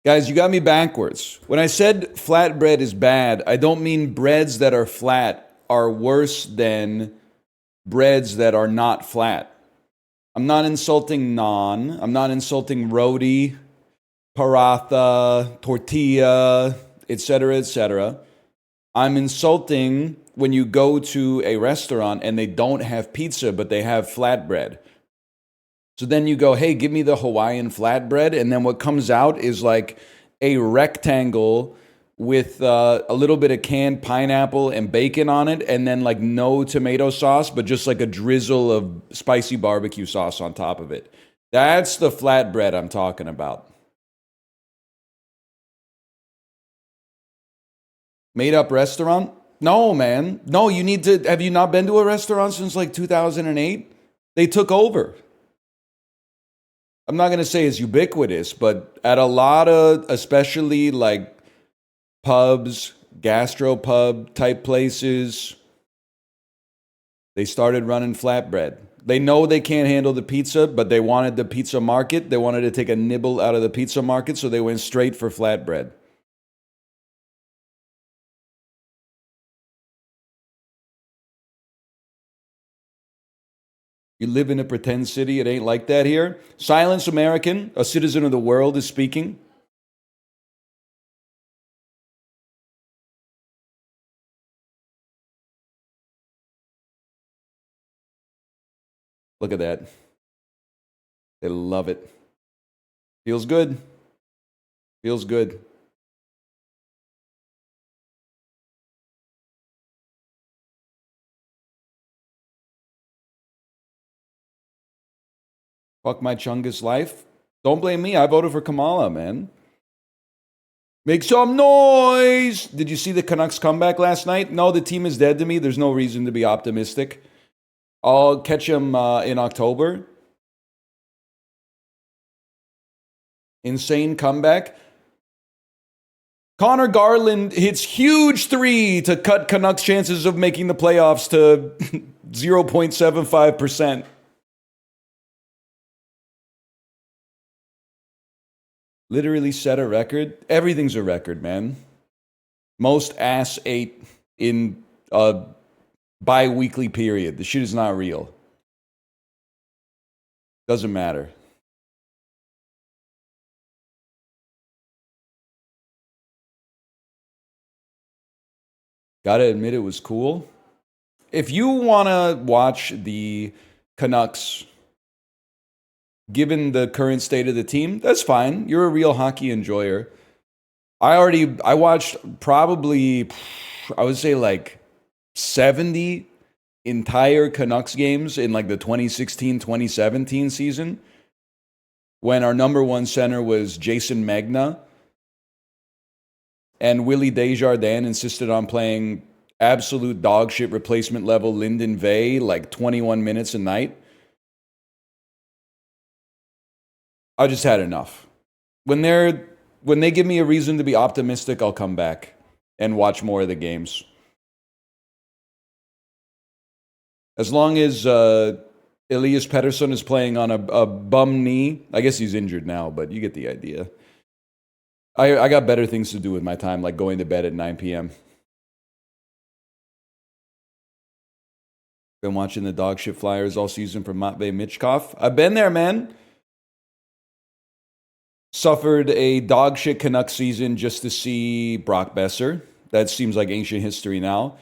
Guys, you got me backwards. When I said flatbread is bad, I don't mean breads that are flat are worse than breads that are not flat. I'm not insulting naan. I'm not insulting roti, paratha, tortilla, etc., etc. I'm insulting when you go to a restaurant and they don't have pizza, but they have flatbread. So then you go, hey, give me the Hawaiian flatbread. And then what comes out is like a rectangle with a little bit of canned pineapple and bacon on it. And then like no tomato sauce, but just like a drizzle of spicy barbecue sauce on top of it. That's the flatbread I'm talking about. Made up restaurant? No, man. No, you need to. Have you not been to a restaurant since like 2008? They took over. I'm not going to say it's ubiquitous, but at a lot of, especially like pubs, gastropub type places, they started running flatbread. They know they can't handle the pizza, but they wanted the pizza market. They wanted to take a nibble out of the pizza market, so they went straight for flatbread. You live in a pretend city. It ain't like that here. Silence American, a citizen of the world, is speaking. Look at that. They love it. Feels good. Feels good. Fuck my Chungus life. Don't blame me. I voted for Kamala, man. Make some noise. Did you see the Canucks comeback last night? No, the team is dead to me. There's no reason to be optimistic. I'll catch them in October. Insane comeback. Connor Garland hits huge three to cut Canucks' chances of making the playoffs to 0.75%. Literally set a record. Everything's a record, man. Most ass ate in a bi-weekly period. The shit is not real. Doesn't matter. Gotta admit it was cool. If you want to watch the Canucks, given the current state of the team, that's fine. You're a real hockey enjoyer. I watched probably, I would say like 70 entire Canucks games in like the 2016-2017 season when our number one center was Jason Megna and Willie Desjardins insisted on playing absolute dog shit replacement level Lyndon Vey like 21 minutes a night. I just had enough. When they give me a reason to be optimistic, I'll come back and watch more of the games. As long as Elias Pettersson is playing on a bum knee, I guess he's injured now, but you get the idea. I got better things to do with my time, like going to bed at 9 p.m. Been watching the dog shit Flyers all season from Matvei Michkov. I've been there, man. Suffered a dog shit Canuck season just to see Brock Besser. That seems like ancient history now.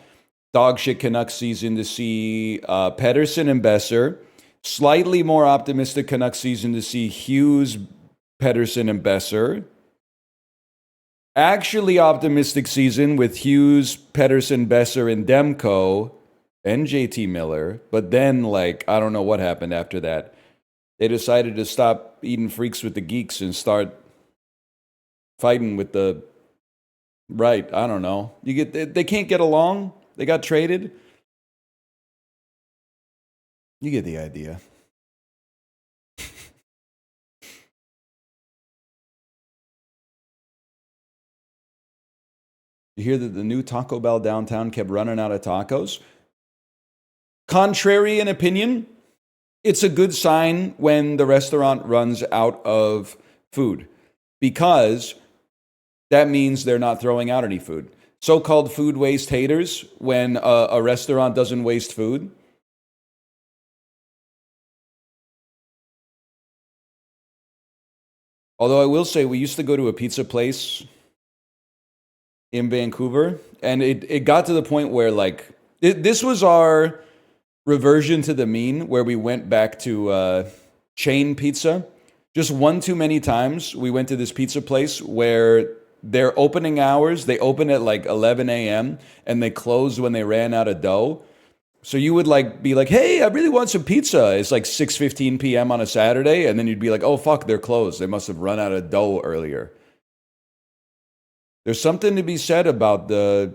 Dog shit Canucks season to see Pettersson and Besser. Slightly more optimistic Canucks season to see Hughes, Pettersson, and Besser. Actually optimistic season with Hughes, Pettersson, Besser, and Demko and JT Miller. But then, like, I don't know what happened after that. They decided to stop eating freaks with the geeks and start fighting with the right. I don't know. They can't get along. They got traded. You get the idea. You hear that the new Taco Bell downtown kept running out of tacos? Contrarian opinion, it's a good sign when the restaurant runs out of food because that means they're not throwing out any food. So-called food waste haters, when a restaurant doesn't waste food. Although I will say, we used to go to a pizza place in Vancouver, and it got to the point where, like, this was our reversion to the mean, where we went back to chain pizza. Just one too many times, we went to this pizza place where their opening hours, they open at like 11 a.m. and they closed when they ran out of dough. So you would like be like, hey, I really want some pizza. It's like 6:15 p.m. on a Saturday, and then you'd be like, oh fuck, they're closed. They must have run out of dough earlier. There's something to be said about the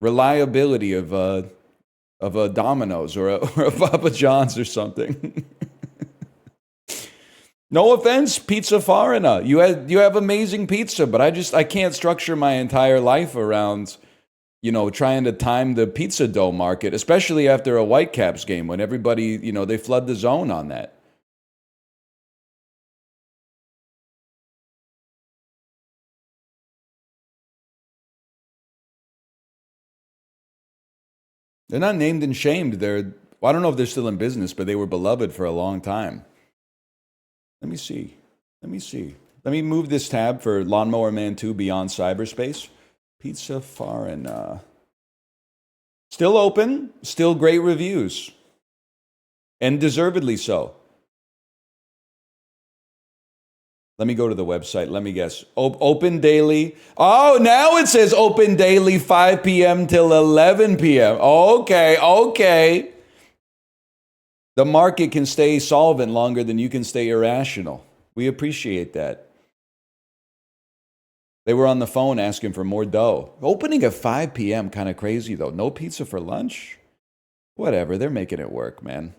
reliability of a Domino's or a Papa John's or something. No offense, pizza foreigner. You have amazing pizza, but I can't structure my entire life around, trying to time the pizza dough market, especially after a Whitecaps game when everybody, they flood the zone on that. They're not named and shamed. I don't know if they're still in business, but they were beloved for a long time. Let me see. Let me move this tab for Lawnmower Man 2 Beyond Cyberspace. Pizza Foreign. Still open, still great reviews. And deservedly so. Let me go to the website. Let me guess. Open daily. Oh, now it says open daily 5 p.m. till 11 p.m. Okay. The market can stay solvent longer than you can stay irrational. We appreciate that. They were on the phone asking for more dough. Opening at 5 p.m. kind of crazy, though. No pizza for lunch? Whatever. They're making it work, man.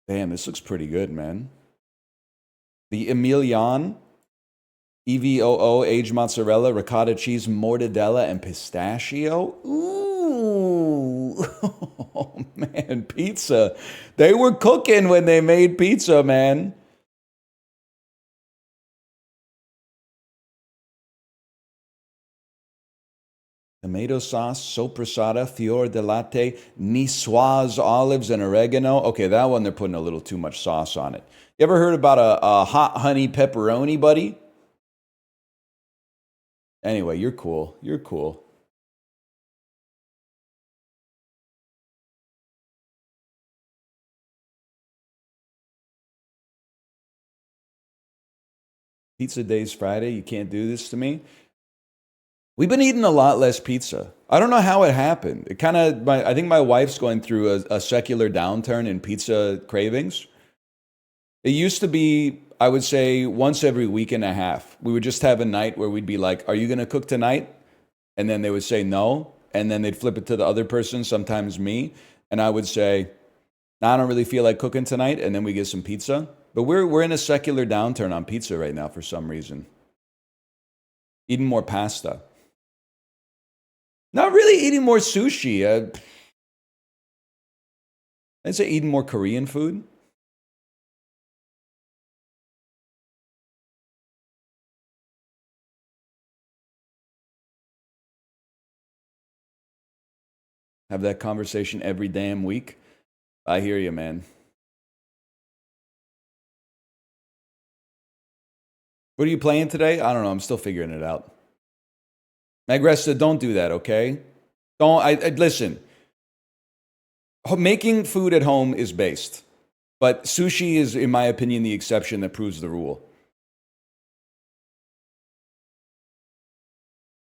Damn, this looks pretty good, man. The Emilion, EVOO, aged mozzarella, ricotta cheese, mortadella, and pistachio. Ooh. Oh, man, pizza. They were cooking when they made pizza, man. Tomato sauce, sopressata, fior di latte, niçoise olives, and oregano. Okay, that one they're putting a little too much sauce on it. You ever heard about a hot honey pepperoni, buddy? Anyway, you're cool. You're cool. Pizza Days Friday, you can't do this to me. We've been eating a lot less pizza. I don't know how it happened. I think my wife's going through a secular downturn in pizza cravings. It used to be, I would say, once every week and a half. We would just have a night where we'd be like, are you going to cook tonight? And then they would say no. And then they'd flip it to the other person, sometimes me. And I would say, no, I don't really feel like cooking tonight. And then we get some pizza. But we're in a secular downturn on pizza right now for some reason. Eating more pasta. Not really eating more sushi. I'd say eating more Korean food. Have that conversation every damn week. I hear you, man. What are you playing today? I don't know. I'm still figuring it out. Magresta, don't do that, okay? Listen. Making food at home is based, but sushi is, in my opinion, the exception that proves the rule.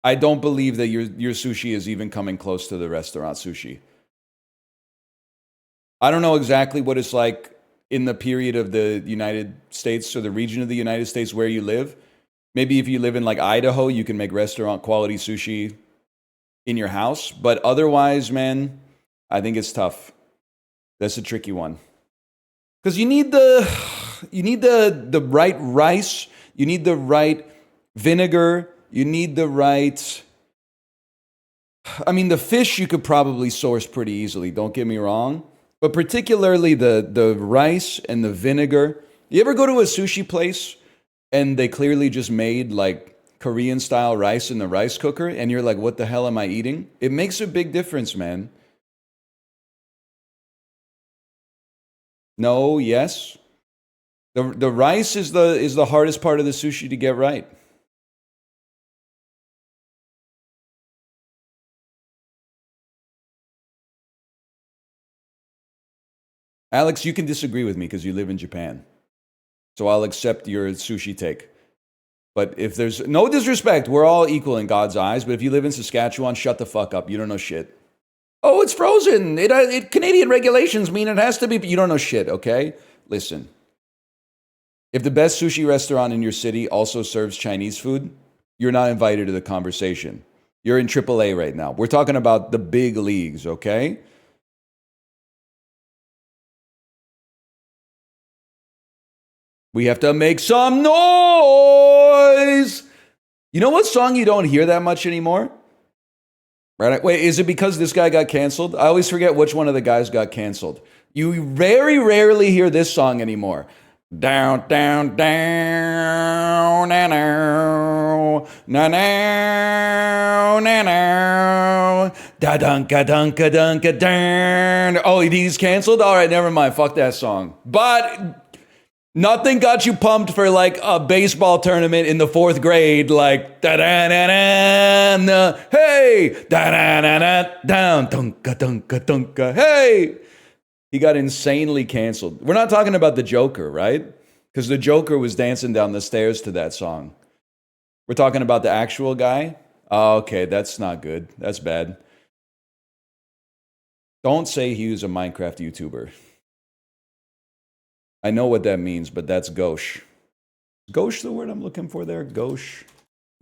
I don't believe that your sushi is even coming close to the restaurant sushi. I don't know exactly what it's like in the period of the United States or the region of the United States where you live. Maybe if you live in like Idaho, you can make restaurant quality sushi in your house. But otherwise, man, I think it's tough. That's a tricky one. Because you need the right rice, you need the right vinegar, you need the right. I mean, the fish you could probably source pretty easily, don't get me wrong. But particularly the rice and the vinegar You ever go to a sushi place and they clearly just made like Korean style rice in the rice cooker and you're like, what the hell am I eating? It makes a big difference, man. No, yes. The rice is the hardest part of the sushi to get right. Alex, you can disagree with me because you live in Japan. So I'll accept your sushi take. But if there's no disrespect, we're all equal in God's eyes. But if you live in Saskatchewan, shut the fuck up. You don't know shit. Oh, it's frozen. Canadian regulations mean it has to be. You don't know shit, okay? Listen. If the best sushi restaurant in your city also serves Chinese food, you're not invited to the conversation. You're in AAA right now. We're talking about the big leagues, okay? We have to make some noise. You know what song you don't hear that much anymore? Right? Wait, is it because this guy got canceled? I always forget which one of the guys got canceled. You very rarely hear this song anymore. Down, down, down, na na na na na na da dunka dunka dunka down. Oh, he's canceled? All right, never mind. Fuck that song. But nothing got you pumped for like a baseball tournament in the fourth grade, like da da da da, hey, da da da da, down, dunka dunka dunka, hey. He got insanely canceled. We're not talking about the Joker, right? Because the Joker was dancing down the stairs to that song. We're talking about the actual guy. Oh, okay, that's not good. That's bad. Don't say he was a Minecraft YouTuber. I know what that means, but that's gauche. Gauche the word I'm looking for there? Gauche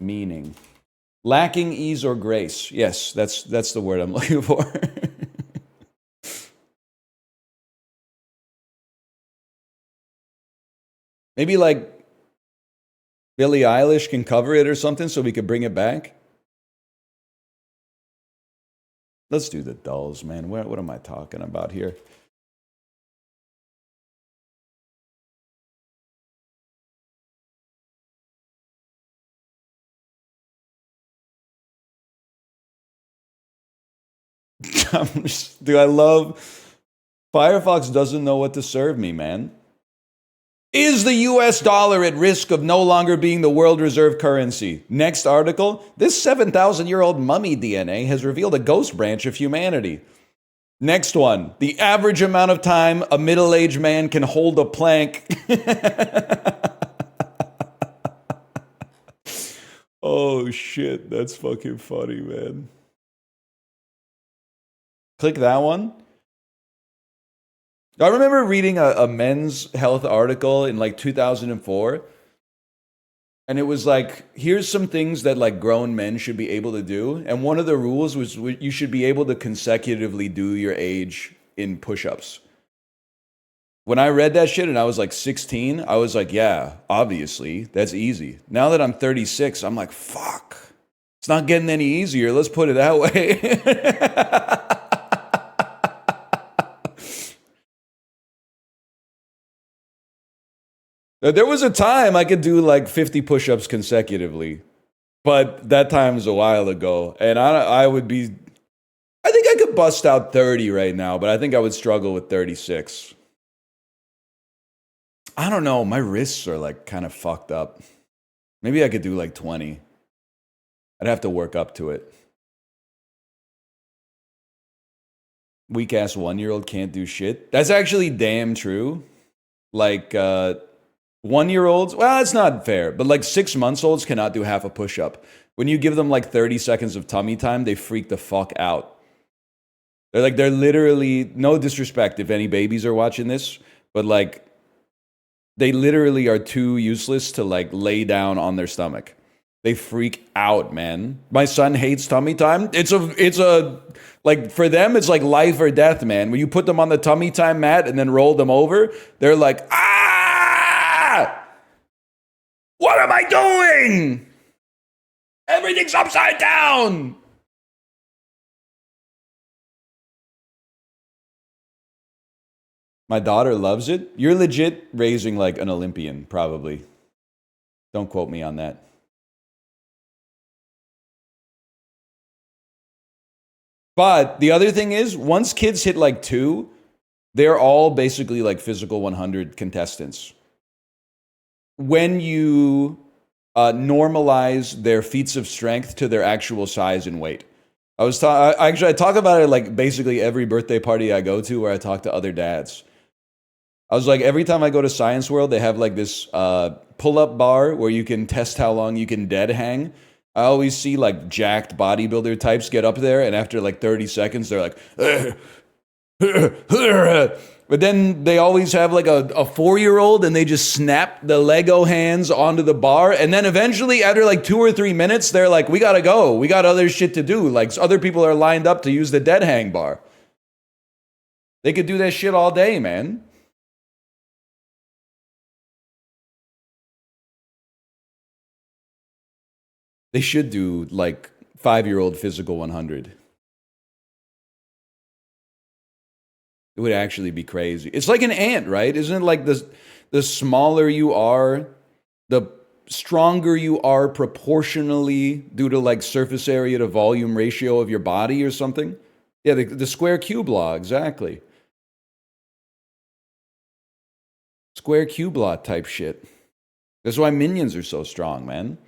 meaning. Lacking ease or grace. Yes, that's the word I'm looking for. Maybe like Billie Eilish can cover it or something so we could bring it back. Let's do the dolls, man. What am I talking about here? Dude, I love Firefox doesn't know what to serve me, man. Is the US dollar at risk of no longer being the world reserve currency? Next article. This 7,000-year-old mummy DNA has revealed a ghost branch of humanity. Next one. The average amount of time a middle-aged man can hold a plank. Oh shit, that's fucking funny, man. Click that one. I remember reading a men's health article in like 2004, and it was like, here's some things that like grown men should be able to do. And one of the rules was you should be able to consecutively do your age in push-ups. When I read that shit and I was like 16, I was like, yeah, obviously, that's easy. Now that I'm 36, I'm like, fuck. It's not getting any easier. Let's put it that way. There was a time I could do like 50 push-ups consecutively, but that time was a while ago, and I would be. I think I could bust out 30 right now, but I think I would struggle with 36. I don't know. My wrists are like kind of fucked up. Maybe I could do like 20. I'd have to work up to it. Weak ass 1-year-old can't do shit. That's actually damn true. Like 1-year-olds, well, it's not fair, but like 6 months olds cannot do half a push up. When you give them like 30 seconds of tummy time, they freak the fuck out. They're literally, no disrespect if any babies are watching this, but like they literally are too useless to like lay down on their stomach. They freak out, man. My son hates tummy time. It's a like for them it's like life or death, man. When you put them on the tummy time mat and then roll them over, they're like, ah! What am I doing? Everything's upside down. My daughter loves it. You're legit raising like an Olympian, probably. Don't quote me on that. But the other thing is, once kids hit like 2, they're all basically like physical 100 contestants. When you normalize their feats of strength to their actual size and weight. I talk about it like basically every birthday party I go to where I talk to other dads. I was like, every time I go to Science World, they have like this pull-up bar where you can test how long you can dead hang. I always see like jacked bodybuilder types get up there, and after like 30 seconds, they're like, but then they always have like a 4-year-old and they just snap the Lego hands onto the bar. And then eventually, after like 2 or 3 minutes, they're like, we gotta go. We got other shit to do. Like other people are lined up to use the dead hang bar. They could do that shit all day, man. They should do like 5-year-old physical 100. It would actually be crazy. It's like an ant, right? Isn't it like the smaller you are, the stronger you are proportionally due to like surface area to volume ratio of your body or something? Yeah, the square cube law, exactly. Square cube law type shit. That's why minions are so strong, man.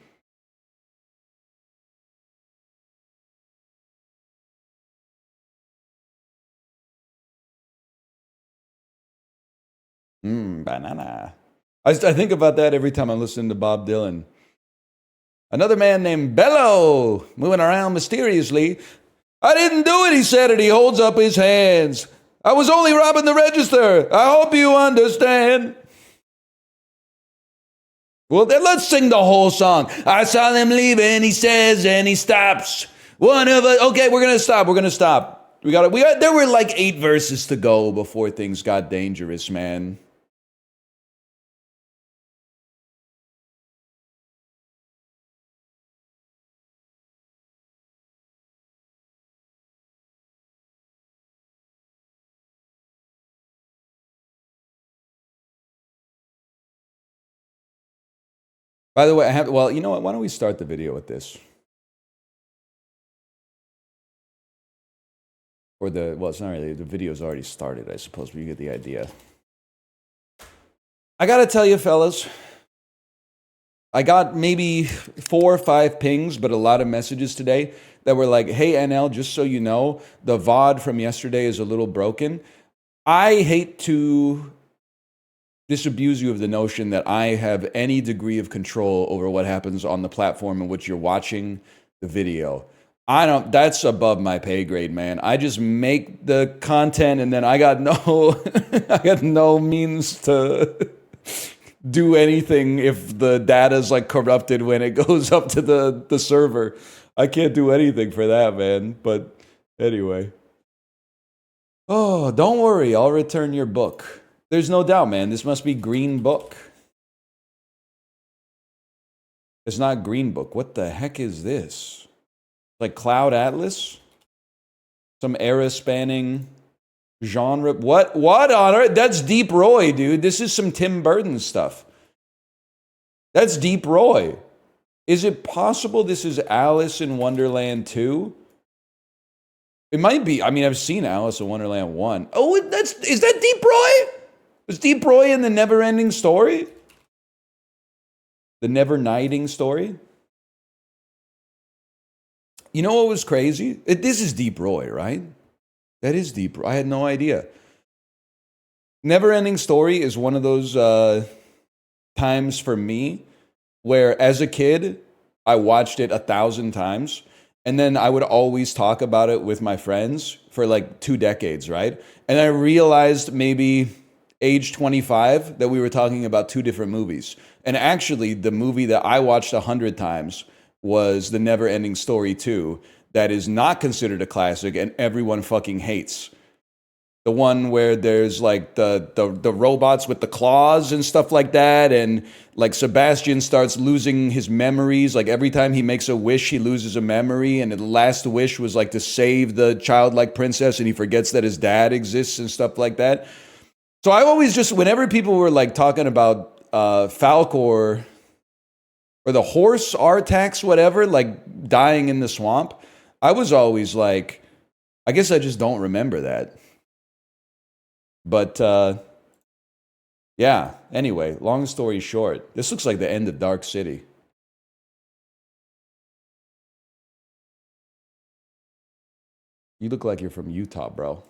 Banana. I think about that every time I'm listening to Bob Dylan. Another man named Bello moving around mysteriously. I didn't do it, he said, and he holds up his hands. I was only robbing the register. I hope you understand. Well, then let's sing the whole song. I saw them leaving, he says, and he stops. One of us. Okay, we're gonna stop. We're gonna stop. We got. There were like 8 verses to go before things got dangerous, man. By the way, I have. Well, you know what? Why don't we start the video with this? Or well, it's not really, the video's already started, I suppose, but you get the idea. I gotta tell you, fellas, I got maybe 4 or 5 pings, but a lot of messages today that were like, hey, NL, just so you know, the VOD from yesterday is a little broken. I hate to disabuse you of the notion that I have any degree of control over what happens on the platform in which you're watching the video. That's above my pay grade, man. I just make the content and then I got no, I got no means to do anything if the data's like corrupted when it goes up to the server. I can't do anything for that, man. But anyway. Oh, don't worry. I'll return your book. There's no doubt, man. This must be Green Book. It's not Green Book. What the heck is this? Like Cloud Atlas? Some era-spanning genre? What on earth? That's Deep Roy, dude. This is some Tim Burton stuff. That's Deep Roy. Is it possible this is Alice in Wonderland 2? It might be. I mean, I've seen Alice in Wonderland 1. Oh, is that Deep Roy? Was Deep Roy in the Never-Ending Story? The Never-Niding Story? You know what was crazy? This is Deep Roy, right? That is Deep Roy. I had no idea. Never-Ending Story is one of those times for me where, as a kid, I watched it 1,000 times, and then I would always talk about it with my friends for like 2 decades, right? And I realized maybe age 25 that we were talking about 2 different movies. And actually, the movie that I watched 100 times was The Never-Ending Story 2, that is not considered a classic and everyone fucking hates. The one where there's like the robots with the claws and stuff like that, and like Sebastian starts losing his memories. Like every time he makes a wish, he loses a memory, and the last wish was like to save the childlike princess, and he forgets that his dad exists and stuff like that. So I always just, whenever people were like talking about Falcor or the horse Artax, whatever, like dying in the swamp, I was always like, I guess I just don't remember that. But yeah, anyway, long story short, this looks like the end of Dark City. You look like you're from Utah, bro.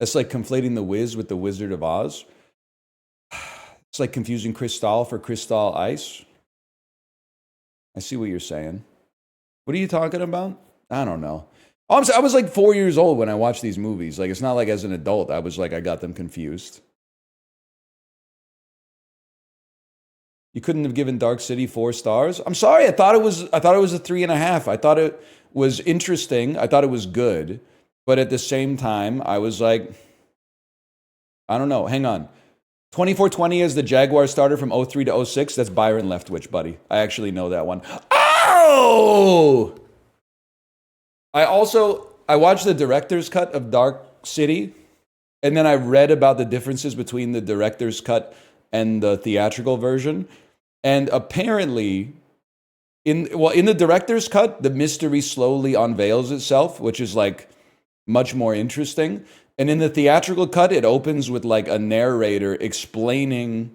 That's like conflating the Wiz with the Wizard of Oz. It's like confusing Cristal for Cristal Ice. I see what you're saying. What are you talking about? I don't know. Oh, I was like 4 years old when I watched these movies. Like, it's not like as an adult, I was like, I got them confused. You couldn't have given Dark City 4 stars. I'm sorry. I thought it was a 3.5. I thought it was interesting. I thought it was good, but at the same time, I was like, I don't know. Hang on. 2420 is the Jaguar starter from 03 to 06. That's Byron Leftwich, buddy. I actually know that one. Oh! I watched the director's cut of Dark City, and then I read about the differences between the director's cut and the theatrical version. And apparently, in the director's cut, the mystery slowly unveils itself, which is like much more interesting. And in the theatrical cut, it opens with like a narrator explaining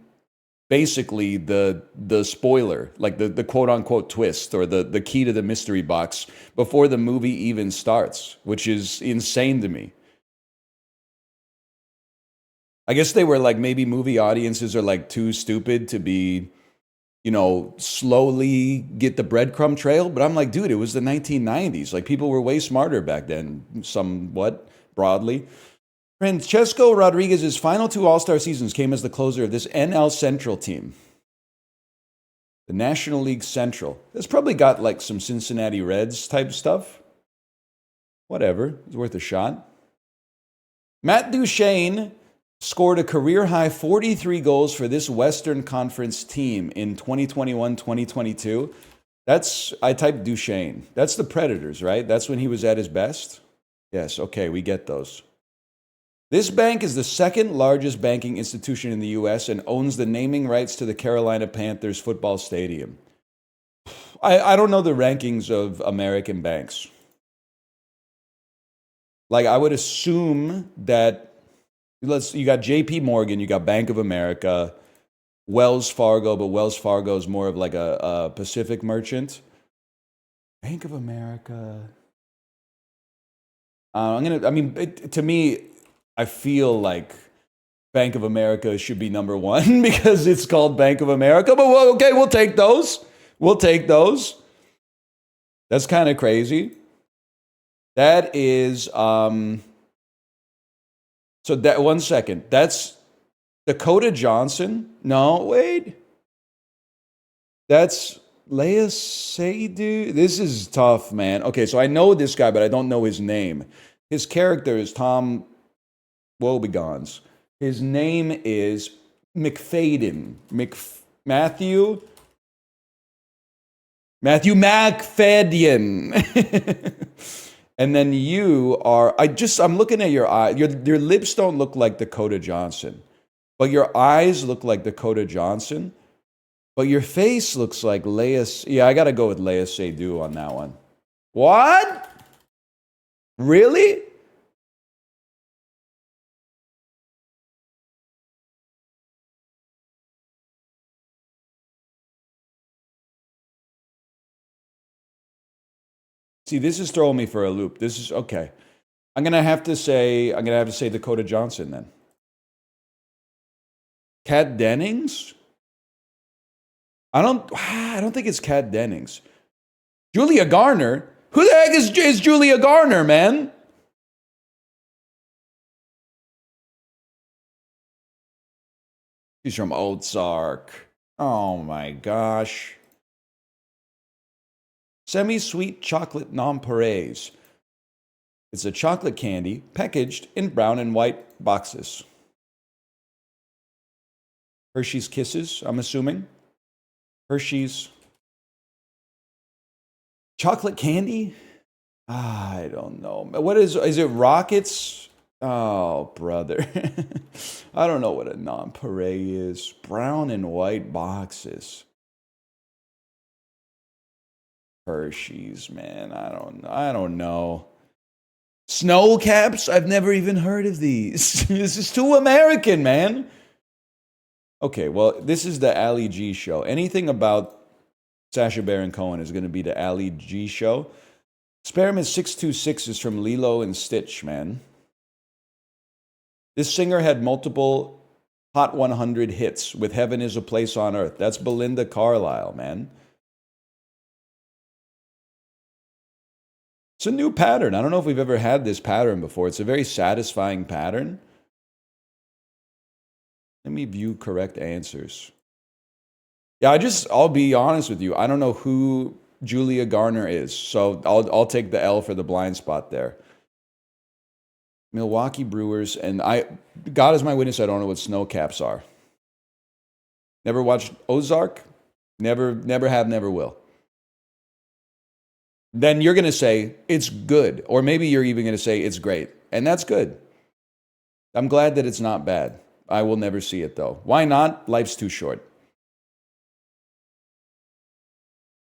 basically the spoiler, like the quote unquote twist or the key to the mystery box before the movie even starts, which is insane to me. I guess they were like, maybe movie audiences are like too stupid to be, slowly get the breadcrumb trail. But I'm like, dude, it was the 1990s. Like, people were way smarter back then, somewhat broadly. Francesco Rodriguez's final 2 All-Star seasons came as the closer of this NL Central team. The National League Central. It's probably got like some Cincinnati Reds type stuff. Whatever. It's worth a shot. Matt Duchene scored a career-high 43 goals for this Western Conference team in 2021-2022. I typed Duchene. That's the Predators, right? That's when he was at his best? Yes, okay, we get those. This bank is the second largest banking institution in the U.S. and owns the naming rights to the Carolina Panthers football stadium. I don't know the rankings of American banks. Like, I would assume that you got JP Morgan, you got Bank of America, Wells Fargo, but Wells Fargo is more of like a Pacific merchant. Bank of America. To me, I feel like Bank of America should be number 1 because it's called Bank of America. But okay, we'll take those. That's kind of crazy. That is, so that, 1 second. That's Dakota Johnson. No, wait. That's Leia Seydoux. This is tough, man. Okay, so I know this guy, but I don't know his name. His character is Tom Woebegons. His name is McFadden. Matthew McFadden. And then you are, I'm looking at your eye. Your lips don't look like Dakota Johnson, but your eyes look like Dakota Johnson. But your face looks like Leia. Yeah, I got to go with Leia Seydoux on that one. What? Really? See, this is throwing me for a loop. This is okay. I'm gonna have to say Dakota Johnson then. Kat Dennings? I don't think it's Kat Dennings. Julia Garner? Who the heck is Julia Garner, man? She's from Ozark. Oh my gosh. Semi-sweet chocolate nonpareils. It's a chocolate candy packaged in brown and white boxes. Hershey's Kisses, I'm assuming. Hershey's chocolate candy? I don't know. What is it? Rockets? Oh, brother. I don't know what a nonpareil is. Brown and white boxes. Hershey's, man. I don't know. Snow caps? I've never even heard of these. This is too American, man. Okay, well, this is the Ali G show. Anything about Sacha Baron Cohen is going to be the Ali G show. Spearmint 626 is from Lilo and Stitch, man. This singer had multiple Hot 100 hits with Heaven is a Place on Earth. That's Belinda Carlisle, man. It's a new pattern. I don't know if we've ever had this pattern before. It's a very satisfying pattern. Let me view correct answers. Yeah, I'll be honest with you. I don't know who Julia Garner is, so I'll take the L for the blind spot there. Milwaukee Brewers, and God is my witness, I don't know what snow caps are. Never watched Ozark? Never have, never will. Then you're going to say it's good, or maybe you're even going to say it's great, and that's good. I'm glad that it's not bad. I will never see it though. Why not? Life's too short.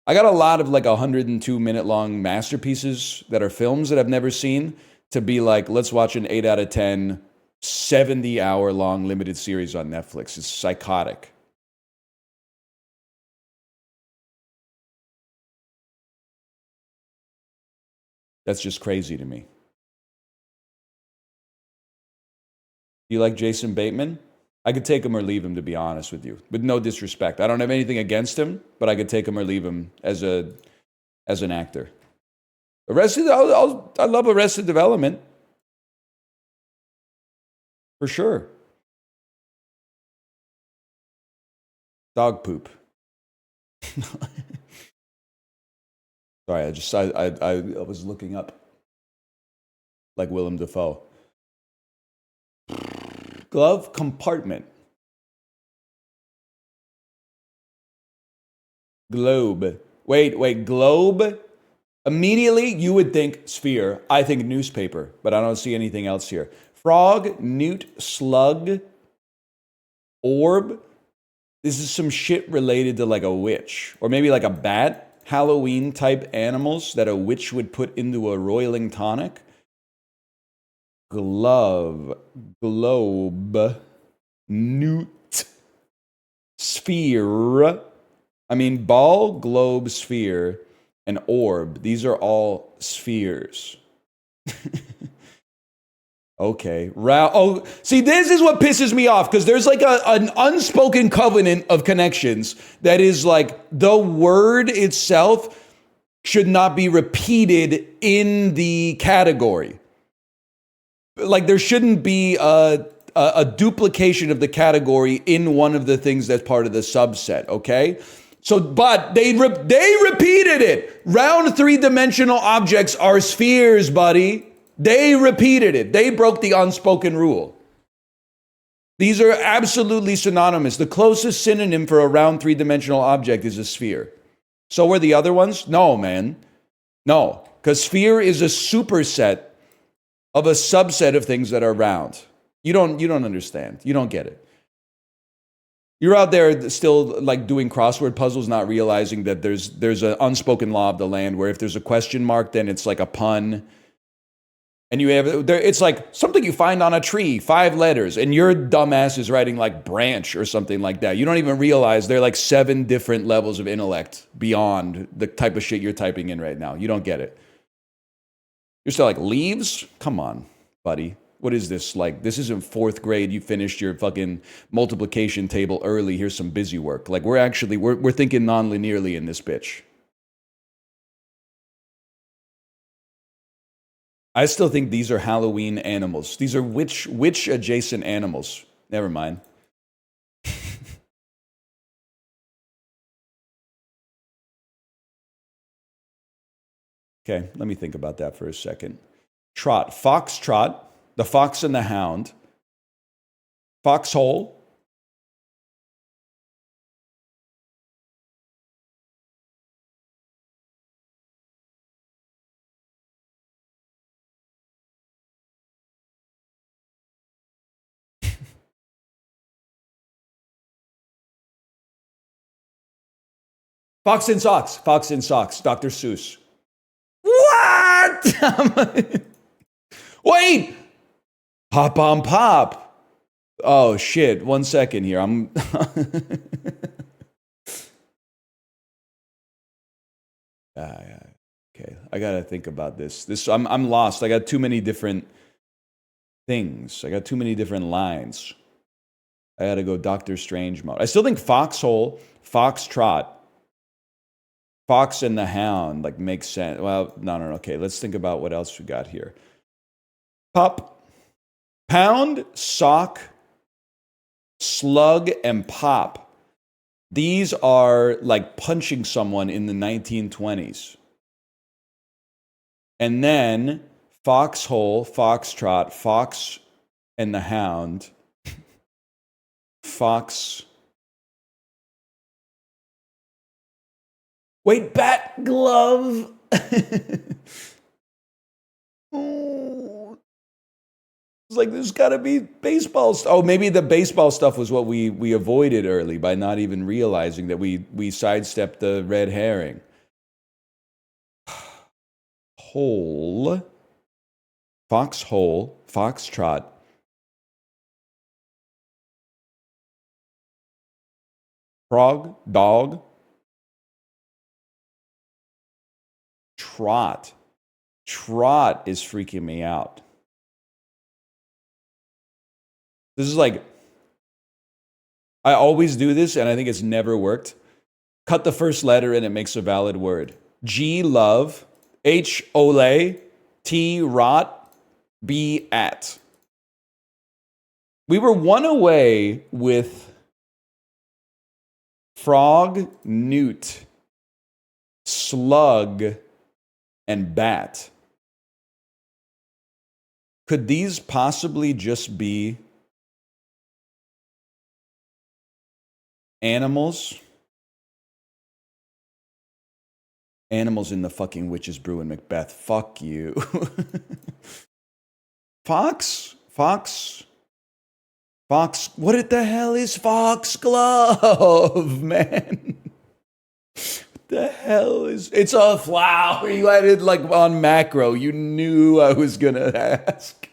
I got a lot of like 102-minute long masterpieces that are films that I've never seen to be like, let's watch an 8 out of 10, 70-hour long limited series on Netflix. It's psychotic. That's just crazy to me. Do you like Jason Bateman? I could take him or leave him, to be honest with you. With no disrespect. I don't have anything against him, but I could take him or leave him as an actor. I love Arrested Development. For sure. Dog poop. Sorry, I was looking up like Willem Dafoe. Glove compartment. Globe. Wait, globe? Immediately, you would think sphere. I think newspaper, but I don't see anything else here. Frog, newt, slug, orb. This is some shit related to like a witch, or maybe like a bat. Halloween type animals that a witch would put into a roiling tonic. Glove, globe, newt, sphere. I mean, ball, globe, sphere, and orb. These are all spheres. Okay. Oh, see, this is what pisses me off because there's like an unspoken covenant of connections that is like the word itself should not be repeated in the category. Like there shouldn't be a duplication of the category in one of the things that's part of the subset, okay? So, but they repeated it. Round three-dimensional objects are spheres, buddy. They repeated it. They broke the unspoken rule. These are absolutely synonymous. The closest synonym for a round three-dimensional object is a sphere. So were the other ones? No, man. No, because sphere is a superset of a subset of things that are round. You don't understand. You don't get it. You're out there still like doing crossword puzzles, not realizing that there's an unspoken law of the land where if there's a question mark, then it's like a pun. And you have it's like something you find on a tree, 5 letters, and your dumbass is writing like branch or something like that. You don't even realize there are like 7 different levels of intellect beyond the type of shit you're typing in right now. You don't get it. You're still like leaves? Come on, buddy. What is this like? This isn't 4th grade. You finished your fucking multiplication table early. Here's some busy work. Like we're thinking non-linearly in this bitch. I still think these are Halloween animals. These are witch adjacent animals. Never mind. Okay, let me think about that for a second. Trot, foxtrot, the fox and the hound. Foxhole. Fox in Socks. Fox in Socks. Dr. Seuss. What? Wait. Pop on Pop. Oh shit! 1 second here. I'm. Yeah. Okay, I gotta think about this. I'm lost. I got too many different things. I got too many different lines. I gotta go Doctor Strange mode. I still think Foxhole, Foxtrot, Fox and the Hound like makes sense. Well, no. Okay, let's think about what else we got here. Pup, Pound, Sock, Slug, and Pop. These are like punching someone in the 1920s. And then Foxhole, Foxtrot, Fox and the Hound, Fox. Wait, Bat Glove. Oh, it's like there's got to be baseball stuff. Oh, maybe the baseball stuff was what we avoided early by not even realizing that we sidestepped the red herring. Hole, Foxhole, Foxtrot, Frog, Dog, Trot. Trot is freaking me out. This is like, I always do this and I think it's never worked. Cut the first letter and it makes a valid word. G, love. H, ole. T, rot. B, at. We were one away with frog, newt, slug, and bat. Could these possibly just be animals? Animals in the fucking Witch's Brew in Macbeth. Fuck you. Fox? Fox? Fox? What the hell is foxglove, man? What the hell is... It's a flower. You had it like on macro. You knew I was gonna ask.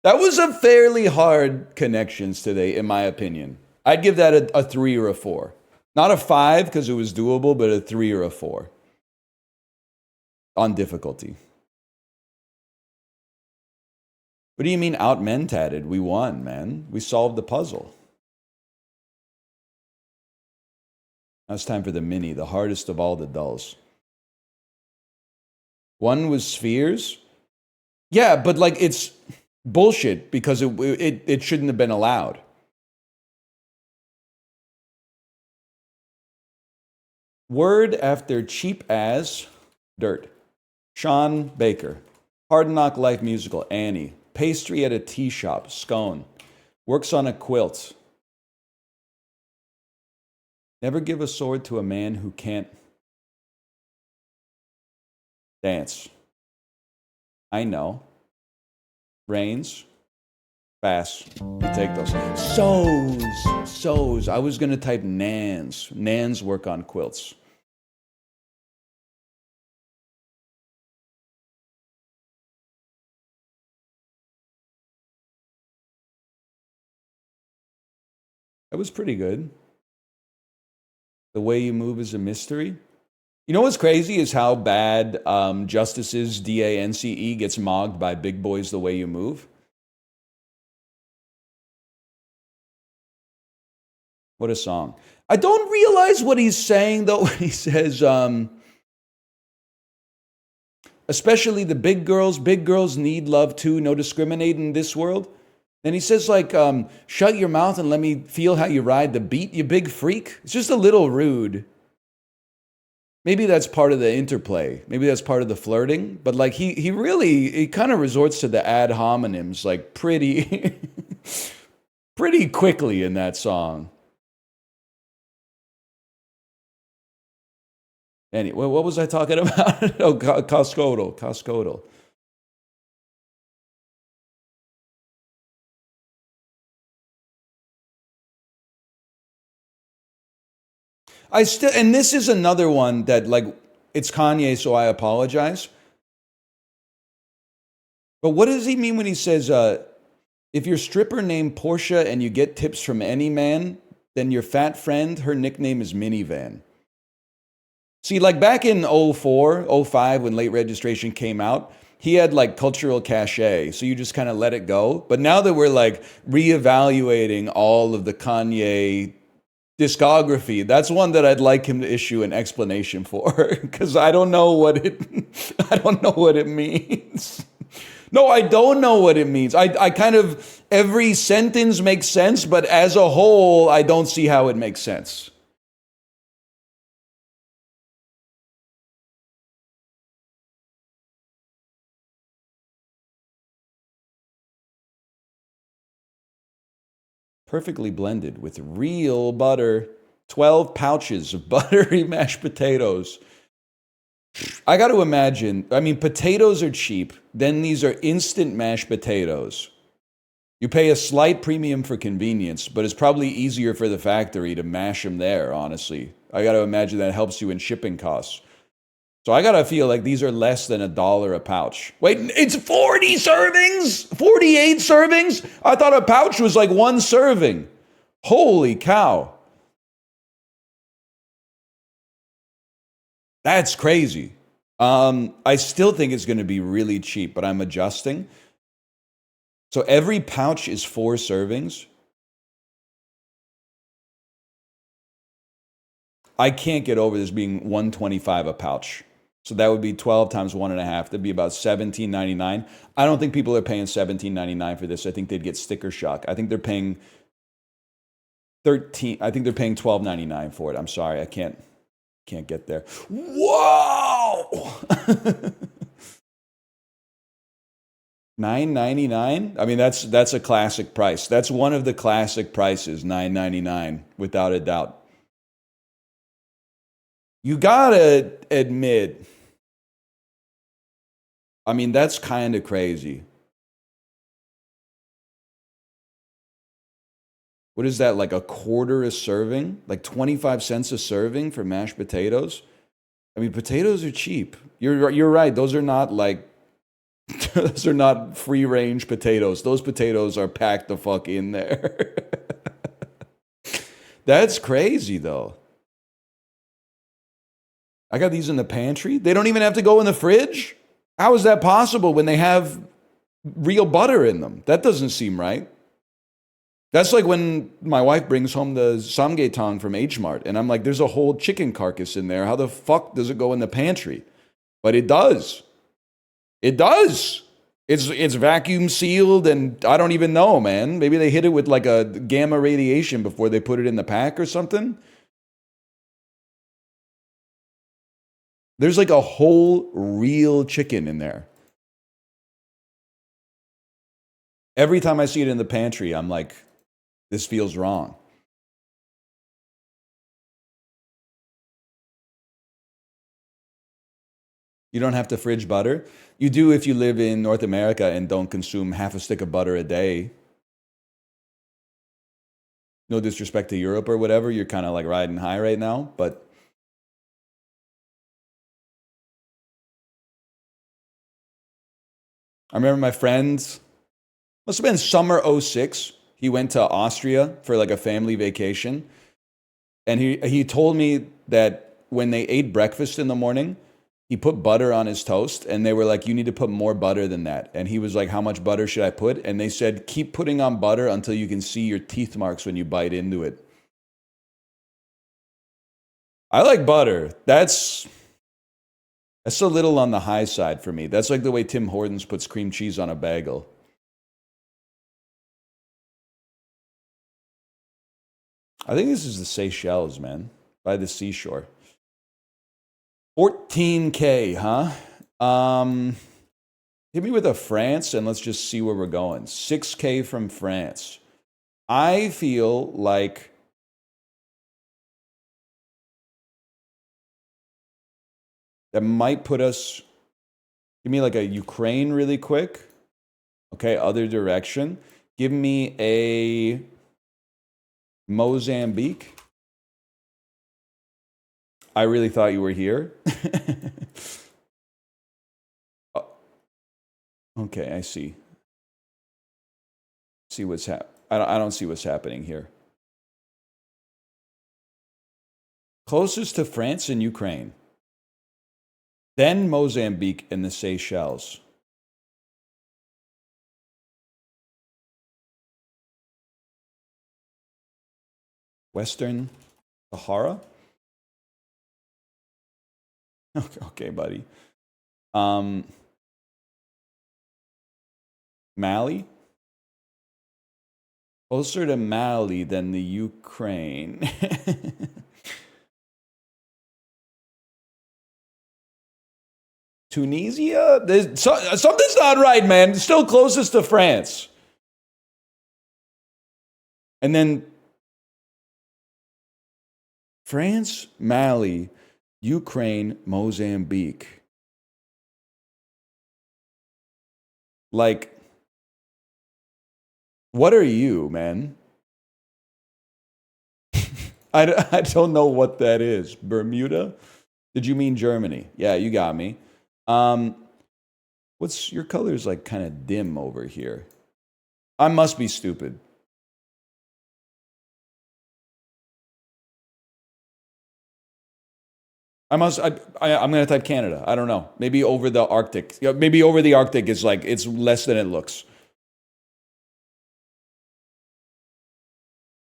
That was a fairly hard connections today, in my opinion. I'd give that a 3 or a 4. Not a 5 because it was doable, but a 3 or a 4 on difficulty. What do you mean outmentated? We won, man. We solved the puzzle. Now it's time for the mini, the hardest of all the dulls. One was spheres. Yeah, but like it's bullshit because it shouldn't have been allowed. Word after cheap as dirt. Sean Baker. Hard Knock Life musical, Annie. Pastry at a tea shop, scone. Works on a quilt. Never give a sword to a man who can't dance. I know. Rains. Pass. You take those. Sews. I was going to type Nans. Nans work on quilts. That was pretty good. The way you move is a mystery. You know what's crazy is how bad Justice's DANCE gets mogged by Big Boy's The Way You Move. What a song. I don't realize what he's saying, though, when he says, especially the big girls need love too, no discriminating in this world. And he says, like, shut your mouth and let me feel how you ride the beat, you big freak. It's just a little rude. Maybe that's part of the interplay. Maybe that's part of the flirting. But like he kind of resorts to the ad hominems like pretty pretty quickly in that song. Anyway, what was I talking about? Oh, Coscodal. I still, and this is another one that, like, it's Kanye, so I apologize. But what does he mean when he says, if your stripper named Portia and you get tips from any man, then your fat friend, her nickname is Minivan. See, like back in 04, 05, when late registration came out, he had like cultural cachet. So you just kind of let it go. But now that we're like reevaluating all of the Kanye discography, that's one that I'd like him to issue an explanation for, because I don't know what it I don't know what it means. No, I don't know what it means. I kind of, every sentence makes sense, but as a whole, I don't see how it makes sense. Perfectly blended with real butter. 12 pouches of buttery mashed potatoes. I got to imagine, I mean, potatoes are cheap. Then these are instant mashed potatoes. You pay a slight premium for convenience, but it's probably easier for the factory to mash them there, honestly. I got to imagine that helps you in shipping costs. So I got to feel like these are less than $1 a pouch. Wait, it's 40 servings? 48 servings? I thought a pouch was like one serving. Holy cow. That's crazy. I still think it's going to be really cheap, but I'm adjusting. So every pouch is 4 servings. I can't get over this being $125 a pouch. So that would be 12 times 1.5. That'd be about $17.99. I don't think people are paying $17.99 for this. I think they'd get sticker shock. I think they're paying $12.99 for it. I'm sorry, I can't get there. Whoa! $9.99? I mean, that's a classic price. That's one of the classic prices, $9.99, without a doubt. You gotta admit, I mean, that's kind of crazy. What is that, like a quarter a serving? Like 25 cents a serving for mashed potatoes? I mean, potatoes are cheap. You're right. Those are not like those are not free range potatoes. Those potatoes are packed the fuck in there. That's crazy though. I got these in the pantry. They don't even have to go in the fridge? How is that possible when they have real butter in them? That doesn't seem right. That's like when my wife brings home the samgyetang from H Mart, and I'm like, there's a whole chicken carcass in there. How the fuck does it go in the pantry? But it does. It does. It's vacuum sealed, and I don't even know, man. Maybe they hit it with like a gamma radiation before they put it in the pack or something. There's like a whole real chicken in there. Every time I see it in the pantry, I'm like, this feels wrong. You don't have to fridge butter. You do if you live in North America and don't consume half a stick of butter a day. No disrespect to Europe or whatever. You're kind of like riding high right now. But I remember my friends, must have been summer '06. He went to Austria for like a family vacation. And he told me that when they ate breakfast in the morning, he put butter on his toast, and they were like, you need to put more butter than that. And he was like, how much butter should I put? And they said, keep putting on butter until you can see your teeth marks when you bite into it. I like butter. That's a little on the high side for me. That's like the way Tim Hortons puts cream cheese on a bagel. I think this is the Seychelles, man, by the seashore. 14K, huh? Hit me with a France and let's just see where we're going. 6K from France. I feel like that might put us. Give me like a Ukraine really quick. Okay, other direction. Give me a Mozambique. I really thought you were here. Okay, I see. See what's I don't see what's happening here. Closest to France and Ukraine. Then Mozambique and the Seychelles. Western Sahara? Okay, buddy. Mali? Closer to Mali than the Ukraine. Tunisia? Something's not right, man. It's still closest to France. And then France, Mali, Ukraine, Mozambique. Like, what are you, man? I don't know what that is. Bermuda? Did you mean Germany? Yeah, you got me. What's your color's like kind of dim over here? I must be stupid. I'm gonna type Canada. I don't know. Maybe over the Arctic. Maybe over the Arctic is like it's less than it looks.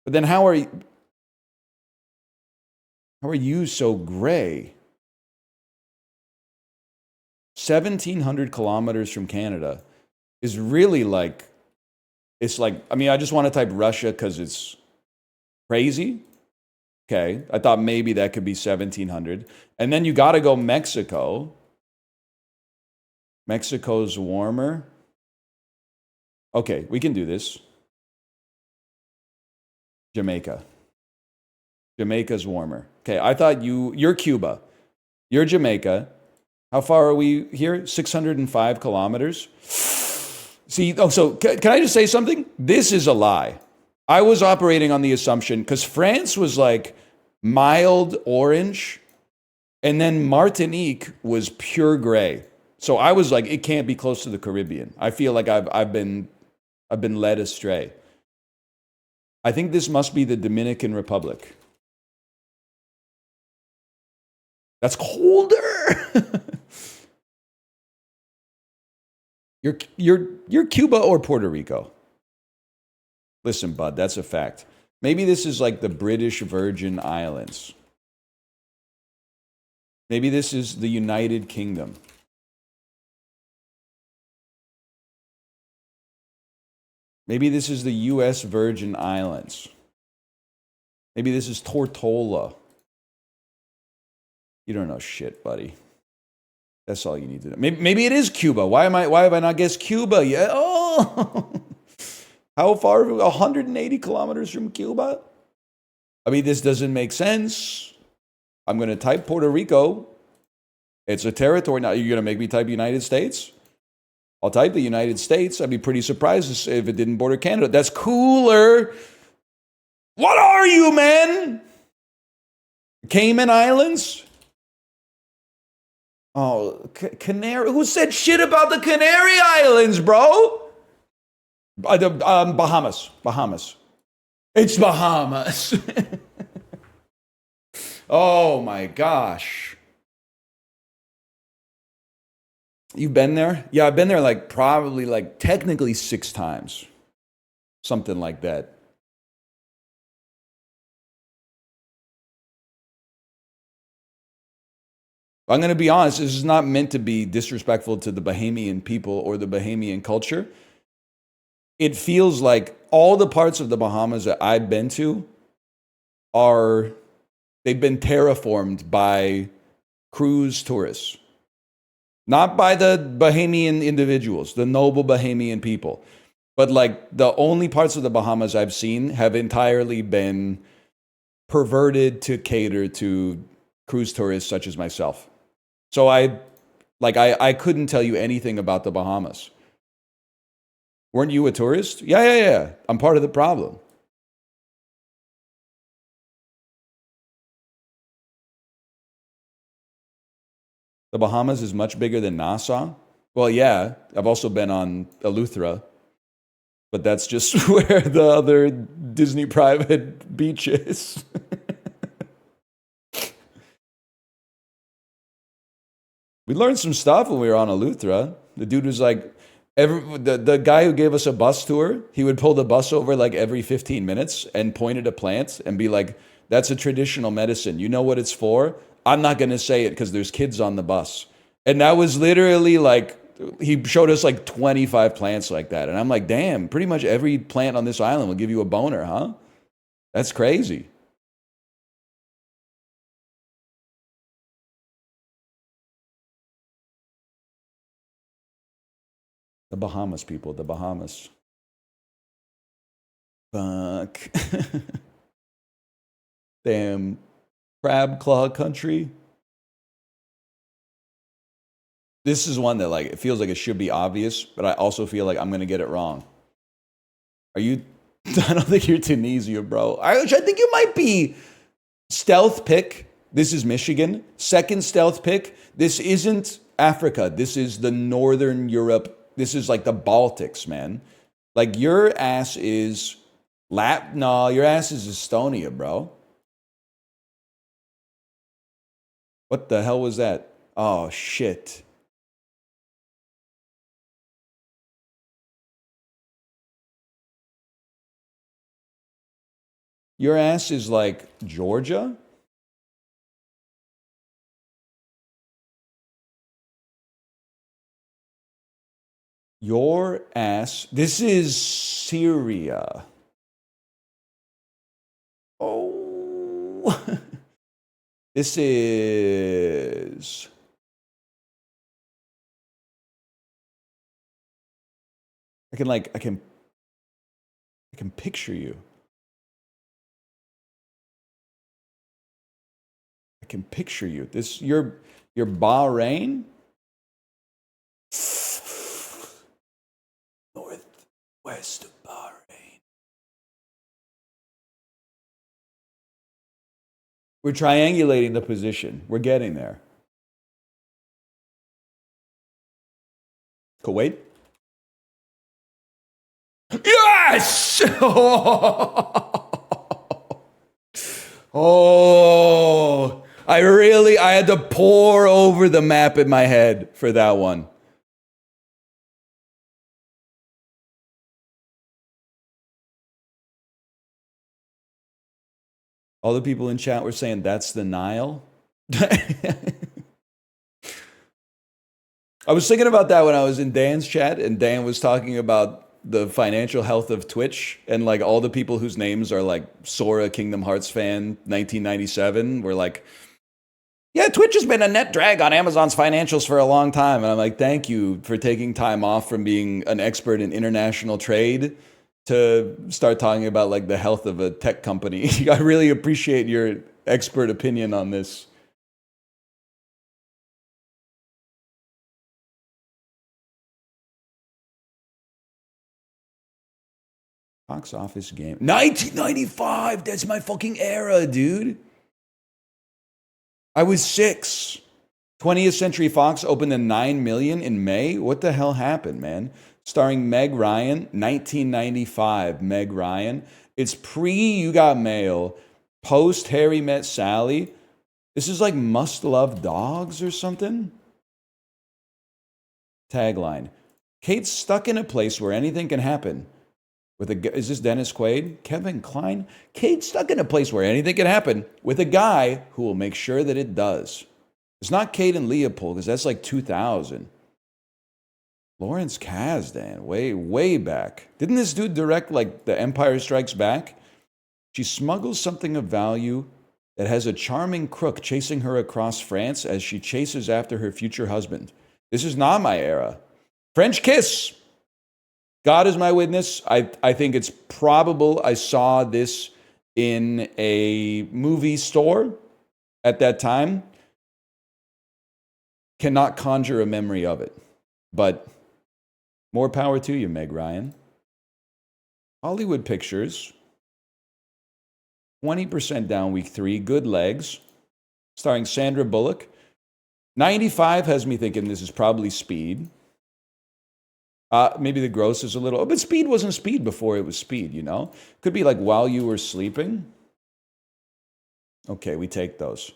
But then how are you so gray? 1,700 kilometers from Canada is really like, it's like, I mean, I just want to type Russia because it's crazy. Okay, I thought maybe that could be 1,700. And then you got to go Mexico. Mexico's warmer. Okay, we can do this. Jamaica. Jamaica's warmer. Okay, I thought you're Cuba. You're Jamaica. How far are we here? 605 kilometers. See, so can I just say something? This is a lie. I was operating on the assumption, because France was like mild orange, and then Martinique was pure gray. So I was like, it can't be close to the Caribbean. I feel like I've been led astray. I think this must be the Dominican Republic. That's colder. You're Cuba or Puerto Rico. Listen, bud, that's a fact. Maybe this is like the British Virgin Islands. Maybe this is the United Kingdom. Maybe this is the U.S. Virgin Islands. Maybe this is Tortola. You don't know shit, buddy. That's all you need to know. Maybe it is Cuba. Why have I not guessed Cuba yet? Oh, how far? 180 kilometers from Cuba? I mean, this doesn't make sense. I'm going to type Puerto Rico. It's a territory. Now, you're going to make me type United States? I'll type the United States. I'd be pretty surprised if it didn't border Canada. That's cooler. What are you, man? Cayman Islands? Oh, Canary. Who said shit about the Canary Islands, bro? Bahamas. Bahamas. It's Bahamas. Oh my gosh. You've been there? Yeah, I've been there like probably like technically 6 times. Something like that. I'm going to be honest, this is not meant to be disrespectful to the Bahamian people or the Bahamian culture. It feels like all the parts of the Bahamas that I've been to they've been terraformed by cruise tourists. Not by the Bahamian individuals, the noble Bahamian people. But like the only parts of the Bahamas I've seen have entirely been perverted to cater to cruise tourists such as myself. So I couldn't tell you anything about the Bahamas. Weren't you a tourist? Yeah. I'm part of the problem. The Bahamas is much bigger than Nassau. Well, yeah, I've also been on Eleuthera, but that's just where the other Disney private beach is. We learned some stuff when we were on Eleuthera. The dude was like, the guy who gave us a bus tour, he would pull the bus over like every 15 minutes and point at a plant and be like, that's a traditional medicine. You know what it's for? I'm not going to say it because there's kids on the bus. And that was literally like, he showed us like 25 plants like that. And I'm like, damn, pretty much every plant on this island will give you a boner, huh? That's crazy. The Bahamas, people, the Bahamas. Fuck. Damn. Crab claw country. This is one that like it feels like it should be obvious, but I also feel like I'm gonna get it wrong. Are you? I don't think you're Tunisia, bro. I think you might be. Stealth pick. This is Michigan. Second stealth pick. This isn't Africa. This is the Northern Europe. This is like the Baltics, man. Like your ass is No, your ass is Estonia, bro. What the hell was that? Oh shit. Your ass is like Georgia? Your ass. This is Syria. Oh. This is. I can picture you. I can picture you. You're Bahrain? Northwest of Bahrain. We're triangulating the position. We're getting there. Kuwait? Yes! Oh, I had to pore over the map in my head for that one. All the people in chat were saying that's the Nile. I was thinking about that when I was in Dan's chat, and Dan was talking about the financial health of Twitch, and like all the people whose names are like Sora Kingdom Hearts fan 1997 were like, yeah, Twitch has been a net drag on Amazon's financials for a long time. And I'm like, thank you for taking time off from being an expert in international trade to start talking about like the health of a tech company. I really appreciate your expert opinion on this. Box office game. 1995! That's my fucking era, dude. I was 6. 20th Century Fox opened to 9 million in May. What the hell happened, man? Starring Meg Ryan, 1995. Meg Ryan. It's pre You Got Mail, post Harry Met Sally. This is like Must Love Dogs or something. Tagline. Kate's stuck in a place where anything can happen. Is this Dennis Quaid? Kevin Kline? Kate's stuck in a place where anything can happen with a guy who will make sure that it does. It's not Kate and Leopold, because that's like 2000. Lawrence Kasdan, way back. Didn't this dude direct like The Empire Strikes Back? She smuggles something of value that has a charming crook chasing her across France as she chases after her future husband. This is not my era. French Kiss. God is my witness. I think it's probable I saw this in a movie store at that time. Cannot conjure a memory of it. But more power to you, Meg Ryan. Hollywood Pictures. 20% down week 3. Good Legs. Starring Sandra Bullock. 95 has me thinking this is probably Speed. Maybe the gross is a little, but Speed wasn't Speed before it was Speed, you know? Could be like While You Were Sleeping. Okay, we take those.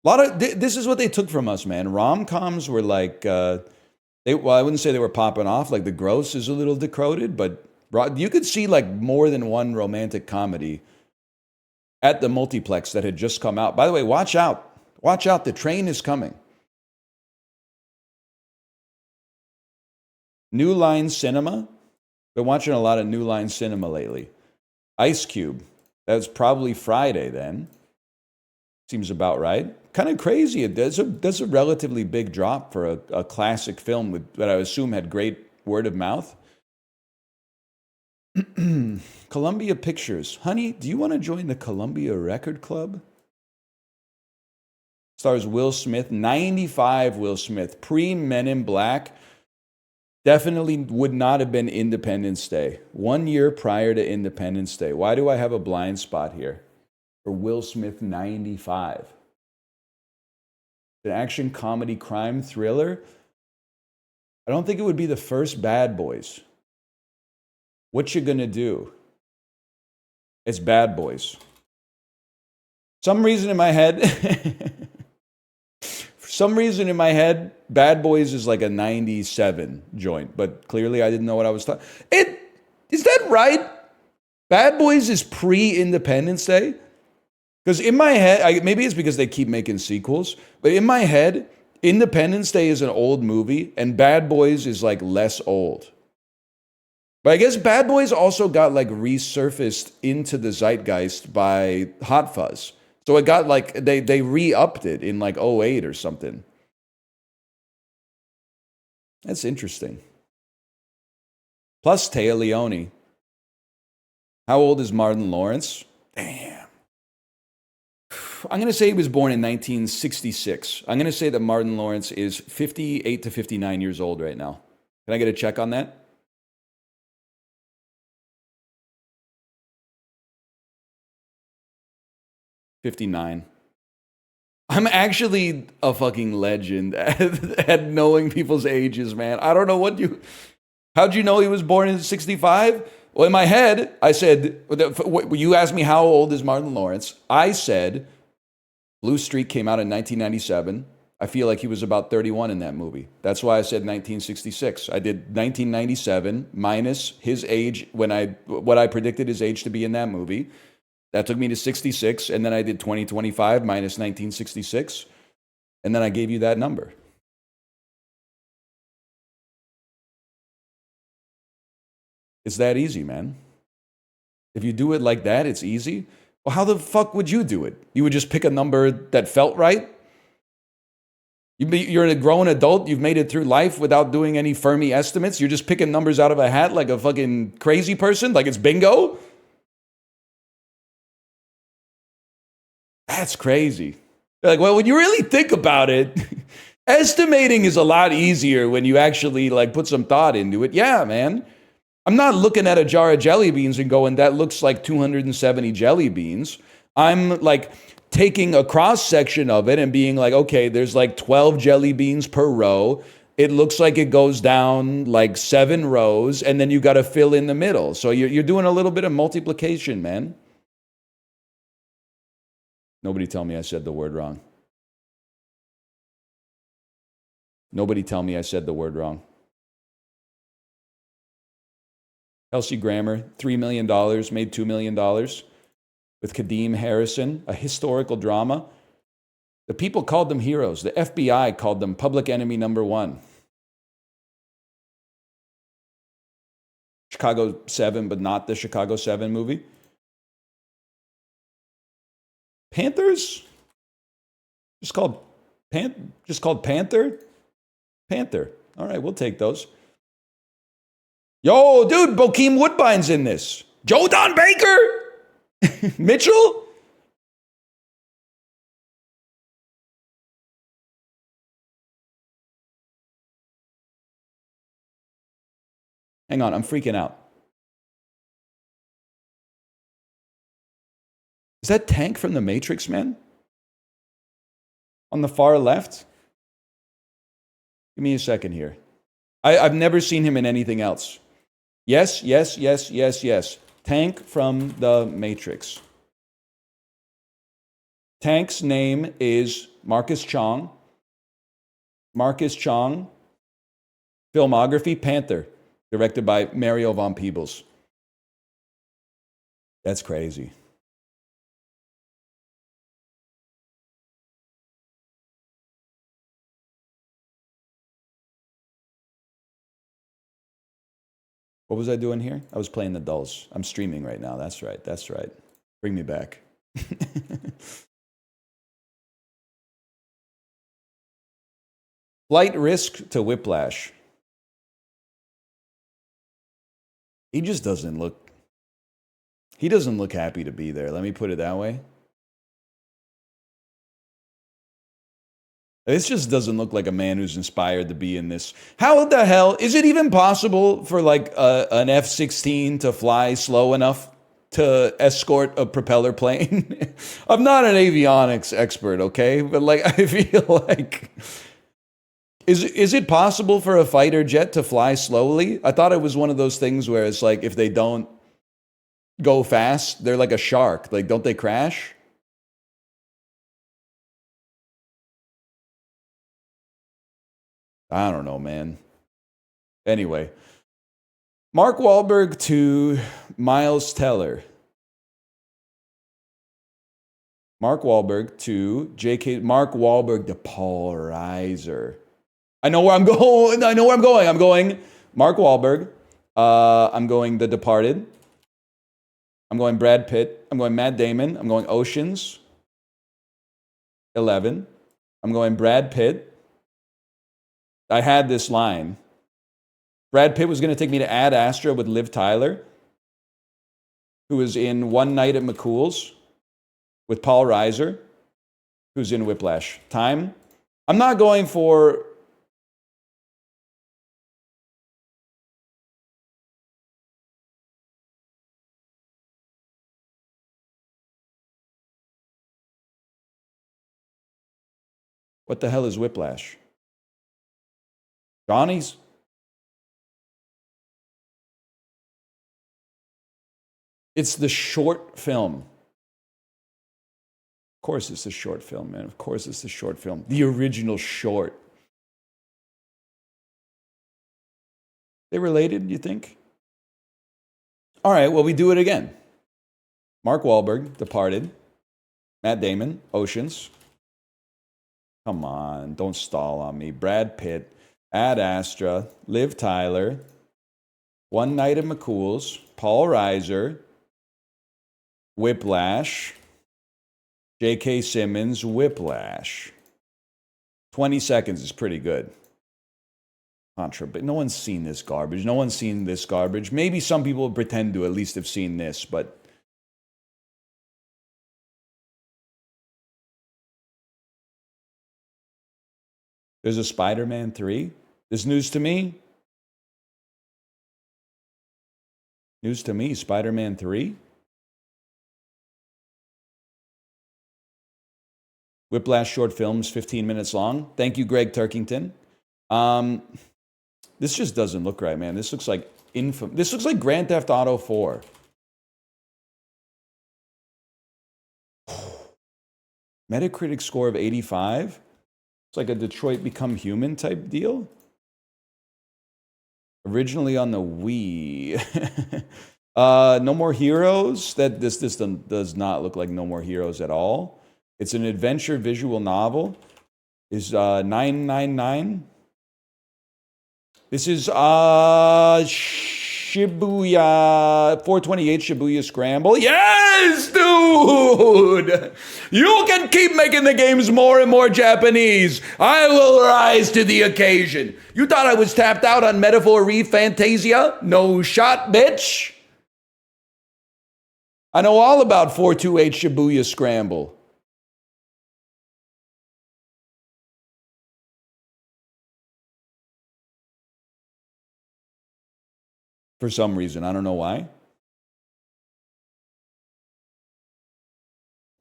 A lot of this is what they took from us, man. Rom-coms were like, well, I wouldn't say they were popping off. Like the gross is a little decoded, but you could see like more than one romantic comedy at the multiplex that had just come out. By the way, watch out. Watch out. The train is coming. New Line Cinema. Been watching a lot of New Line Cinema lately. Ice Cube. That was probably Friday then. Seems about right. Kind of crazy. That's a relatively big drop for a classic film that I assume had great word of mouth. Columbia Pictures. Honey, do you want to join the Columbia Record Club? Stars Will Smith. 95 Will Smith. Pre-Men in Black. Definitely would not have been Independence Day. 1 year prior to Independence Day. Why do I have a blind spot here? For Will Smith, 95. An action comedy crime thriller. I don't think it would be the first Bad Boys. What you gonna do? It's Bad Boys. Some reason in my head, for some reason in my head, Bad Boys is like a 97 joint, but clearly I didn't know what I was talking. Is that right? Bad Boys is pre-Independence Day? Because in my head, maybe it's because they keep making sequels, but in my head, Independence Day is an old movie and Bad Boys is like less old. But I guess Bad Boys also got like resurfaced into the zeitgeist by Hot Fuzz. So it got like, they re-upped it in like '08 or something. That's interesting. Plus Téa Leoni. How old is Martin Lawrence? Damn. I'm going to say he was born in 1966. I'm going to say that Martin Lawrence is 58 to 59 years old right now. Can I get a check on that? '59. I'm actually a fucking legend at knowing people's ages, man. I don't know how'd you know he was born in 65? Well, in my head, I said, you asked me how old is Martin Lawrence. I said, Blue Streak came out in 1997. I feel like he was about 31 in that movie. That's why I said 1966. I did 1997 minus his age what I predicted his age to be in that movie. That took me to 66, and then I did 2025 minus 1966, and then I gave you that number. It's that easy, man. If you do it like that, it's easy. Well, how the fuck would you do it? You would just pick a number that felt right? You're a grown adult. You've made it through life without doing any Fermi estimates. You're just picking numbers out of a hat like a fucking crazy person, like it's bingo? That's crazy. Like, well, when you really think about it, estimating is a lot easier when you actually like put some thought into it. Yeah, man. I'm not looking at a jar of jelly beans and going, that looks like 270 jelly beans. I'm like taking a cross section of it and being like, okay, there's like 12 jelly beans per row. It looks like it goes down like 7 rows, and then you got to fill in the middle. So you're doing a little bit of multiplication, man. Nobody tell me I said the word wrong. Nobody tell me I said the word wrong. Kelsey Grammer, $3 million, made $2 million with Kadeem Harrison, a historical drama. The people called them heroes. The FBI called them public enemy number one. Chicago 7, but not the Chicago 7 movie. Panthers? Just called Panther? Panther. All right, we'll take those. Yo, dude, Bokeem Woodbine's in this. Joe Don Baker? Mitchell? Hang on, I'm freaking out. Is that Tank from The Matrix, man? On the far left? Give me a second here. I've never seen him in anything else. Yes, yes, yes, yes, yes. Tank from the Matrix. Tank's name is Marcus Chong. Marcus Chong. Filmography, Panther. Directed by Mario von Peebles. That's crazy. What was I doing here? I was playing the dolls. I'm streaming right now. That's right. That's right. Bring me back. Flight risk to Whiplash. He just doesn't look... He doesn't look happy to be there. Let me put it that way. This just doesn't look like a man who's inspired to be in this. How the hell is it even possible for like an F-16 to fly slow enough to escort a propeller plane? I'm not an avionics expert, okay? But like, I feel like, is it possible for a fighter jet to fly slowly? I thought it was one of those things where it's like, if they don't go fast, they're like a shark. Like, don't they crash? I don't know, man. Anyway, Mark Wahlberg to Miles Teller. Mark Wahlberg to J.K. Mark Wahlberg to Paul Reiser. I know where I'm going. I know where I'm going. I'm going Mark Wahlberg. I'm going The Departed. I'm going Brad Pitt. I'm going Matt Damon. I'm going Oceans 11. I'm going Brad Pitt. I had this line. Brad Pitt was going to take me to Ad Astra with Liv Tyler, who was in One Night at McCool's with Paul Reiser, who's in Whiplash. Time. I'm not going for... What the hell is Whiplash? Johnny's? It's the short film. Of course it's the short film, man. Of course it's the short film. The original short. They related, you think? All right, well, we do it again. Mark Wahlberg, Departed. Matt Damon, Oceans. Come on, don't stall on me. Brad Pitt, Ad Astra, Liv Tyler, One Night at McCool's, Paul Reiser, Whiplash, J.K. Simmons, Whiplash. 20 seconds is pretty good. Contra, but no one's seen this garbage. No one's seen this garbage. Maybe some people pretend to at least have seen this, but... There's a Spider-Man 3? This news to me? News to me, Spider-Man 3? Whiplash short films, 15 minutes long. Thank you, Greg Turkington. This just doesn't look right, man. This looks like This looks like Grand Theft Auto 4. Metacritic score of 85? It's like a Detroit Become Human type deal. Originally on the Wii. No More Heroes. This does not look like No More Heroes at all. It's an adventure visual novel. Is 999. This is Shibuya 428 Shibuya Scramble. Yes, dude! You can keep making the games more and more Japanese. I will rise to the occasion. You thought I was tapped out on Metaphor Re Fantasia? No shot, bitch. I know all about 428 Shibuya Scramble. For some reason, I don't know why.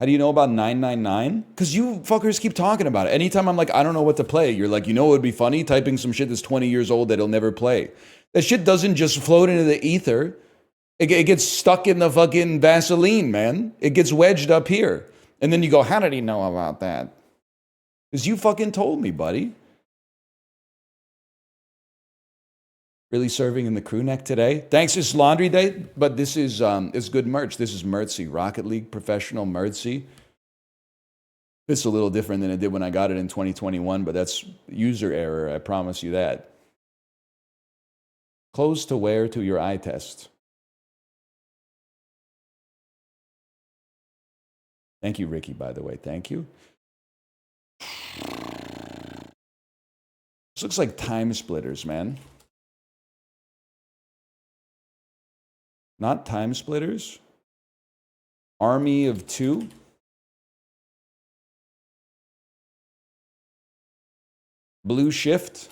How do you know about 999? Because you fuckers keep talking about it. Anytime I'm like, I don't know what to play, you're like, you know what would be funny? Typing some shit that's 20 years old that he'll never play. That shit doesn't just float into the ether. It gets stuck in the fucking Vaseline, man. It gets wedged up here. And then you go, how did he know about that? Because you fucking told me, buddy. Really serving in the crew neck today. Thanks, it's laundry day, but this is it's good merch. This is Mertzy, Rocket League Professional Mertzy. It's a little different than it did when I got it in 2021, but that's user error, I promise you that. Clothes to wear to your eye test. Thank you, Ricky, by the way. Thank you. This looks like Time Splitters, man. Not Time Splitters. Army of Two. Blue Shift.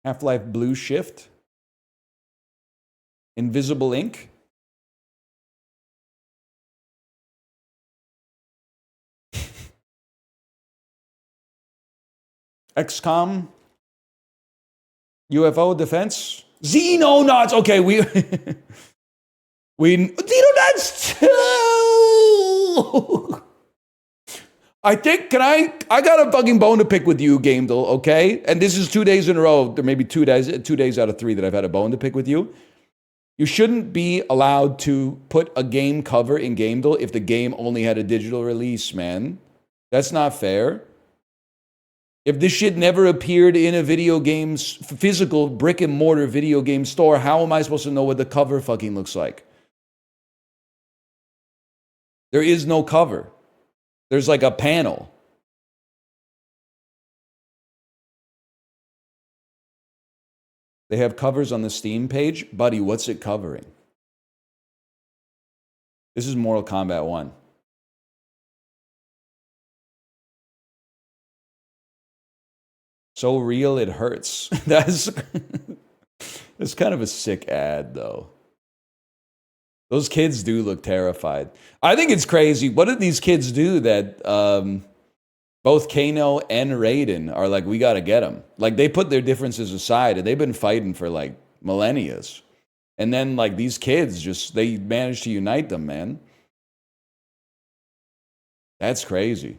Half-Life Blue Shift. Invisible Ink. XCOM. UFO Defense. Xenonauts. Okay, we Xenonauts 2. I think, I got a fucking bone to pick with you, Gamedel, okay? And this is 2 days in a row. There may be 2 days out of 3 that I've had a bone to pick with you. You shouldn't be allowed to put a game cover in Gamedel if the game only had a digital release, man. That's not fair. If this shit never appeared in a video game's physical brick and mortar video game store, how am I supposed to know what the cover fucking looks like? There is no cover. There's like a panel. They have covers on the Steam page. Buddy, what's it covering? This is Mortal Kombat 1. So real it hurts. That's kind of a sick ad, though. Those kids do look terrified. I think it's crazy. What did these kids do that both Kano and Raiden are like, we got to get them? Like, they put their differences aside, and they've been fighting for, like, millennia. And then, like, these kids just, they managed to unite them, man. That's crazy.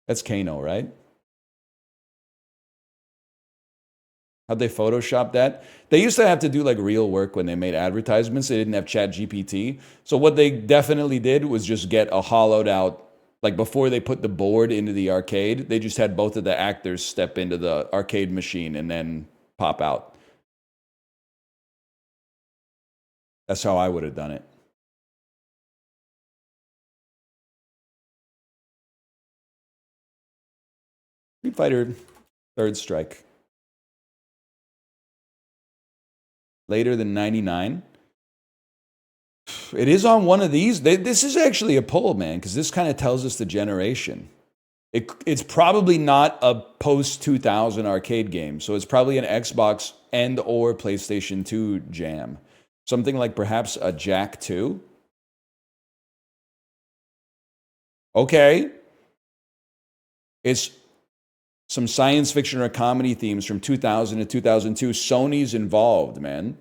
That's Kano, right? How'd they Photoshop that? They used to have to do like real work when they made advertisements. They didn't have ChatGPT. So what they definitely did was just get a hollowed out, like before they put the board into the arcade, they just had both of the actors step into the arcade machine and then pop out. That's how I would have done it. Street Fighter Third Strike. Later than 99. It is on one of these. This is actually a poll, man, because this kind of tells us the generation. It's probably not a post-2000 arcade game, so it's probably an Xbox and or PlayStation 2 jam. Something like perhaps a Jack 2. Okay. It's some science fiction or comedy themes from 2000 to 2002. Sony's involved, man.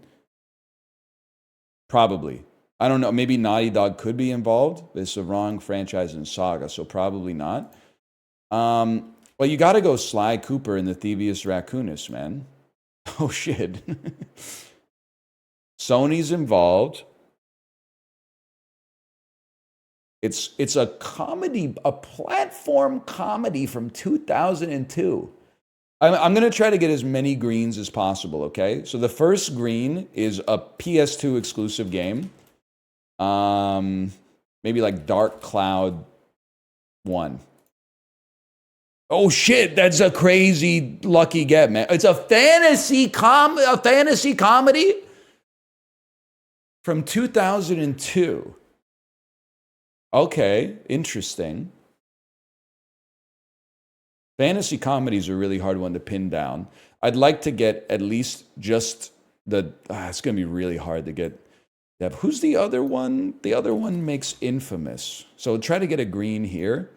Probably. I don't know. Maybe Naughty Dog could be involved. It's the wrong franchise in Saga, so probably not. Well, you got to go Sly Cooper and the Thievius Raccoonus, man. Oh, shit. Sony's involved. It's a comedy, a platform comedy from 2002. I'm going to try to get as many greens as possible, okay? So the first green is a PS2 exclusive game. Maybe like Dark Cloud 1. Oh shit, that's a crazy lucky get, man. It's a fantasy comedy from 2002. Okay, interesting. Fantasy comedies are a really hard one to pin down. I'd like to get at least just It's gonna be really hard to get. Who's the other one? The other one makes Infamous. So try to get a green here.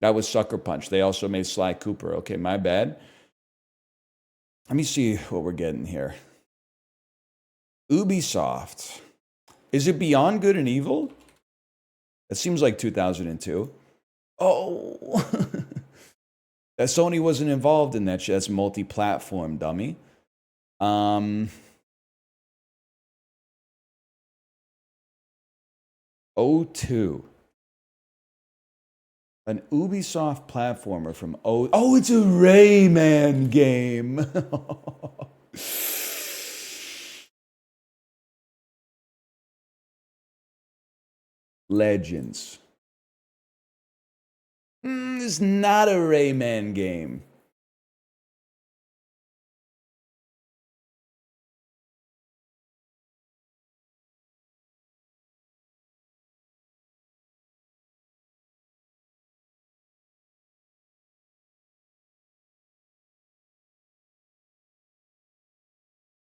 That was Sucker Punch. They also made Sly Cooper. Okay, my bad. Let me see what we're getting here. Ubisoft. Is it Beyond Good and Evil? That seems like 2002. Oh, that Sony wasn't involved in that shit. That's multi-platform, dummy. O2. An Ubisoft platformer from Oh, it's a Rayman game. Legends. It's not a Rayman game.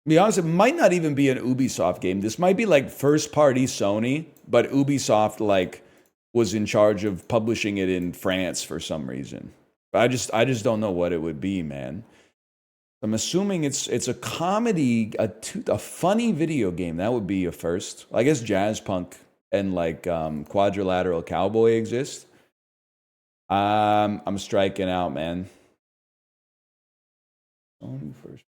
To be honest, it might not even be an Ubisoft game. This might be like first party Sony, but Ubisoft like was in charge of publishing it in France for some reason. I just don't know what it would be, man. I'm assuming it's a comedy, a funny video game. That would be a first. I guess Jazz Punk and like Quadrilateral Cowboy exist. I'm striking out, man. Sony first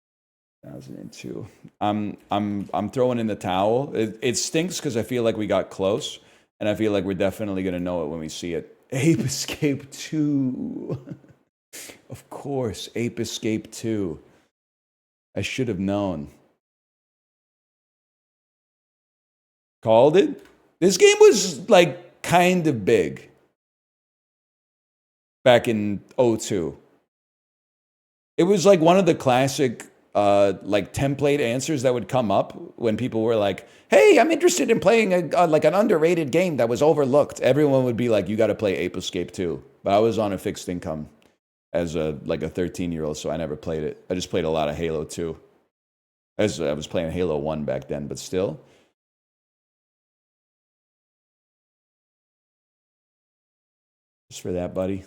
2002. I'm throwing in the towel. It stinks because I feel like we got close, and I feel like we're definitely gonna know it when we see it. Ape Escape 2. Of course, Ape Escape 2. I should have known. Called it? This game was like kind of big back in 02. It was like one of the classic like template answers that would come up when people were like, "Hey, I'm interested in playing like an underrated game that was overlooked." Everyone would be like, "You got to play Ape Escape 2." But I was on a fixed income as a 13-year-old, so I never played it. I just played a lot of Halo 2. As I was playing Halo 1 back then, but still. Just for that, buddy.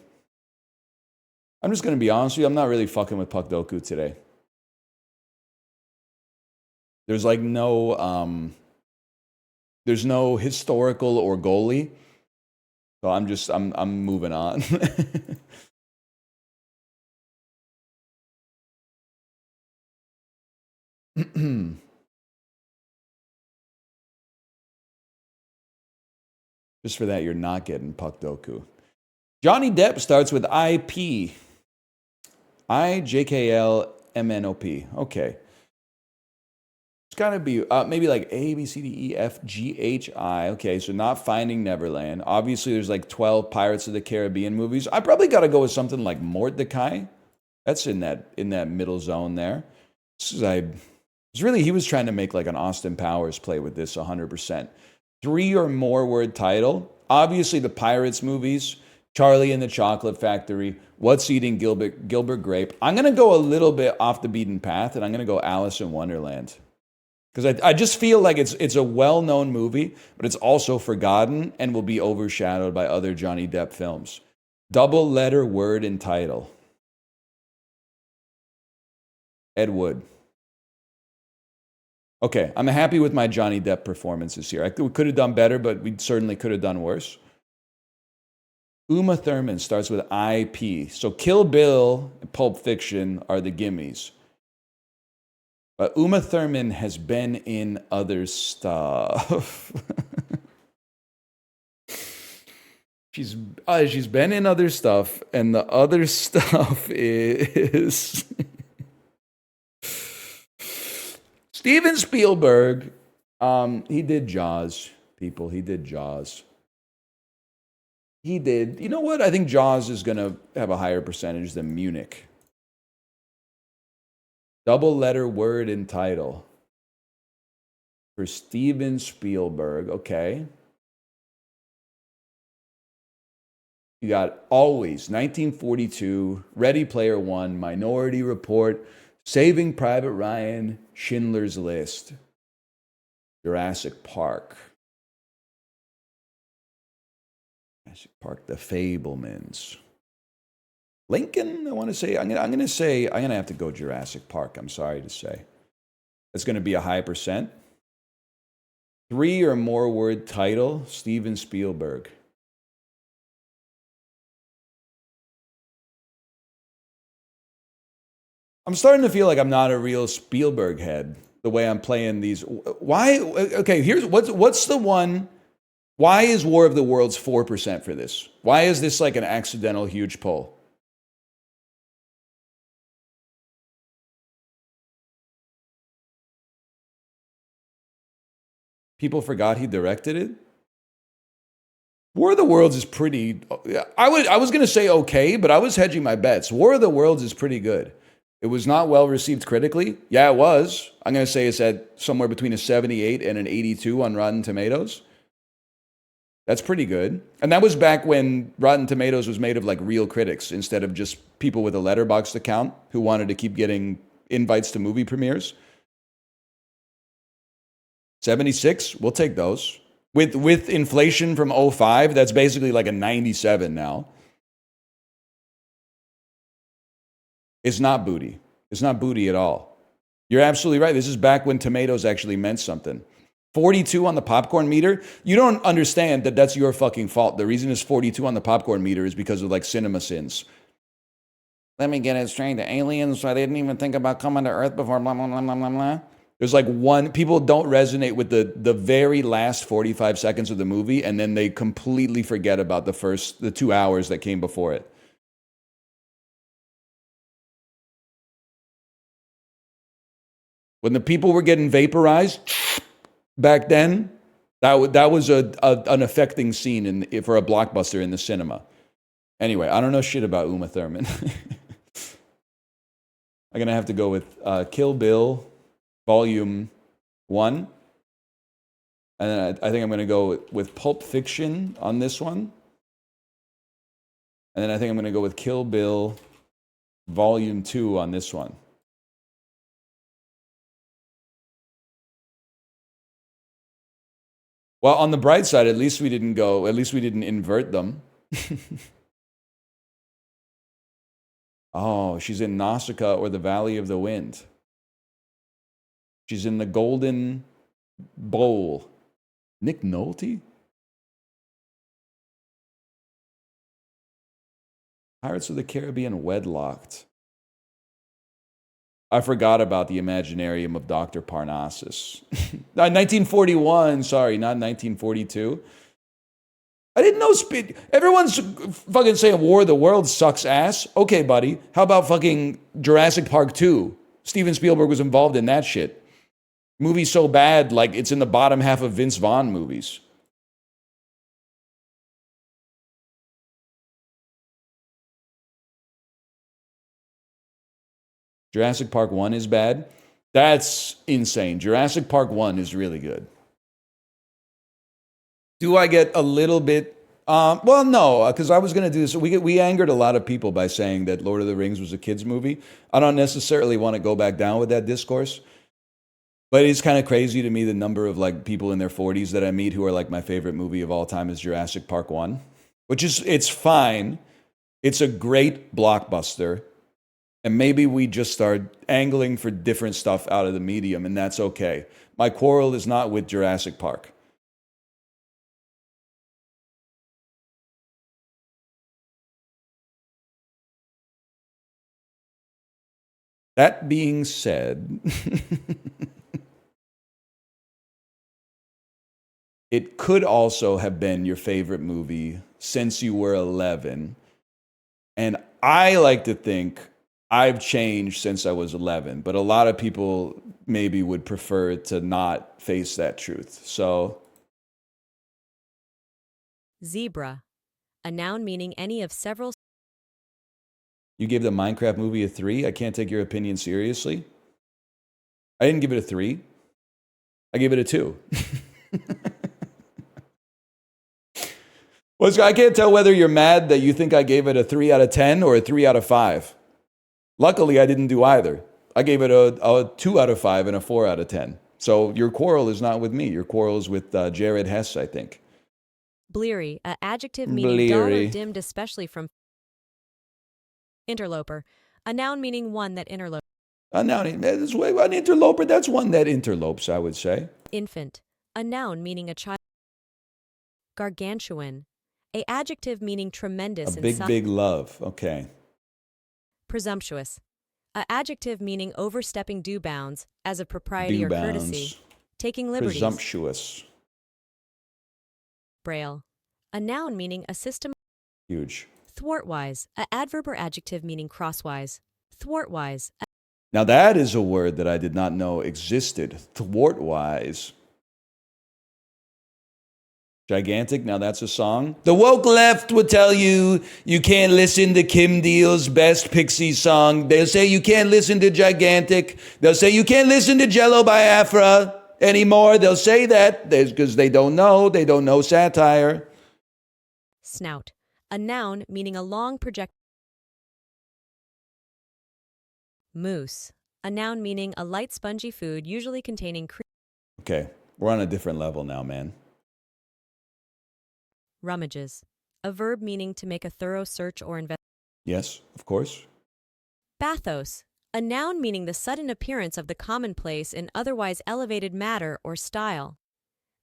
I'm just gonna be honest with you, I'm not really fucking with Puck Doku today. There's like no there's no historical or goalie. So I'm moving on. Just for that, you're not getting Puck Doku. Johnny Depp starts with IP. IJKLMNOP. Okay. It's got to be maybe like A, B, C, D, E, F, G, H, I. Okay, so not Finding Neverland. Obviously, there's like 12 Pirates of the Caribbean movies. I probably got to go with something like Mordecai. That's in that middle zone there. He was trying to make like an Austin Powers play with this 100%. 3 or more word title. Obviously, the Pirates movies. Charlie and the Chocolate Factory, What's Eating Gilbert Grape. I'm going to go a little bit off the beaten path, and I'm going to go Alice in Wonderland. Because I just feel like it's a well-known movie, but it's also forgotten and will be overshadowed by other Johnny Depp films. Double letter word and title. Ed Wood. Okay, I'm happy with my Johnny Depp performances here. We could have done better, but we certainly could have done worse. Uma Thurman starts with IP. So Kill Bill and Pulp Fiction are the gimmies. But Uma Thurman has been in other stuff. She's been in other stuff, and the other stuff is Steven Spielberg. He did Jaws, people. He did Jaws. He did. You know what? I think Jaws is going to have a higher percentage than Munich. Double letter word and title. For Steven Spielberg. Okay. You got Always, 1942, Ready Player One, Minority Report, Saving Private Ryan, Schindler's List, Jurassic Park. Jurassic Park, The Fablemans. Lincoln, I want to say, I'm gonna have to go Jurassic Park. I'm sorry to say. It's gonna be a high percent. 3 or more word title, Steven Spielberg. I'm starting to feel like I'm not a real Spielberg head the way I'm playing these. Why? Okay, here's what's the one. Why is War of the Worlds 4% for this? Why is this like an accidental huge poll? People forgot he directed it? War of the Worlds is pretty. I was gonna say okay, but I was hedging my bets. War of the Worlds is pretty good. It was not well received critically. Yeah, it was. I'm gonna say it's at somewhere between a 78 and an 82 on Rotten Tomatoes. That's pretty good. And that was back when Rotten Tomatoes was made of like real critics instead of just people with a Letterboxd account who wanted to keep getting invites to movie premieres. 76, we'll take those. With inflation from 05, that's basically like a 97 now. It's not booty. It's not booty at all. You're absolutely right. This is back when tomatoes actually meant something. 42 on the popcorn meter. You don't understand that that's your fucking fault. The reason it's 42 on the popcorn meter is because of like cinema sins. Let me get it straight. The aliens, I didn't even think about coming to Earth before, blah, blah, blah, blah, blah, blah. There's like one, people don't resonate with the very last 45 seconds of the movie, and then they completely forget about the 2 hours that came before it. When the people were getting vaporized back then, that was an affecting scene for a blockbuster in the cinema. Anyway, I don't know shit about Uma Thurman. I'm going to have to go with Kill Bill, Volume 1. And then I think I'm going to go with Pulp Fiction on this one. And then I think I'm going to go with Kill Bill, Volume 2 on this one. Well, on the bright side, at least we didn't invert them. Oh, she's in Nausicaa or the Valley of the Wind. She's in the Golden Bowl. Nick Nolte? Pirates of the Caribbean Wedlocked. I forgot about the Imaginarium of Dr. Parnassus. 1941, sorry, not 1942. I didn't know everyone's fucking saying War of the Worlds sucks ass. Okay, buddy. How about fucking Jurassic Park 2? Steven Spielberg was involved in that shit. Movie so bad, like it's in the bottom half of Vince Vaughn movies. Jurassic Park 1 is bad. That's insane. Jurassic Park 1 is really good. Do I get a little bit... well, no, because I was going to do this. We angered a lot of people by saying that Lord of the Rings was a kid's movie. I don't necessarily want to go back down with that discourse. But it's kind of crazy to me the number of like people in their 40s that I meet who are like my favorite movie of all time is Jurassic Park 1. Which is, it's fine. It's a great blockbuster. And maybe we just start angling for different stuff out of the medium, and that's okay. My quarrel is not with Jurassic Park. That being said, it could also have been your favorite movie since you were 11. And I like to think I've changed since I was 11, but a lot of people maybe would prefer to not face that truth. So, Zebra, a noun meaning any of several. You gave the Minecraft movie a 3? I can't take your opinion seriously. I didn't give it a 3. I gave it a 2. Well, I can't tell whether you're mad that you think I gave it a 3 out of 10 or a 3 out of 5. Luckily, I didn't do either. I gave it a 2 out of 5 and a 4 out of 10. So your quarrel is not with me. Your quarrel is with Jared Hess, I think. Bleary, a adjective meaning dull or Bleary. dimmed, especially from interloper, a noun meaning one that interlopes. Now, an interloper, that's one that interlopes, I would say. Infant, a noun meaning a child. Gargantuan, a adjective meaning A tremendous in big, size. big love. Okay. Presumptuous, a adjective meaning overstepping due bounds, as of propriety Due or courtesy, bounds. taking liberties. Presumptuous. Braille, a noun meaning a system. Huge. Thwartwise, a adverb or adjective meaning crosswise. Thwartwise, Now, that is a word that I did not know existed. Thwartwise. Gigantic, now that's a song. The woke left will tell you you can't listen to Kim Deal's best Pixie song. They'll say you can't listen to Gigantic. They'll say you can't listen to Jello Biafra anymore. They'll say that because they don't know satire. snout, a noun meaning a long project. Mousse, a noun meaning a light spongy food usually containing cream. Okay, we're on a different level now, man. Rummages, a verb meaning to make a thorough search or investigation. Yes, of course. Bathos, a noun meaning the sudden appearance of the commonplace in otherwise elevated matter or style.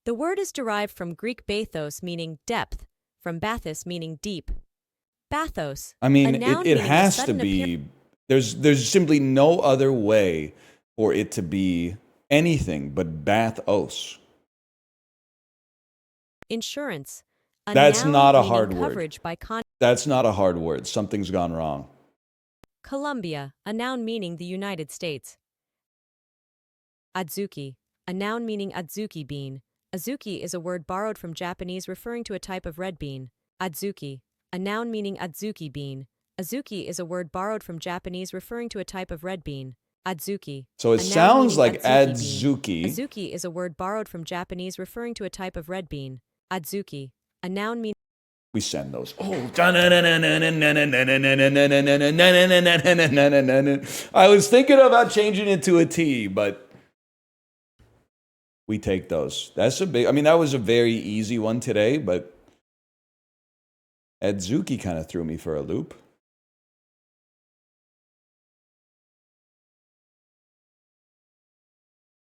The word is derived from Greek bathos meaning depth, from bathos meaning deep. Bathos, I mean, a noun it meaning the has to sudden be. There's simply no other way for it to be anything but bathos. Insurance, a That's noun not a meaning hard word. coverage by That's not a hard word. Something's gone wrong. Colombia, a noun meaning the United States. Adzuki, a noun meaning adzuki bean. Azuki is a word borrowed from Japanese referring to a type of red bean. Adzuki, a noun meaning adzuki bean. Azuki is a word borrowed from Japanese referring to a type of red bean. Adzuki. So it a noun sounds meaning like adzuki bean. adzuki. Adzuki is a word borrowed from Japanese referring to a type of red bean. Adzuki, a noun meaning. We send those. Oh, I was thinking about changing it to a T, but we take those. That's a big. I mean, that was a very easy one today, but adzuki kind of threw me for a loop.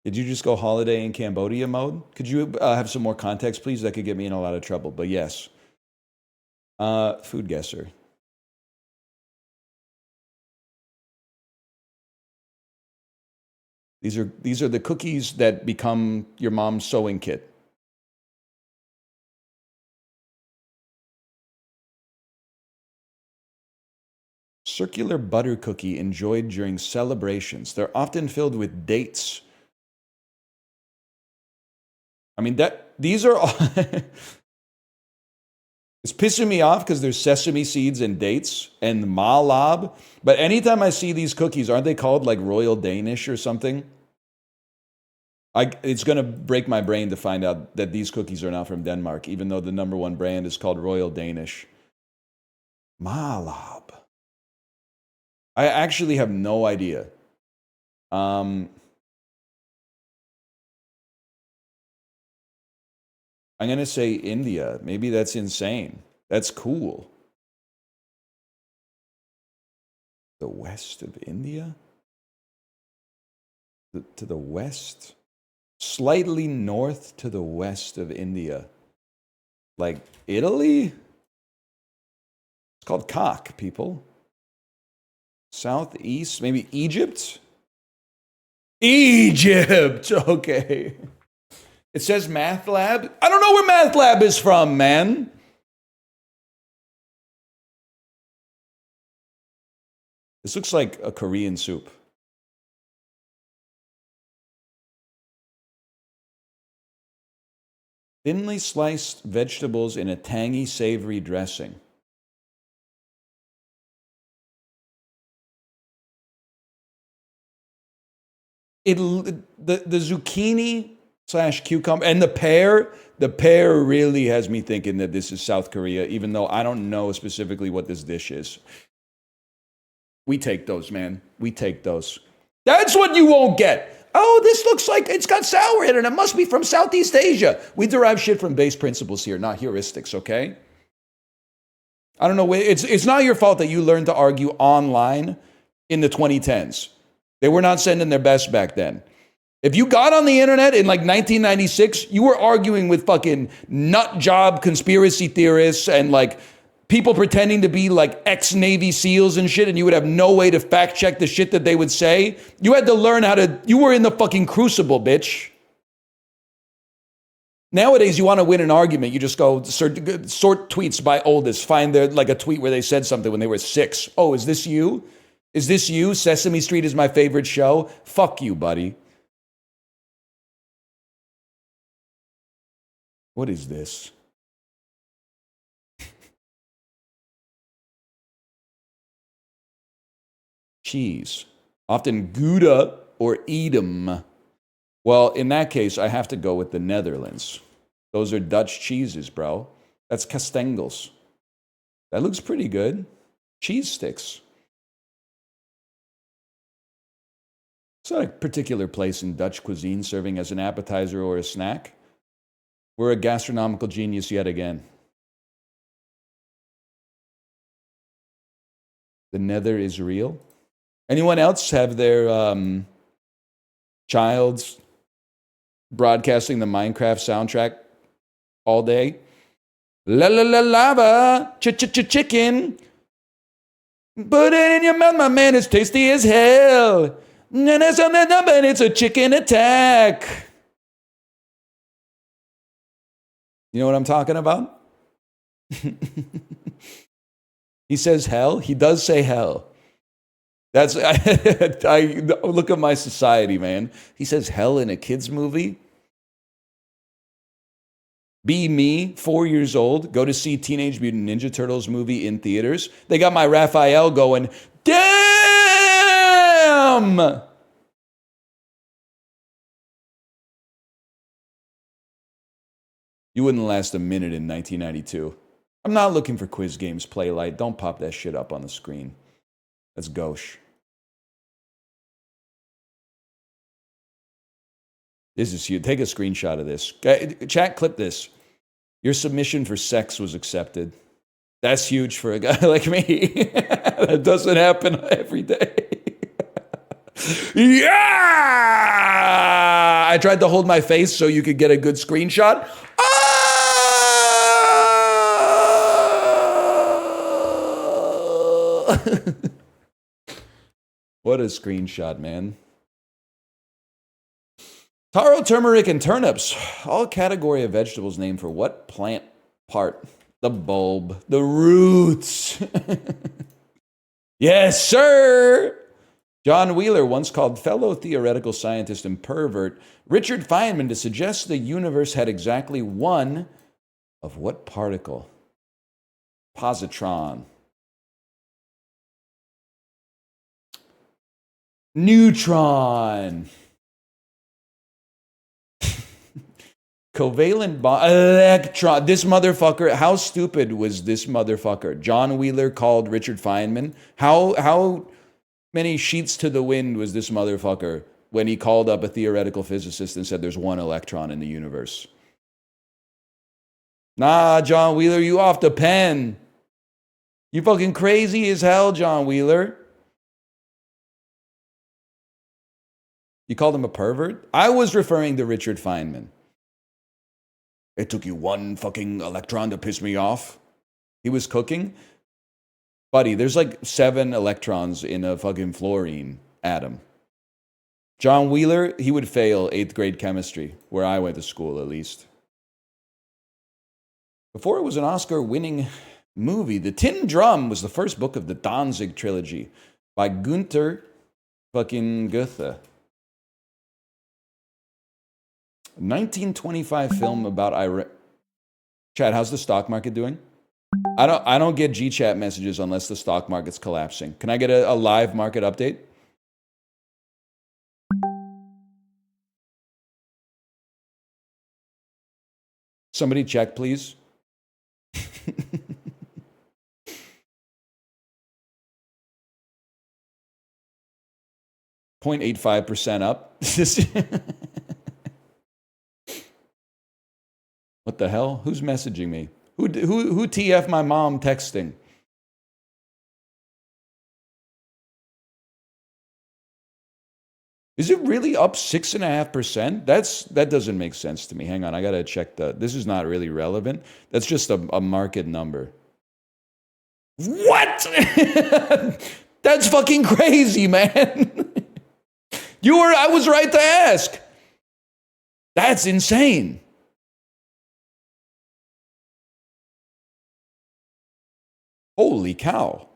Did you just go holiday in Cambodia mode? Could you have some more context, please? That could get me in a lot of trouble, but yes. Food guesser. These are the cookies that become your mom's sewing kit. Circular butter cookie enjoyed during celebrations. They're often filled with dates. I mean, these are all. It's pissing me off because there's sesame seeds and dates and malab. But anytime I see these cookies, aren't they called like Royal Danish or something? It's going to break my brain to find out that these cookies are not from Denmark, even though the #1 brand is called Royal Danish. Malab. I actually have no idea. I'm going to say India. Maybe that's insane. That's cool. The west of India? To the west? Slightly north to the west of India. Like Italy? It's called cock, people. Southeast? Maybe Egypt? Egypt! Okay. It says Math Lab. I don't know where Math Lab is from, man. This looks like a Korean soup. Thinly sliced vegetables in a tangy, savory dressing. The zucchini / cucumber and the pear really has me thinking that this is South Korea, even though I don't know specifically what this dish is. We take those, man. We take those. That's what you won't get. Oh, this looks like it's got sour in it. It must be from Southeast Asia. We derive shit from base principles here, not heuristics, okay? I don't know. It's not your fault that you learned to argue online in the 2010s. They were not sending their best back then. If you got on the internet in like 1996, you were arguing with fucking nut job conspiracy theorists and like people pretending to be like ex-Navy SEALs and shit, and you would have no way to fact check the shit that they would say. You had to learn how to, you were in the fucking crucible, bitch. Nowadays, you want to win an argument, you just go sort tweets by oldest, find like a tweet where they said something when they were 6. Oh, is this you? Is this you? Sesame Street is my favorite show. Fuck you, buddy. What is this? Cheese. Often Gouda or Edam. Well, in that case, I have to go with the Netherlands. Those are Dutch cheeses, bro. That's Castengels. That looks pretty good. Cheese sticks. It's not a particular place in Dutch cuisine serving as an appetizer or a snack. We're a gastronomical genius yet again. The nether is real. Anyone else have their child's broadcasting the Minecraft soundtrack all day? La la la lava, chicken. Put it in your mouth, my man, it's tasty as hell. And it's on the number and it's a chicken attack. You know what I'm talking about? He says hell. He does say hell. That's I look at my society, man. He says hell in a kid's movie. Be me, 4 years old, go to see Teenage Mutant Ninja Turtles movie in theaters. They got my Raphael going, damn! You wouldn't last a minute in 1992. I'm not looking for quiz games, Playlight. Don't pop that shit up on the screen. That's gauche. This is huge. Take a screenshot of this. Chat, clip this. Your submission for sex was accepted. That's huge for a guy like me. That doesn't happen every day. Yeah! I tried to hold my face so you could get a good screenshot. What a screenshot, man. Taro, turmeric, and turnips. All category of vegetables named for what plant part? The bulb. The roots. Yes, sir. John Wheeler once called fellow theoretical scientist and pervert Richard Feynman to suggest the universe had exactly one of what particle? Positron. Neutron. Covalent bond, electron. This motherfucker, how stupid was this motherfucker? John Wheeler called Richard Feynman. How many sheets to the wind was this motherfucker when he called up a theoretical physicist and said there's one electron in the universe? Nah, John Wheeler, you off the pen. You fucking crazy as hell, John Wheeler. You called him a pervert? I was referring to Richard Feynman. It took you one fucking electron to piss me off. He was cooking. Buddy, there's like 7 electrons in a fucking fluorine atom. John Wheeler, he would fail 8th grade chemistry, where I went to school at least. Before it was an Oscar-winning movie, The Tin Drum was the first book of the Danzig trilogy by Günther fucking Goethe. 1925 film about Iran. Chad, how's the stock market doing? I don't get G-chat messages unless the stock market's collapsing. Can I get a live market update? Somebody check, please. 0.85% up. What the hell? Who's messaging me? Who TF my mom texting? Is it really up 6.5%? That doesn't make sense to me. Hang on, I gotta check this is not really relevant. That's just a market number. What? That's fucking crazy, man. I was right to ask. That's insane. Holy cow.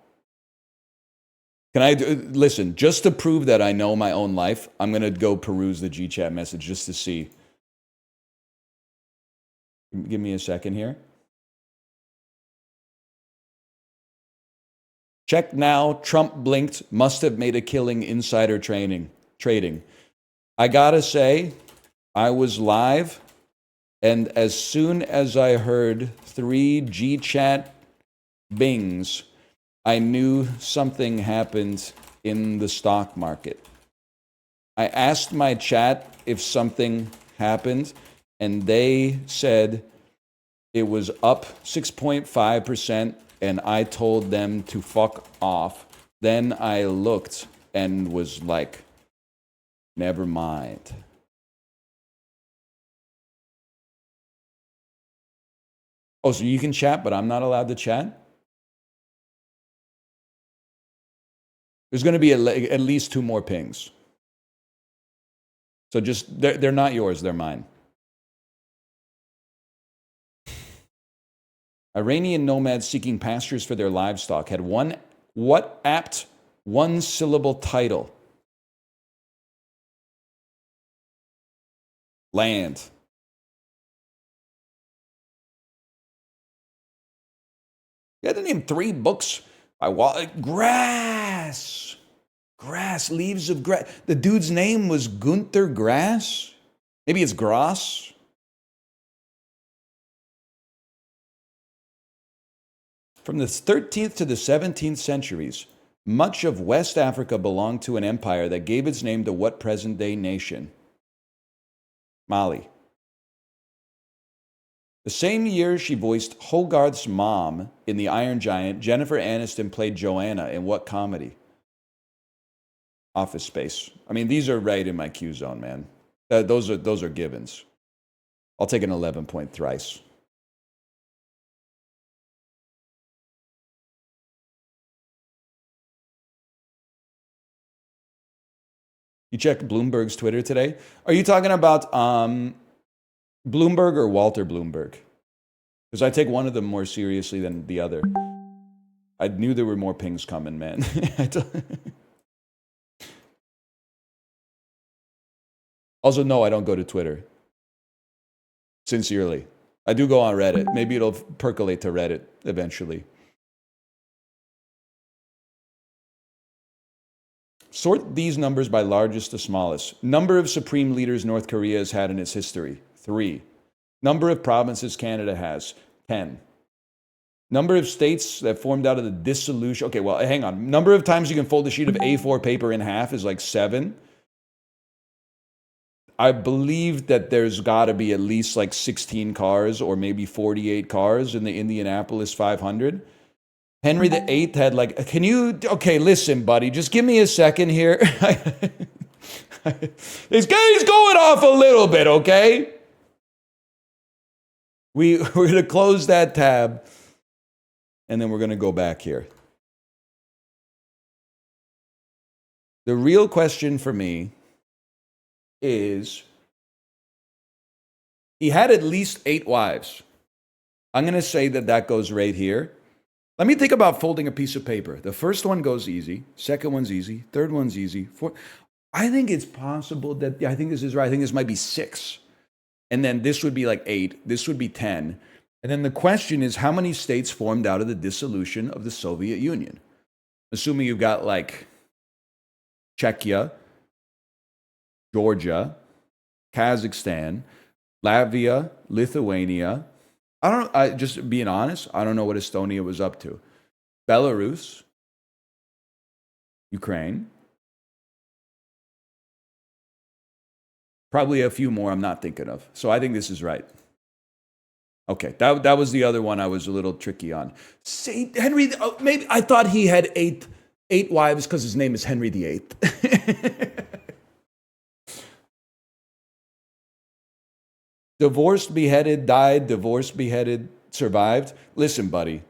Can I listen, just to prove that I know my own life, I'm going to go peruse the GChat message just to see. Give me a second here. Check now. Trump blinked. Must have made a killing insider trading. I got to say, I was live, and as soon as I heard 3 GChat bings, I knew something happened in the stock market. I asked my chat if something happened, and they said it was up 6.5%, and I told them to fuck off. Then I looked and was like, never mind. Oh, so you can chat, but I'm not allowed to chat? There's going to be at least 2 more pings. So just, they're not yours, they're mine. Iranian nomads seeking pastures for their livestock had what apt one-syllable title? Land. You had to name 3 books. Grass. Grass, leaves of grass. The dude's name was Gunther Grass? Maybe it's Grass? From the 13th to the 17th centuries, much of West Africa belonged to an empire that gave its name to what present-day nation? Mali. The same year she voiced Hogarth's mom in The Iron Giant, Jennifer Aniston played Joanna in what comedy? Office Space. I mean, these are right in my Q zone, man. Those are givens. I'll take an 11-point thrice. You checked Bloomberg's Twitter today? Are you talking about Bloomberg or Walter Bloomberg? Because I take one of them more seriously than the other. I knew there were more pings coming, man. Also, no, I don't go to Twitter. Sincerely. I do go on Reddit. Maybe it'll percolate to Reddit eventually. Sort these numbers by largest to smallest. Number of supreme leaders North Korea has had in its history, 3. Number of provinces Canada has, 10. Number of states that formed out of the dissolution. Okay, well, hang on. Number of times you can fold a sheet of A4 paper in half is like 7. I believe that there's got to be at least like 16 cars or maybe 48 cars in the Indianapolis 500. Henry VIII had like, okay, listen, buddy, just give me a second here. This guy's going off a little bit, okay? We're going to close that tab, and then we're going to go back here. The real question for me is, he had at least 8 wives. I'm going to say that goes right here. Let me think about folding a piece of paper. The first one goes easy. Second one's easy. Third one's easy. I think it's possible that, I think this is right. I think this might be 6. And then this would be like 8. This would be 10. And then the question is, how many states formed out of the dissolution of the Soviet Union? Assuming you've got like Czechia, Georgia, Kazakhstan, Latvia, Lithuania. Just being honest, I don't know what Estonia was up to. Belarus, Ukraine, Probably a few more I'm not thinking of. So I think this is right. Okay, that was the other one I was a little tricky on. Saint Henry, maybe I thought he had eight wives because his name is Henry VIII. Divorced, beheaded, died, divorced, beheaded, survived. Listen, buddy,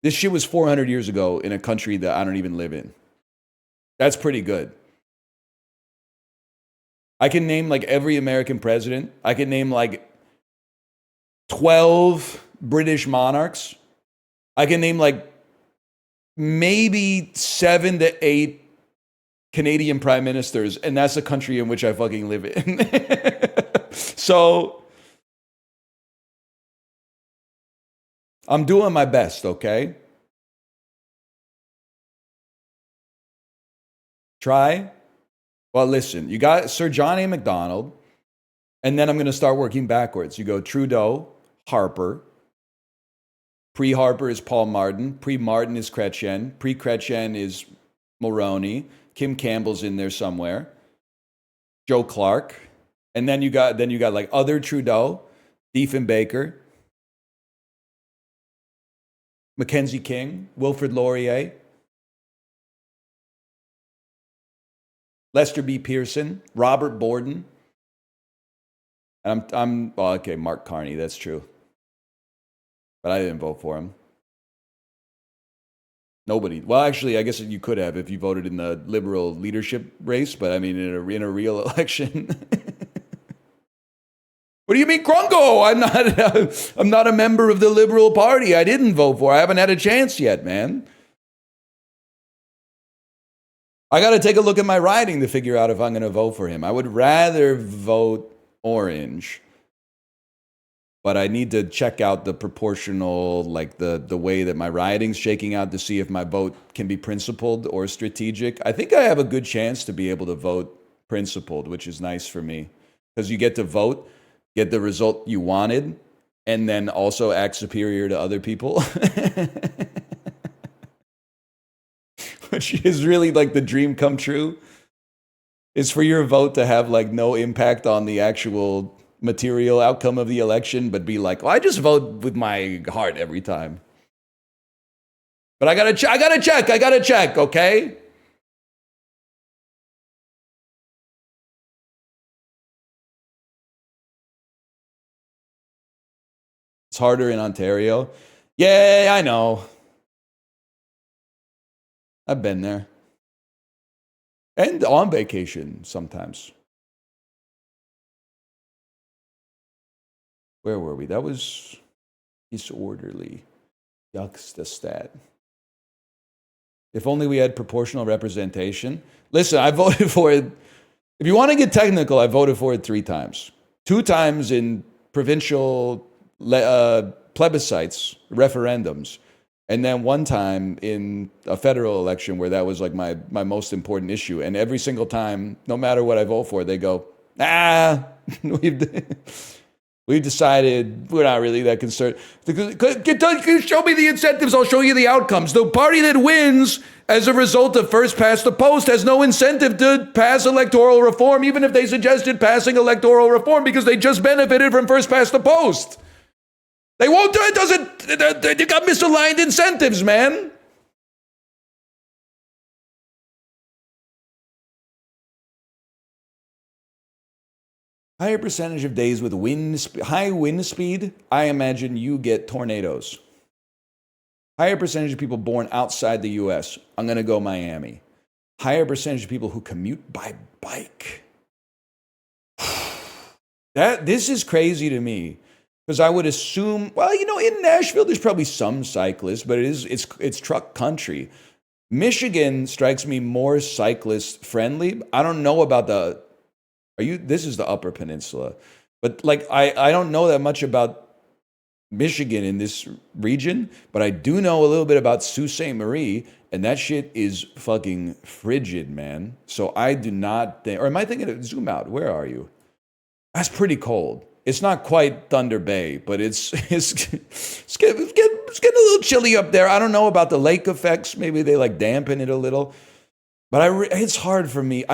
this shit was 400 years ago in a country that I don't even live in. That's pretty good. I can name like every American president. I can name like 12 British monarchs. I can name like maybe 7 to 8 Canadian prime ministers, and that's the country in which I fucking live in. So I'm doing my best, okay? Try. Well, listen, you got Sir John A. Macdonald, and then I'm going to start working backwards. You go Trudeau, Harper. Pre-Harper is Paul Martin. Pre-Martin is Chrétien. Pre-Chrétien is Mulroney. Kim Campbell's in there somewhere. Joe Clark. And then you got like other Trudeau, Diefenbaker, Mackenzie King, Wilfrid Laurier, Lester B. Pearson, Robert Borden. And okay, Mark Carney, that's true. But I didn't vote for him. Nobody. Well, actually, I guess you could have if you voted in the Liberal leadership race, but I mean in a real election. What do you mean, Krungo? I'm not a member of the Liberal Party. I didn't vote for. I haven't had a chance yet, man. I got to take a look at my riding to figure out if I'm going to vote for him. I would rather vote orange, but I need to check out the proportional, like the way that my riding's shaking out to see if my vote can be principled or strategic. I think I have a good chance to be able to vote principled, which is nice for me because you get to vote, get the result you wanted, and then also act superior to other people. Which is really like the dream come true, is for your vote to have like no impact on the actual material outcome of the election, but be like, well, I just vote with my heart every time. But I gotta check, okay? It's harder in Ontario. Yeah, I know. I've been there. And on vacation sometimes. Where were we? That was disorderly. Yuckstastat. If only we had proportional representation. Listen, I voted for it. If you want to get technical, I voted for it 3 times. 2 times in provincial plebiscites, referendums. And then 1 time in a federal election where that was like my most important issue. And every single time, no matter what I vote for, they go, we've decided we're not really that concerned. You show me the incentives, I'll show you the outcomes. The party that wins as a result of first past the post has no incentive to pass electoral reform, even if they suggested passing electoral reform, because they just benefited from first past the post. They won't do it. They got misaligned incentives, man. Higher percentage of days with high wind speed, I imagine you get tornadoes. Higher percentage of people born outside the U.S., I'm going to go Miami. Higher percentage of people who commute by bike. This is crazy to me. Because I would assume, well, in Nashville, there's probably some cyclists, but it's truck country. Michigan strikes me more cyclist friendly. I don't know about this is the Upper Peninsula, but like, I don't know that much about Michigan in this region, but I do know a little bit about Sault Ste. Marie, and that shit is fucking frigid, man. So I do not think, or am I thinking of, zoom out, where are you? That's pretty cold. It's not quite Thunder Bay, but it's getting a little chilly up there. I don't know about the lake effects. Maybe they like dampen it a little. But it's hard for me.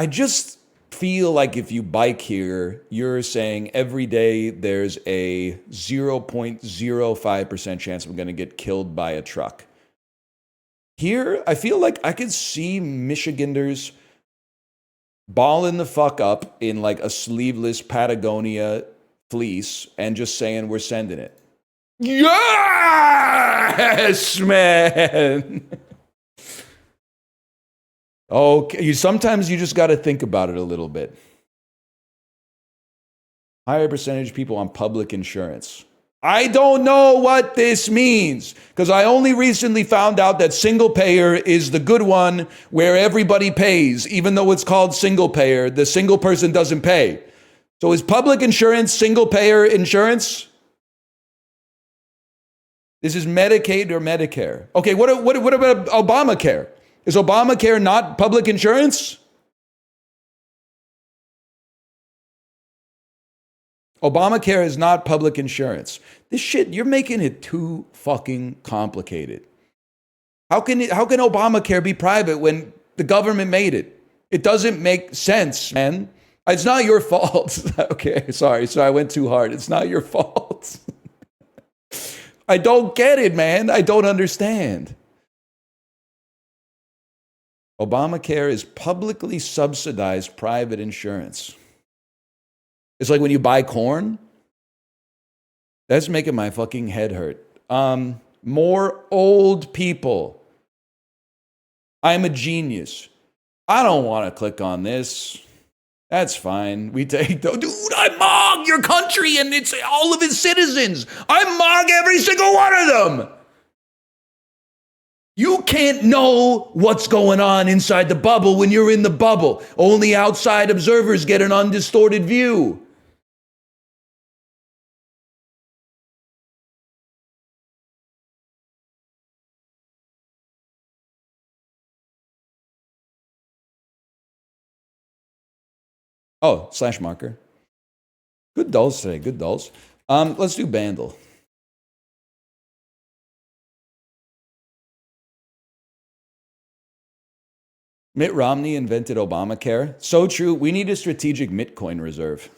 feel like if you bike here, you're saying every day there's a 0.05% chance I'm going to get killed by a truck. Here, I feel like I could see Michiganders balling the fuck up in like a sleeveless Patagonia fleece and just saying we're sending it. Yes, man. Okay, sometimes you just got to think about it a little bit. Higher percentage of people on public insurance. I don't know what this means because I only recently found out that single payer is the good one where everybody pays, even though it's called single payer, the single person doesn't pay. So is public insurance single payer insurance? This is Medicaid or Medicare. Okay, what about Obamacare? Is Obamacare not public insurance? Obamacare is not public insurance. This shit, you're making it too fucking complicated. How can Obamacare be private when the government made it? It doesn't make sense, man. It's not your fault. Okay, sorry, I went too hard. It's not your fault. I don't get it, man. I don't understand. Obamacare is publicly subsidized private insurance. It's like when you buy corn. That's making my fucking head hurt. More old people. I'm a genius. I don't want to click on this. That's fine. We take the dude, I mog your country and it's all of its citizens. I mog every single one of them. You can't know what's going on inside the bubble when you're in the bubble. Only outside observers get an undistorted view. Oh, slash marker. Good dulls today, good dulls. Let's do Bandle. Mitt Romney invented Obamacare. So true. We need a strategic Bitcoin reserve.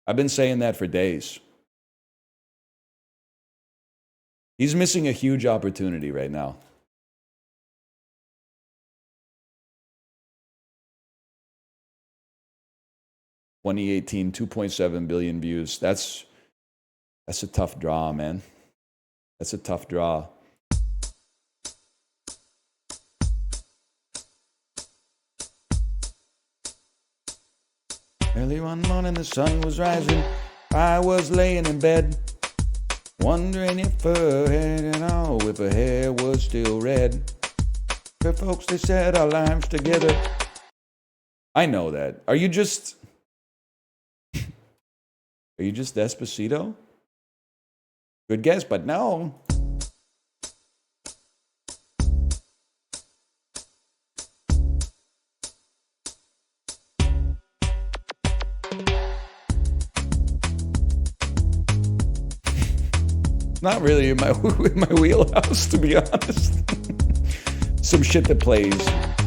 I've been saying that for days. He's missing a huge opportunity right now. 2018, 2.7 billion views. That's a tough draw, man. That's a tough draw. Early one morning, the sun was rising. I was laying in bed, wondering if her hair was still red. Her folks, they said our lives together. I know that. Are you just Despacito? Good guess, but no. Not really in my wheelhouse, to be honest. Some shit that plays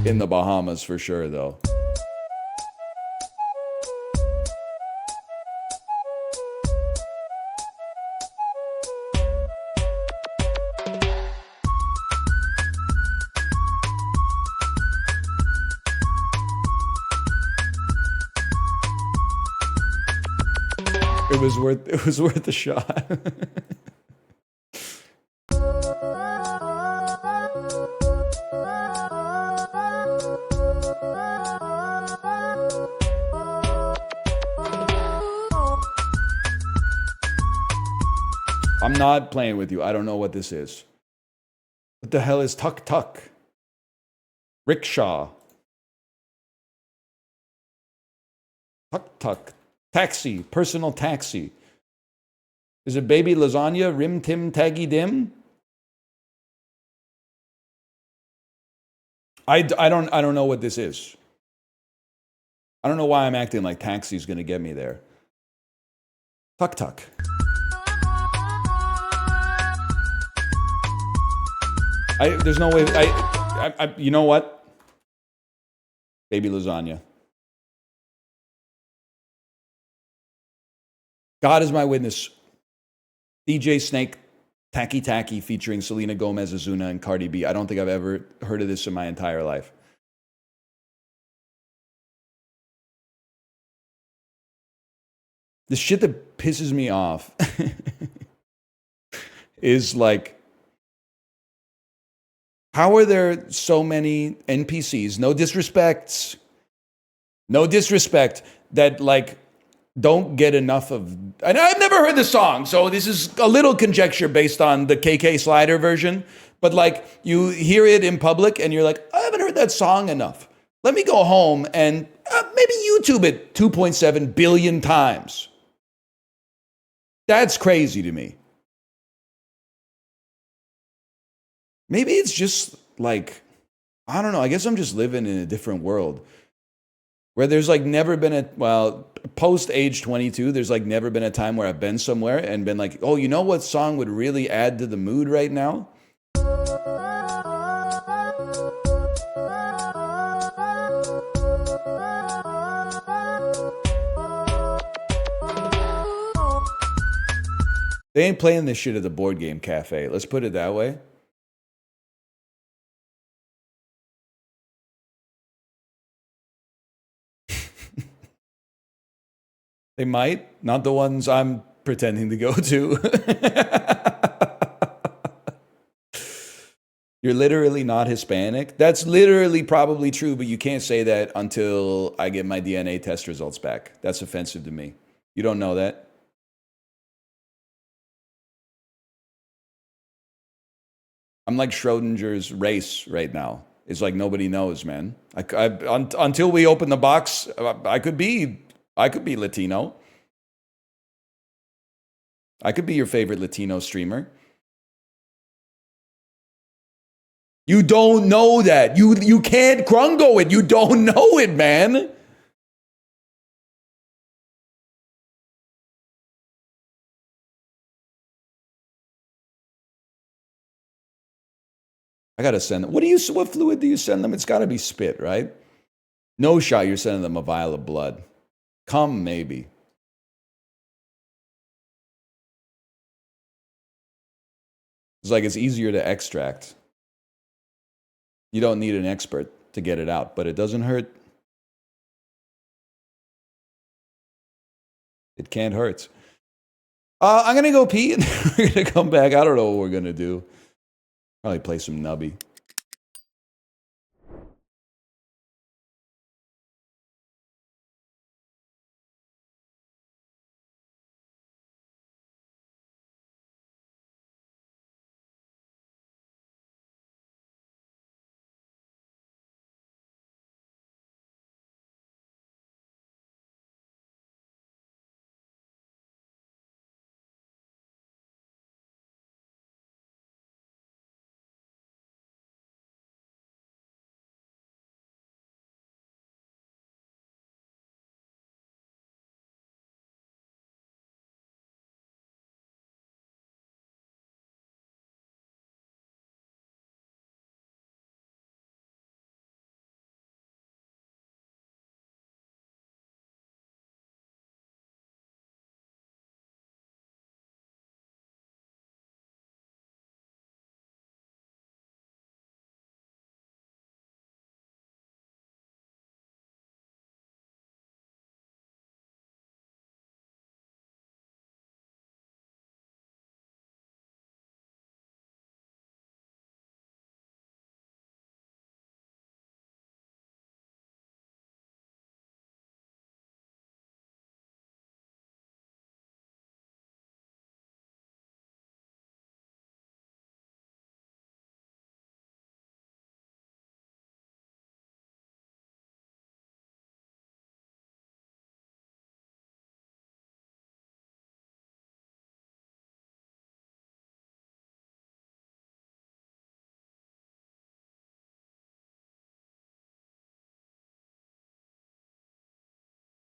in the Bahamas for sure, though. It was worth a shot. I'm not playing with you. I don't know what this is. What the hell is tuk tuk? Rickshaw. Tuk tuk. Taxi. Personal taxi. Is it baby lasagna? Rim tim taggy dim? I don't know what this is. I don't know why I'm acting like taxi's gonna get me there. Tuk tuk. There's no way. You know what? Baby lasagna. God is my witness. DJ Snake, Tacky Tacky featuring Selena Gomez, Azuna, and Cardi B. I don't think I've ever heard of this in my entire life. The shit that pisses me off is like, how are there so many NPCs, no disrespect, that like don't get enough of, and I've never heard the song, so this is a little conjecture based on the KK Slider version, but like you hear it in public and you're like, I haven't heard that song enough. Let me go home and maybe YouTube it 2.7 billion times. That's crazy to me. Maybe it's just like, I don't know, I guess I'm just living in a different world where there's like never been a, well, post age 22, there's like never been a time where I've been somewhere and been like, oh, you know what song would really add to the mood right now? They ain't playing this shit at the board game cafe. Let's put it that way. They might, not the ones I'm pretending to go to. You're literally not Hispanic. That's literally probably true, but you can't say that until I get my DNA test results back. That's offensive to me. You don't know that? I'm like Schrodinger's race right now. It's like nobody knows, man. Until we open the box, I could be Latino. I could be your favorite Latino streamer. You don't know that. You can't grungo it. You don't know it, man. I gotta send them. What fluid do you send them? It's gotta be spit, right? No shot you're sending them a vial of blood. Cum, maybe. It's like it's easier to extract. You don't need an expert to get it out, but it doesn't hurt. It can't hurt. I'm gonna go pee and we're gonna come back. I don't know what we're gonna do. Probably play some nubby.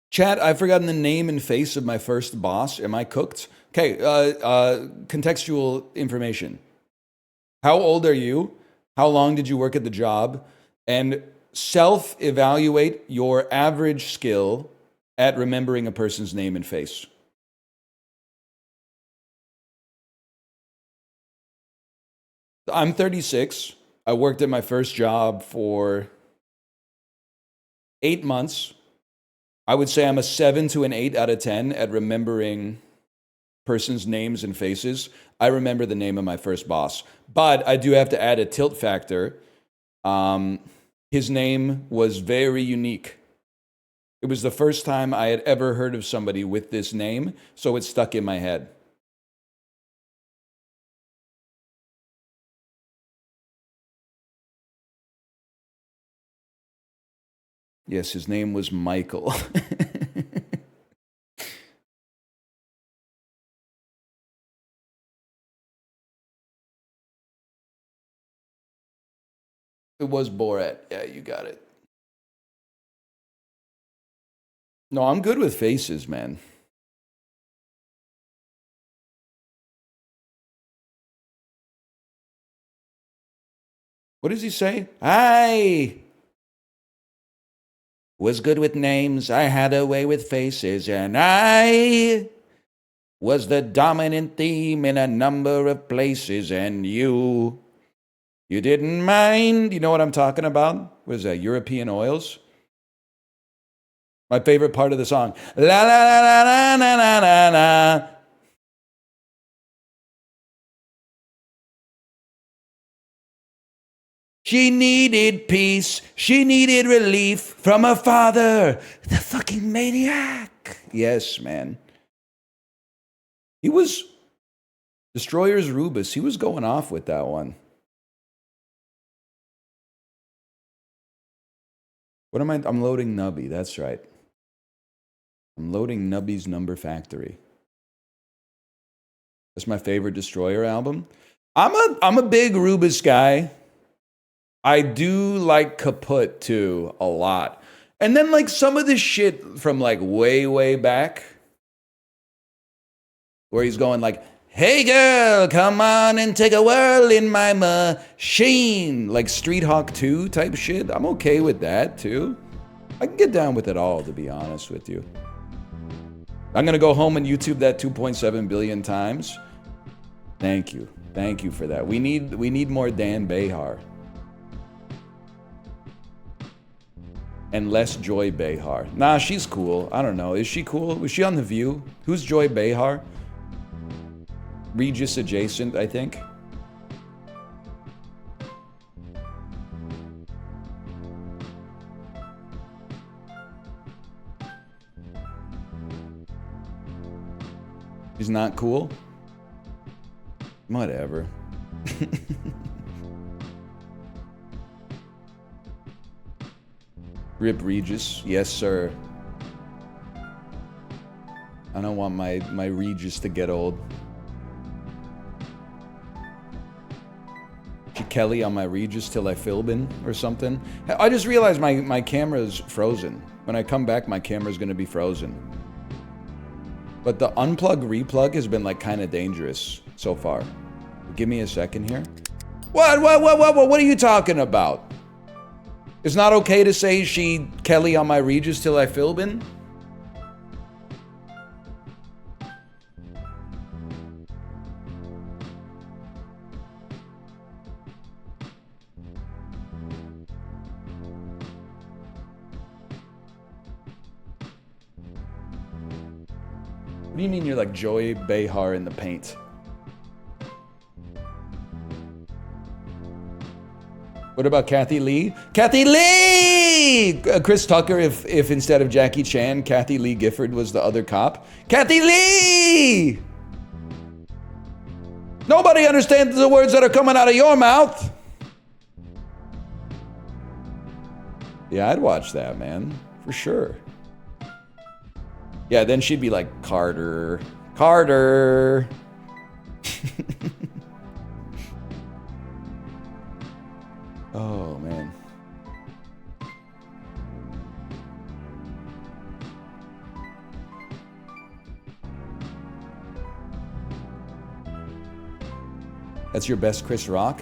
Chat, I've forgotten the name and face of my first boss. Am I cooked? Okay, contextual information. How old are you? How long did you work at the job? And self-evaluate your average skill at remembering a person's name and face. I'm 36. I worked at my first job for 8 months. I would say I'm a 7 to an 8 out of 10 at remembering persons' names and faces. I remember the name of my first boss, but I do have to add a tilt factor. His name was very unique. It was the first time I had ever heard of somebody with this name, so it stuck in my head. Yes, his name was Michael. It was Borat. Yeah, you got it. No, I'm good with faces, man. What does he say? I was good with names. I had a way with faces, and I was the dominant theme in a number of places, and you didn't mind. You know what I'm talking about? What is that? European Oils? My favorite part of the song. La la la la la la la la la. She needed peace. She needed relief from her father, the fucking maniac. Yes, man. He was Destroyer's Rubus. He was going off with that one. What am I? I'm loading Nubby. That's right. I'm loading Nubby's Number Factory. That's my favorite Destroyer album. I'm a big Rubus guy. I do like Kaput too a lot. And then like some of this shit from like way back where he's going like, "Hey girl, come on and take a whirl in my machine." Like Street Hawk 2 type shit. I'm okay with that too. I can get down with it all, to be honest with you. I'm gonna go home and YouTube that 2.7 billion times. Thank you. Thank you for that. We need more Dan Behar. And less Joy Behar. Nah, she's cool. I don't know. Is she cool? Was she on The View? Who's Joy Behar? Regis adjacent, I think. She's not cool? Whatever. Rip Regis. Yes, sir. I don't want my Regis to get old. Kelly on my Regis till I Philbin or something. I just realized my camera's frozen. When I come back, my camera's gonna be frozen. But the unplug replug has been like kind of dangerous so far. Give me a second here. What are you talking about? It's not okay to say she Kelly on my Regis till I Philbin? What do you mean you're like Joy Behar in the paint? What about Kathy Lee? Kathy Lee! Chris Tucker, if instead of Jackie Chan, Kathy Lee Gifford was the other cop. Kathy Lee! Nobody understands the words that are coming out of your mouth. Yeah, I'd watch that, man. For sure. Yeah, then she'd be like, Carter. Carter! Oh, man. That's your best Chris Rock?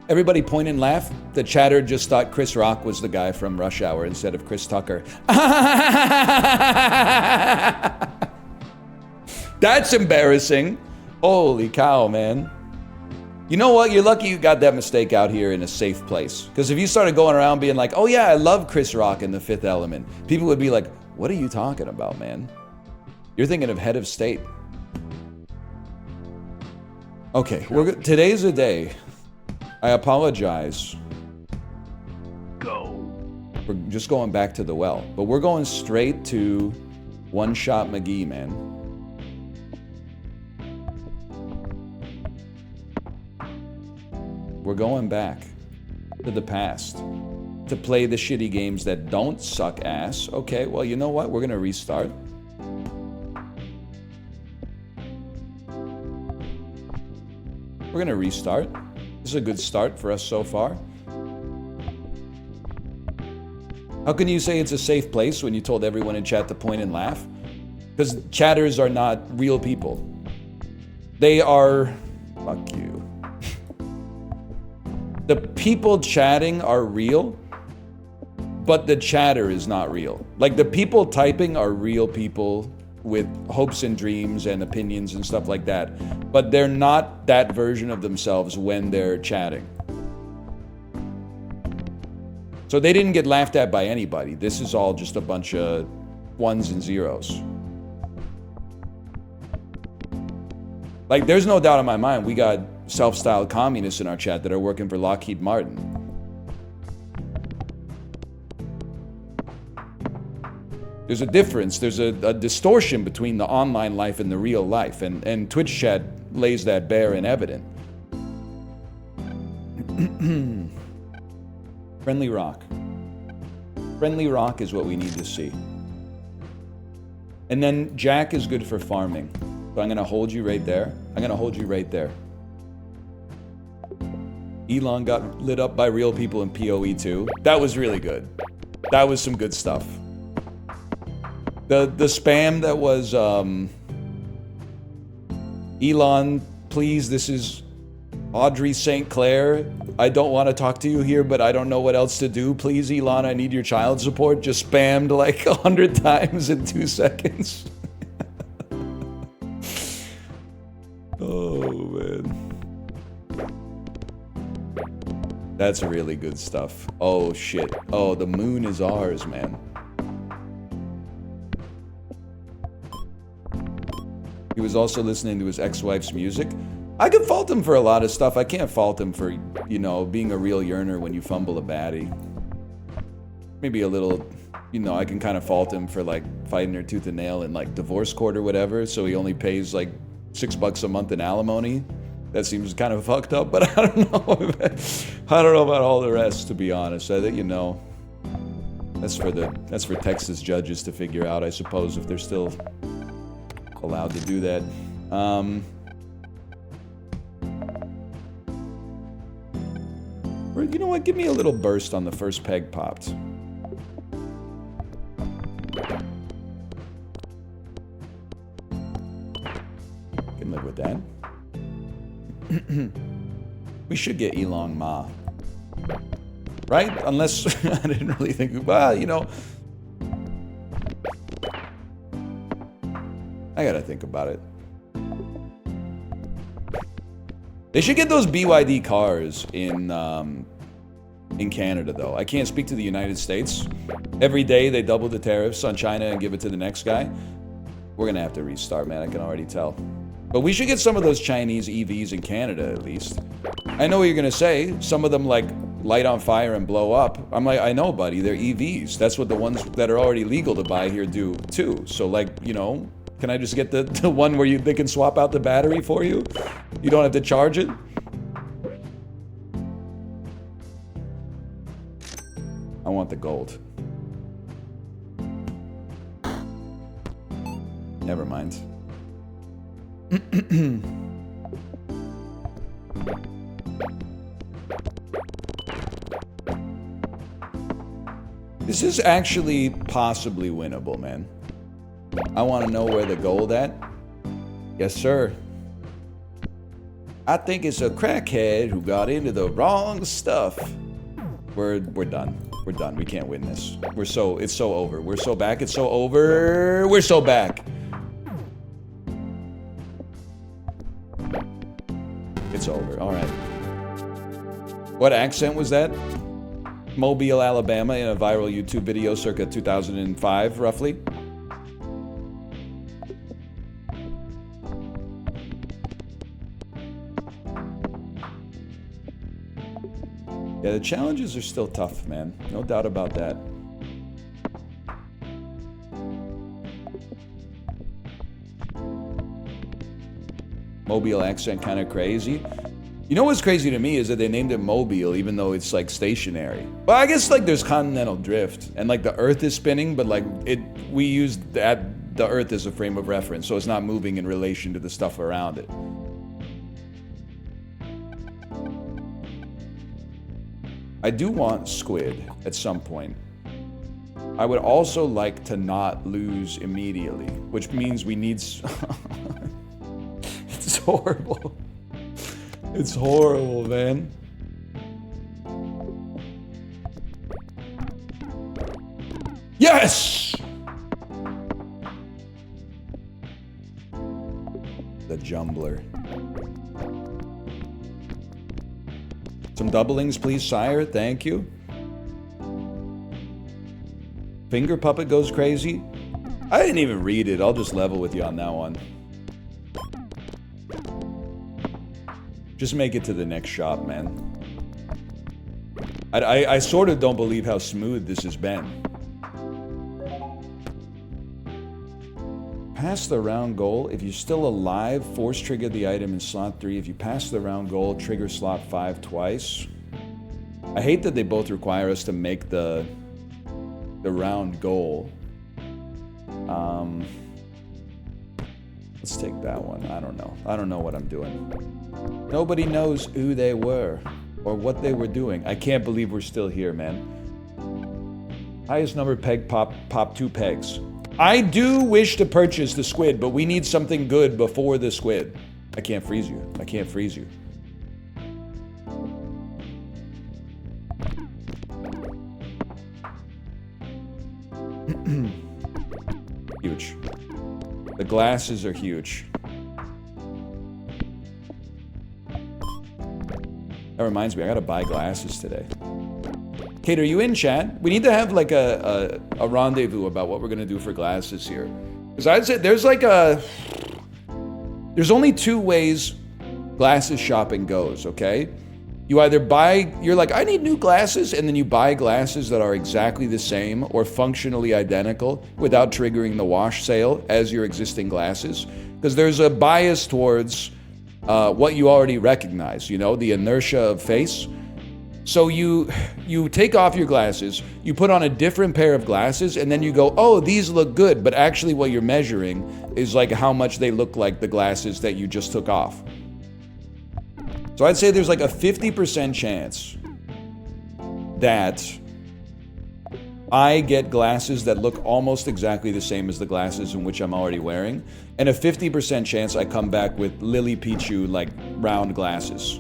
Everybody point and laugh. The chatter just thought Chris Rock was the guy from Rush Hour instead of Chris Tucker. That's embarrassing. Holy cow, man. You know what? You're lucky you got that mistake out here in a safe place. Because if you started going around being like, oh yeah, I love Chris Rock in The Fifth Element, people would be like, what are you talking about, man? You're thinking of head of state. Okay, today's a day. I apologize. We're just going back to the well. But we're going straight to One Shot McGee, man. We're going back to the past to play the shitty games that don't suck ass. Okay, well, you know what? We're going to restart. We're going to restart. This is a good start for us so far. How can you say it's a safe place when you told everyone in chat to point and laugh? Because chatters are not real people. They are... Fuck you. The people chatting are real, but the chatter is not real. Like, the people typing are real people with hopes and dreams and opinions and stuff like that. But they're not that version of themselves when they're chatting. So they didn't get laughed at by anybody. This is all just a bunch of ones and zeros. Like, there's no doubt in my mind we got self-styled communists in our chat that are working for Lockheed Martin. There's a difference. There's a distortion between the online life and the real life. And Twitch chat lays that bare and evident. Friendly rock. Friendly rock is what we need to see. And then Jack is good for farming. So I'm going to hold you right there. I'm going to hold you right there. Elon got lit up by real people in PoE too. That was really good. That was some good stuff. The spam that was Elon, please, this is Audrey St. Clair. I don't want to talk to you here, but I don't know what else to do. Please, Elon, I need your child support. Just spammed like 100 times in 2 seconds. Oh, man. That's really good stuff. Oh, shit. Oh, the moon is ours, man. He was also listening to his ex-wife's music. I could fault him for a lot of stuff. I can't fault him for, you know, being a real yearner when you fumble a baddie. Maybe a little, you know, I can kind of fault him for, like, fighting her tooth and nail in, like, divorce court or whatever, so he only pays, like, $6 a month in alimony. That seems kind of fucked up, but I don't know. I don't know about all the rest, to be honest. I think, you know, that's for Texas judges to figure out, I suppose, if they're still allowed to do that. You know what? Give me a little burst on the first peg popped. Can live with that. We should get Elon Ma. Right? Unless I didn't really think, well, you know. I gotta think about it. They should get those BYD cars in Canada, though. I can't speak to the United States. Every day they double the tariffs on China and give it to the next guy. We're gonna have to restart, man. I can already tell. But we should get some of those Chinese EVs in Canada, at least. I know what you're gonna say. Some of them, like, light on fire and blow up. I'm like, I know, buddy. They're EVs. That's what the ones that are already legal to buy here do, too. So, like, you know, can I just get the one where they can swap out the battery for you? You don't have to charge it? I want the gold. Never mind. This is actually possibly winnable, man. I want to know where the gold at. Yes, sir. I think it's a crackhead who got into the wrong stuff. We're done. We're done. We can't win this. It's so over. We're so back. It's so over. We're so back. It's over. All right. What accent was that? Mobile, Alabama, in a viral YouTube video circa 2005, roughly. Yeah, the challenges are still tough, man. No doubt about that. Mobile accent kind of crazy. You know what's crazy to me is that they named it Mobile even though it's like stationary. Well, I guess like there's continental drift and like the earth is spinning, but like we use the earth as a frame of reference, so it's not moving in relation to the stuff around it. I do want squid at some point. I would also like to not lose immediately, which means we need... It's horrible. It's horrible, man. Yes! The jumbler. Some doublings, please, sire. Thank you. Finger puppet goes crazy. I didn't even read it. I'll just level with you on that one. Just make it to the next shop, man. I sort of don't believe how smooth this has been. Pass the round goal. If you're still alive, force trigger the item in slot 3. If you pass the round goal, trigger slot 5 twice. I hate that they both require us to make the round goal. Let's take that one. I don't know. I don't know what I'm doing. Nobody knows who they were or what they were doing. I can't believe we're still here, man. Highest number peg pop 2 pegs. I do wish to purchase the squid, but we need something good before the squid. I can't freeze you. I can't freeze you. Huge. The glasses are huge. That reminds me, I gotta buy glasses today. Kate, are you in chat? We need to have like a rendezvous about what we're gonna do for glasses here. Because I'd say there's only 2 ways glasses shopping goes, okay? You either buy, you're like, I need new glasses, and then you buy glasses that are exactly the same or functionally identical without triggering the wash sale as your existing glasses. Because there's a bias towards what you already recognize, you know, the inertia of face. So you take off your glasses, you put on a different pair of glasses, and then you go, oh, these look good, but actually what you're measuring is like how much they look like the glasses that you just took off. So I'd say there's like a 50% chance that I get glasses that look almost exactly the same as the glasses in which I'm already wearing, and a 50% chance I come back with Lily Pichu like round glasses.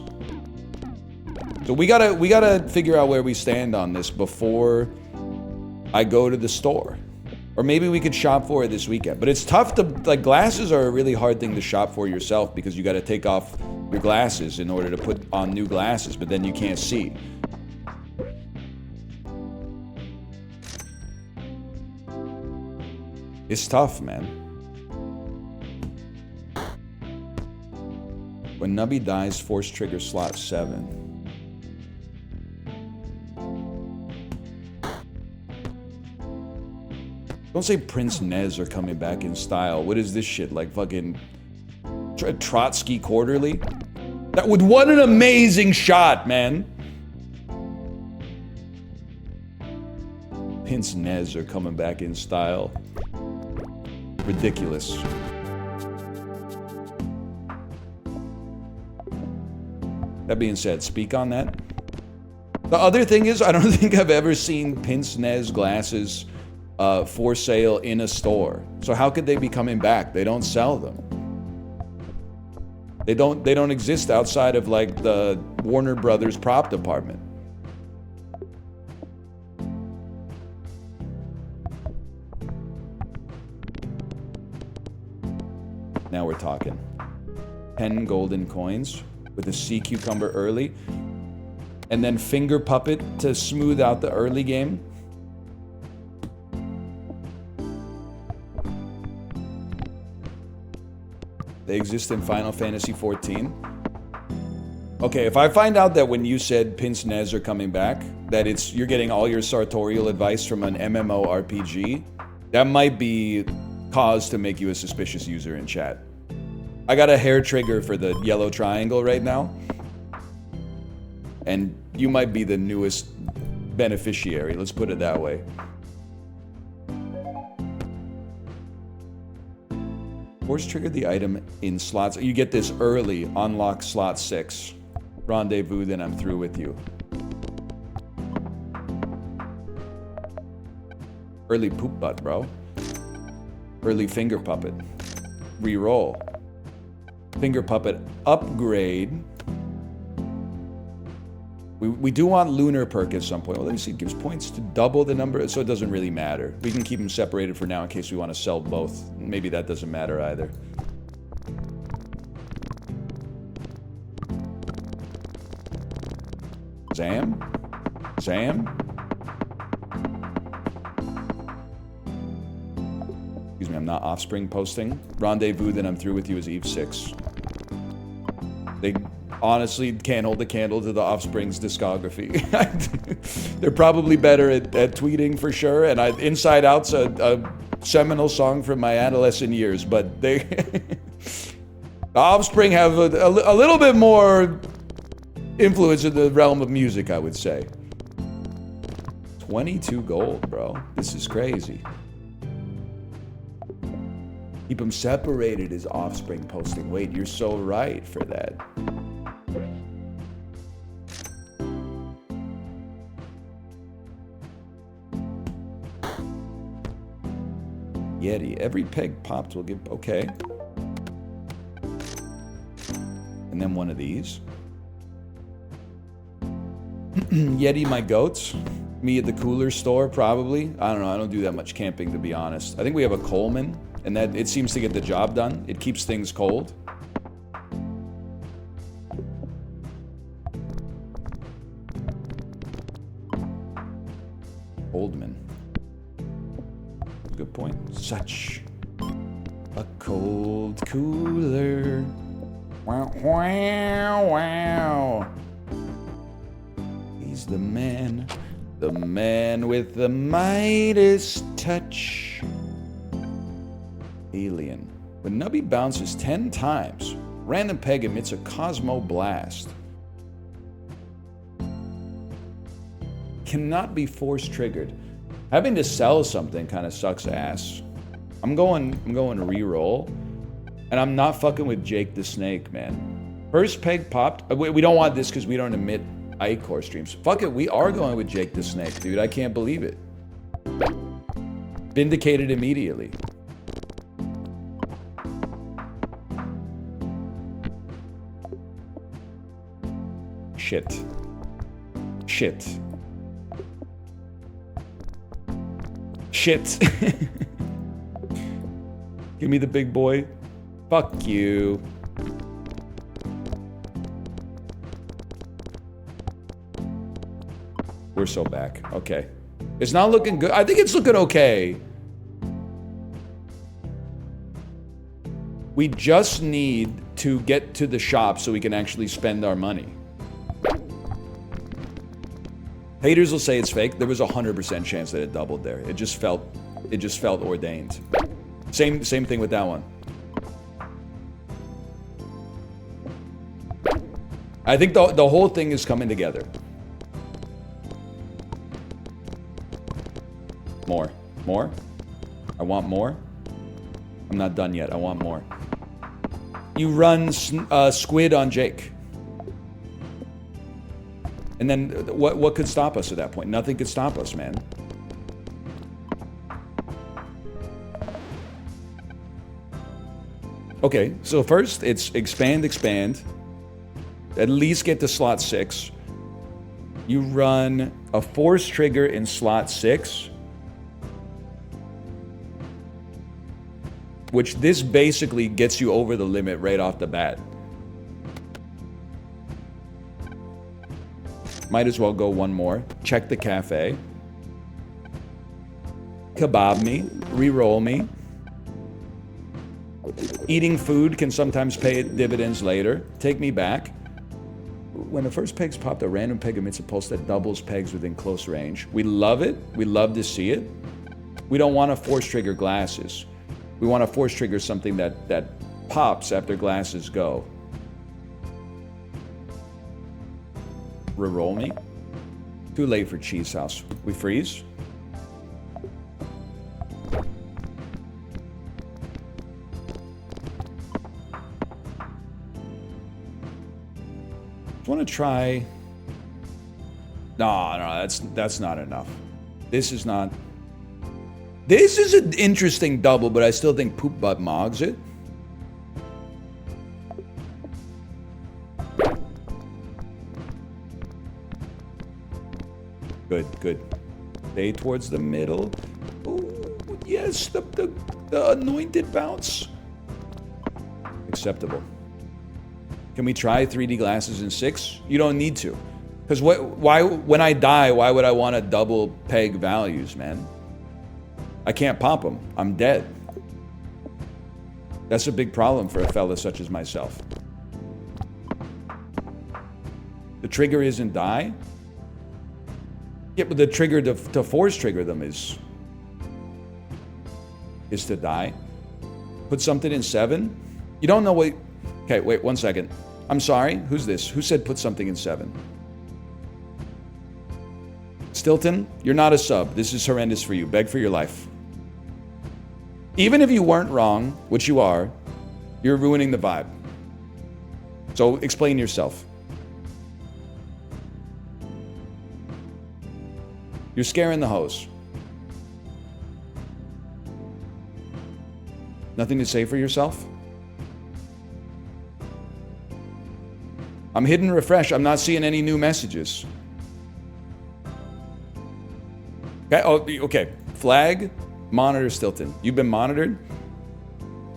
So we gotta figure out where we stand on this before I go to the store. Or maybe we could shop for it this weekend. But it's tough to, like, glasses are a really hard thing to shop for yourself because you gotta take off your glasses in order to put on new glasses, but then you can't see. It's tough, man. When Nubby dies, force trigger slot 7. Don't say Prince Nez are coming back in style. What is this shit? Like fucking Trotsky Quarterly? That would, what an amazing shot, man. Prince Nez are coming back in style. Ridiculous. That being said, speak on that. The other thing is, I don't think I've ever seen Pince Nez glasses for sale in a store. So how could they be coming back? They don't sell them. They don't exist outside of like the Warner Brothers prop department. Now we're talking. 10 golden coins with a sea cucumber early. and then finger puppet to smooth out the early game. They exist in Final Fantasy XIV. Okay, if I find out that when you said Pince Nez are coming back, that you're getting all your sartorial advice from an MMORPG, that might be cause to make you a suspicious user in chat. I got a hair trigger for the yellow triangle right now. And you might be the newest beneficiary, let's put it that way. Force trigger the item in slots. You get this early, unlock slot 6. Rendezvous, then I'm through with you. Early poop butt, bro. Early finger puppet. Reroll. Finger puppet upgrade. We do want lunar perk at some point. Well, let me see. It gives points to double the number, so it doesn't really matter. We can keep them separated for now in case we want to sell both. Maybe that doesn't matter either. Zam? Zam? Excuse me, I'm not offspring posting. Rendezvous, then I'm through with you is Eve 6. They honestly can't hold a candle to the Offspring's discography. They're probably better at tweeting for sure, and Inside Out's a seminal song from my adolescent years, but they... The Offspring have a little bit more influence in the realm of music, I would say. 22 gold, bro. This is crazy. Keep them separated is Offspring posting. Wait, you're so right for that. Yeti. Every peg popped will give... Okay. And then one of these. Yeti, my goats. Me at the cooler store, probably. I don't know. I don't do that much camping, to be honest. I think we have a Coleman, and that it seems to get the job done. It keeps things cold. Oldman. Good point. Such a cold cooler. Wow, wow, wow. He's the man with the Midas touch. Alien. When Nubby bounces 10 times, random peg emits a Cosmo Blast. Cannot be force triggered. Having to sell something kind of sucks ass. I'm going to re-roll, and I'm not fucking with Jake the Snake, man. First peg popped. We don't want this because we don't emit Ichor streams. Fuck it, we are going with Jake the Snake, dude. I can't believe it. Vindicated immediately. Shit. Shit. Shit. Give me the big boy. Fuck you. We're so back. Okay. It's not looking good. I think it's looking okay. We just need to get to the shop so we can actually spend our money. Haters will say it's fake. There was 100% chance that it doubled there. It just felt ordained. Same thing with that one. I think the whole thing is coming together. More. More? I want more. I'm not done yet. I want more. You run squid on Jake. And then what could stop us at that point? Nothing could stop us, man. Okay, so first it's expand, expand. At least get to slot 6. You run a force trigger in slot 6. Which this basically gets you over the limit right off the bat. Might as well go one more. Check the cafe. Kebab me. Re-roll me. Eating food can sometimes pay dividends later. Take me back. When the first peg's popped, a random peg emits a pulse that doubles pegs within close range. We love it. We love to see it. We don't want to force trigger glasses. We want to force trigger something that pops after glasses go. Reroll me. Too late for Cheese House. We freeze. Want to try? No, that's not enough. This is not. This is an interesting double, but I still think Poop Butt mogs it. Good. Stay towards the middle. Oh, yes, the anointed bounce. Acceptable. Can we try 3D glasses in 6? You don't need to. Because why, when I die, why would I want to double peg values, man? I can't pop them. I'm dead. That's a big problem for a fella such as myself. The trigger isn't die? Yeah, but the trigger to force trigger them is to die. Put something in 7? You don't know what... Okay, wait 1 second. I'm sorry, who's this? Who said put something in 7? Stilton, you're not a sub. This is horrendous for you. Beg for your life. Even if you weren't wrong, which you are, you're ruining the vibe. So explain yourself. You're scaring the hoes. Nothing to say for yourself? I'm hitting refresh. I'm not seeing any new messages. Okay. Oh, okay. Flag, monitor Stilton. You've been monitored.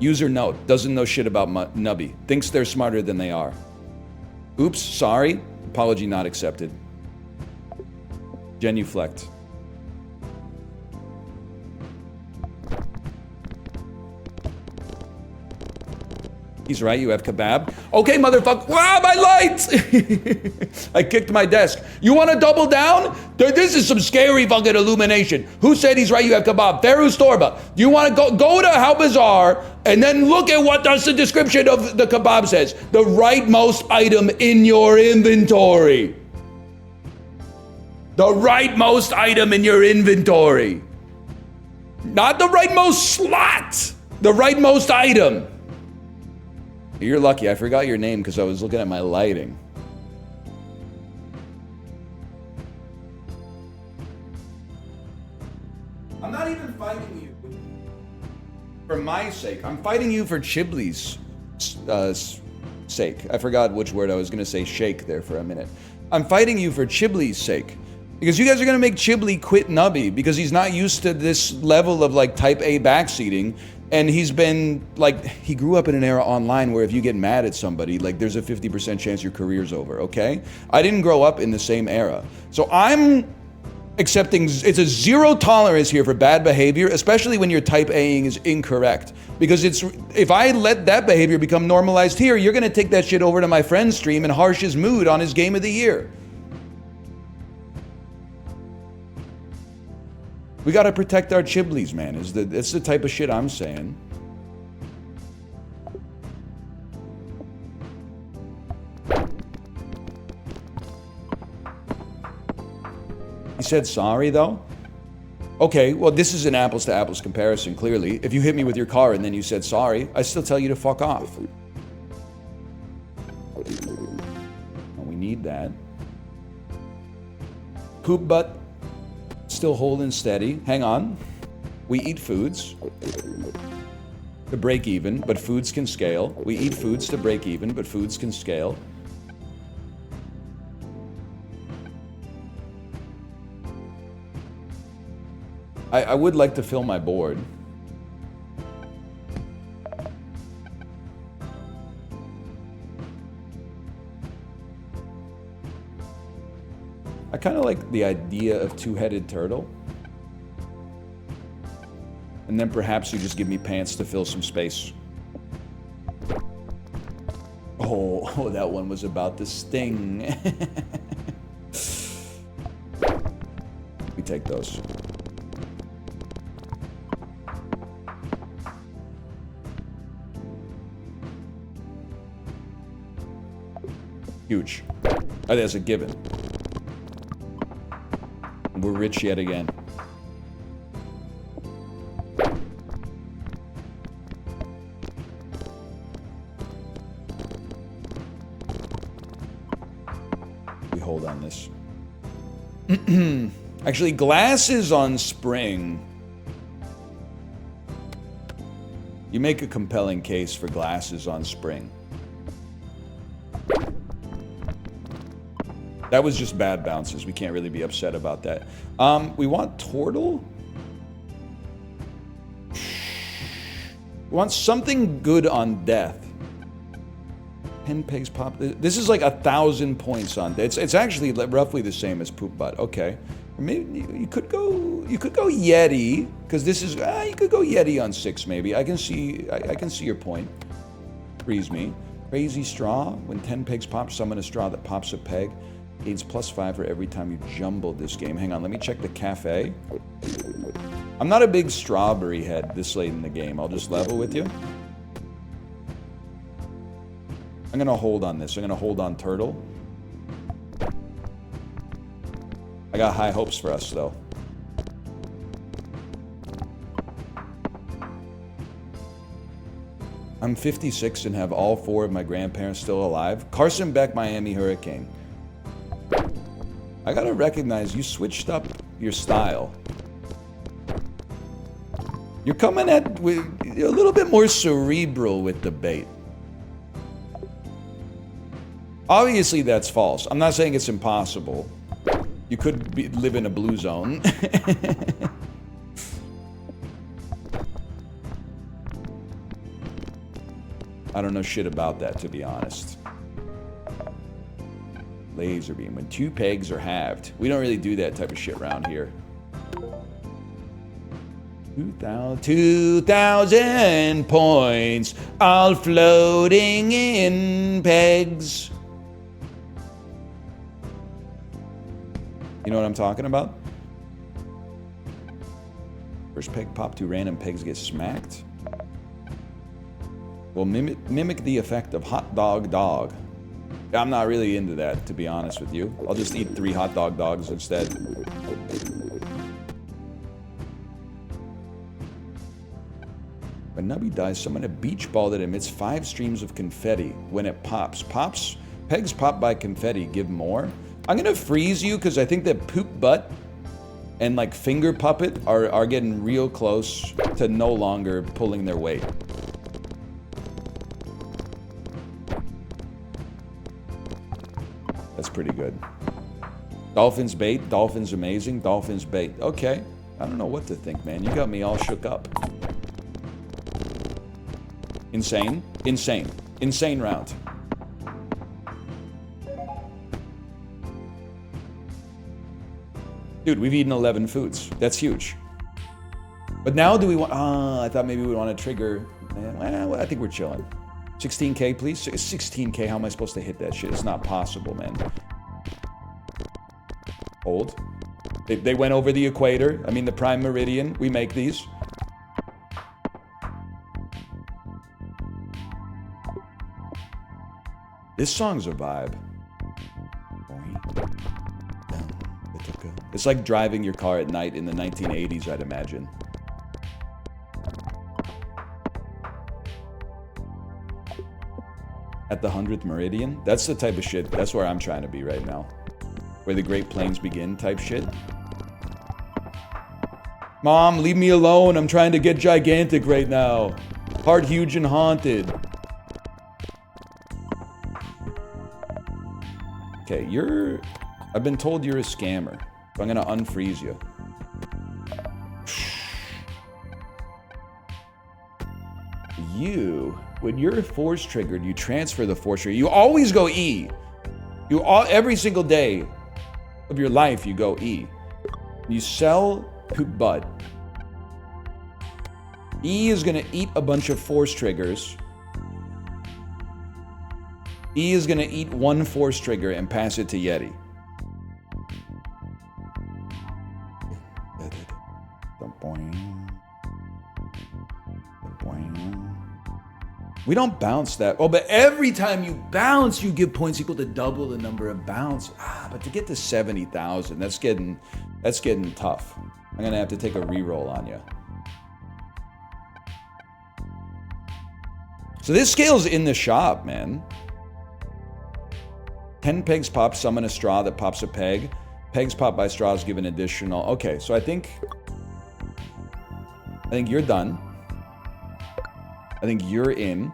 User note. Doesn't know shit about Nubby. Thinks they're smarter than they are. Oops. Sorry. Apology not accepted. Genuflect. He's right, you have kebab. Okay, motherfucker. Wow, my lights! I kicked my desk. You want to double down? This is some scary fucking illumination. Who said he's right, you have kebab? Ferus Torba. Do you want to go to How Bizarre and then look at what does the description of the kebab says? The rightmost item in your inventory. The rightmost item in your inventory. Not the rightmost slot. The rightmost item. You're lucky. I forgot your name because I was looking at my lighting. I'm not even fighting you for my sake. I'm fighting you for Chibli's sake. I forgot which word I was going to say shake there for a minute. I'm fighting you for Chibli's sake. Because you guys are going to make Chibli quit Nubby because he's not used to this level of like type A backseating. And he's been like, he grew up in an era online where if you get mad at somebody, like there's a 50% chance your career's over, okay? I didn't grow up in the same era. So I'm accepting, it's a zero tolerance here for bad behavior, especially when your type Aing is incorrect. Because if I let that behavior become normalized here, you're gonna take that shit over to my friend's stream and harsh his mood on his game of the year. We gotta protect our Chiblis, man. It's the type of shit I'm saying. He said sorry, though? Okay, well, this is an apples to apples comparison, clearly. If you hit me with your car and then you said sorry, I still tell you to fuck off. Well, we need that. Poop butt. Still holding steady. Hang on. We eat foods to break even, but foods can scale. We eat foods to break even, but foods can scale. I would like to fill my board. I kind of like the idea of two-headed turtle. And then perhaps you just give me pants to fill some space. Oh, that one was about to sting. We take those. Huge. Oh, that's a given. We're rich yet again. We hold on this. Actually, glasses on spring. You make a compelling case for glasses on spring. That was just bad bounces. We can't really be upset about that. We want Tortle. We want something good on death. 10 pegs pop. This is like 1,000 points on death. It's actually roughly the same as Poop Butt. Okay. Maybe you could go Yeti, because this is you could go Yeti on 6 maybe. I can see your point. Freeze me. Crazy straw. When 10 pegs pop, summon a straw that pops a peg. Gains +5 for every time you jumble this game. Hang on, let me check the cafe. I'm not a big strawberry head this late in the game. I'll just level with you. I'm gonna hold on this. I'm gonna hold on Turtle. I got high hopes for us, though. I'm 56 and have all 4 of my grandparents still alive. Carson Beck, Miami Hurricane. I gotta recognize you switched up your style. You're coming at with a little bit more cerebral with the bait. Obviously, that's false. I'm not saying it's impossible. You could live in a blue zone. I don't know shit about that, to be honest. Laser beam. When 2 pegs are halved. We don't really do that type of shit around here. 2,000 points, all floating in pegs. You know what I'm talking about? First peg pop, 2 random pegs get smacked. Well, mimic the effect of hot dog dog. I'm not really into that, to be honest with you. I'll just eat 3 hot dog dogs instead. When Nubby dies, summon a beach ball that emits 5 streams of confetti when it pops. Pegs pop by confetti give more. I'm gonna freeze you because I think that Poop Butt and like Finger Puppet are getting real close to no longer pulling their weight. That's pretty good. Dolphins bait, Dolphins amazing, Dolphins bait. Okay, I don't know what to think, man. You got me all shook up. Insane, insane, insane round. Dude, we've eaten 11 foods. That's huge. But now do we want... I thought maybe we want to trigger... Well, I think we're chilling. 16K, please. 16K, how am I supposed to hit that shit? It's not possible, man. Hold. They went over the equator. I mean, the prime meridian. We make these. This song's a vibe. It's like driving your car at night in the 1980s, I'd imagine. At the 100th meridian? That's the type of shit, that's where I'm trying to be right now. Where the Great Plains begin type shit. Mom, leave me alone. I'm trying to get gigantic right now. Hard, huge, and haunted. Okay, I've been told you're a scammer. So I'm gonna unfreeze you. When you're force triggered, you transfer the force trigger. You always go E. Every single day. of your life, you go E. You sell poop bud. E is gonna eat a bunch of force triggers. E is gonna eat one force trigger and pass it to Yeti. We don't bounce that. Oh, but every time you bounce, you give points equal to double the number of bounce. But to get to 70,000, that's getting tough. I'm gonna have to take a reroll on you. So this scale's in the shop, man. 10 pegs pop, summon a straw that pops a peg. Pegs pop by straws give an additional. Okay, so I think you're done. I think you're in.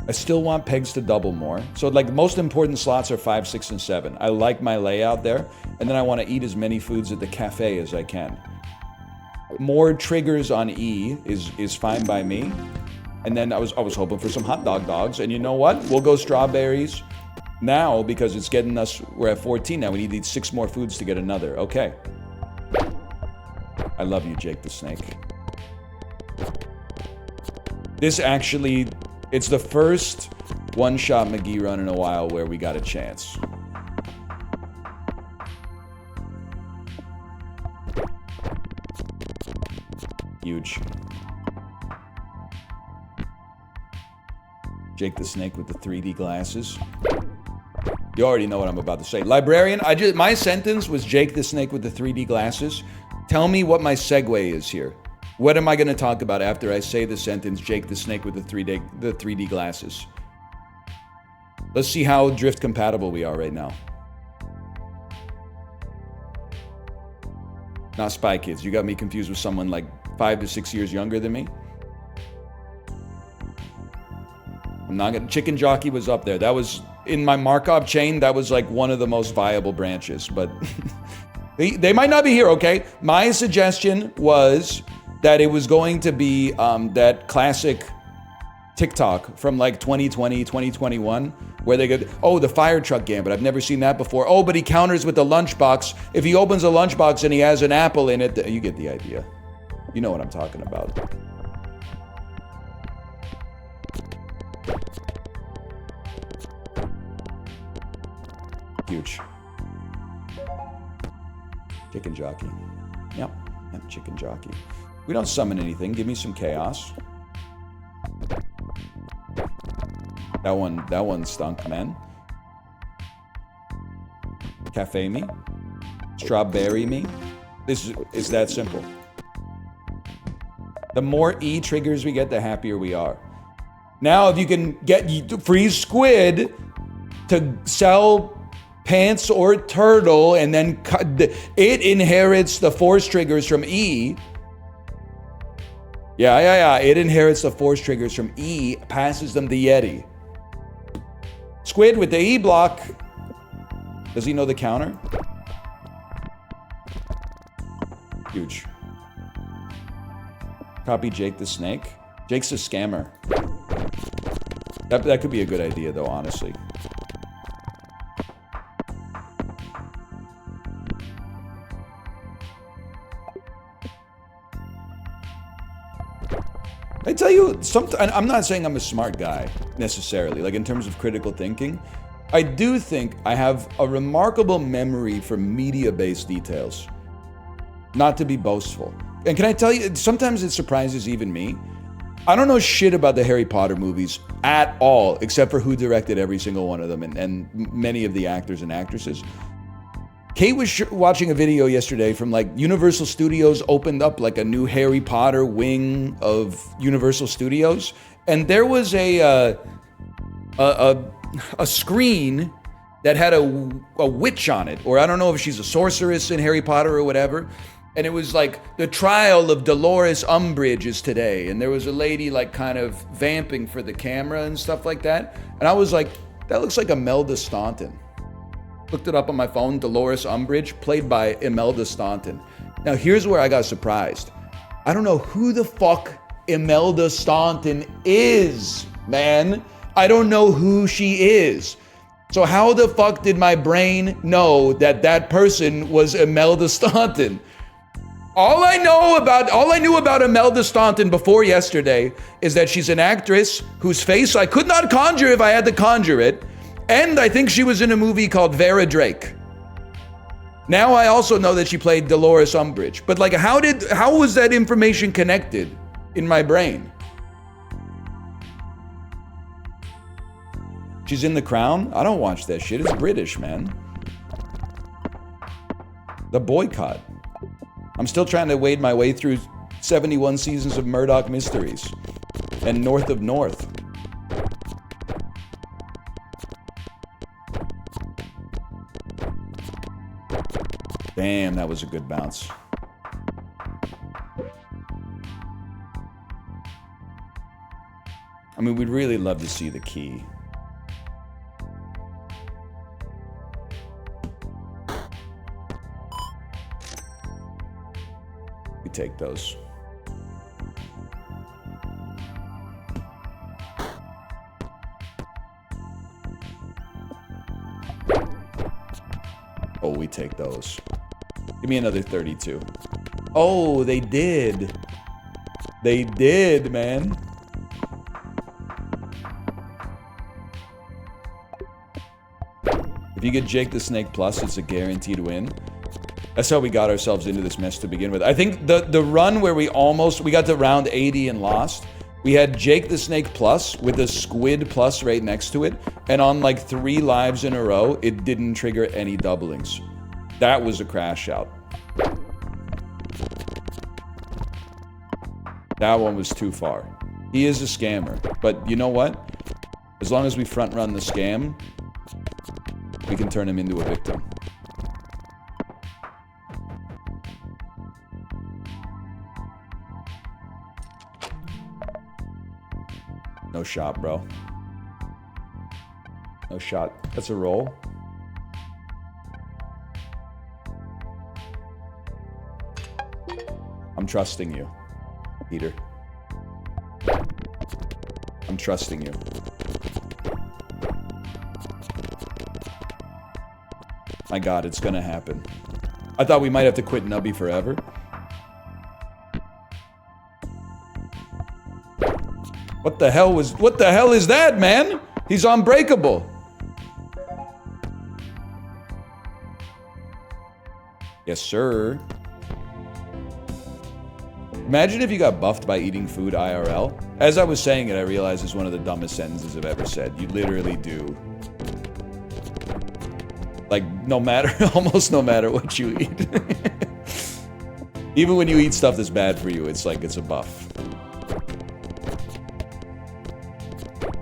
I still want pegs to double more. So like the most important slots are 5, 6, and 7. I like my layout there. And then I want to eat as many foods at the cafe as I can. More triggers on E is fine by me. And then I was hoping for some hot dogs. And you know what? We'll go strawberries now because it's getting us, we're at 14 now. We need these 6 more foods to get another. Okay. I love you, Jake the Snake. This actually, it's the first one-shot McGee run in a while where we got a chance. Huge. Jake the Snake with the 3D glasses. You already know what I'm about to say. Librarian, my sentence was Jake the Snake with the 3D glasses. Tell me what my segue is here. What am I going to talk about after I say the sentence, Jake the Snake with the 3D glasses? Let's see how drift compatible we are right now. Not Spy Kids. You got me confused with someone like 5 to 6 years younger than me. I'm not gonna. Chicken Jockey was up there. That was in my Markov chain. That was like one of the most viable branches, but they might not be here. Okay, my suggestion was that it was going to be that classic TikTok from like 2020, 2021, where they go, oh, the fire truck gambit. I've never seen that before. Oh, but he counters with the lunchbox. If he opens a lunchbox and he has an apple in it, you get the idea. You know what I'm talking about. Huge. Chicken Jockey. Yep, Chicken Jockey. We don't summon anything. Give me some chaos. That one stunk, man. Cafe me. Strawberry me. This is that simple. The more E triggers we get, the happier we are. Now, if you can get free squid to sell pants or turtle, and then it inherits the force triggers from E. Yeah. It inherits the force triggers from E, passes them to Yeti. Squid with the E block. Does he know the counter? Huge. Copy Jake the Snake. Jake's a scammer. That could be a good idea, though, honestly. I tell you, I'm not saying I'm a smart guy, necessarily, like in terms of critical thinking. I do think I have a remarkable memory for media-based details. Not to be boastful. And can I tell you, sometimes it surprises even me. I don't know shit about the Harry Potter movies at all, except for who directed every single one of them and many of the actors and actresses. Kate was watching a video yesterday from like Universal Studios opened up like a new Harry Potter wing of Universal Studios, and there was a screen that had a witch on it, or I don't know if she's a sorceress in Harry Potter or whatever. And it was like the trial of Dolores Umbridge is today, and there was a lady like kind of vamping for the camera and stuff like that. And I was like, that looks like Imelda Staunton. Looked it up on my phone, Dolores Umbridge, played by Imelda Staunton. Now, here's where I got surprised. I don't know who the fuck Imelda Staunton is, man. I don't know who she is. So how the fuck did my brain know that that person was Imelda Staunton? All I knew about Imelda Staunton before yesterday is that she's an actress whose face I could not conjure if I had to conjure it, and I think she was in a movie called Vera Drake. Now I also know that she played Dolores Umbridge, but like how was that information connected in my brain? She's in The Crown? I don't watch that shit. It's British, man. The Boycott. I'm still trying to wade my way through 71 seasons of Murdoch Mysteries and North of North. Damn, that was a good bounce. I mean, we'd really love to see the key. We take those. Oh, we take those. Give me another 32. Oh, they did. They did, man. If you get Jake the Snake Plus, it's a guaranteed win. That's how we got ourselves into this mess to begin with. I think the run where we got to round 80 and lost, we had Jake the Snake Plus with a Squid Plus right next to it, and on like 3 lives in a row, it didn't trigger any doublings. That was a crash out. That one was too far. He is a scammer, but you know what? As long as we front run the scam, we can turn him into a victim. No shot, bro. No shot. That's a roll. I'm trusting you, Peter. I'm trusting you. My God, it's gonna happen. I thought we might have to quit Nubby forever. What the hell is that, man? He's unbreakable. Yes, sir. Imagine if you got buffed by eating food IRL. As I was saying it, I realized it's one of the dumbest sentences I've ever said. You literally do. Like, almost no matter what you eat. Even when you eat stuff that's bad for you, it's like it's a buff.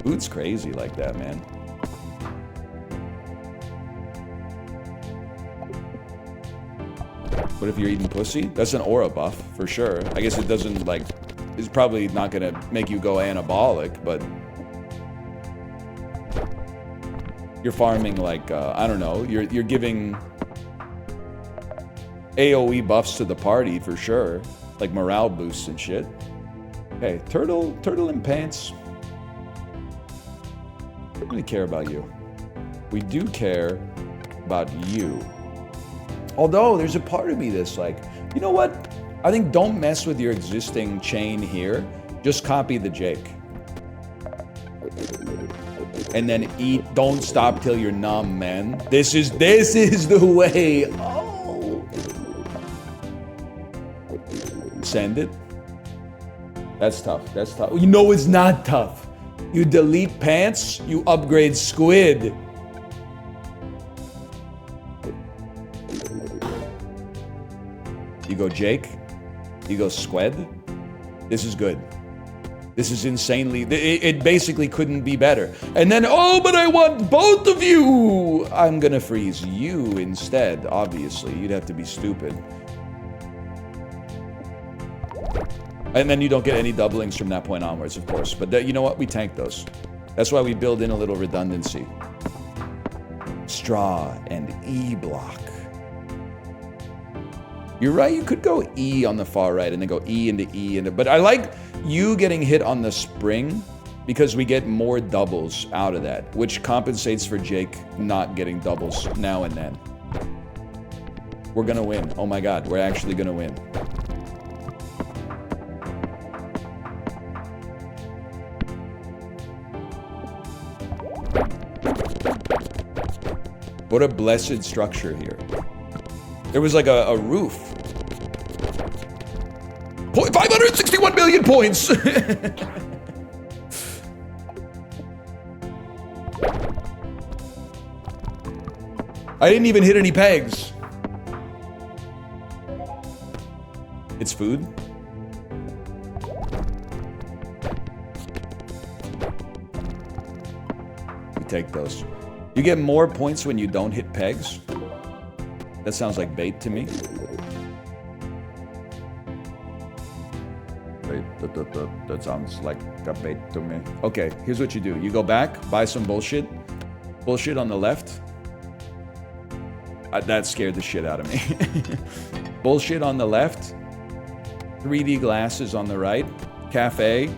Food's crazy like that, man. What if you're eating pussy? That's an aura buff, for sure. I guess it doesn't, like... It's probably not gonna make you go anabolic, but... You're farming, like, I don't know. You're giving... AoE buffs to the party, for sure. Like morale boosts and shit. Hey, turtle in pants. We don't really care about you. We do care about you. Although, there's a part of me that's like, you know what? I think don't mess with your existing chain here. Just copy the Jake. And then eat. Don't stop till you're numb, man. This is the way. Oh. Send it. That's tough. That's tough. You know it's not tough. You delete pants, you upgrade squid. You go Jake, you go squid. This is good. This is insanely, it basically couldn't be better. And then, oh, but I want both of you. I'm gonna freeze you instead, obviously. You'd have to be stupid. And then you don't get any doublings from that point onwards, of course. But you know what? We tank those. That's why we build in a little redundancy. Straw and E block. You're right, you could go E on the far right and then go E into E. But I like you getting hit on the spring because we get more doubles out of that, which compensates for Jake not getting doubles now and then. We're gonna win. Oh my god, we're actually gonna win. What a blessed structure here. There was like a roof. 561 million points! I didn't even hit any pegs. It's food. We take those. You get more points when you don't hit pegs. That sounds like bait to me. Wait, that sounds like a bait to me. Okay, here's what you do. You go back, buy some bullshit. Bullshit on the left. That scared the shit out of me. Bullshit on the left. 3D glasses on the right. Cafe.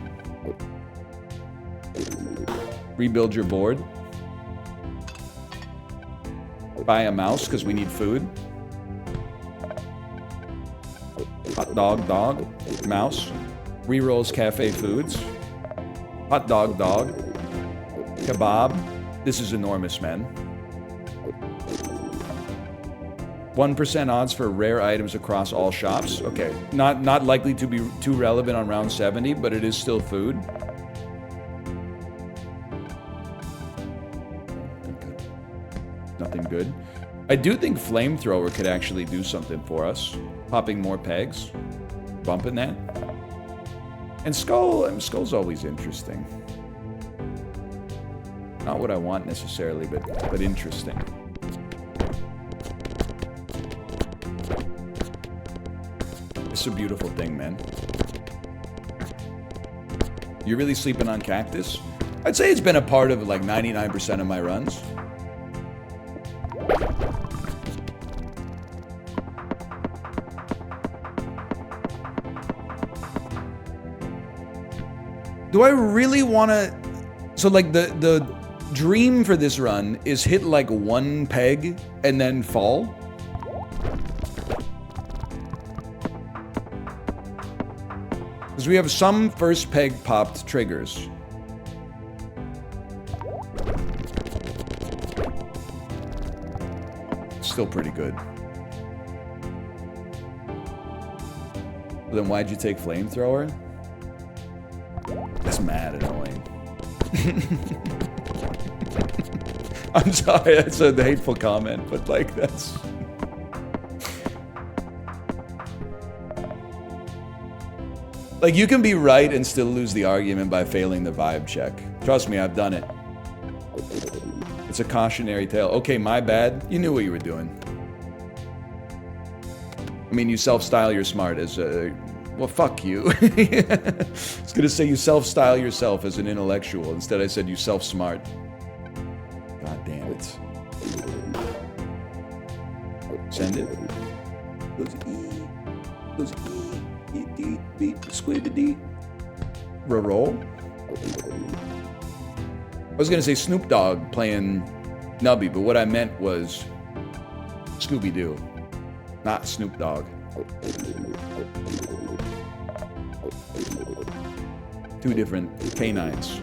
Rebuild your board. Buy a mouse because we need food. Hot dog, dog. Mouse. Rerolls cafe foods. Hot dog, dog. Kebab. This is enormous, man. 1% odds for rare items across all shops. Okay, not likely to be too relevant on round 70, but it is still food. Okay. Nothing good. I do think flamethrower could actually do something for us. Popping more pegs. Bumping that. And skull's always interesting. Not what I want necessarily, but interesting. It's a beautiful thing, man. You're really sleeping on cactus? I'd say it's been a part of like 99% of my runs. Do I really want to... So like the dream for this run is hit like one peg and then fall? Because we have some first peg popped triggers. Still pretty good. Then why'd you take flamethrower? That's mad annoying. I'm sorry, that's a hateful comment, but like that's... Like, you can be right and still lose the argument by failing the vibe check. Trust me, I've done it. It's a cautionary tale. Okay, my bad. You knew what you were doing. I mean, you self-style you're smart as a... Well, fuck you. I was gonna say you self-style yourself as an intellectual. Instead, I said you self-smart. God damn it. Send it. Goes squibbity. Roll. I was gonna say Snoop Dogg playing Nubby, but what I meant was Scooby-Doo, not Snoop Dogg. Two different canines.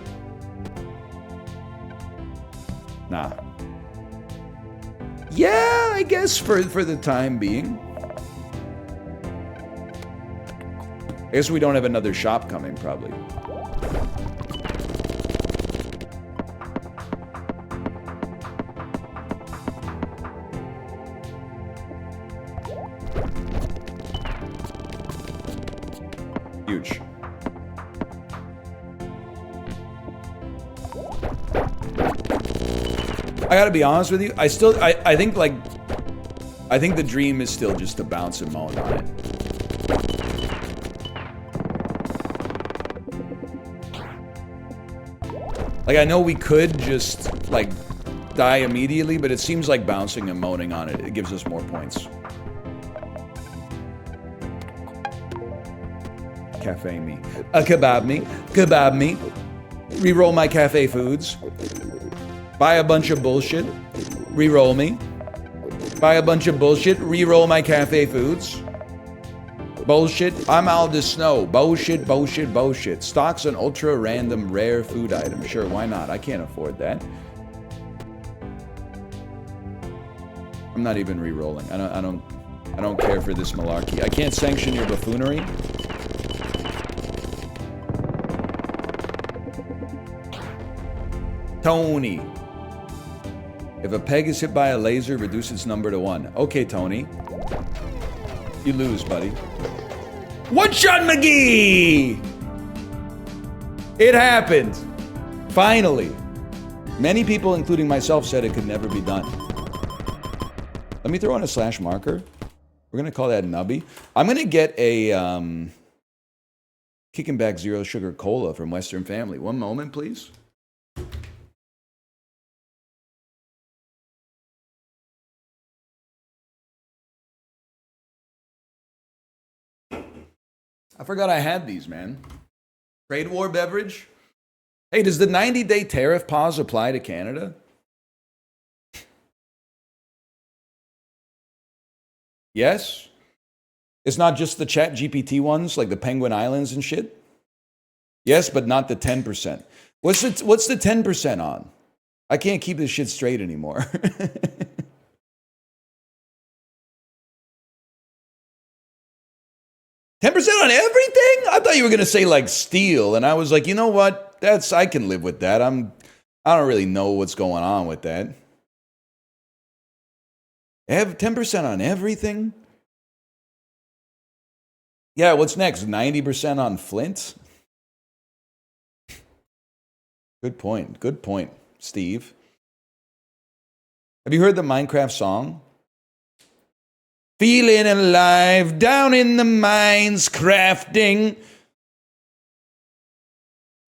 Nah. Yeah, I guess for the time being. I guess we don't have another shop coming, probably. Huge. I gotta be honest with you, I think the dream is still just to bounce and moan on it. Like, I know we could just, like, die immediately, but it seems like bouncing and moaning on it, it gives us more points. Cafe me. Kebab me. Kebab me. Reroll my cafe foods. Buy a bunch of bullshit. Reroll me. Buy a bunch of bullshit. Reroll my cafe foods. Bullshit. I'm out the snow. Bullshit, bullshit, bullshit. Stocks an ultra random rare food item. Sure, why not? I can't afford that. I'm not even re-rolling. I don't care for this malarkey. I can't sanction your buffoonery. Tony. If a peg is hit by a laser, reduce its number to 1. Okay, Tony. You lose, buddy. One shot McGee! It happened. Finally. Many people, including myself, said it could never be done. Let me throw in a slash marker. We're going to call that Nubby. I'm going to get a Kicking Back Zero Sugar Cola from Western Family. One moment, please. I forgot I had these, man. Trade war beverage. Hey, does the 90-day tariff pause apply to Canada? Yes? It's not just the Chat GPT ones, like the Penguin Islands and shit? Yes, but not the 10%. What's the 10% on? I can't keep this shit straight anymore. 10% on everything? I thought you were going to say like steel. And I was like, you know what? I can live with that. I don't really know what's going on with that. Have 10% on everything? Yeah, what's next? 90% on flint? Good point. Good point, Steve. Have you heard the Minecraft song? Feeling alive down in the mines crafting.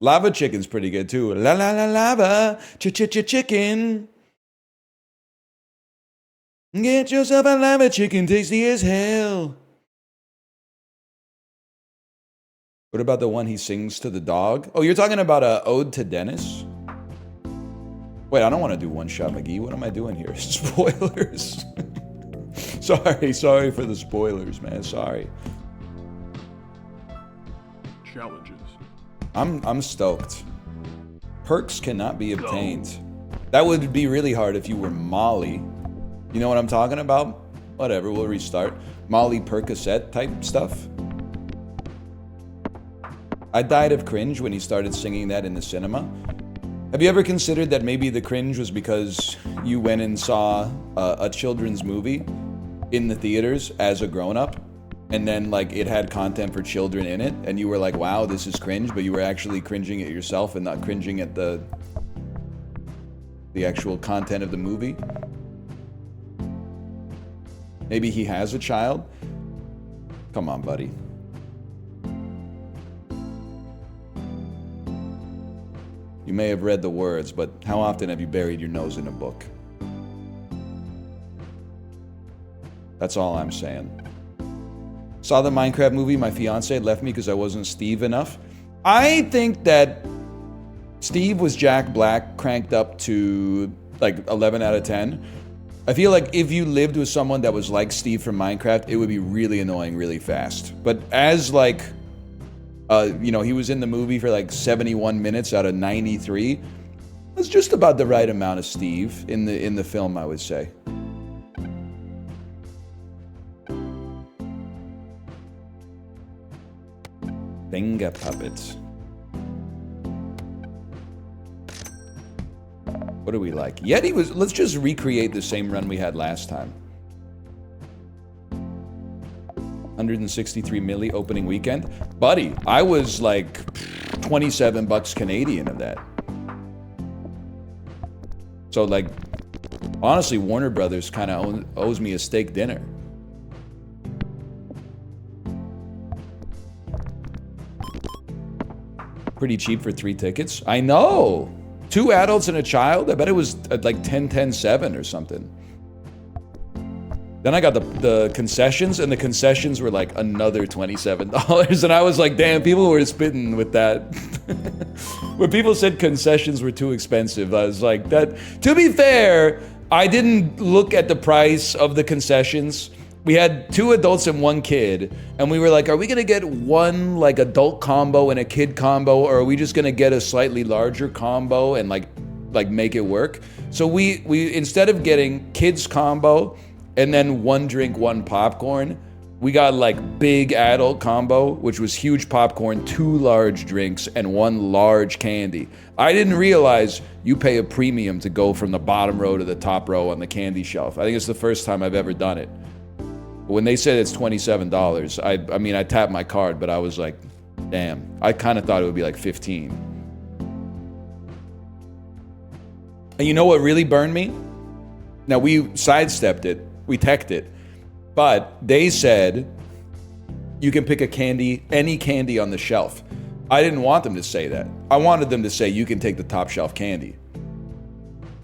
Lava chicken's pretty good too. La la la lava, chicken. Get yourself a lava chicken, tasty as hell. What about the one he sings to the dog? Oh, you're talking about a Ode to Dennis? Wait, I don't want to do One Shot McGee. What am I doing here? Spoilers. Sorry for the spoilers, man. Sorry. Challenges. I'm stoked. Perks cannot be obtained. That would be really hard if you were Molly. You know what I'm talking about? Whatever, we'll restart. Molly Percocet type stuff. I died of cringe when he started singing that in the cinema. Have you ever considered that maybe the cringe was because you went and saw a children's movie in the theaters as a grown-up, and then like it had content for children in it, and you were like, wow, this is cringe, but you were actually cringing at yourself and not cringing at the actual content of the movie? Maybe he has a child? Come on, buddy. You may have read the words, but how often have you buried your nose in a book? That's all I'm saying. Saw the Minecraft movie, my fiance left me because I wasn't Steve enough. I think that Steve was Jack Black cranked up to like 11 out of 10. I feel like if you lived with someone that was like Steve from Minecraft, it would be really annoying really fast. But as like, he was in the movie for like 71 minutes out of 93. That's just about the right amount of Steve in the film, I would say. Finger puppets. What do we like? Yeti was. Let's just recreate the same run we had last time. 163 milli opening weekend. Buddy, I was like 27 bucks Canadian of that. So like, honestly, Warner Brothers kind of owes me a steak dinner. Pretty cheap for 3 tickets. I know. 2 adults and a child. I bet it was like 10-7 or something. Then I got the concessions, and the concessions were like another $27. And I was like, damn, people were spitting with that. When people said concessions were too expensive, I was like, that. To be fair, I didn't look at the price of the concessions. We had 2 adults and 1 kid, and we were like, are we gonna get one like adult combo and a kid combo, or are we just gonna get a slightly larger combo and like make it work? So we instead of getting kids combo and then 1 drink, 1 popcorn, we got like big adult combo, which was huge popcorn, 2 large drinks, and 1 large candy. I didn't realize you pay a premium to go from the bottom row to the top row on the candy shelf. I think it's the first time I've ever done it. When they said it's $27, I mean, I tapped my card, but I was like, damn. I kind of thought it would be like 15. And you know what really burned me? Now, we sidestepped it. We teched it. But they said you can pick a candy, any candy on the shelf. I didn't want them to say that. I wanted them to say you can take the top shelf candy.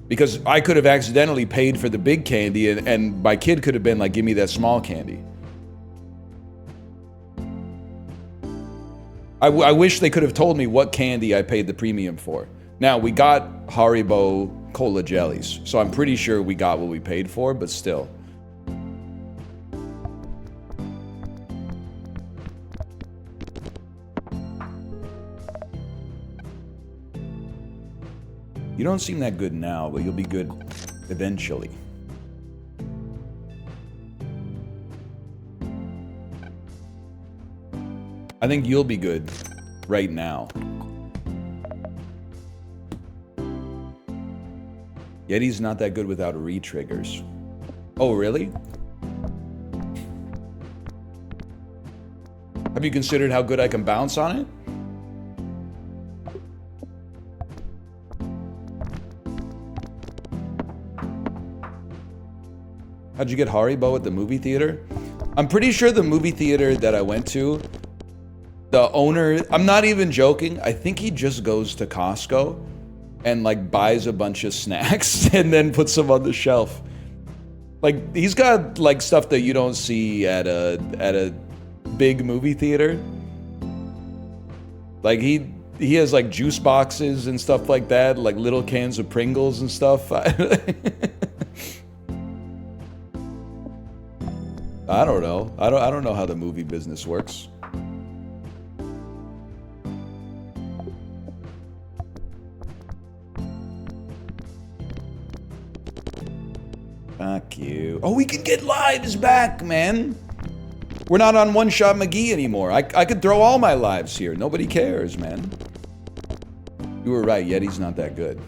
Because I could have accidentally paid for the big candy and my kid could have been like, give me that small candy. I wish they could have told me what candy I paid the premium for. Now, we got Haribo Cola Jellies, so I'm pretty sure we got what we paid for, but still. You don't seem that good now, but you'll be good eventually. I think you'll be good right now. Yeti's not that good without re-triggers. Oh, really? Have you considered how good I can bounce on it? How'd you get Haribo at the movie theater? I'm pretty sure the movie theater that I went to, the owner, I'm not even joking, I think he just goes to Costco and like buys a bunch of snacks and then puts them on the shelf. Like he's got like stuff that you don't see at a big movie theater. Like he has like juice boxes and stuff like that, like little cans of Pringles and stuff. I don't know. I don't know how the movie business works. Fuck you. Oh, we can get lives back, man. We're not on One Shot McGee anymore. I could throw all my lives here. Nobody cares, man. You were right. Yeti's not that good.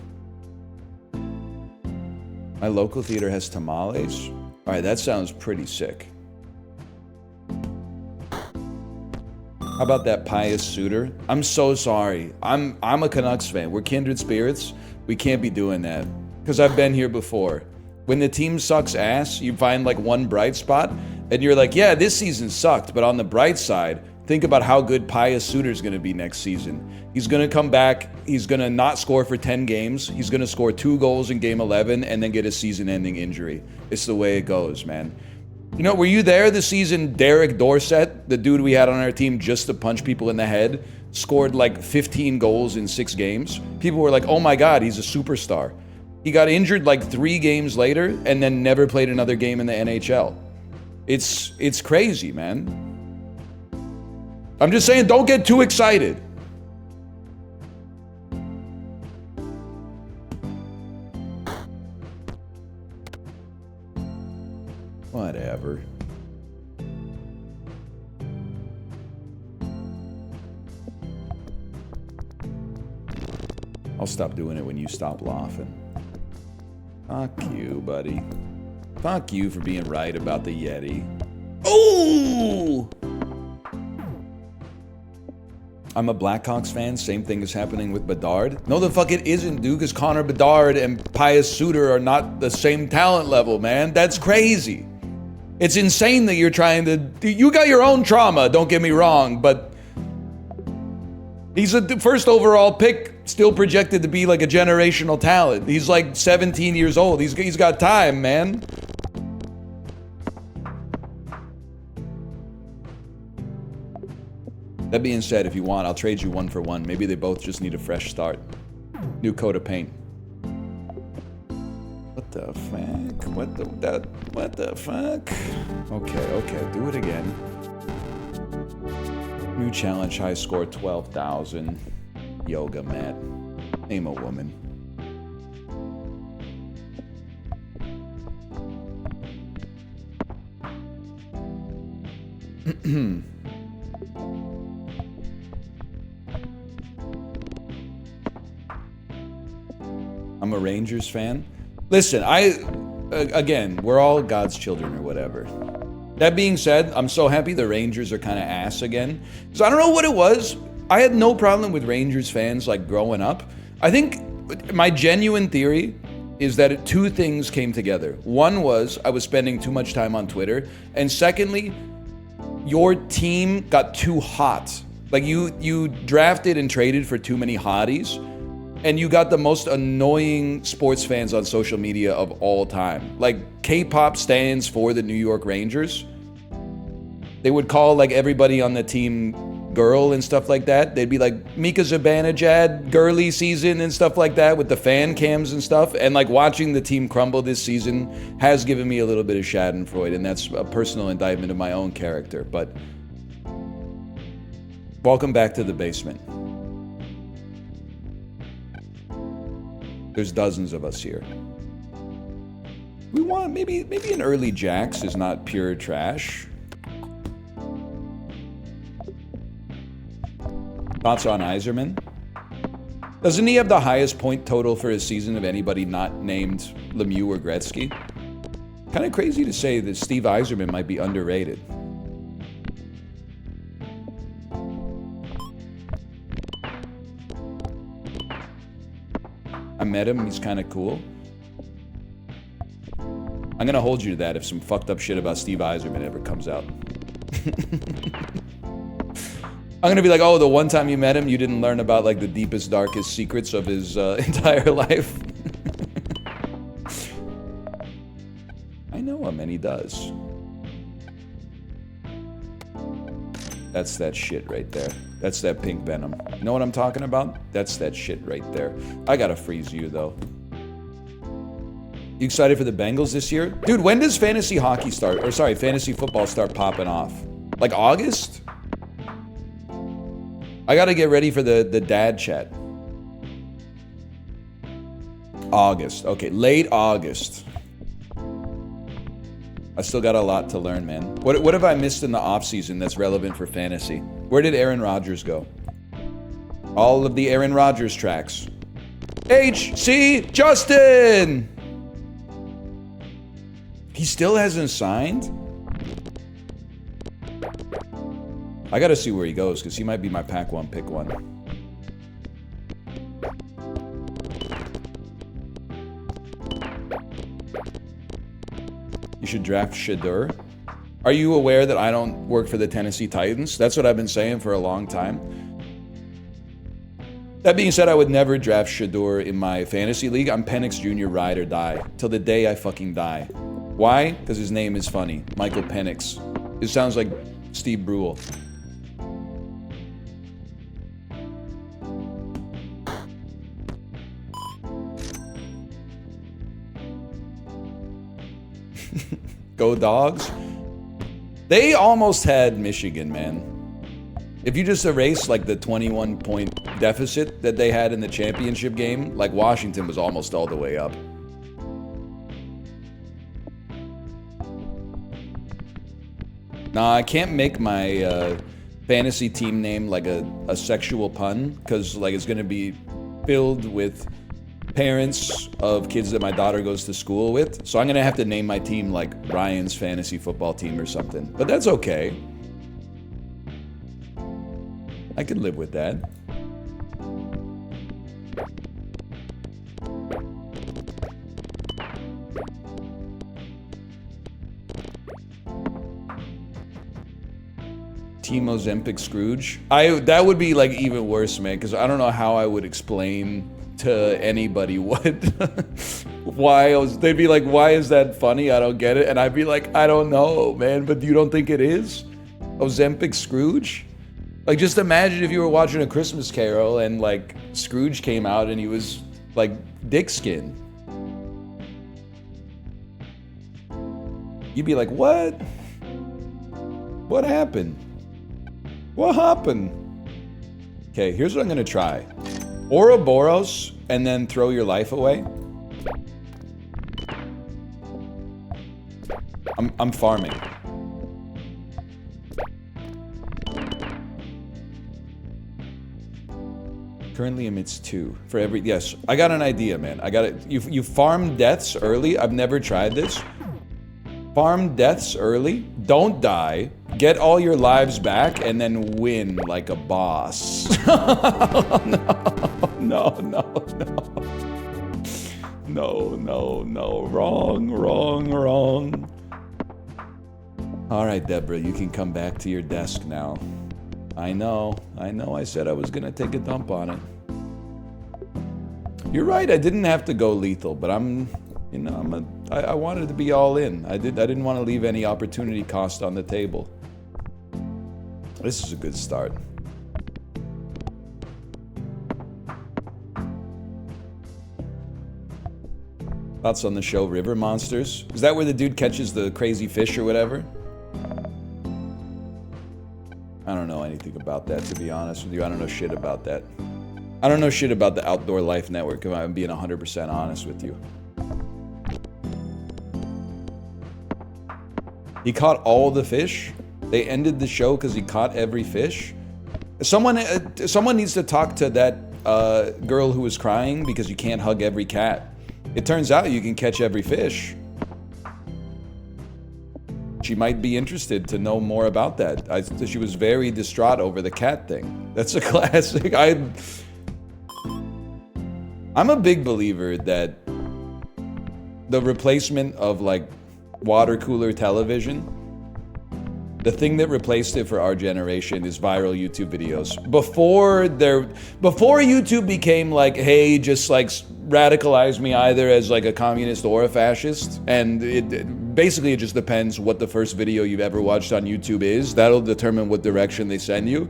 My local theater has tamales. All right, that sounds pretty sick. How about that pious suitor? I'm so sorry. I'm a Canucks fan. We're kindred spirits. We can't be doing that. Because I've been here before. When the team sucks ass, you find like one bright spot, and you're like, yeah, this season sucked, but on the bright side, think about how good Pius Suter's gonna be next season. He's gonna come back, he's gonna not score for 10 games, he's gonna score 2 goals in game 11, and then get a season-ending injury. It's the way it goes, man. You know, were you there the season Derek Dorsett, the dude we had on our team just to punch people in the head, scored like 15 goals in 6 games? People were like, oh my God, he's a superstar. He got injured like 3 games later and then never played another game in the NHL. It's crazy, man. I'm just saying, don't get too excited. Whatever. I'll stop doing it when you stop laughing. Fuck you, buddy. Fuck you for being right about the Yeti. Ooh! I'm a Blackhawks fan. Same thing is happening with Bedard. No, the fuck it isn't, dude, because Connor Bedard and Pius Suter are not the same talent level, man. That's crazy. It's insane that you're trying to... You got your own trauma, don't get me wrong, but... He's a first overall pick, still projected to be like a generational talent. He's like 17 years old. He's got time, man. That being said, if you want, I'll trade you 1 for 1. Maybe they both just need a fresh start. New coat of paint. What the fuck? What the fuck? Okay, do it again. New challenge, high score, 12,000. Yoga mat. Name a woman. I'm a Rangers fan. Listen, again, we're all God's children or whatever. That being said, I'm so happy the Rangers are kind of ass again. So I don't know what it was. I had no problem with Rangers fans like growing up. I think my genuine theory is that 2 things came together. One was I was spending too much time on Twitter. And secondly, your team got too hot. Like you drafted and traded for too many hotties. And you got the most annoying sports fans on social media of all time. Like K-pop stands for the New York Rangers. They would call like everybody on the team girl and stuff like that. They'd be like Mika Zibanejad, girly season and stuff like that with the fan cams and stuff. And like watching the team crumble this season has given me a little bit of schadenfreude, and that's a personal indictment of my own character. But welcome back to the basement. There's dozens of us here. We want maybe an early Jax is not pure trash. Thoughts on Yzerman? Doesn't he have the highest point total for his season of anybody not named Lemieux or Gretzky? Kind of crazy to say that Steve Yzerman might be underrated. I met him, he's kind of cool. I'm gonna hold you to that if some fucked up shit about Steve Yzerman ever comes out. I'm gonna be like, oh, the one time you met him, you didn't learn about like the deepest, darkest secrets of his entire life. I know him, and he does. That's that shit right there. That's that pink venom. You know what I'm talking about? That's that shit right there. I gotta freeze you, though. You excited for the Bengals this year? Dude, when does fantasy hockey start? Or sorry, fantasy football start popping off? Like August? I gotta get ready for the dad chat. August. Okay, late August. I still got a lot to learn, man. What have I missed in the offseason that's relevant for fantasy? Where did Aaron Rodgers go? All of the Aaron Rodgers tracks. H.C. Justin! He still hasn't signed? I gotta see where he goes, because he might be my pack one, pick one. You should draft Shedeur. Are you aware that I don't work for the Tennessee Titans? That's what I've been saying for a long time. That being said, I would never draft Shedeur in my fantasy league. I'm Penix Jr. ride or die. Till the day I fucking die. Why? Because his name is funny. Michael Penix. It sounds like Steve Brule. Go Dogs. They almost had Michigan, man. If you just erase like the 21-point deficit that they had in the championship game, like Washington was almost all the way up. Nah, I can't make my fantasy team name like a sexual pun, because like it's gonna be filled with parents of kids that my daughter goes to school with. So I'm gonna have to name my team like Ryan's fantasy football team or something. But that's okay. I can live with that. Team Ozempic Scrooge. That would be like even worse, man, because I don't know how I would explain to anybody what they'd be like, why is that funny? I don't get it. And I'd be like, I don't know, man, but you don't think it is? Ozempic Scrooge? Like, just imagine if you were watching A Christmas Carol and, like, Scrooge came out and he was, like, dick skin. You'd be like, what? What happened? What happened? Okay, here's what I'm gonna try. Ouroboros, and then throw your life away. I'm farming. Currently emits 2 for every. Yes, I got an idea, man. I got it. You farm deaths early. I've never tried this. Farm deaths early. Don't die. Get all your lives back, and then win like a boss. No. No. Wrong. All right, Deborah, you can come back to your desk now. I know. I said I was gonna take a dump on it. You're right. I didn't have to go lethal, but I wanted to be all in. I didn't want to leave any opportunity cost on the table. This is a good start. Thoughts on the show River Monsters? Is that where the dude catches the crazy fish or whatever? I don't know anything about that, to be honest with you. I don't know shit about that. I don't know shit about the Outdoor Life Network, if I'm being 100% honest with you. He caught all the fish? They ended the show because he caught every fish? Someone needs to talk to that girl who was crying because you can't hug every cat. It turns out you can catch every fish. She might be interested to know more about that. She was very distraught over the cat thing. That's a classic. I'm a big believer that the replacement of like water cooler television, the thing that replaced it for our generation is viral YouTube videos. Before YouTube became like, hey, just like radicalize me either as like a communist or a fascist, and basically it just depends what the first video you've ever watched on YouTube is. That'll determine what direction they send you.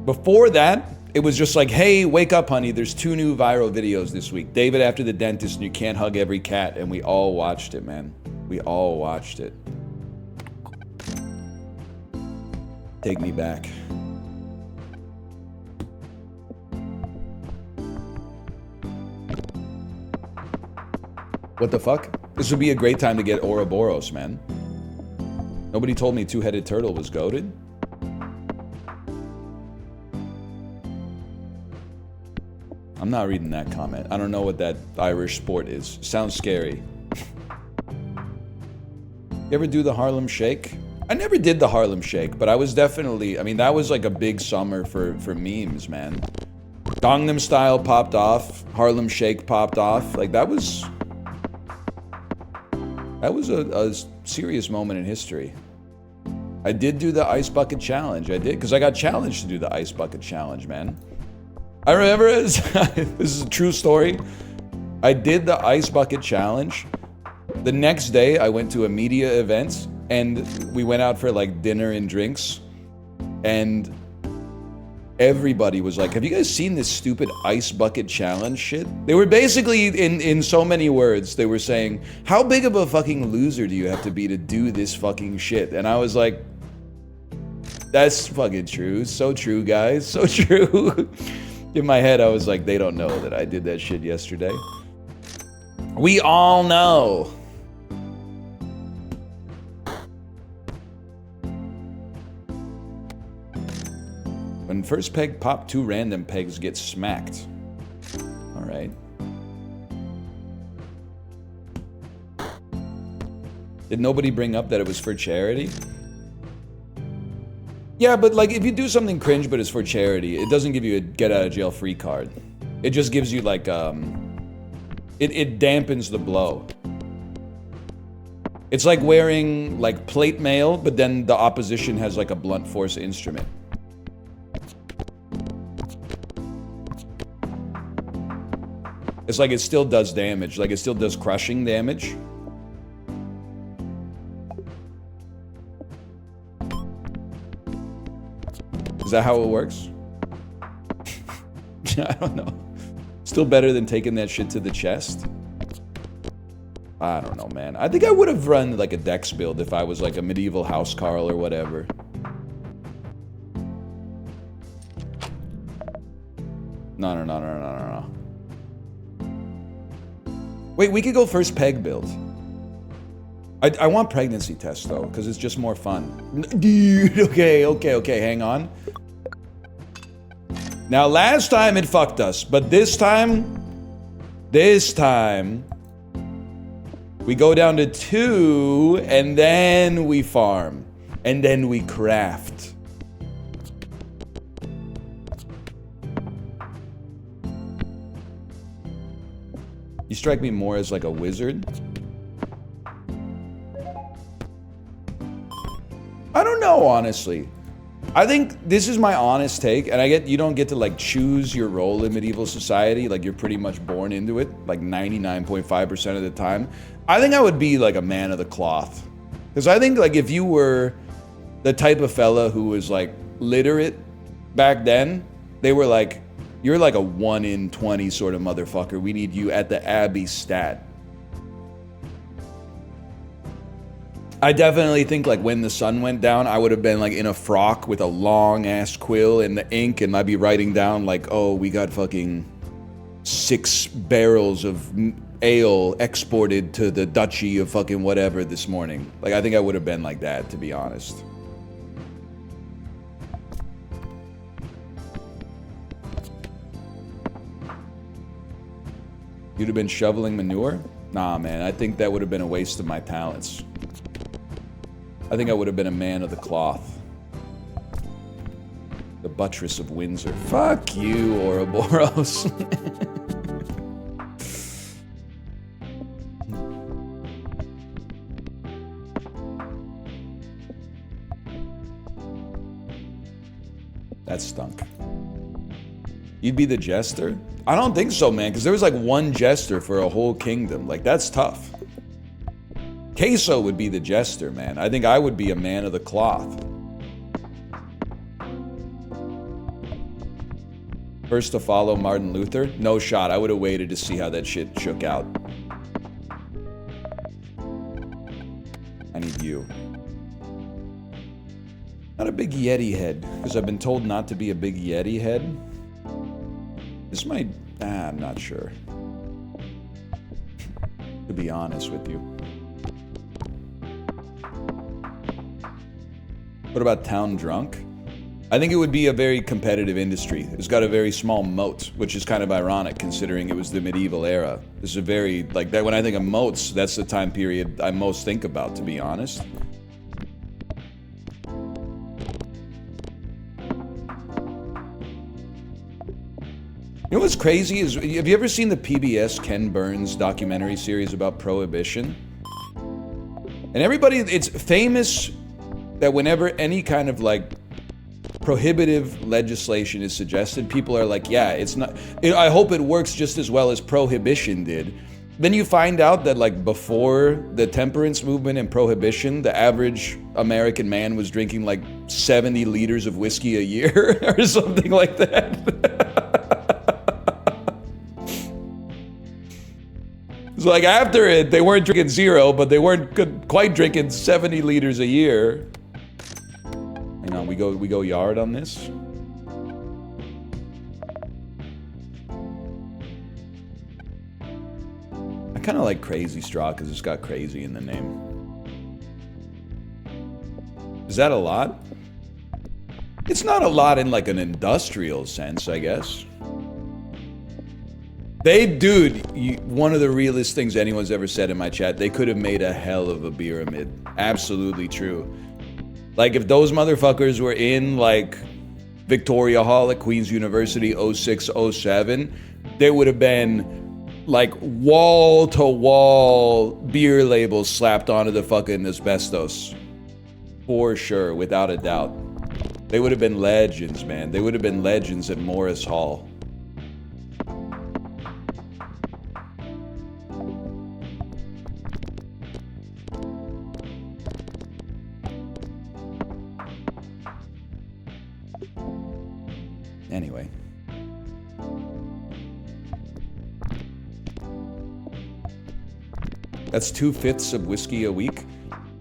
Before that, it was just like, hey, wake up, honey, there's 2 new viral videos this week. David after the dentist and you can't hug every cat. And we all watched it, man. We all watched it. Take me back. What the fuck? This would be a great time to get Ouroboros, man. Nobody told me two-headed turtle was goated. I'm not reading that comment. I don't know what that Irish sport is. Sounds scary. You ever do the Harlem Shake? I never did the Harlem Shake, but I was definitely, I mean, that was like a big summer for memes, man. Gangnam Style popped off. Harlem Shake popped off. Like, that was a serious moment in history. I did do the Ice Bucket Challenge. I did, because I got challenged to do the Ice Bucket Challenge, man. I remember, this is a true story. I did the Ice Bucket Challenge. The next day, I went to a media event, and we went out for like dinner and drinks. And everybody was like, have you guys seen this stupid Ice Bucket Challenge shit? They were basically, in so many words, they were saying, how big of a fucking loser do you have to be to do this fucking shit? And I was like, that's fucking true. So true, guys. So true. In my head, I was like, they don't know that I did that shit yesterday. We all know. When first peg pop, 2 random pegs get smacked. All right. Did nobody bring up that it was for charity? Yeah, but like if you do something cringe but it's for charity, it doesn't give you a get out of jail free card. It just gives you like it dampens the blow. It's like wearing like plate mail, but then the opposition has like a blunt force instrument. It's like it still does damage, like it still does crushing damage. Is that how it works? I don't know. Still better than taking that shit to the chest. I don't know, man. I think I would have run like a dex build if I was like a medieval housecarl or whatever. No. Wait, we could go first peg build. I want pregnancy test though, because it's just more fun. Dude, okay, hang on. Now last time it fucked us, but this time, we go down to 2, and then we farm. And then we craft. You strike me more as like a wizard. I don't know, honestly. I think this is my honest take, and I get you don't get to like choose your role in medieval society. Like you're pretty much born into it, like 99.5% of the time. I think I would be like a man of the cloth. Because I think like if you were the type of fella who was like literate back then, they were like, you're like a 1 in 20 sort of motherfucker. We need you at the Abbey stat. I definitely think like when the sun went down, I would have been like in a frock with a long ass quill and the ink, and I'd be writing down like, oh, we got fucking 6 barrels of ale exported to the duchy of fucking whatever this morning. Like I think I would have been like that, to be honest. You'd have been shoveling manure? Nah, man, I think that would have been a waste of my talents. I think I would have been a man of the cloth. The buttress of Windsor. Fuck you, Ouroboros. That stunk. You'd be the jester? I don't think so, man, because there was like one jester for a whole kingdom. Like, that's tough. Queso would be the jester, man. I think I would be a man of the cloth. First to follow Martin Luther? No shot. I would have waited to see how that shit shook out. I need you. Not a big Yeti head, because I've been told not to be a big Yeti head. This might... I'm not sure. To be honest with you. What about town drunk? I think it would be a very competitive industry. It's got a very small moat, which is kind of ironic considering it was the medieval era. This is a very, like, that. When I think of moats, that's the time period I most think about, to be honest. You know what's crazy is, have you ever seen the PBS Ken Burns documentary series about Prohibition? And everybody, it's famous that whenever any kind of like prohibitive legislation is suggested, people are like, yeah, it's not, I hope it works just as well as Prohibition did. Then you find out that like before the temperance movement and Prohibition, the average American man was drinking like 70 liters of whiskey a year or something like that. So like after it, they weren't drinking 0, but they weren't quite drinking 70 liters a year. Hang on, we go yard on this. I kind of like Crazy Straw because it's got crazy in the name. Is that a lot? It's not a lot in like an industrial sense, I guess. One of the realest things anyone's ever said in my chat, they could have made a hell of a pyramid. Absolutely true. Like, if those motherfuckers were in, like, Victoria Hall at Queen's University 06, 07, there would have been, like, wall-to-wall beer labels slapped onto the fucking asbestos. For sure, without a doubt. They would have been legends, man. They would have been legends at Morris Hall. Anyway. That's 2/5 of whiskey a week.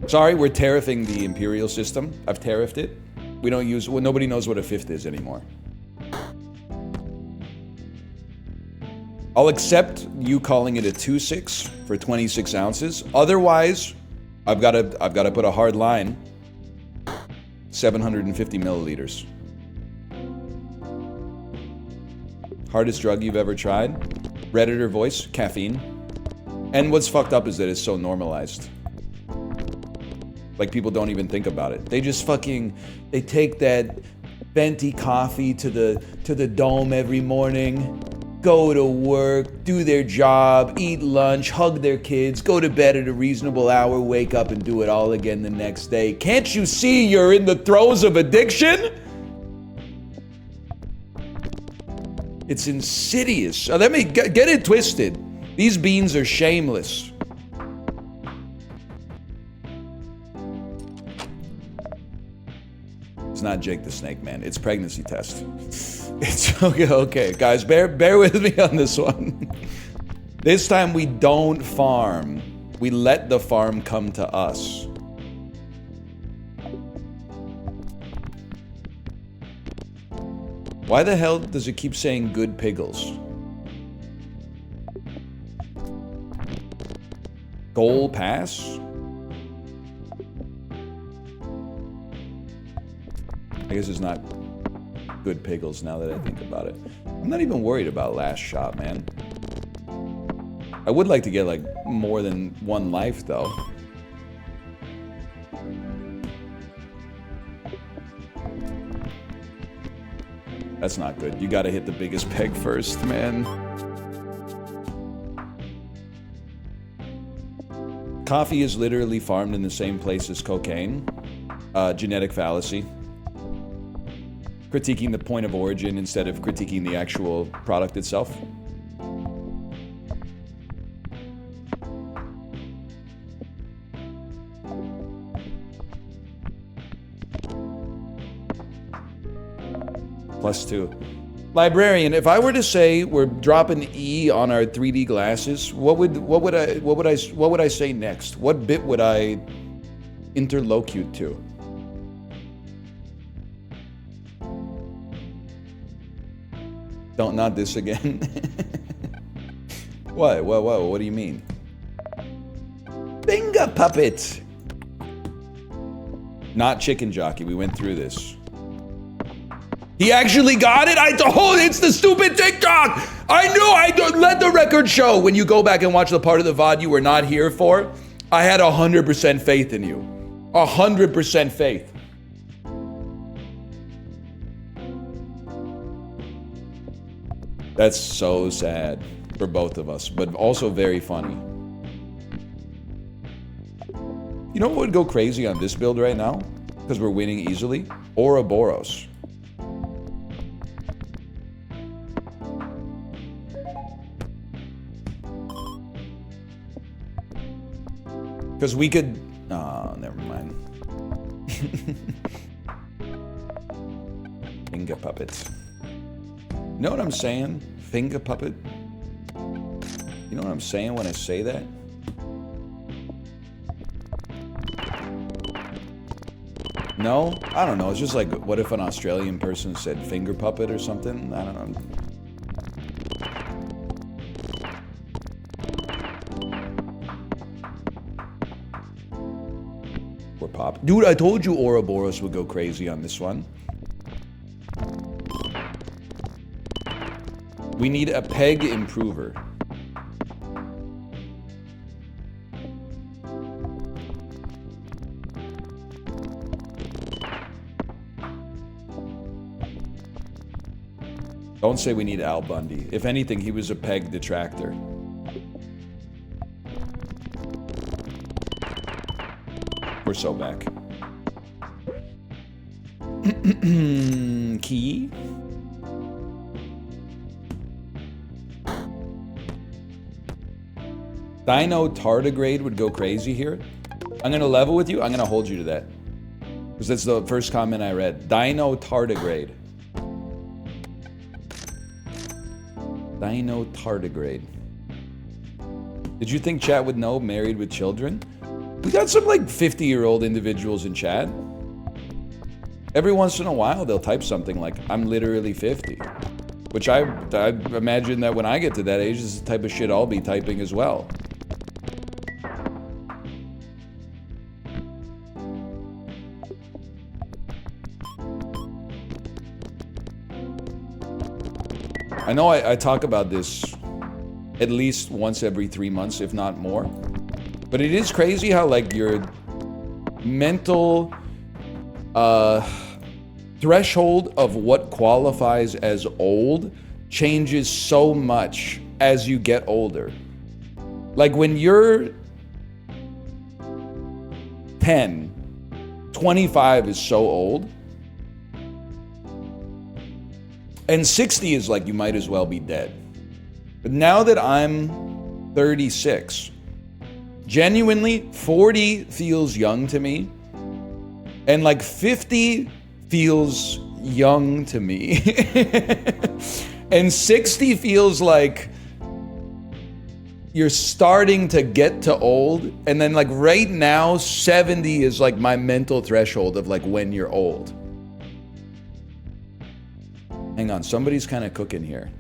Sorry, we're tariffing the imperial system. I've tariffed it. We don't use, well, nobody knows what a fifth is anymore. I'll accept you calling it a 2.6 for 26 ounces. Otherwise, I've got to put a hard line. 750 milliliters. Hardest drug you've ever tried? Redditor voice, caffeine. And what's fucked up is that it's so normalized. Like, people don't even think about it. They just fucking, they take that venti coffee to the dome every morning, go to work, do their job, eat lunch, hug their kids, go to bed at a reasonable hour, wake up and do it all again the next day. Can't you see you're in the throes of addiction? It's insidious. Let me get it twisted. These beans are shameless. It's not Jake the Snake Man. It's pregnancy test. It's okay, guys. Bear with me on this one. This time we don't farm. We let the farm come to us. Why the hell does it keep saying good piggles? Goal pass? I guess it's not good piggles now that I think about it. I'm not even worried about last shot, man. I would like to get like more than one life though. That's not good. You gotta hit the biggest peg first, man. Coffee is literally farmed in the same place as cocaine. Genetic fallacy. Critiquing the point of origin instead of critiquing the actual product itself. +2. Librarian, if I were to say we're dropping E on our 3D glasses, what would I say next? What bit would I interlocute to? Don't, not this again. What do you mean? Finger puppet. Not chicken jockey. We went through this. He actually got it? It's the stupid TikTok! I knew, I let the record show. When you go back and watch the part of the VOD you were not here for, I had 100% faith in you. 100% faith. That's so sad for both of us, but also very funny. You know what would go crazy on this build right now? Because we're winning easily? Ouroboros. Because we could... Oh, never mind. Finger puppets. You know what I'm saying? Finger puppet? You know what I'm saying when I say that? No? I don't know. It's just like, what if an Australian person said finger puppet or something? I don't know. We're pop. Dude, I told you Ouroboros would go crazy on this one. We need a peg improver. Don't say we need Al Bundy. If anything, he was a peg detractor. We're so back. Key? Dino tardigrade would go crazy here. I'm gonna level with you. I'm gonna hold you to that. Because that's the first comment I read. Dino tardigrade. Dino tardigrade. Did you think chat would know married with children? We got some like 50-year-old individuals in chat. Every once in a while they'll type something like, I'm literally 50. Which I imagine that when I get to that age, this is the type of shit I'll be typing as well. I know I talk about this at least once every 3 months, if not more. But it is crazy how like your mental threshold of what qualifies as old changes so much as you get older. Like when you're 10, 25 is so old. And 60 is like you might as well be dead. But now that I'm 36, genuinely 40 feels young to me. And like 50 feels young to me. And 60 feels like you're starting to get to old. And then like right now, 70 is like my mental threshold of like when you're old. Hang on, somebody's kind of cooking here.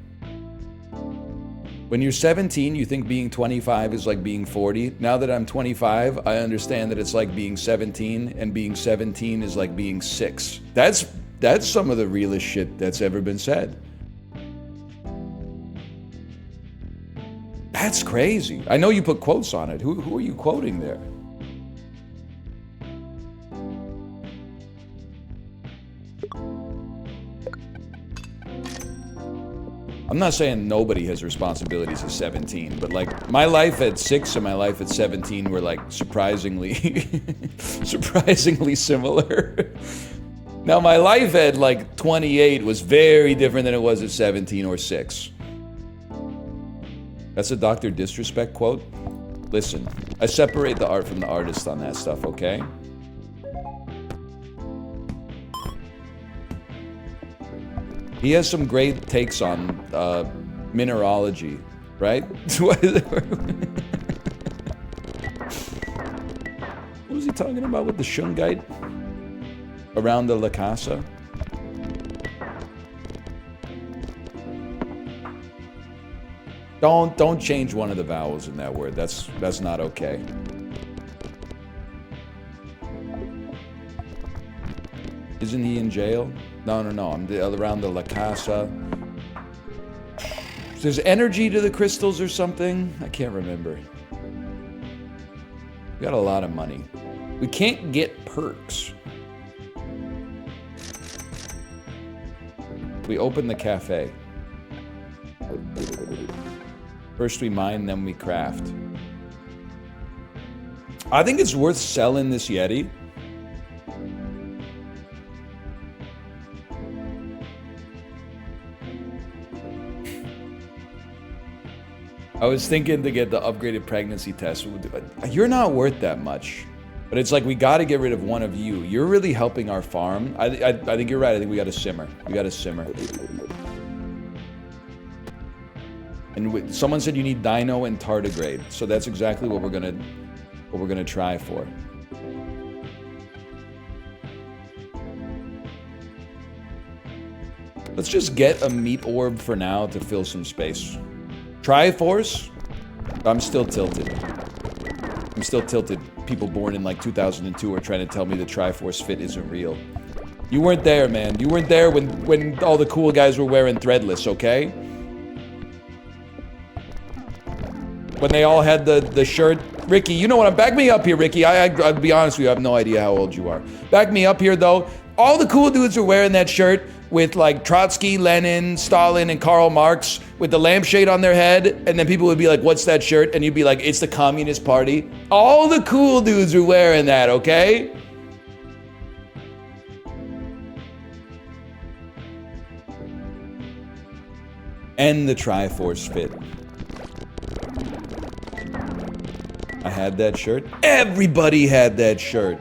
When you're 17, you think being 25 is like being 40. Now that I'm 25, I understand that it's like being 17, and being 17 is like being 6. That's some of the realest shit that's ever been said. That's crazy. I know you put quotes on it. Who are you quoting there? I'm not saying nobody has responsibilities at 17, but like my life at 6 and my life at 17 were like surprisingly similar. Now my life at like 28 was very different than it was at 17 or 6. That's a Dr. Disrespect quote. Listen, I separate the art from the artist on that stuff, okay? He has some great takes on mineralogy, right? What was he talking about with the shungite around the La Casa? Don't change one of the vowels in that word. That's not okay. Isn't he in jail? No. I'm around the La Casa. There's energy to the crystals or something. I can't remember. We got a lot of money. We can't get perks. We open the cafe. First we mine, then we craft. I think it's worth selling this Yeti. I was thinking to get the upgraded pregnancy test. You're not worth that much. But it's like we got to get rid of one of you. You're really helping our farm. I think you're right. I think we got to simmer. We got to simmer. And someone said you need dino and tardigrade. So that's exactly what we're gonna try for. Let's just get a meat orb for now to fill some space. Triforce? I'm still tilted. People born in like 2002 are trying to tell me the Triforce fit isn't real. You weren't there, man. You weren't there when all the cool guys were wearing threadless, okay? When they all had the shirt. Ricky, you know what? Back me up here, Ricky. I'll be honest with you, I have no idea how old you are. Back me up here, though. All the cool dudes were wearing that shirt with like Trotsky, Lenin, Stalin, and Karl Marx with the lampshade on their head, and then people would be like, what's that shirt? And you'd be like, it's the Communist Party. All the cool dudes were wearing that, okay? And the Triforce fit. I had that shirt. Everybody had that shirt.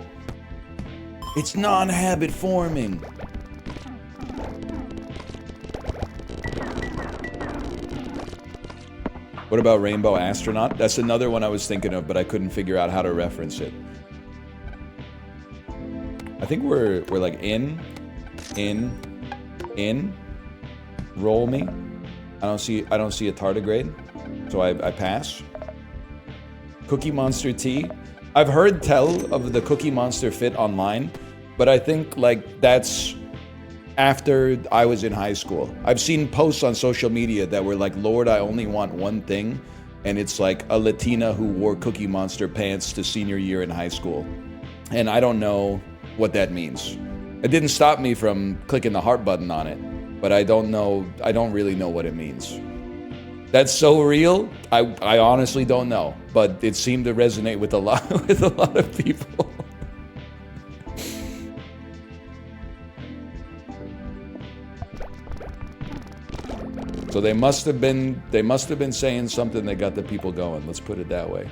It's non-habit forming. What about Rainbow Astronaut? That's another one I was thinking of, but I couldn't figure out how to reference it. I think we're like in. Roll me. I don't see a tardigrade, so I pass. Cookie Monster tea. I've heard tell of the Cookie Monster fit online, but I think like that's after I was in high school. I've seen posts on social media that were like, Lord, I only want one thing, and it's like a Latina who wore Cookie Monster pants to senior year in high school. And I don't know what that means. It didn't stop me from clicking the heart button on it, but I don't really know what it means. That's so real. I honestly don't know, but it seemed to resonate with a lot of people. So they must have been saying something that got the people going. Let's put it that way.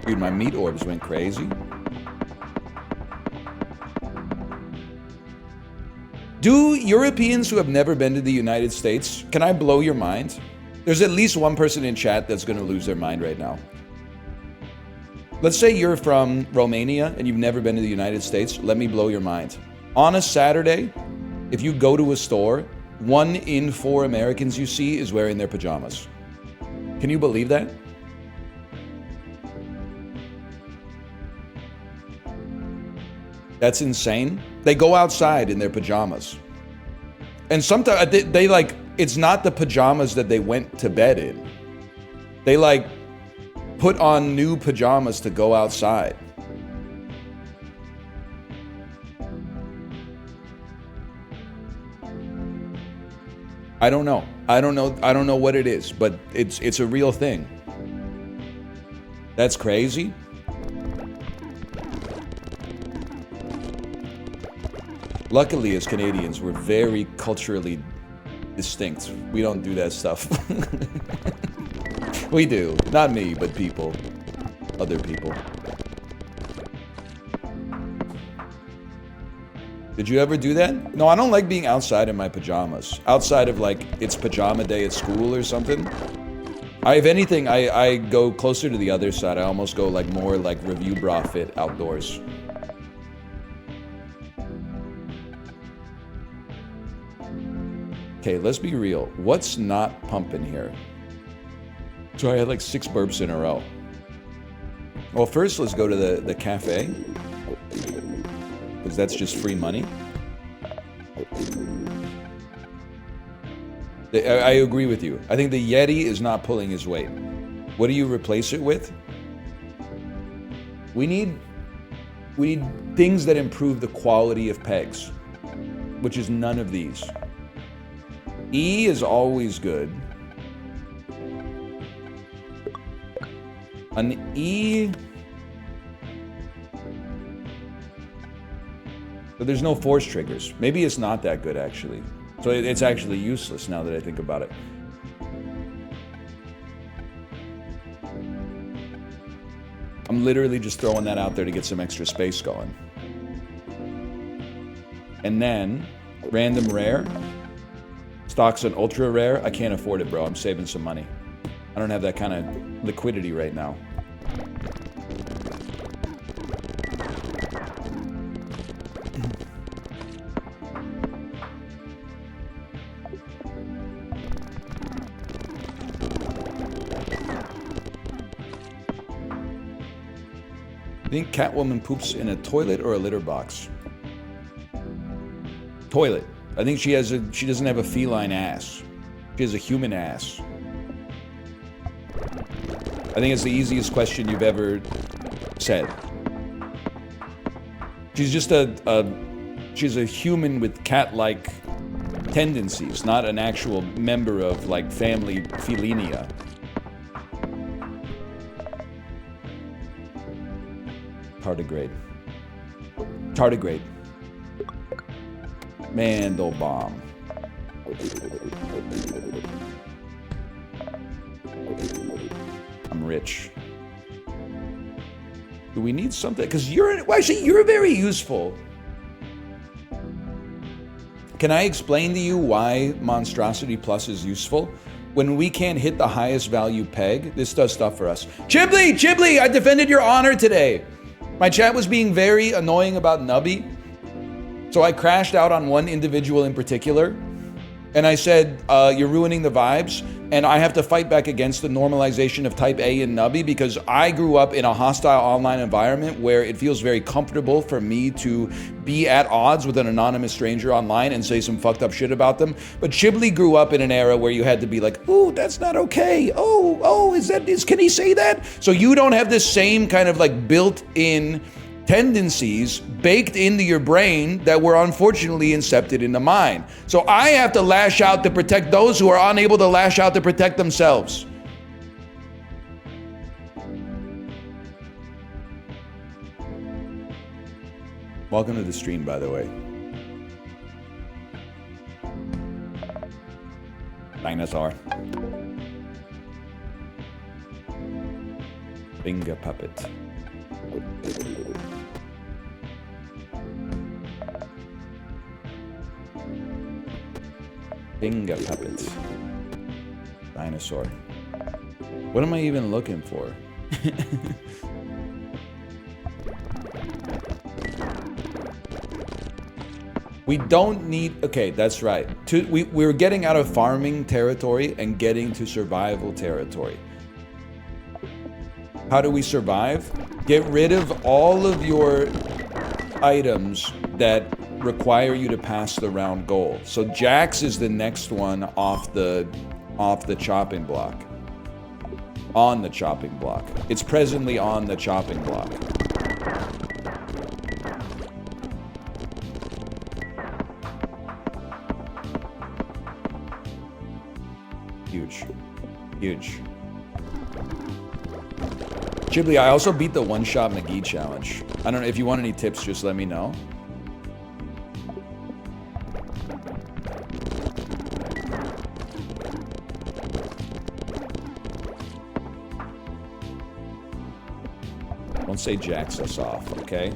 Dude, my meat orbs went crazy. Do Europeans who have never been to the United States, can I blow your mind? There's at least one person in chat that's going to lose their mind right now. Let's say you're from Romania and you've never been to the United States. Let me blow your mind. On a Saturday, if you go to a store, 1 in 4 Americans you see is wearing their pajamas. Can you believe that? That's insane. They go outside in their pajamas. And sometimes they like, it's not the pajamas that they went to bed in. They like put on new pajamas to go outside. I don't know what it is, but it's a real thing. That's crazy. Luckily, as Canadians, we're very culturally distinct. We don't do that stuff. We do. Not me, but people. Other people. Did you ever do that? No, I don't like being outside in my pajamas. Outside of like, it's pajama day at school or something. If anything, I go closer to the other side. I almost go like more like review bra fit outdoors. Okay, let's be real. What's not pumping here? So I had like 6 burps in a row. Well, first let's go to the cafe, because that's just free money. I agree with you. I think the Yeti is not pulling his weight. What do you replace it with? We need things that improve the quality of pegs, which is none of these. E is always good. An E... But there's no force triggers. Maybe it's not that good, actually. So it's actually useless now that I think about it. I'm literally just throwing that out there to get some extra space going. And then, random rare. Stocks an ultra rare. I can't afford it, bro. I'm saving some money. I don't have that kind of liquidity right now. I think Catwoman poops in a toilet or a litter box. Toilet. I think she doesn't have a feline ass. She has a human ass. I think it's the easiest question you've ever said. She's just she's a human with cat-like tendencies, not an actual member of like family Felinia. Tardigrade. Tardigrade. Mandelbaum. I'm rich. Do we need something? Because you're very useful. Can I explain to you why Monstrosity Plus is useful? When we can't hit the highest value peg, this does stuff for us. Chiblee, I defended your honor today. My chat was being very annoying about Nubby. So I crashed out on one individual in particular. And I said, you're ruining the vibes. And I have to fight back against the normalization of type A in Nubby because I grew up in a hostile online environment where it feels very comfortable for me to be at odds with an anonymous stranger online and say some fucked up shit about them. But Chiblee grew up in an era where you had to be like, ooh, that's not okay. Can he say that? So you don't have this same kind of like built-in tendencies baked into your brain that were unfortunately incepted into mine. So I have to lash out to protect those who are unable to lash out to protect themselves. Welcome to the stream, by the way. Dinosaur. Finger puppet. Finger puppets. Dinosaur. What am I even looking for? We don't need... Okay, that's right. We're getting out of farming territory and getting to survival territory. How do we survive? Get rid of all of your items that require you to pass the round goal. So Jax is the next one off the chopping block. On the chopping block. It's presently on the chopping block. Huge. Huge. Chiblee, I also beat the one-shot McGee challenge. I don't know, if you want any tips, just let me know. Don't say Jax us off, okay?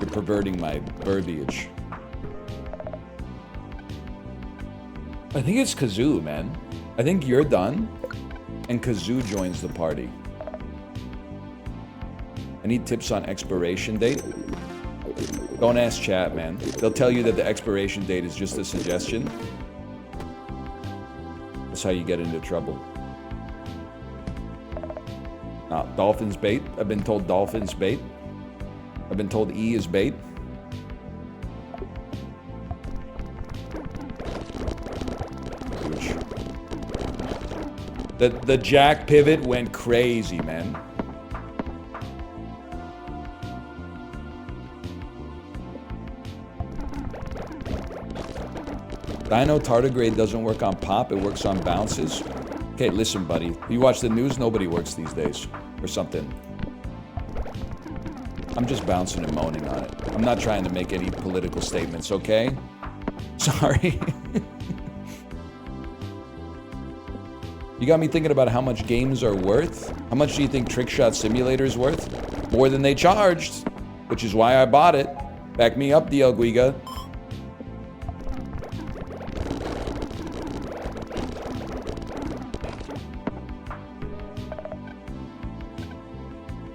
You're perverting my verbiage. I think it's Kazoo, man. I think you're done, and Kazoo joins the party. I need tips on expiration date. Don't ask chat, man. They'll tell you that the expiration date is just a suggestion. That's how you get into trouble. Dolphin's bait. I've been told dolphin's bait. I've been told E is bait. The Jack pivot went crazy, man. Dino tardigrade doesn't work on pop, it works on bounces. Okay, listen, buddy. You watch the news, nobody works these days. Or something. I'm just bouncing and moaning on it. I'm not trying to make any political statements, okay? Sorry. You got me thinking about how much games are worth. How much do you think Trickshot Simulator is worth? More than they charged, which is why I bought it. Back me up, DL Guiga.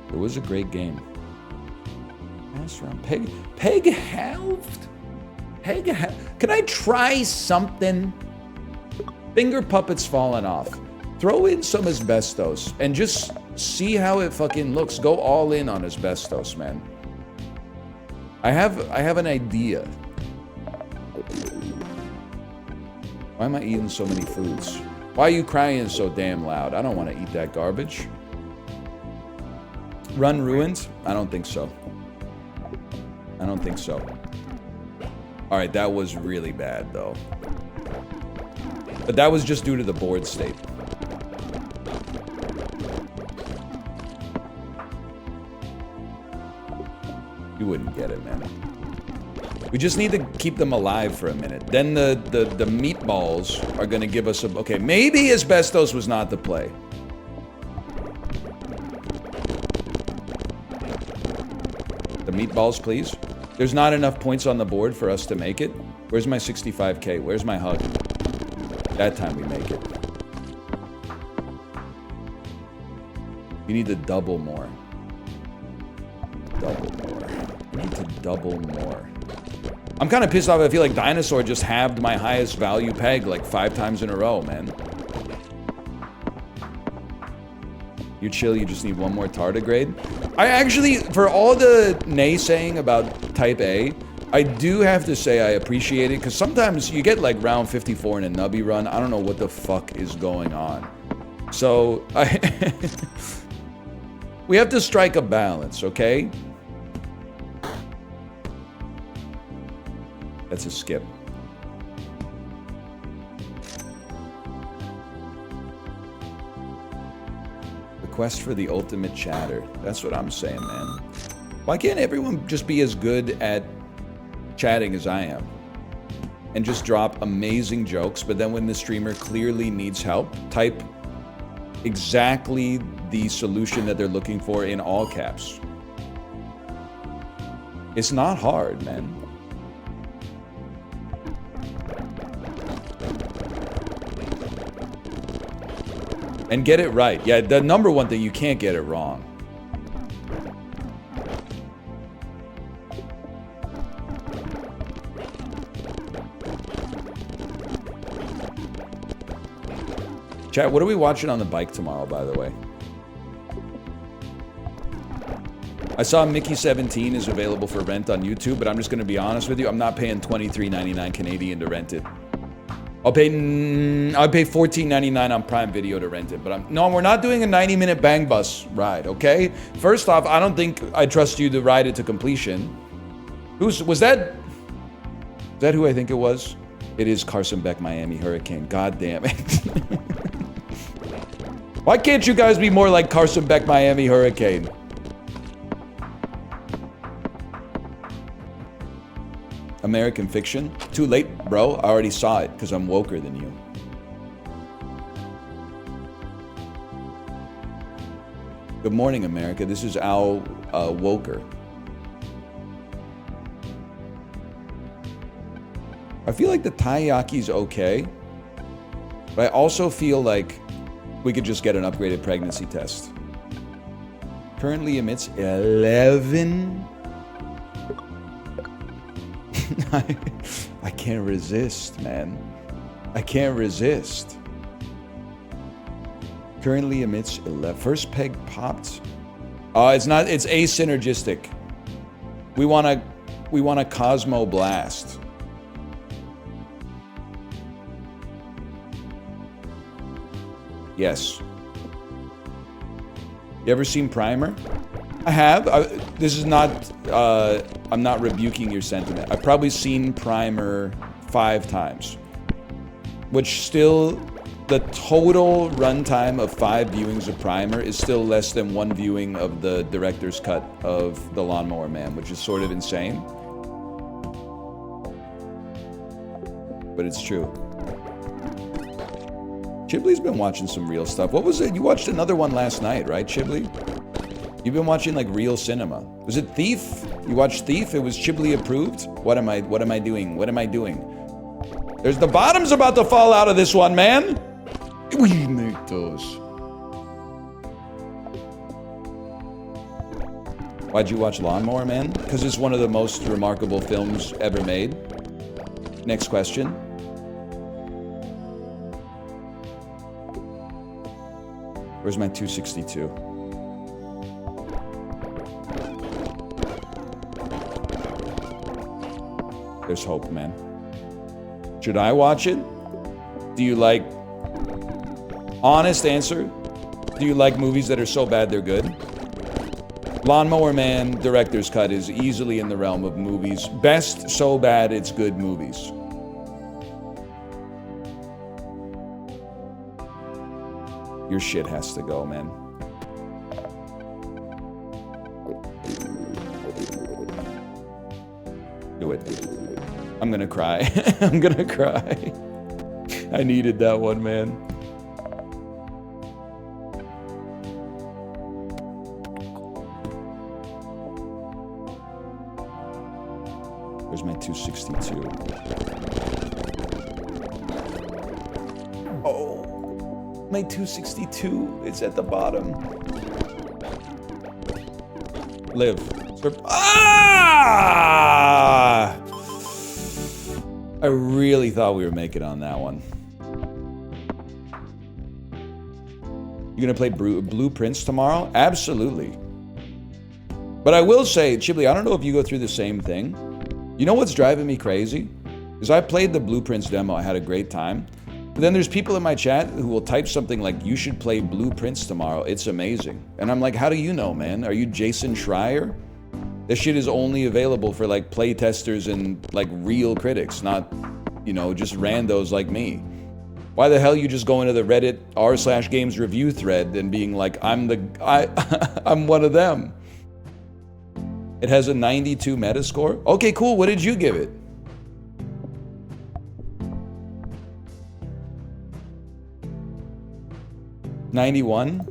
It was a great game. Pass round. Peg halved? Can I try something? Finger puppets falling off. Throw in some asbestos and just see how it fucking looks. Go all in on asbestos, man. I have an idea. Why am I eating so many foods? Why are you crying so damn loud? I don't want to eat that garbage. Run ruined? I don't think so. I don't think so. All right, that was really bad though. But that was just due to the board state. You wouldn't get it, man. We just need to keep them alive for a minute. Then the meatballs are gonna give us a... Okay, maybe asbestos was not the play. The meatballs, please. There's not enough points on the board for us to make it. Where's my 65K? Where's my hug? That time we make it. You need to double more. Double more. You need to double more. I'm kind of pissed off. I feel like Dinosaur just halved my highest value peg like 5 times in a row, man. You're chill, you just need one more tardigrade. I actually, for all the naysaying about Type A, I do have to say I appreciate it, because sometimes you get like round 54 in a nubby run. I don't know what the fuck is going on. So, we have to strike a balance, okay? That's a skip. The quest for the ultimate chatter. That's what I'm saying, man. Why can't everyone just be as good at chatting as I am? And just drop amazing jokes, but then when the streamer clearly needs help, type exactly the solution that they're looking for in all caps. It's not hard, man. And get it right. Yeah, the number one thing, you can't get it wrong. Chat, what are we watching on the bike tomorrow, by the way? I saw Mickey 17 is available for rent on YouTube, but I'm just going to be honest with you. I'm not paying $23.99 Canadian to rent it. I'll pay $14.99 on Prime Video to rent it, but no, we're not doing a 90-minute bang bus ride, okay? First off, I don't think I trust you to ride it to completion. Was that who I think it was? It is Carson Beck, Miami Hurricane. God damn it. Why can't you guys be more like Carson Beck, Miami Hurricane? American Fiction. Too late, bro. I already saw it because I'm woker than you. Good morning, America. This is Al Woker. I feel like the taiyaki's okay, but I also feel like we could just get an upgraded pregnancy test. Currently emits 11. I can't resist, man. I can't resist. Currently emits 11. First peg popped. It's not. It's asynergistic. We want a Cosmo Blast. Yes. You ever seen Primer? I have. This is not. I'm not rebuking your sentiment. I've probably seen Primer 5 times, which still, the total runtime of 5 viewings of Primer is still less than 1 viewing of the director's cut of The Lawnmower Man, which is sort of insane. But it's true. Chibley's been watching some real stuff. What was it? You watched another one last night, right, Chibley? You've been watching like real cinema. Was it Thief? You watched Thief? It was Chibley approved? What am I doing? What am I doing? There's the bottom's about to fall out of this one, man. We make those. Why'd you watch Lawnmower Man? Because it's one of the most remarkable films ever made. Next question. Where's my 262? There's hope, man. Should I watch it? Do you like... Honest answer. Do you like movies that are so bad they're good? Lawnmower Man director's cut is easily in the realm of movies. Best so bad it's good movies. Your shit has to go, man. Do it. I'm gonna cry. I'm gonna cry. I needed that one, man. Where's my 262? Oh, my 262 is at the bottom. Live. Ah! I really thought we were making on that one. You gonna play Blueprints tomorrow? Absolutely. But I will say, Chibli, I don't know if you go through the same thing. You know what's driving me crazy? Is I played the Blueprints demo, I had a great time. But then there's people in my chat who will type something like, you should play Blueprints tomorrow, it's amazing. And I'm like, how do you know, man? Are you Jason Schreier? This shit is only available for like play testers and like real critics, not, you know, just randos like me. Why the hell you just go into the Reddit r/games review thread and being like, I'm one of them. It has a 92 Metascore. Okay, cool. What did you give it? $91?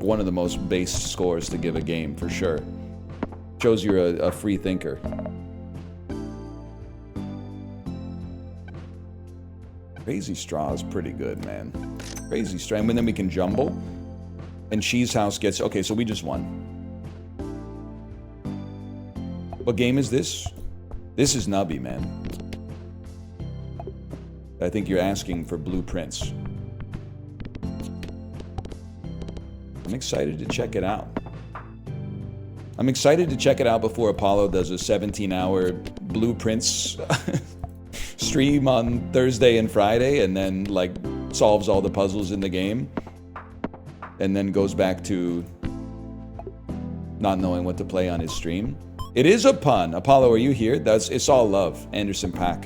One of the most base scores to give a game, for sure. Shows you're a free thinker. Crazy Straw is pretty good, man. Crazy Straw. And then we can jumble. And Cheese House gets... Okay, so we just won. What game is this? This is Nubby, man. I think you're asking for Blueprints. I'm excited to check it out. I'm excited to check it out before Apollo does a 17-hour Blueprints stream on Thursday and Friday, and then like solves all the puzzles in the game, and then goes back to not knowing what to play on his stream. It is a pun. Apollo, are you here? It's all love. Anderson Paak.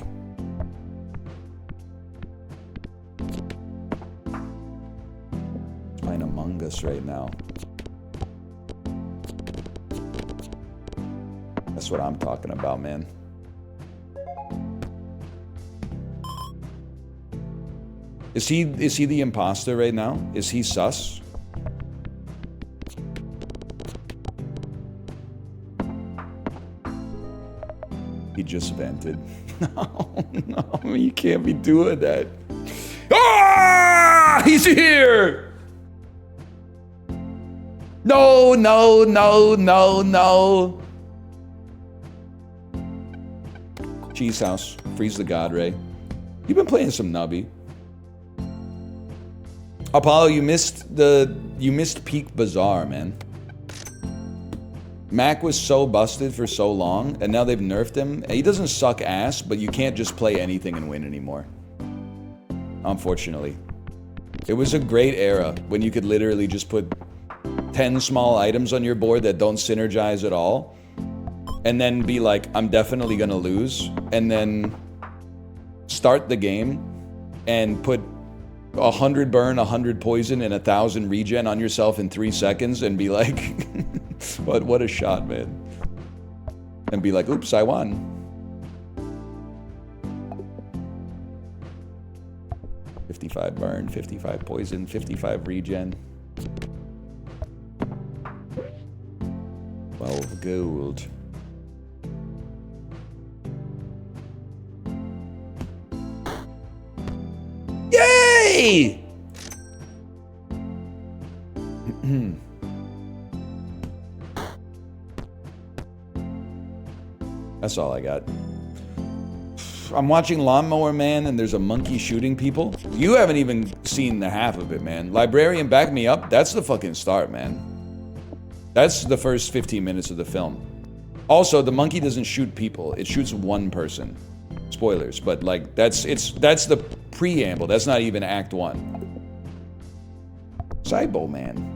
Playing Among Us right now. That's what I'm talking about, man. Is he the imposter right now? Is he sus? He just vented. No, you can't be doing that. Ah! He's here! No, no, no, no, no. Cheese House, freeze the God Ray. You've been playing some Nubby. Apollo, you missed Peak Bazaar, man. Mac was so busted for so long, and now they've nerfed him. He doesn't suck ass, but you can't just play anything and win anymore. Unfortunately. It was a great era when you could literally just put 10 small items on your board that don't synergize at all, and then be like, I'm definitely gonna lose, and then start the game and put 100 burn, 100 poison, and 1,000 regen on yourself in 3 seconds and be like, what a shot, man. And be like, oops, I won. $55 burn, 55 poison, 55 regen. 12 gold. Yay! That's all I got. I'm watching Lawnmower Man and there's a monkey shooting people. You haven't even seen the half of it, man. Librarian, back me up. That's the fucking start, man. That's the first 15 minutes of the film. Also, the monkey doesn't shoot people. It shoots one person. Spoilers, but like that's the preamble. That's not even Act 1. Cybo Man.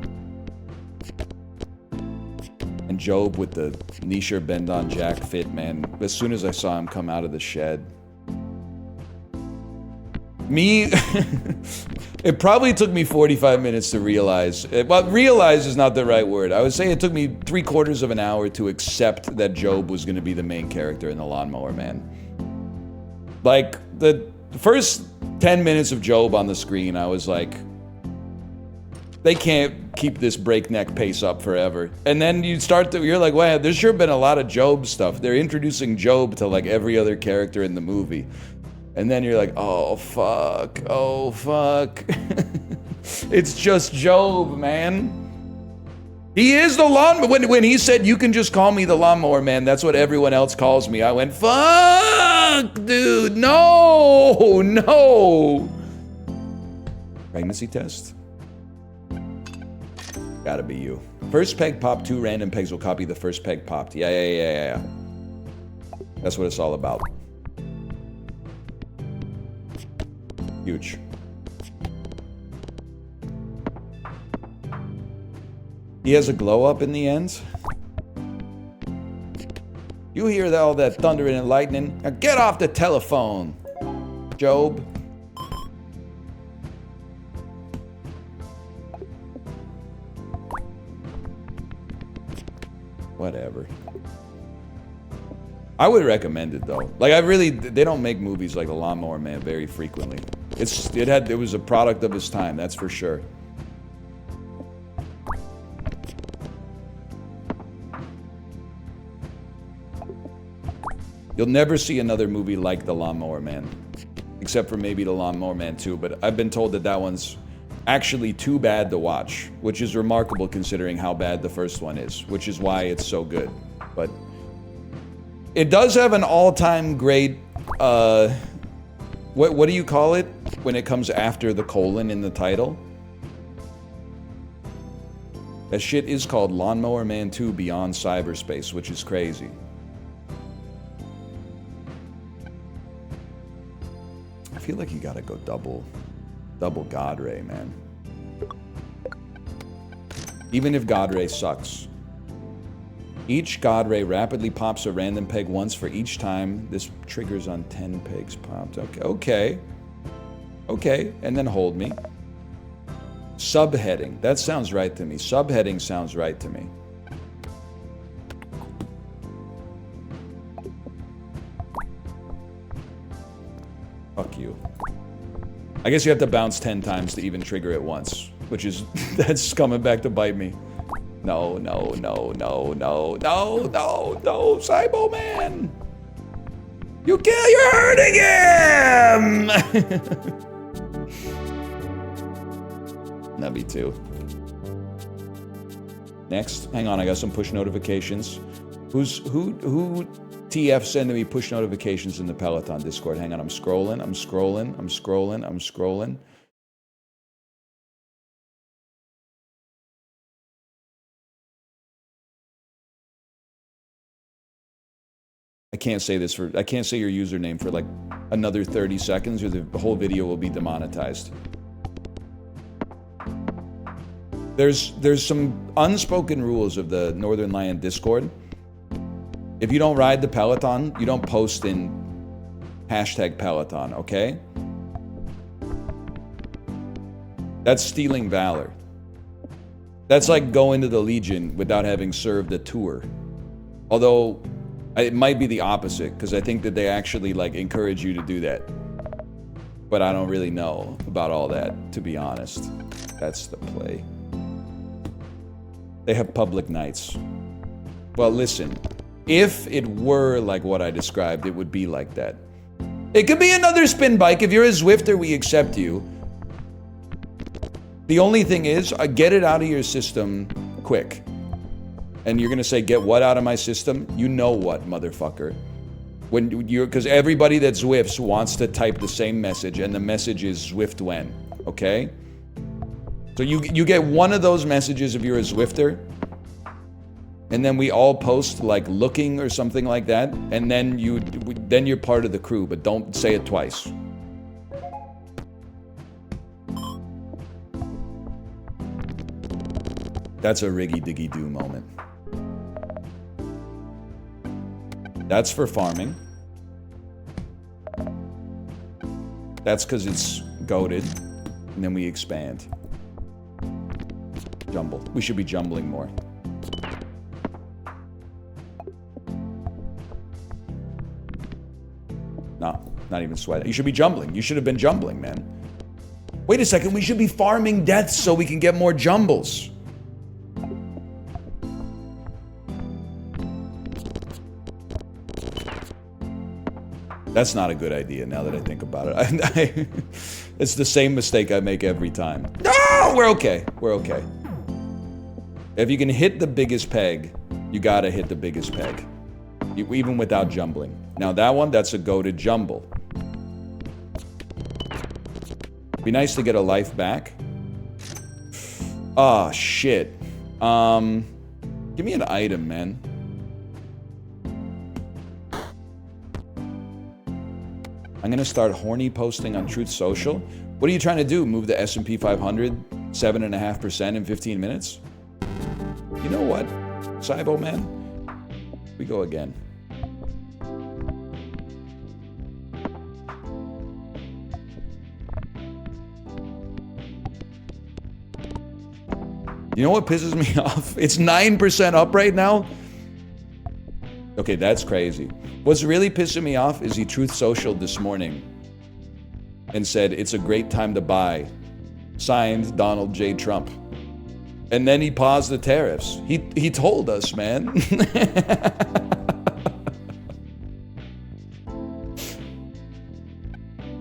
And Job with the Nisher bend on Jack fit, man. As soon as I saw him come out of the shed. Me, it probably took me 45 minutes to realize. Well, realize is not the right word. I would say it took me 3/4 of an hour to accept that Job was going to be the main character in The Lawnmower Man. Like, the first 10 minutes of Job on the screen, I was like, They can't keep this breakneck pace up forever. And then you're like, wow, there's sure been a lot of Job stuff. They're introducing Job to like every other character in the movie. And then you're like, oh fuck, oh fuck. It's just Job, man. He is the lawnmower. When he said, you can just call me the lawnmower man, that's what everyone else calls me. I went, fuck, dude, no, no. Pregnancy test? Gotta be you. First peg popped, 2 random pegs will copy the first peg popped. Yeah. That's what it's all about. Huge. He has a glow up in the end. You hear all that thunder and lightning? Now get off the telephone, Job. Whatever. I would recommend it though. Like they don't make movies like The Lawnmower Man very frequently. It was a product of its time, that's for sure. You'll never see another movie like The Lawnmower Man, except for maybe The Lawnmower Man 2, but I've been told that one's actually too bad to watch, which is remarkable considering how bad the first one is, which is why it's so good. But it does have an all-time great, what do you call it when it comes after the colon in the title? That shit is called Lawnmower Man 2 Beyond Cyberspace, which is crazy. I feel like you gotta go double God Ray, man. Even if God Ray sucks. Each God Ray rapidly pops a random peg once for each time. This triggers on 10 pegs popped. Okay. And then hold me. Subheading. That sounds right to me. Subheading sounds right to me. Fuck you. I guess you have to bounce 10 times to even trigger it once, which is, that's coming back to bite me. No, Cybo Man! You're hurting him! That'd be 2. Next, hang on, I got some push notifications. Who TF sending me push notifications in the Peloton Discord? Hang on, I'm scrolling. I can't say your username for like another 30 seconds or the whole video will be demonetized. There's some unspoken rules of the Northernlion Discord. If you don't ride the Peloton, you don't post in #Peloton, okay? That's stealing valor. That's like going to the Legion without having served a tour. Although, it might be the opposite, because I think that they actually like encourage you to do that. But I don't really know about all that, to be honest. That's the play. They have public nights. Well, listen. If it were like what I described, it would be like that. It could be another spin bike. If you're a Zwifter, we accept you. The only thing is, get it out of your system quick. And you're gonna say, get what out of my system? You know what, motherfucker. Because everybody that Zwifts wants to type the same message, and the message is Zwift when, okay? So you get one of those messages if you're a Zwifter, and then we all post like looking or something like that, and then you're part of the crew, but don't say it twice. That's a riggy diggy do moment. That's for farming. That's because it's goated, and then we expand. Jumble. We should be jumbling more. No, not even sweat. You should be jumbling. You should have been jumbling, man. Wait a second, we should be farming deaths so we can get more jumbles. That's not a good idea now that I think about it. It's the same mistake I make every time. No, we're okay. We're okay. If you can hit the biggest peg, you gotta hit the biggest peg. Even without jumbling. Now that one, that's a go to jumble. Be nice to get a life back. Oh, shit. Give me an item, man. I'm gonna start horny posting on Truth Social. What are you trying to do? Move the S&P 500 7.5% in 15 minutes? You know what, Cybo man? We go again. You know what pisses me off? It's 9% up right now. Okay, that's crazy. What's really pissing me off is he Truth Socialed this morning and said it's a great time to buy. Signed, Donald J. Trump. And then he paused the tariffs. He told us, man.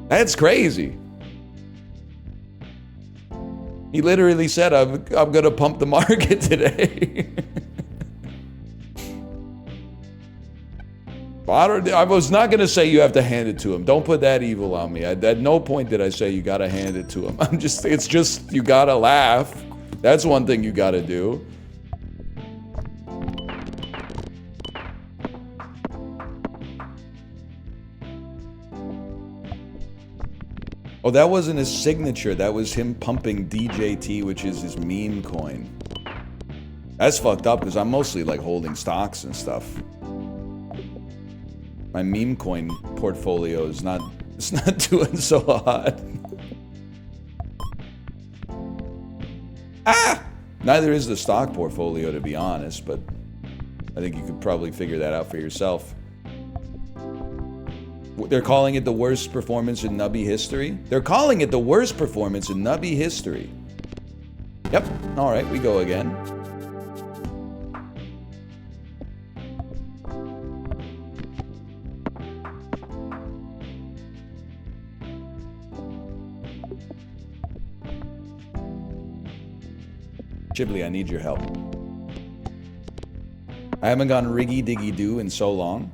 That's crazy. He literally said, I'm going to pump the market today. I was not going to say you have to hand it to him. Don't put that evil on me. At no point did I say you got to hand it to him. It's just, you got to laugh. That's one thing you got to do. Oh, that wasn't his signature. That was him pumping DJT, which is his meme coin. That's fucked up because I'm mostly like holding stocks and stuff. My meme coin portfolio is not, it's not doing so hot. Ah! Neither is the stock portfolio, to be honest, but I think you could probably figure that out for yourself. They're calling it the worst performance in Nubby history? They're calling it the worst performance in Nubby history. Yep. All right, we go again. Chibli, I need your help. I haven't gone riggy diggy doo in so long.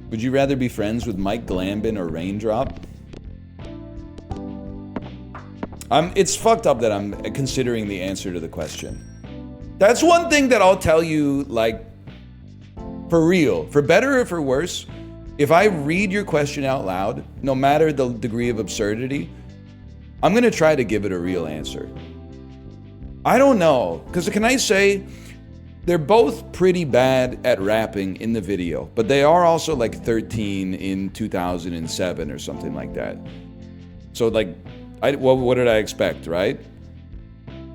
Would you rather be friends with Mike Glambin or Raindrop? It's fucked up that I'm considering the answer to the question. That's one thing that I'll tell you, like, for real, for better or for worse, if I read your question out loud, no matter the degree of absurdity, I'm gonna try to give it a real answer. I don't know, because can I say, they're both pretty bad at rapping in the video, but they are also like 13 in 2007 or something like that. So like, what did I expect, right?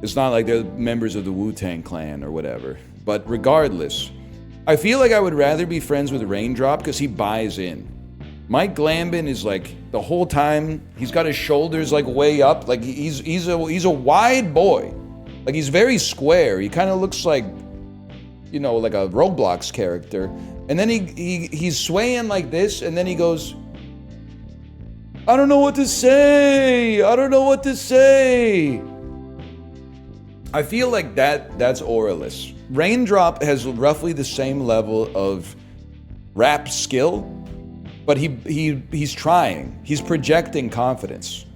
It's not like they're members of the Wu-Tang Clan or whatever. But regardless, I feel like I would rather be friends with Raindrop because he buys in. Mike Glambin is like, the whole time, he's got his shoulders like way up. Like he's a wide boy. Like he's very square. He kind of looks like, you know, like a Roblox character. And then he's swaying like this, and then he goes, I don't know what to say. I don't know what to say. I feel like that's Aurelus. Raindrop has roughly the same level of rap skill, but he's trying. He's projecting confidence.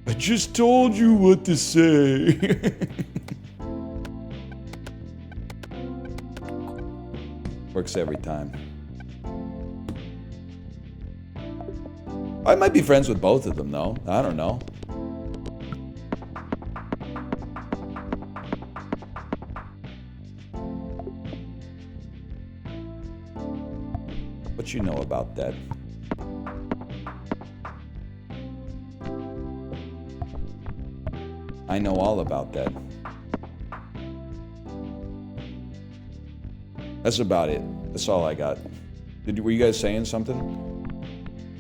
I just told you what to say. Works every time. I might be friends with both of them, though. I don't know. What you know about that? I know all about that. That's about it. That's all I got. Were you guys saying something?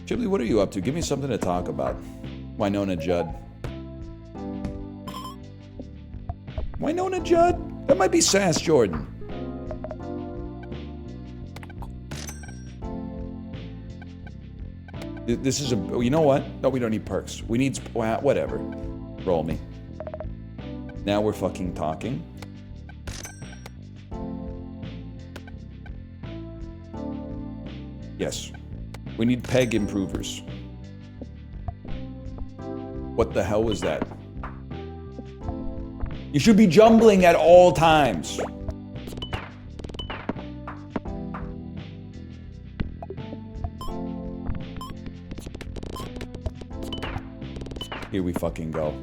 Chibley, what are you up to? Give me something to talk about. Winona Judd. Winona Judd? That might be Sass Jordan. This is a... You know what? No, we don't need perks. We need... Whatever. Roll me. Now we're fucking talking. Yes. We need peg improvers. What the hell was that? You should be jumbling at all times. Here we fucking go.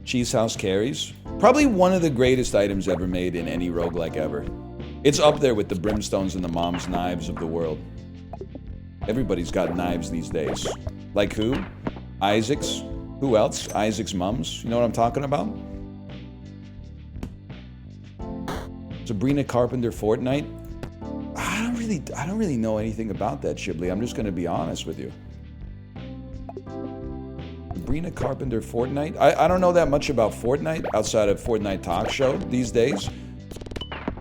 Cheese House carries. Probably one of the greatest items ever made in any roguelike ever. It's up there with the brimstones and the mom's knives of the world. Everybody's got knives these days. Like who? Isaac's. Who else? Isaac's mums. You know what I'm talking about? Sabrina Carpenter Fortnite. I don't really know anything about that, Chibley. I'm just gonna be honest with you. Sabrina Carpenter Fortnite. I don't know that much about Fortnite outside of Fortnite Talk Show these days.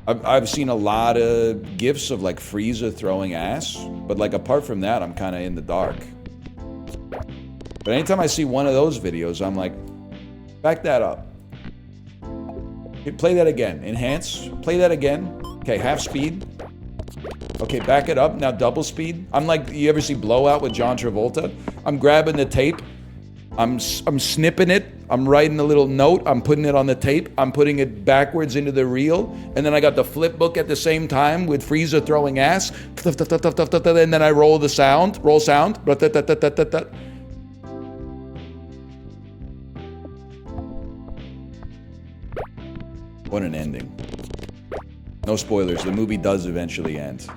I've seen a lot of gifs of like Frieza throwing ass, but like apart from that, I'm kind of in the dark. But anytime I see one of those videos, I'm like, back that up. Okay, play that again. Enhance. Play that again. Okay, half speed. Okay, back it up. Now double speed. I'm like, you ever see Blowout with John Travolta? I'm grabbing the tape. I'm snipping it. I'm writing a little note. I'm putting it on the tape. I'm putting it backwards into the reel. And then I got the flip book at the same time with Frieza throwing ass. And then I roll the sound. Roll sound. What an ending. No spoilers. The movie does eventually end.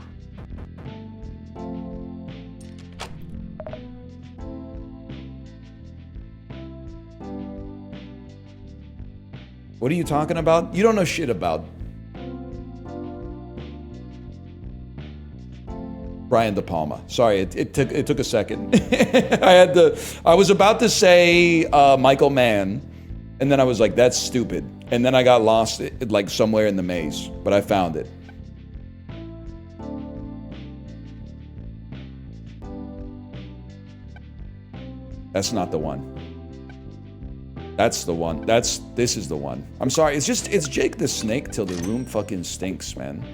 What are you talking about? You don't know shit about Brian De Palma. Sorry, it took a second. I was about to say Michael Mann, and then I was like, that's stupid. And then I got lost like somewhere in the maze, but I found it. That's not the one. That's the one. This is the one. I'm sorry. It's Jake the Snake till the room fucking stinks, man.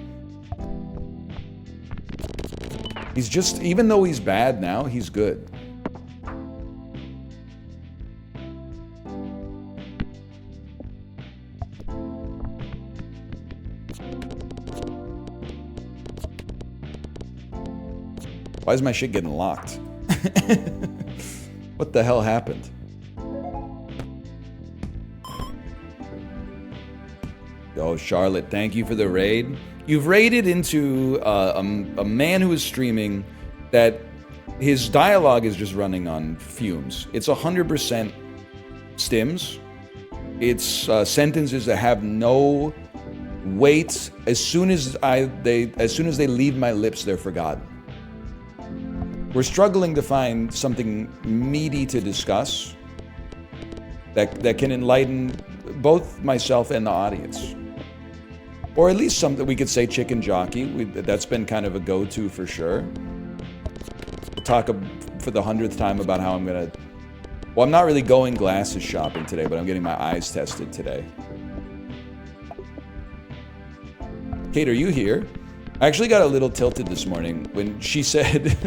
He's just, even though he's bad now, he's good. Why is my shit getting locked? What the hell happened? Oh, Charlotte, thank you for the raid. You've raided into a man who is streaming that his dialogue is just running on fumes. It's 100% stims. It's sentences that have no weight. As soon as they leave my lips, they're forgotten. We're struggling to find something meaty to discuss that can enlighten both myself and the audience. Or at least something we could say chicken jockey. That's been kind of a go-to for sure. We'll talk for the 100th time about how I'm gonna... Well, I'm not really going glasses shopping today, but I'm getting my eyes tested today. Kate, are you here? I actually got a little tilted this morning when she said...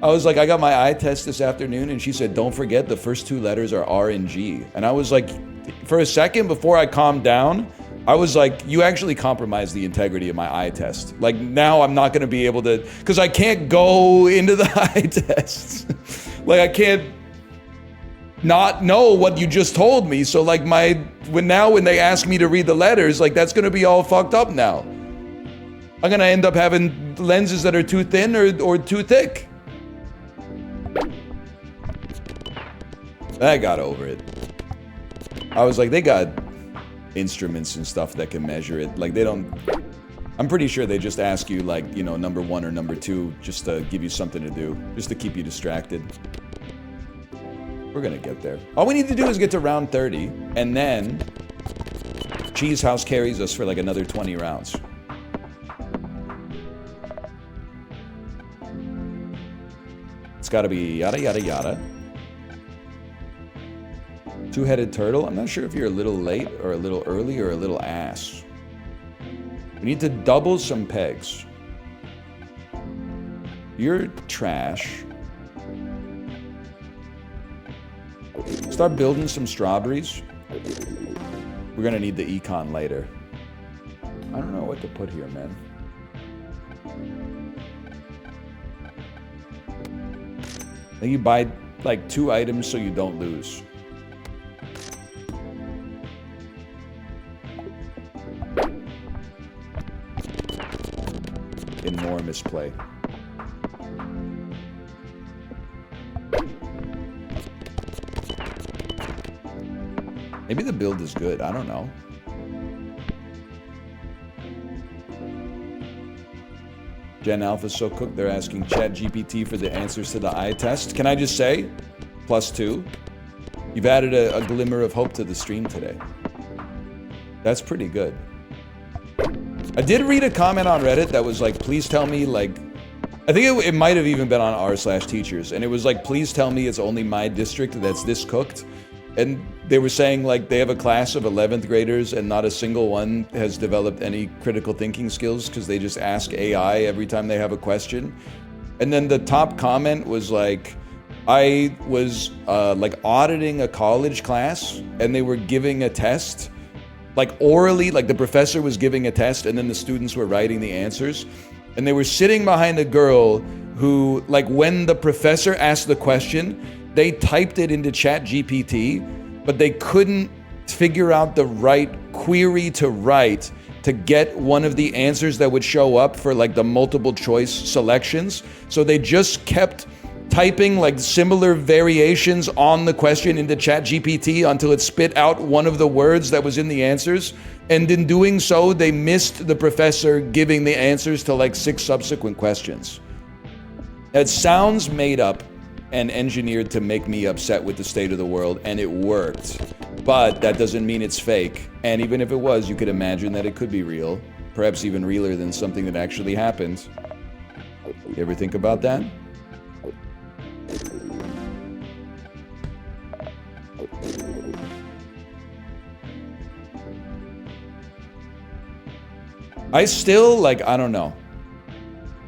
I was like, I got my eye test this afternoon, and she said, don't forget the first two letters are R and G. And I was like, for a second before I calmed down, I was like, you actually compromised the integrity of my eye test. Like, now I'm not going to be able to, because I can't go into the eye tests. Like, I can't not know what you just told me. So, like, when they ask me to read the letters, like, that's going to be all fucked up now. I'm going to end up having lenses that are too thin or too thick. I got over it. I was like, they got instruments and stuff that can measure it. Like, they don't... I'm pretty sure they just ask you, like, you know, number 1 or number 2, just to give you something to do. Just to keep you distracted. We're gonna get there. All we need to do is get to round 30, and then... Cheese House carries us for, like, another 20 rounds. It's gotta be yada yada yada. Two-headed turtle. I'm not sure if you're a little late, or a little early, or a little ass. We need to double some pegs. You're trash. Start building some strawberries. We're gonna need the econ later. I don't know what to put here, man. I think you buy like 2 items so you don't lose. Enormous play. Maybe the build is good. I don't know. Gen Alpha's so cooked, they're asking ChatGPT for the answers to the eye test. Can I just say, +2, you've added a glimmer of hope to the stream today. That's pretty good. I did read a comment on Reddit that was like, please tell me, like, I think it might have even been on r/teachers, and it was like, please tell me it's only my district that's this cooked. And they were saying, like, they have a class of 11th graders and not a single one has developed any critical thinking skills because they just ask AI every time they have a question. And then the top comment was like, I was like auditing a college class and they were giving a test, like orally, like the professor was giving a test and then the students were writing the answers. And they were sitting behind a girl who, like, when the professor asked the question, they typed it into ChatGPT, but they couldn't figure out the right query to write to get one of the answers that would show up for, like, the multiple choice selections. So they just kept typing, like, similar variations on the question into ChatGPT until it spit out one of the words that was in the answers. And in doing so, they missed the professor giving the answers to, like, 6 subsequent questions. It sounds made up and engineered to make me upset with the state of the world, and it worked. But that doesn't mean it's fake. And even if it was, you could imagine that it could be real. Perhaps even realer than something that actually happened. You ever think about that? I still, like, I don't know.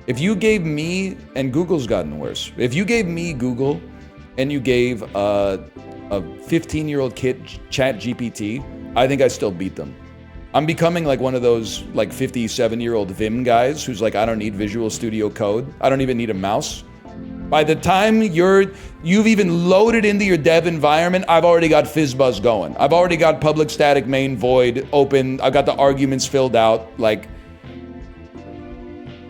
If you gave me, and Google's gotten worse. If you gave me Google and you gave a 15-year-old kid ChatGPT, I think I still beat them. I'm becoming like one of those like 57-year-old Vim guys who's like, I don't need Visual Studio Code. I don't even need a mouse. By the time you've even loaded into your dev environment, I've already got FizzBuzz going. I've already got public static main void open. I've got the arguments filled out. Like,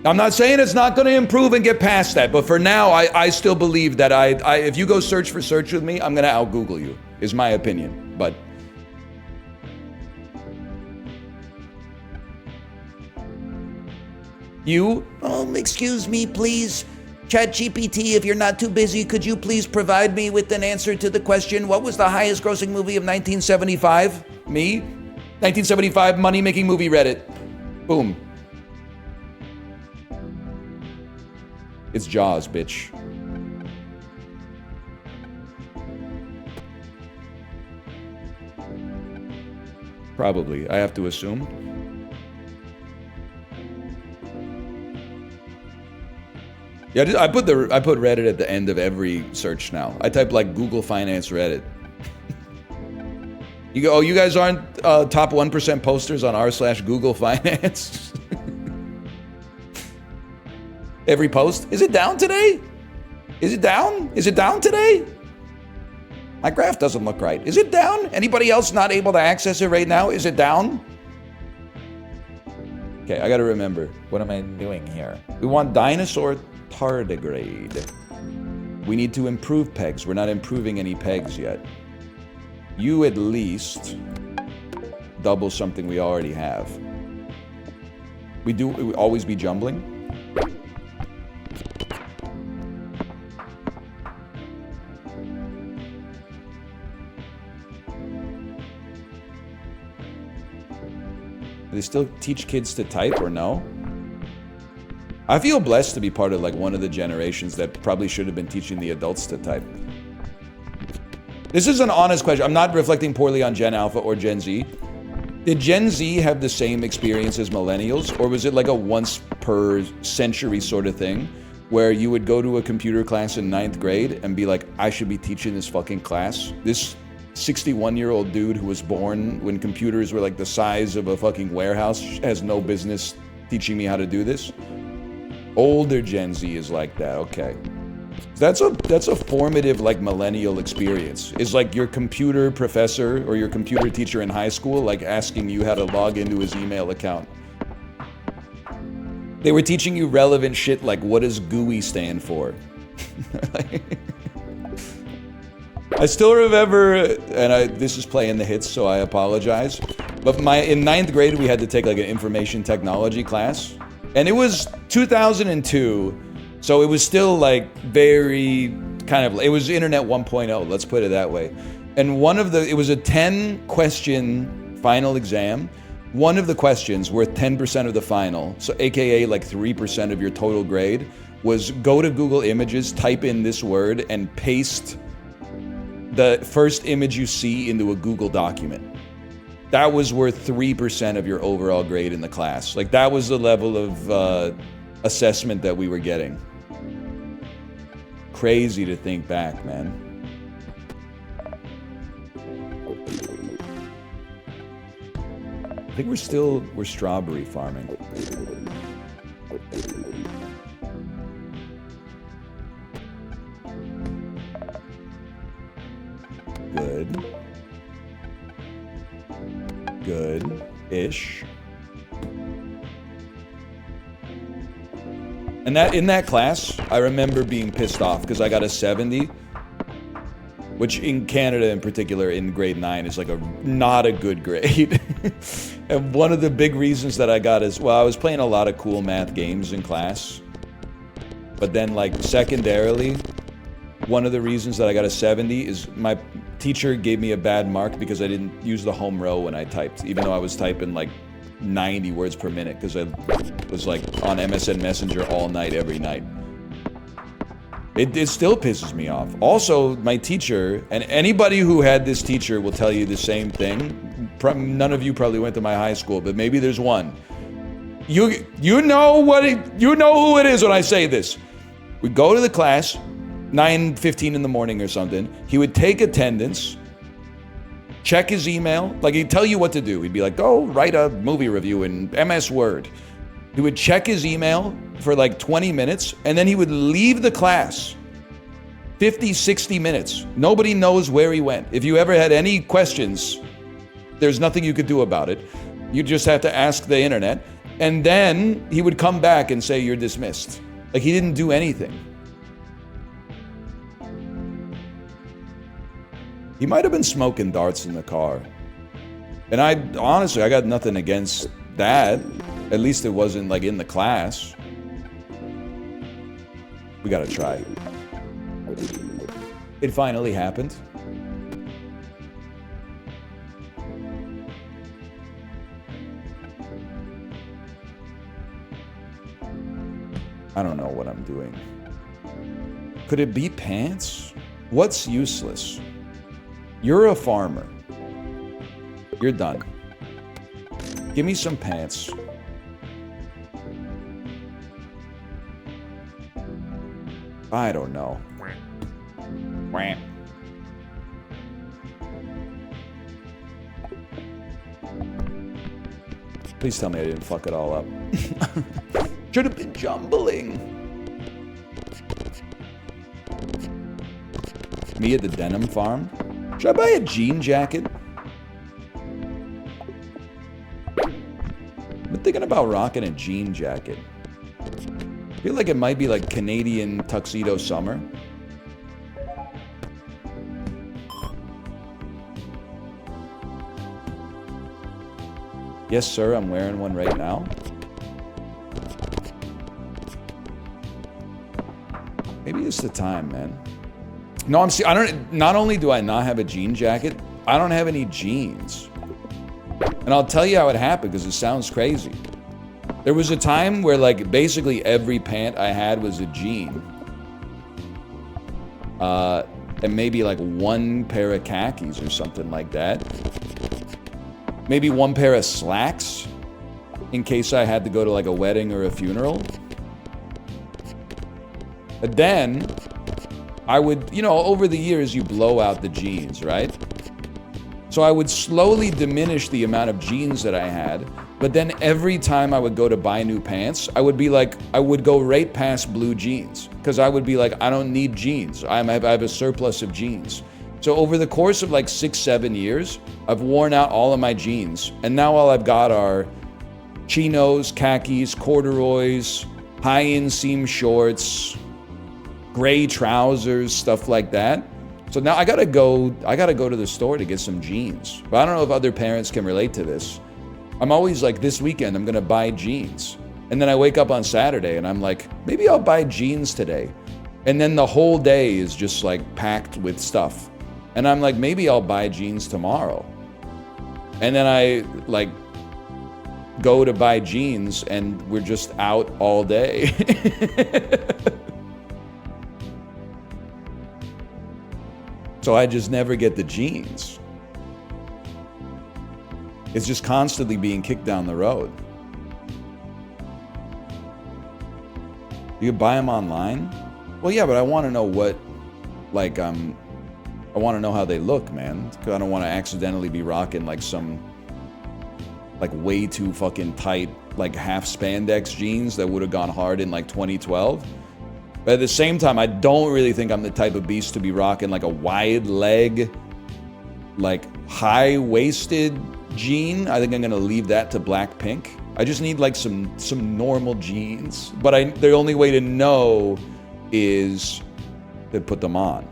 I'm not saying it's not going to improve and get past that, but for now, I still believe that if you go search with me, I'm going to out-Google you, is my opinion. But you? Excuse me, please. ChatGPT, if you're not too busy, could you please provide me with an answer to the question, what was the highest grossing movie of 1975? Me? 1975 money-making movie Reddit. Boom. It's Jaws, bitch. Probably, I have to assume. Yeah, I put Reddit at the end of every search now. I type like Google Finance Reddit. You go, oh, you guys aren't top 1% posters on r/Google Finance? Every post. Is it down today? Is it down? Is it down today? My graph doesn't look right. Is it down? Anybody else not able to access it right now? Is it down? Okay, I gotta remember. What am I doing here? We want dinosaur tardigrade. We need to improve pegs. We're not improving any pegs yet. You at least double something we already have. We always be jumbling? Do they still teach kids to type or no? I feel blessed to be part of like one of the generations that probably should have been teaching the adults to type. This is an honest question. I'm not reflecting poorly on Gen Alpha or Gen Z. Did Gen Z have the same experience as millennials, or was it like a once per century sort of thing where you would go to a computer class in 9th grade and be like, I should be teaching this fucking class? This 61-year-old dude who was born when computers were like the size of a fucking warehouse has no business teaching me how to do this? Older Gen Z is like that, okay. That's a formative like millennial experience. Is like your computer professor or your computer teacher in high school like asking you how to log into his email account. They were teaching you relevant shit like what does GUI stand for? I still remember, and this is playing the hits, so I apologize. But in 9th grade we had to take like an information technology class, and it was 2002. So it was still like very kind of, it was internet 1.0, let's put it that way. And it was a 10 question final exam. One of the questions worth 10% of the final, so AKA like 3% of your total grade, was go to Google Images, type in this word, and paste the first image you see into a Google document. That was worth 3% of your overall grade in the class. Like that was the level of assessment that we were getting. Crazy to think back, man. I think we're strawberry farming. Good. Good-ish. And in that class, I remember being pissed off because I got a 70, which in Canada in particular in grade 9 is like not a good grade. And one of the big reasons that I got is, well, I was playing a lot of cool math games in class. But then like secondarily, one of the reasons that I got a 70 is my teacher gave me a bad mark because I didn't use the home row when I typed, even though I was typing like 90 words per minute because I was like on MSN Messenger all night, every night. It still pisses me off. Also, my teacher, and anybody who had this teacher will tell you the same thing. None of you probably went to my high school, but maybe there's one. You know who it is when I say this. We go to the class, 9:15 in the morning or something. He would take attendance, check his email, like he'd tell you what to do. He'd be like, go write a movie review in MS Word. He would check his email for like 20 minutes, and then he would leave the class. 50, 60 minutes. Nobody knows where he went. If you ever had any questions, there's nothing you could do about it. You just have to ask the internet. And then he would come back and say, you're dismissed. Like he didn't do anything. He might have been smoking darts in the car. And honestly, I got nothing against that. At least it wasn't like in the class. We gotta try. It finally happened. I don't know what I'm doing. Could it be pants? What's useless? You're a farmer. You're done. Give me some pants. I don't know. Please tell me I didn't fuck it all up. Should have been jumbling. Me at the denim farm? Should I buy a jean jacket? I've been thinking about rocking a jean jacket. I feel like it might be like Canadian tuxedo summer. Yes, sir, I'm wearing one right now. Maybe it's the time, man. No, I don't. Not only do I not have a jean jacket, I don't have any jeans. And I'll tell you how it happened because it sounds crazy. There was a time where like basically every pant I had was a jean. And maybe like one pair of khakis or something like that. Maybe one pair of slacks in case I had to go to like a wedding or a funeral. But then I would, you know, over the years you blow out the jeans, right? So I would slowly diminish the amount of jeans that I had. But then every time I would go to buy new pants, I would be like, I would go right past blue jeans. Because I would be like, I don't need jeans. I have a surplus of jeans. So over the course of like 6-7 years, I've worn out all of my jeans. And now all I've got are chinos, khakis, corduroys, high inseam shorts, gray trousers, stuff like that. So now I gotta go to the store to get some jeans. But I don't know if other parents can relate to this. I'm always like, this weekend I'm gonna buy jeans. And then I wake up on Saturday and I'm like, maybe I'll buy jeans today. And then the whole day is just like packed with stuff. And I'm like, maybe I'll buy jeans tomorrow. And then I like go to buy jeans and we're just out all day. So I just never get the jeans. It's just constantly being kicked down the road. You can buy them online? Well, yeah, but I want to know what, like, I want to know how they look, man. Because I don't want to accidentally be rocking, like, some, like, way too fucking tight, like, half spandex jeans that would have gone hard in, like, 2012. But at the same time, I don't really think I'm the type of beast to be rocking, like, a wide leg, like, high-waisted jean. I think I'm going to leave that to Blackpink. I just need, like, some normal jeans. But the only way to know is to put them on.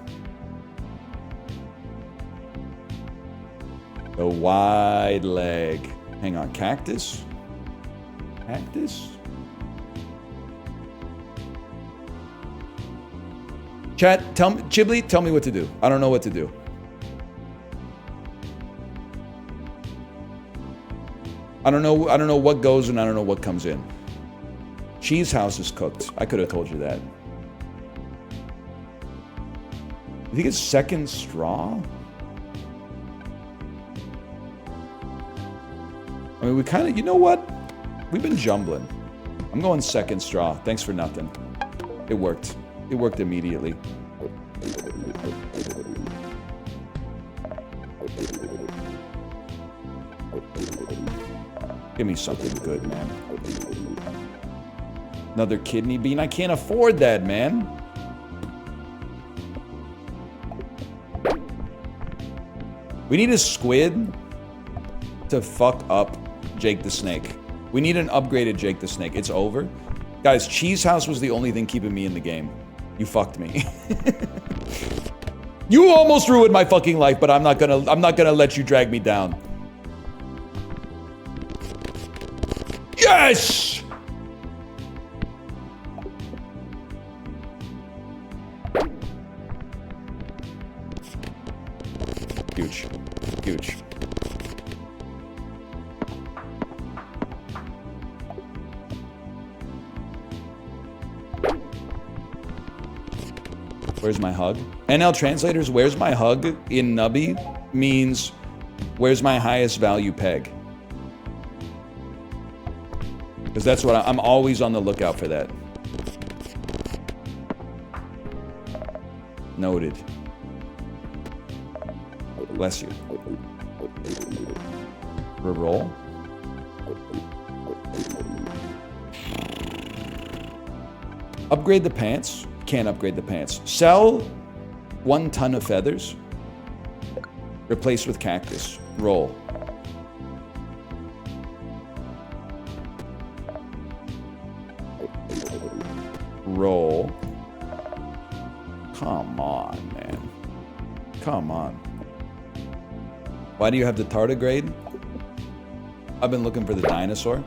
The wide leg. Hang on, cactus? Cactus? Chat, Chibli, tell me what to do. I don't know what to do. I don't know what goes and I don't know what comes in. Cheese house is cooked. I could have told you that. You think it's second straw? I mean, we kind of, you know what? We've been jumbling. I'm going second straw. Thanks for nothing. It worked. It worked immediately. Give me something good, man. Another kidney bean? I can't afford that, man. We need a squid to fuck up Jake the Snake. We need an upgraded Jake the Snake. It's over. Guys, Cheese House was the only thing keeping me in the game. You fucked me. You almost ruined my fucking life, but I'm not gonna let you drag me down. Yes! Huge. Huge. Where's my hug? NL translators, where's my hug in Nubby means where's my highest value peg? Because that's what I'm always on the lookout for that. Noted. Bless you. Reroll. Upgrade the pants. Can't upgrade the pants. Sell 1 ton of feathers. Replace with cactus. Roll. Roll. Come on, man. Come on. Why do you have the tardigrade? I've been looking for the dinosaur.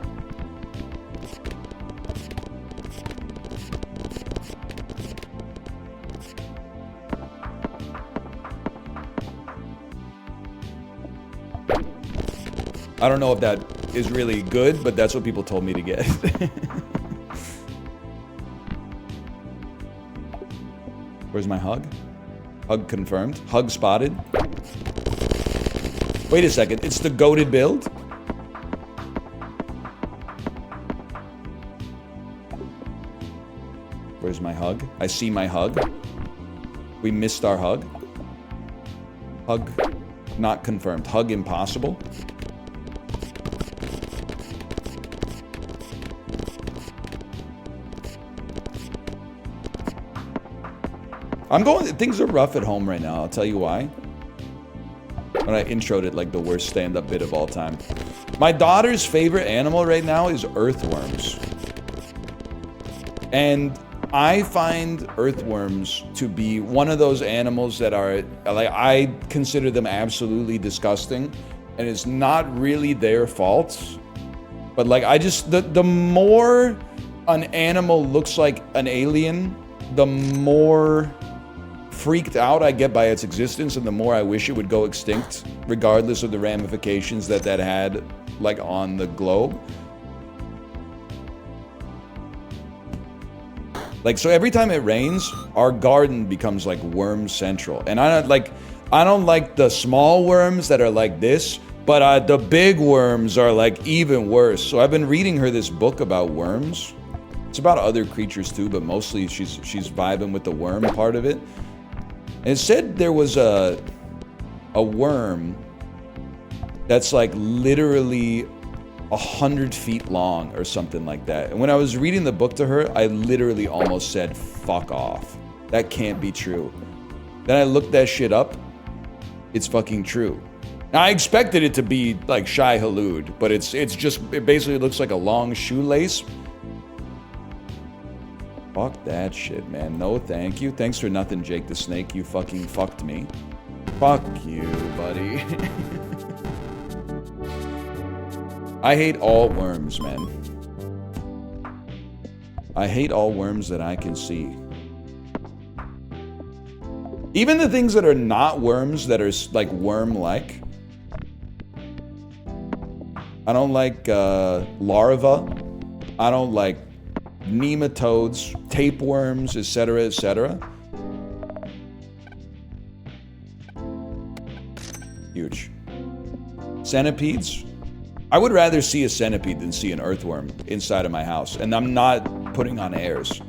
I don't know if that is really good, but that's what people told me to get. Where's my hug? Hug confirmed. Hug spotted. Wait a second. It's the goated build? Where's my hug? I see my hug. We missed our hug. Hug not confirmed. Hug impossible. Things are rough at home right now, I'll tell you why. When I introed it like the worst stand-up bit of all time. My daughter's favorite animal right now is earthworms. And I find earthworms to be one of those animals that are, like, I consider them absolutely disgusting. And it's not really their fault. But like, the more an animal looks like an alien, the more freaked out I get by its existence, and the more I wish it would go extinct, regardless of the ramifications that had, like, on the globe. Like, so every time it rains, our garden becomes like worm central. And I don't like the small worms that are like this, but the big worms are like even worse. So I've been reading her this book about worms. It's about other creatures too, but mostly she's vibing with the worm part of it. And it said there was a worm that's like literally 100 feet long or something like that. And when I was reading the book to her, I literally almost said, fuck off. That can't be true. Then I looked that shit up. It's fucking true. Now, I expected it to be like Shai Hulud, but it basically looks like a long shoelace. Fuck that shit, man. No, thank you. Thanks for nothing, Jake the Snake. You fucking fucked me. Fuck you, buddy. I hate all worms, man. I hate all worms that I can see. Even the things that are not worms, that are like worm-like. I don't like larvae. I don't like nematodes, tapeworms, etc., etc. Huge. Centipedes. I would rather see a centipede than see an earthworm inside of my house. And I'm not putting on airs.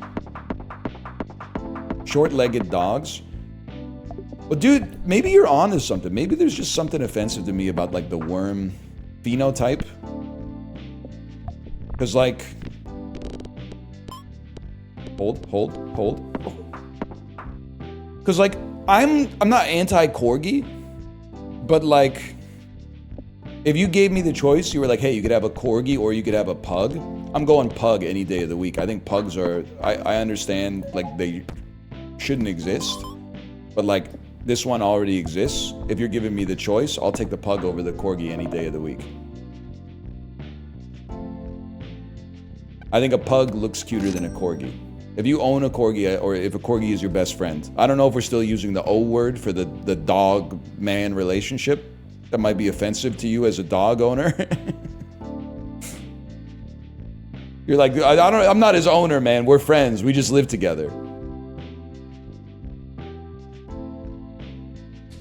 Short-legged dogs. Well, dude, maybe you're on to something. Maybe there's just something offensive to me about, like, the worm phenotype. Because, like... Hold. Because, like, I'm not anti-corgi. But, like... if you gave me the choice, you were like, hey, you could have a corgi or you could have a pug. I'm going pug any day of the week. I think pugs are, I understand, like, they shouldn't exist. But, like, this one already exists. If you're giving me the choice, I'll take the pug over the corgi any day of the week. I think a pug looks cuter than a corgi. If you own a corgi, or if a corgi is your best friend, I don't know if we're still using the O word for the dog-man relationship. That might be offensive to you as a dog owner. You're like, I'm not his owner, man. We're friends. We just live together.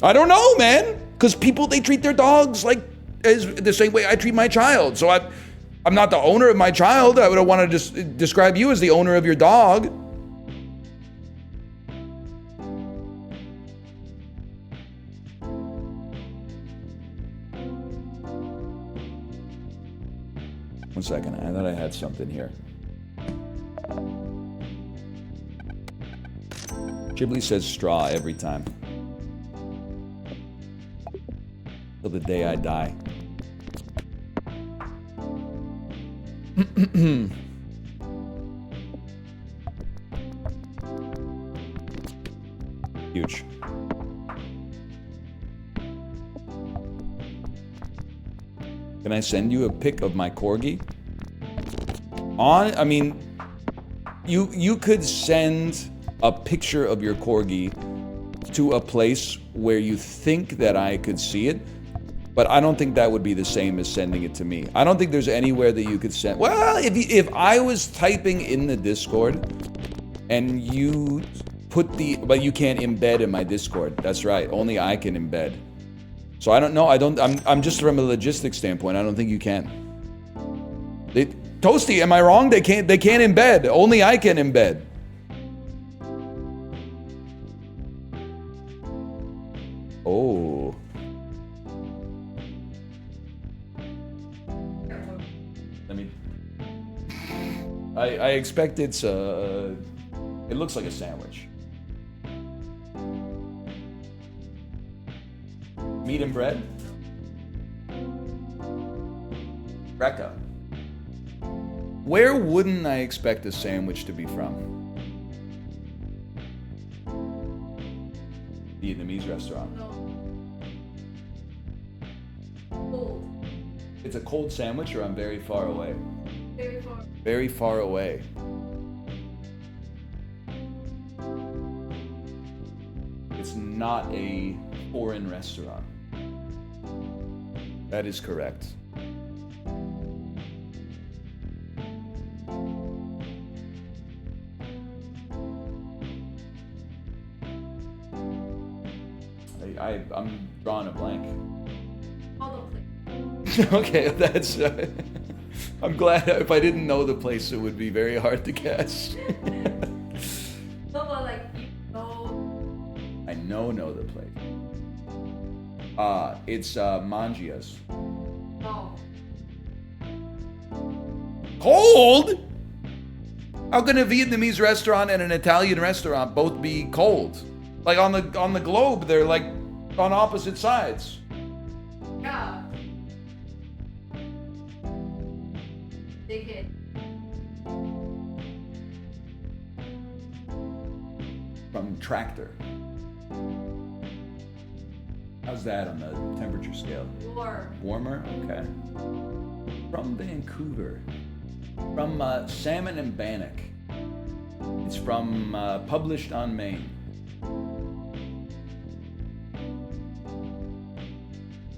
I don't know, man. Because people, they treat their dogs like as the same way I treat my child. So I'm not the owner of my child. I would want to just describe you as the owner of your dog. One second, I thought I had something here. Ghibli says straw every time. Till the day I die. Huge. Can I send you a pic of my corgi? You could send a picture of your corgi to a place where you think that I could see it, but I don't think that would be the same as sending it to me. I don't think there's anywhere that you could send. Well, if I was typing in the Discord and you put but you can't embed in my Discord. That's right. Only I can embed. So I don't know. I'm just from a logistics standpoint. I don't think you can. Toasty, am I wrong? They can't embed. Only I can embed. Oh. I expect it looks like a sandwich. Meat and bread? Rekka. Where wouldn't I expect a sandwich to be from? Vietnamese restaurant. No. Cold. It's a cold sandwich, or I'm very far away? Very far. Very far away. It's not a foreign restaurant. That is correct. I'm drawing a blank. All the place. Okay, that's. I'm glad. If I didn't know the place, it would be very hard to guess. No, but like you know. I know the place. It's Mangia's. No. Cold? How can a Vietnamese restaurant and an Italian restaurant both be cold? Like on the globe, they're like on opposite sides. Yeah. Big hit. From Tractor. How's that on the temperature scale? War. Warmer? Okay. From Vancouver. From Salmon and Bannock. It's from Published on Maine.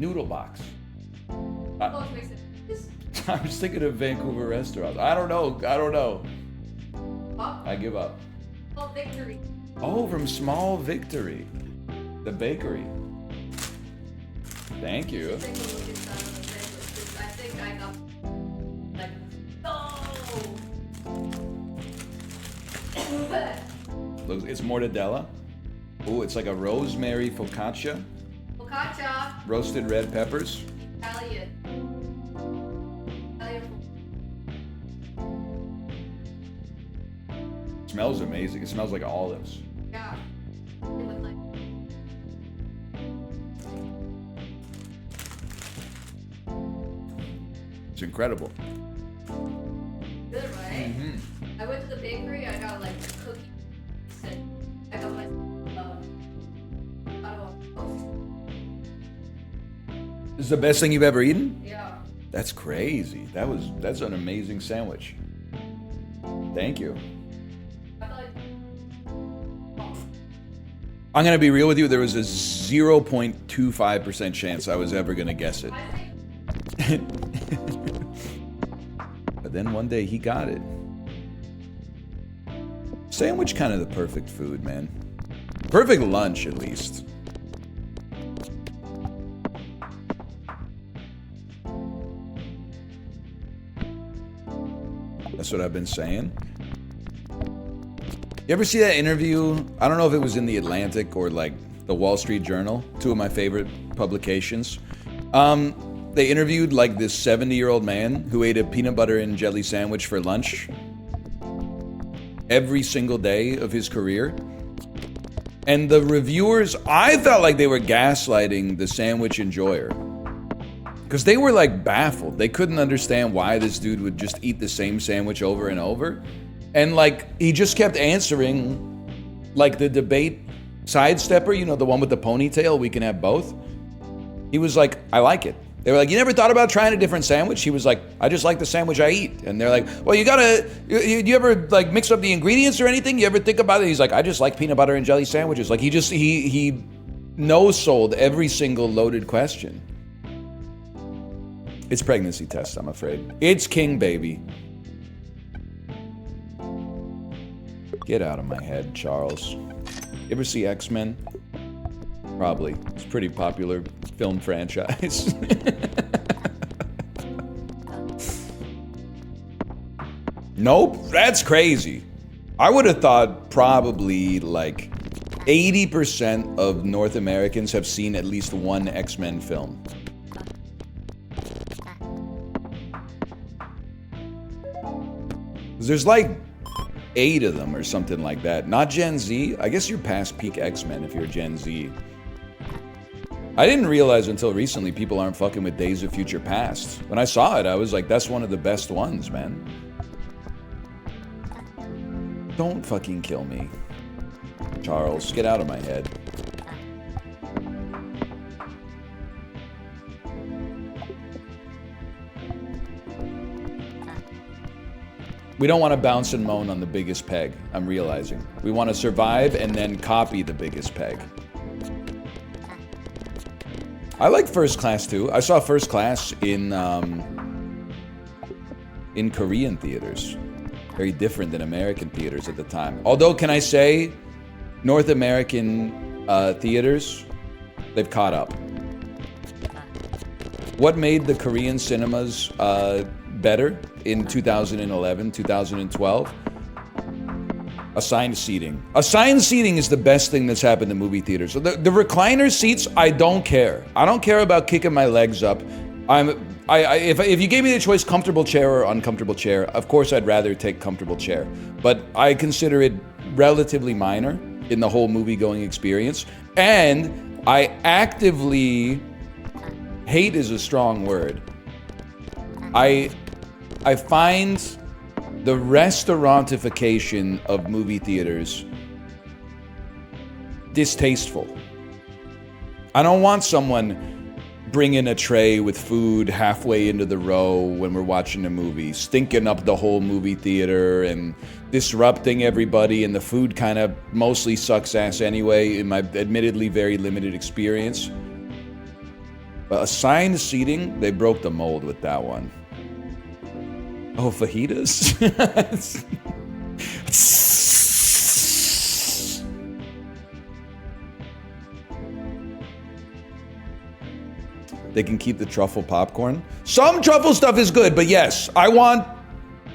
Noodle Box. Oh, it makes it. I was thinking of Vancouver restaurants. I don't know. Up. I give up. Oh, victory. Oh, from Small Victory. The bakery. Thank you. Take a look inside of the sandwich, 'cause I think I got like Looks, it's mortadella. Oh, it's like a rosemary focaccia. Focaccia. Roasted red peppers. Italian. Smells amazing. It smells like olives. Yeah. With like It's incredible. good, right? I went to the bakery. I got like cookies and I got my I don't know. This is the best thing you've ever eaten? Yeah. That's crazy. That's an amazing sandwich. Thank you. I feel like I'm gonna be real with you. There was a 0.25% chance I was ever gonna guess it. I think But then one day he got it. Sandwich kind of the perfect food, man. Perfect lunch, at least. That's what I've been saying. You ever see that interview? I don't know if it was in the Atlantic or like the Wall Street Journal, two of my favorite publications. They interviewed like this 70-year-old man who ate a peanut butter and jelly sandwich for lunch every single day of his career. And the reviewers, I felt like they were gaslighting the sandwich enjoyer. Because they were like baffled. They couldn't understand why this dude would just eat the same sandwich over and over. And like, he just kept answering like the debate sidestepper, you know, the one with the ponytail, we can have both. He was like, I like it. They were like, you never thought about trying a different sandwich? He was like, I just like the sandwich I eat. And they're like, well, you ever like mix up the ingredients or anything? You ever think about it? He's like, I just like peanut butter and jelly sandwiches. Like he no-sold every single loaded question. It's pregnancy test, I'm afraid. It's King, baby. Get out of my head, Charles. You ever see X-Men? Probably. It's a pretty popular film franchise. Nope, that's crazy. I would have thought probably like 80% of North Americans have seen at least one X-Men film. There's like 8 of them or something like that. Not Gen Z. I guess you're past peak X-Men if you're Gen Z. I didn't realize until recently people aren't fucking with Days of Future Past. When I saw it, I was like, that's one of the best ones, man. Don't fucking kill me. Charles, get out of my head. We don't want to bounce and moan on the biggest peg, I'm realizing. We want to survive and then copy the biggest peg. I like First Class too. I saw First Class in Korean theaters. Very different than American theaters at the time. Although, can I say, North American theaters, they've caught up. What made the Korean cinemas better in 2011, 2012? Assigned seating. Assigned seating is the best thing that's happened to movie theaters. So the recliner seats, I don't care. I don't care about kicking my legs up. If you gave me the choice, comfortable chair or uncomfortable chair, of course I'd rather take comfortable chair. But I consider it relatively minor in the whole movie-going experience. And I actively, hate is a strong word. I find the restaurantification of movie theaters distasteful. I don't want someone bringing a tray with food halfway into the row when we're watching a movie, stinking up the whole movie theater and disrupting everybody, and the food kind of mostly sucks ass anyway in my admittedly very limited experience. But assigned seating, they broke the mold with that one. Oh, fajitas? They can keep the truffle popcorn. Some truffle stuff is good, but yes, I want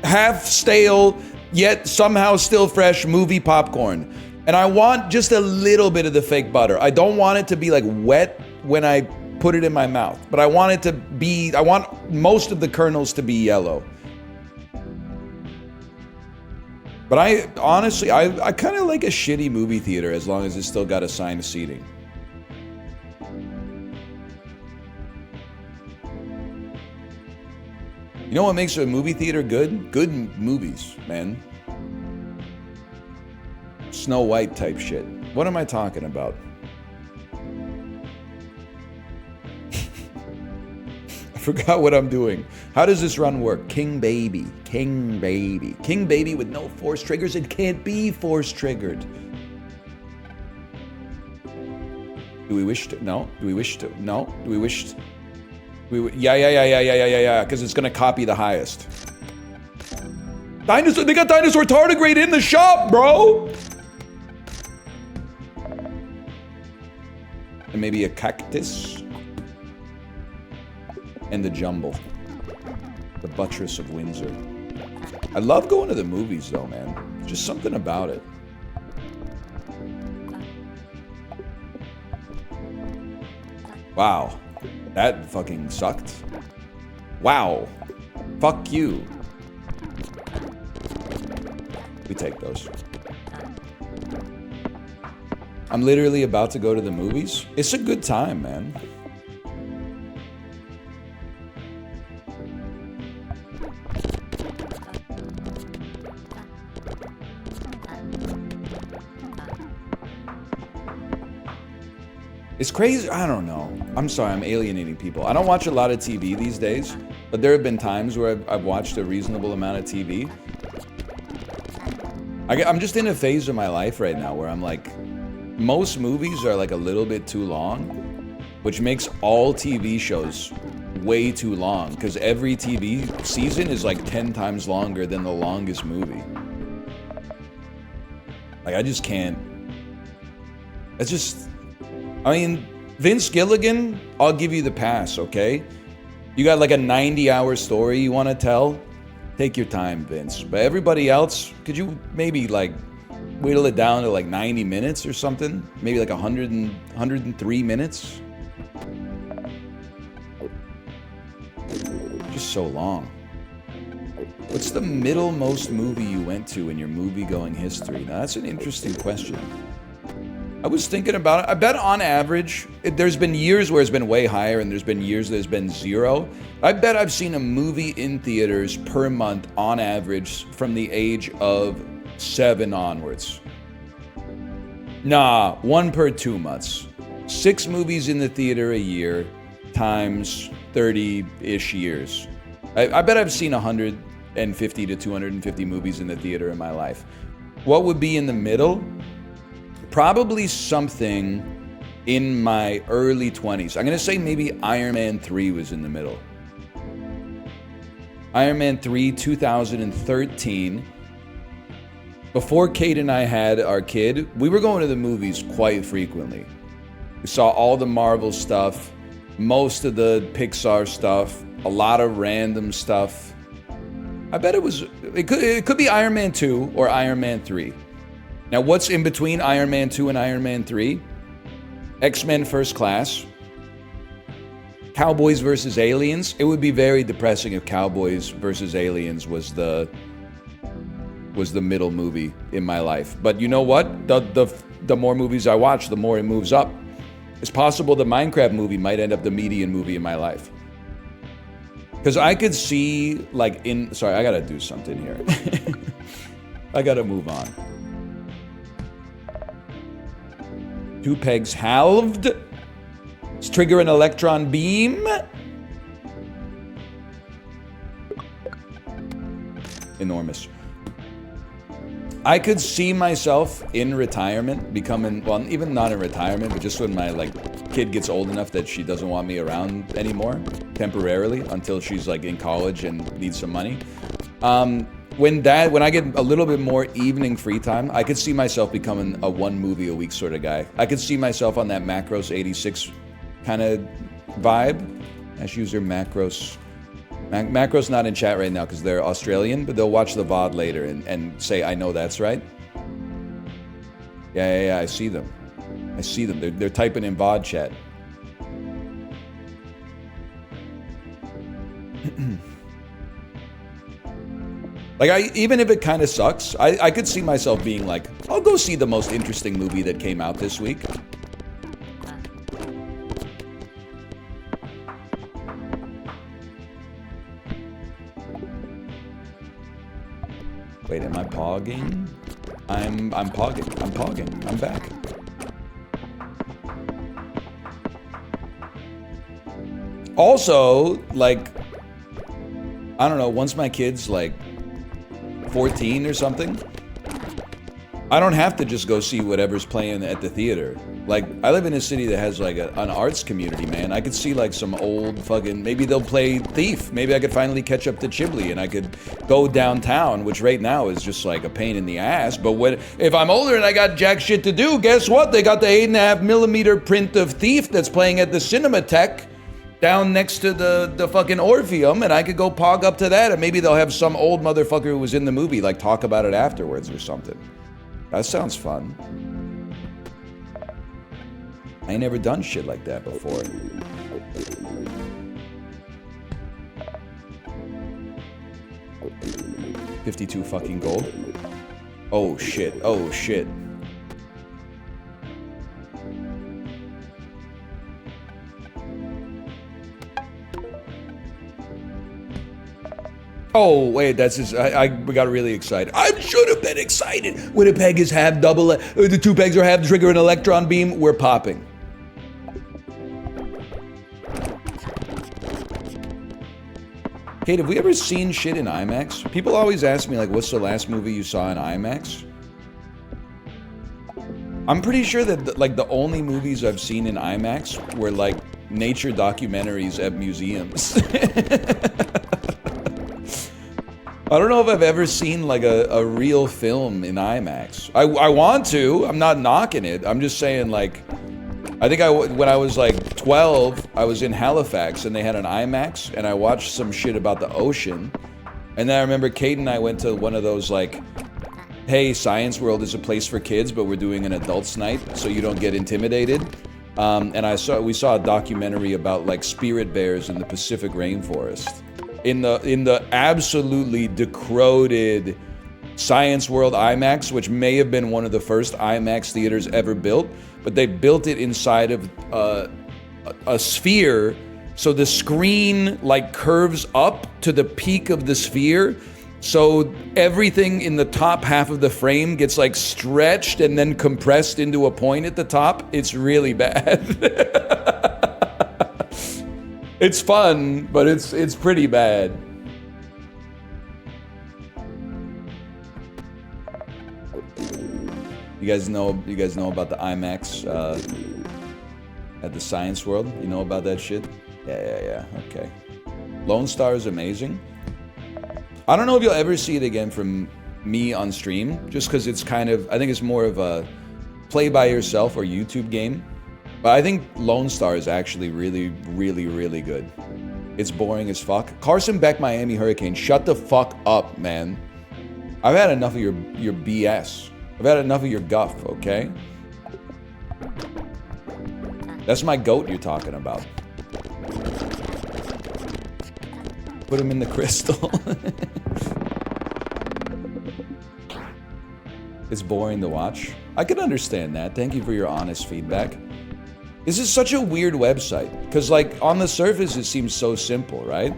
half stale, yet somehow still fresh movie popcorn. And I want just a little bit of the fake butter. I don't want it to be like wet when I put it in my mouth, but I want it to be, I want most of the kernels to be yellow. But I honestly, I kind of like a shitty movie theater as long as it's still got assigned seating. You know what makes a movie theater good? Good movies, man. Snow White type shit. What am I talking about? I forgot what I'm doing. How does this run work? King Baby. King Baby. King Baby with no force triggers. It can't be force triggered. Do we wish to? No. Do we wish to? No. Do we wish to? Yeah, because it's gonna copy the highest. Dinosaur, they got dinosaur tardigrade in the shop, bro! And maybe a cactus. And the jumble. The buttress of Windsor. I love going to the movies though, man. Just something about it. Wow. That fucking sucked. Wow. Fuck you. We take those. I'm literally about to go to the movies. It's a good time, man. It's crazy. I don't know. I'm sorry, I'm alienating people. I don't watch a lot of TV these days, but there have been times where I've watched a reasonable amount of TV. I'm just in a phase of my life right now where I'm like, most movies are like a little bit too long, which makes all TV shows way too long because every TV season is like 10 times longer than the longest movie. Like, I just can't. It's just, I mean, Vince Gilligan, I'll give you the pass, okay? You got like a 90-hour story you want to tell? Take your time, Vince. But everybody else, could you maybe like whittle it down to like 90 minutes or something? Maybe like 103 minutes? Just so long. What's the middlemost movie you went to in your movie-going history? Now, that's an interesting question. I was thinking about it. I bet on average, there's been years where it's been way higher and there's been years there's been zero. I bet I've seen a movie in theaters per month on average from the age of 7 onwards. Nah, 1 per 2 months. 6 movies in the theater a year times 30-ish years. I bet I've seen 150 to 250 movies in the theater in my life. What would be in the middle? Probably something in my early 20s. I'm going to say maybe Iron Man 3 was in the middle. Iron Man 3, 2013. Before Kate and I had our kid, we were going to the movies quite frequently. We saw all the Marvel stuff, most of the Pixar stuff, a lot of random stuff. I bet it could be Iron Man 2 or Iron Man 3. Now, what's in between Iron Man 2 and Iron Man 3? X-Men First Class. Cowboys versus Aliens. It would be very depressing if Cowboys versus Aliens was the middle movie in my life. But you know what? The more movies I watch, the more it moves up. It's possible the Minecraft movie might end up the median movie in my life. Because I could see, like, sorry, I gotta do something here. I gotta move on. 2 pegs halved. Let's trigger an electron beam. Enormous. I could see myself in retirement becoming, well, even not in retirement, but just when my kid gets old enough that she doesn't want me around anymore, temporarily, until she's like in college and needs some money. When I get a little bit more evening free time, I could see myself becoming a 1 movie a week sort of guy. I could see myself on that Macros 86 kind of vibe. Ash user Macros. Macros not in chat right now because they're Australian, but they'll watch the VOD later and say, I know that's right. Yeah, I see them. They're typing in VOD chat. Even if it kind of sucks, I could see myself being like, I'll go see the most interesting movie that came out this week. Wait, am I pogging? I'm pogging. I'm back. Also, I don't know, once my kid's 14 or something, I don't have to just go see whatever's playing at the theater. I live in a city that has an arts community, man. I could see some old fucking, maybe they'll play Thief. Maybe I could finally catch up to Ghibli and I could go downtown, which right now is just a pain in the ass. But if I'm older and I got jack shit to do, guess what? They got the 8.5mm print of Thief that's playing at the Cinematheque down next to the fucking Orpheum, and I could go pog up to that, and maybe they'll have some old motherfucker who was in the movie talk about it afterwards or something. That sounds fun. I ain't never done shit like that before. $52 fucking gold. Oh shit. Oh, wait, that's just, we got really excited. I should have been excited. When a peg is half double, the 2 pegs are half trigger an electron beam, we're popping. Kate, have we ever seen shit in IMAX? People always ask me, like, what's the last movie you saw in IMAX? I'm pretty sure that, like, the only movies I've seen in IMAX were, like, nature documentaries at museums. I don't know if I've ever seen, like, a real film in IMAX. I want to. I'm not knocking it. I'm just saying, like, I think when I was, like, 12, I was in Halifax, and they had an IMAX, and I watched some shit about the ocean. And then I remember Kate and I went to one of those, like, hey, Science World is a place for kids, but we're doing an adults night, so you don't get intimidated. And we saw a documentary about, like, spirit bears in the Pacific rainforest. In the absolutely decrepit Science World IMAX, which may have been one of the first IMAX theaters ever built, but they built it inside of a sphere, so the screen, like, curves up to the peak of the sphere, so everything in the top half of the frame gets, like, stretched and then compressed into a point at the top. It's really bad. It's fun, but it's pretty bad. You guys know about the IMAX at the Science World? You know about that shit? Yeah. Okay. Lone Star is amazing. I don't know if you'll ever see it again from me on stream, just because it's kind of, I think it's more of a play by yourself or YouTube game. But I think Lone Star is actually really, really, really good. It's boring as fuck. Carson Beck, Miami Hurricane, shut the fuck up, man. I've had enough of your BS. I've had enough of your guff, okay? That's my goat you're talking about. Put him in the crystal. It's boring to watch. I can understand that. Thank you for your honest feedback. This is such a weird website. Because, like, on the surface, it seems so simple, right?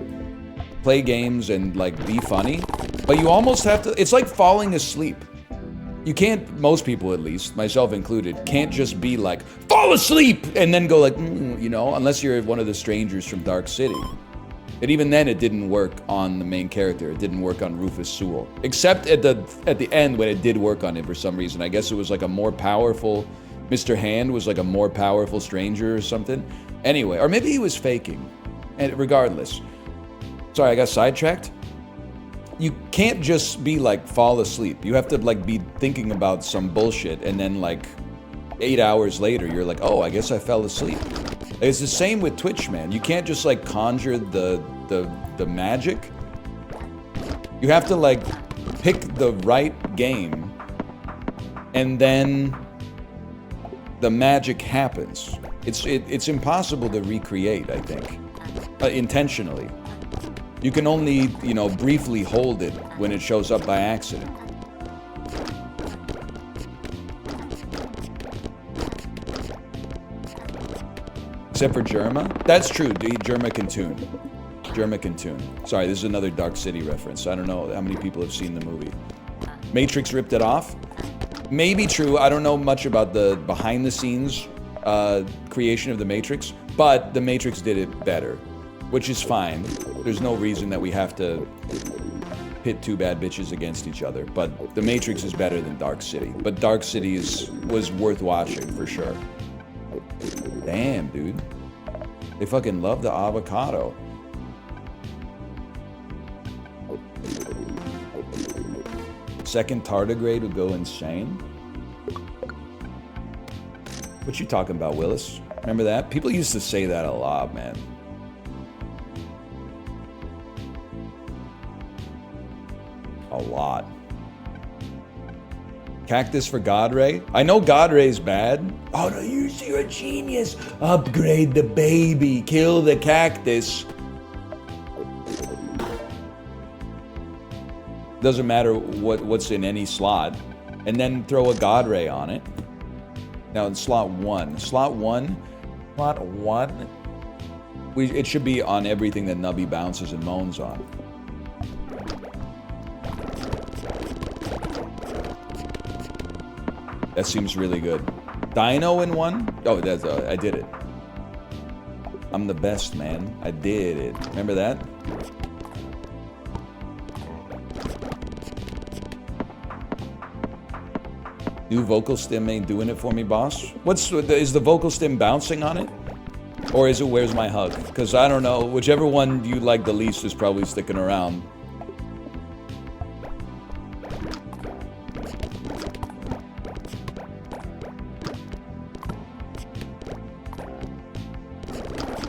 Play games and, like, be funny. But you almost have to... It's like falling asleep. You can't, most people at least, myself included, can't just be like, fall asleep! And then go like, you know, unless you're one of the strangers from Dark City. And even then, it didn't work on the main character. It didn't work on Rufus Sewell. Except at the end when it did work on him for some reason. I guess it was like a more powerful... Mr. Hand was like a more powerful stranger or something. Anyway, or maybe he was faking. And regardless. Sorry, I got sidetracked. You can't just be like, fall asleep. You have to like be thinking about some bullshit and then like 8 hours later, you're like, oh, I guess I fell asleep. It's the same with Twitch, man. You can't just like conjure the magic. You have to like pick the right game and then the magic happens. It's impossible to recreate, I think, intentionally. You can only, you know, briefly hold it when it shows up by accident. Except for Germa. That's true, dude. Germa can tune. Germa can tune. Sorry, this is another Dark City reference. I don't know how many people have seen the movie. Matrix ripped it off. Maybe true. I don't know much about the behind-the-scenes creation of the Matrix, but the Matrix did it better, which is fine. There's no reason that we have to pit two bad bitches against each other, but the Matrix is better than Dark City. But Dark City was worth watching for sure. Damn, dude. They fucking love the avocado. Second tardigrade would go insane. What you talking about, Willis? Remember that? People used to say that a lot, man. A lot. Cactus for Godray? I know Godray's bad. Oh no, you're a genius. Upgrade the baby. Kill the cactus. Doesn't matter what's in any slot. And then throw a Godray on it. Now in slot 1. Slot 1? It should be on everything that Nubby bounces and moans on. That seems really good. Dino in 1? Oh, that's I did it. I'm the best, man. I did it. Remember that? New vocal stim ain't doing it for me, boss. Is the vocal stim bouncing on it? Or is it Where's My Hug? Because I don't know. Whichever one you like the least is probably sticking around.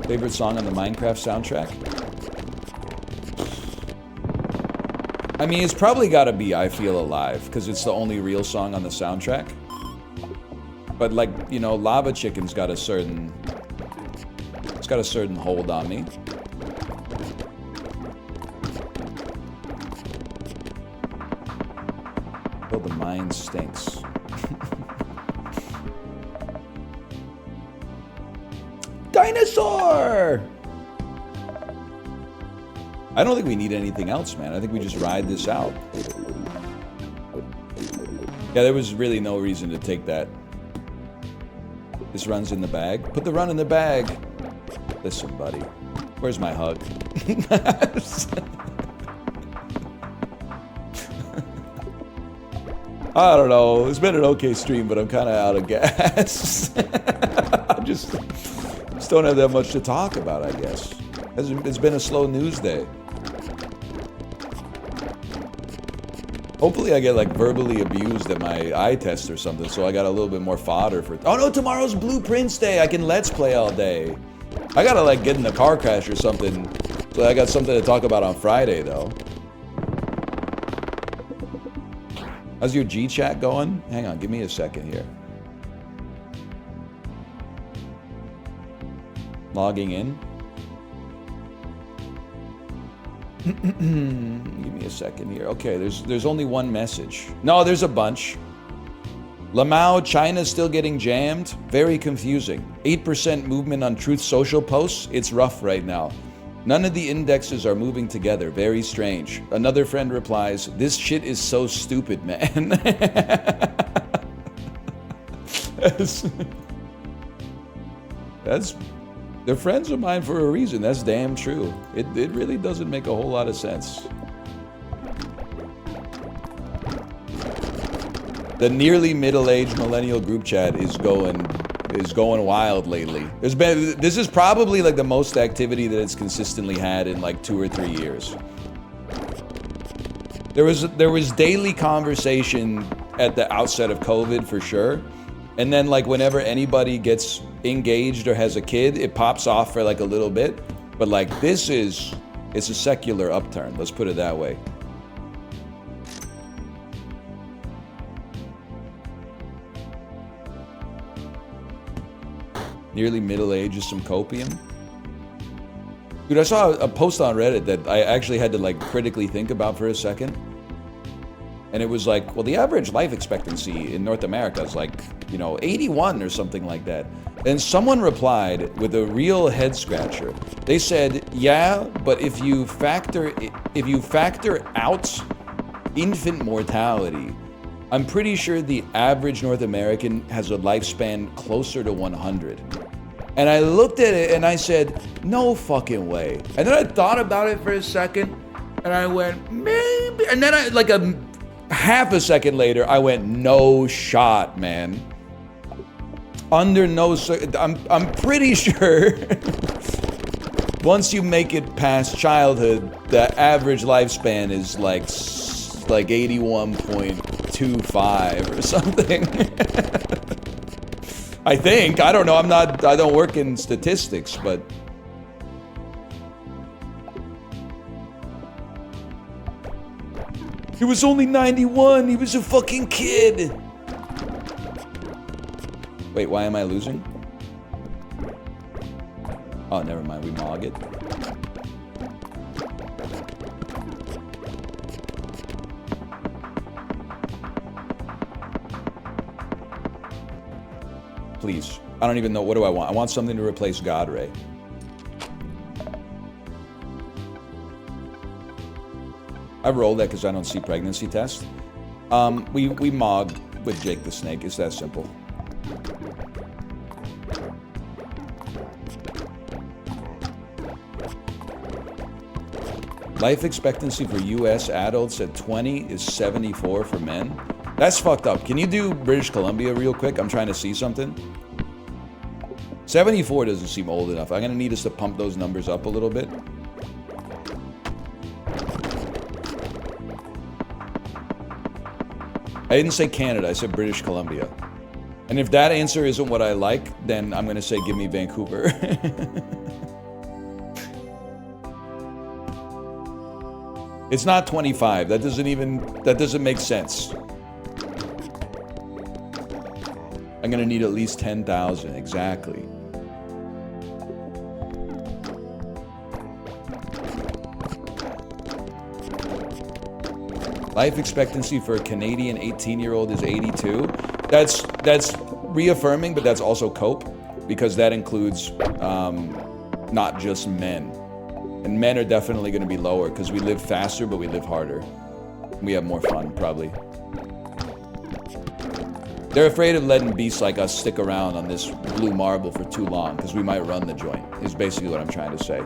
Favorite song on the Minecraft soundtrack? I mean, it's probably gotta be I Feel Alive, because it's the only real song on the soundtrack. But like, you know, Lava Chicken's got a certain... It's got a certain hold on me. Oh, the mine stinks. Dinosaur! I don't think we need anything else, man. I think we just ride this out. Yeah, there was really no reason to take that. This run's in the bag. Put the run in the bag. Listen, buddy. Where's my hug? I don't know. It's been an okay stream, but I'm kind of out of gas. I just don't have that much to talk about, I guess. It's been a slow news day. Hopefully I get like verbally abused at my eye test or something, so I got a little bit more fodder for... Oh no, tomorrow's Blueprints Day! I can Let's Play all day. I gotta like get in a car crash or something, so I got something to talk about on Friday though. How's your G-chat going? Hang on, give me a second here. Logging in. Give me a second here. Okay, there's only one message. No, there's a bunch. Lamau, China's still getting jammed. Very confusing. 8% movement on Truth Social posts. It's rough right now. None of the indexes are moving together. Very strange. Another friend replies, "This shit is so stupid, man." That's they're friends of mine for a reason. That's damn true. It really doesn't make a whole lot of sense. The nearly middle-aged millennial group chat is going wild lately. This is probably like the most activity that it's consistently had in like 2 or 3 years. There was daily conversation at the outset of COVID for sure. And then like whenever anybody gets engaged or has a kid, it pops off for like a little bit. But like it's a secular upturn, let's put it that way. Nearly middle age is some copium. Dude, I saw a post on Reddit that I actually had to like critically think about for a second. And it was like, well, the average life expectancy in North America is like, 81 or something like that. And someone replied with a real head scratcher. They said, yeah, but if you factor out infant mortality, I'm pretty sure the average North American has a lifespan closer to 100. And I looked at it and I said, no fucking way. And then I thought about it for a second and I went, maybe. And then I, like a half a second later, I went, no shot, man. Under no, I'm pretty sure once you make it past childhood, the average lifespan is like 81.25 or something. I think. I don't know. I don't work in statistics, but he was only 91. He was a fucking kid. Wait, why am I losing? Oh, never mind. We mog it. Please. I don't even know. What do I want? I want something to replace God Ray. I roll that because I don't see pregnancy tests. We mog with Jake the Snake. It's that simple. Life expectancy for U.S. adults at 20 is 74 for men. That's fucked up. Can you do British Columbia real quick? I'm trying to see something. 74 doesn't seem old enough. I'm gonna need us to pump those numbers up a little bit. I didn't say Canada, I said British Columbia. And if that answer isn't what I like, then I'm gonna say give me Vancouver. It's not 25. That doesn't make sense. I'm gonna need at least 10,000, exactly. Life expectancy for a Canadian 18-year-old is 82. That's reaffirming, but that's also cope, because that includes not just men. And men are definitely going to be lower, because we live faster, but we live harder. We have more fun, probably. They're afraid of letting beasts like us stick around on this blue marble for too long, because we might run the joint, is basically what I'm trying to say.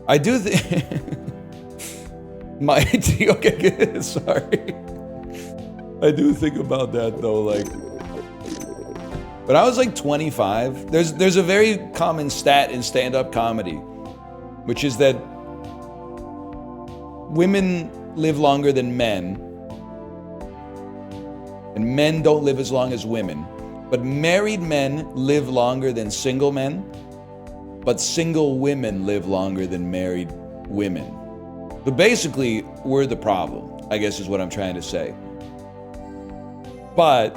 I do think... Okay, good. Sorry. I do think about that, though, like... When I was, like, 25, there's a very common stat in stand-up comedy, which is that women live longer than men, and men don't live as long as women. But married men live longer than single men, but single women live longer than married women. But basically, we're the problem, I guess is what I'm trying to say. But,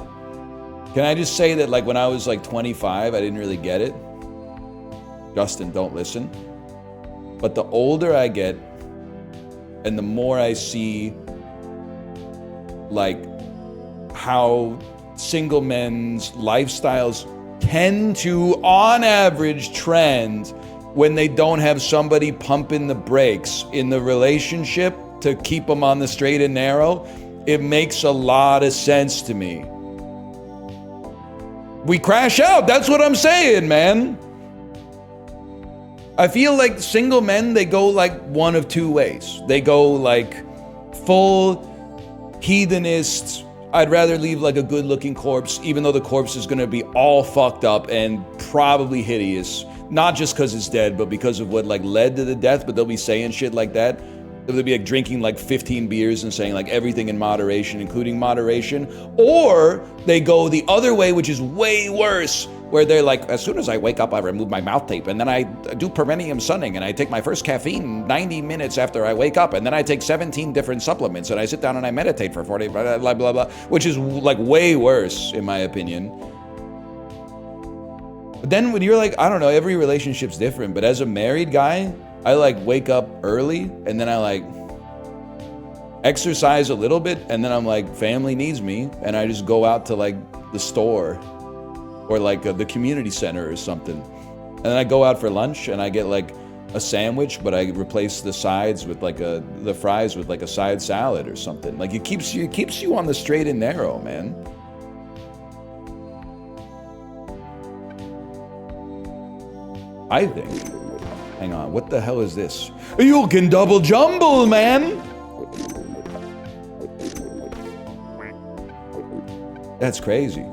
can I just say that, like, when I was, like, 25, I didn't really get it? Justin, don't listen. But the older I get, and the more I see, like, how single men's lifestyles tend to, on average, trend when they don't have somebody pumping the brakes in the relationship to keep them on the straight and narrow, it makes a lot of sense to me. We crash out, that's what I'm saying, man. I feel like single men, they go like one of two ways. They go like full hedonists. I'd rather leave like a good looking corpse, even though the corpse is gonna be all fucked up and probably hideous. Not just because it's dead, but because of what like led to the death, but they'll be saying shit like that. They'll be like drinking like 15 beers and saying like everything in moderation, including moderation. Or they go the other way, which is way worse, where they're like, as soon as I wake up, I remove my mouth tape, and then I do perineum sunning, and I take my first caffeine 90 minutes after I wake up, and then I take 17 different supplements, and I sit down and I meditate for 40, blah, blah, blah, blah, which is like way worse, in my opinion. But then when you're like, I don't know, every relationship's different, but as a married guy, I like wake up early, and then I like exercise a little bit, and then I'm like, family needs me, and I just go out to like the store or like the community center or something. And then I go out for lunch and I get like a sandwich, but I replace the sides with like the fries with like a side salad or something. Like it keeps you on the straight and narrow, man. I think. Hang on, what the hell is this? You can double jumble, man! That's crazy.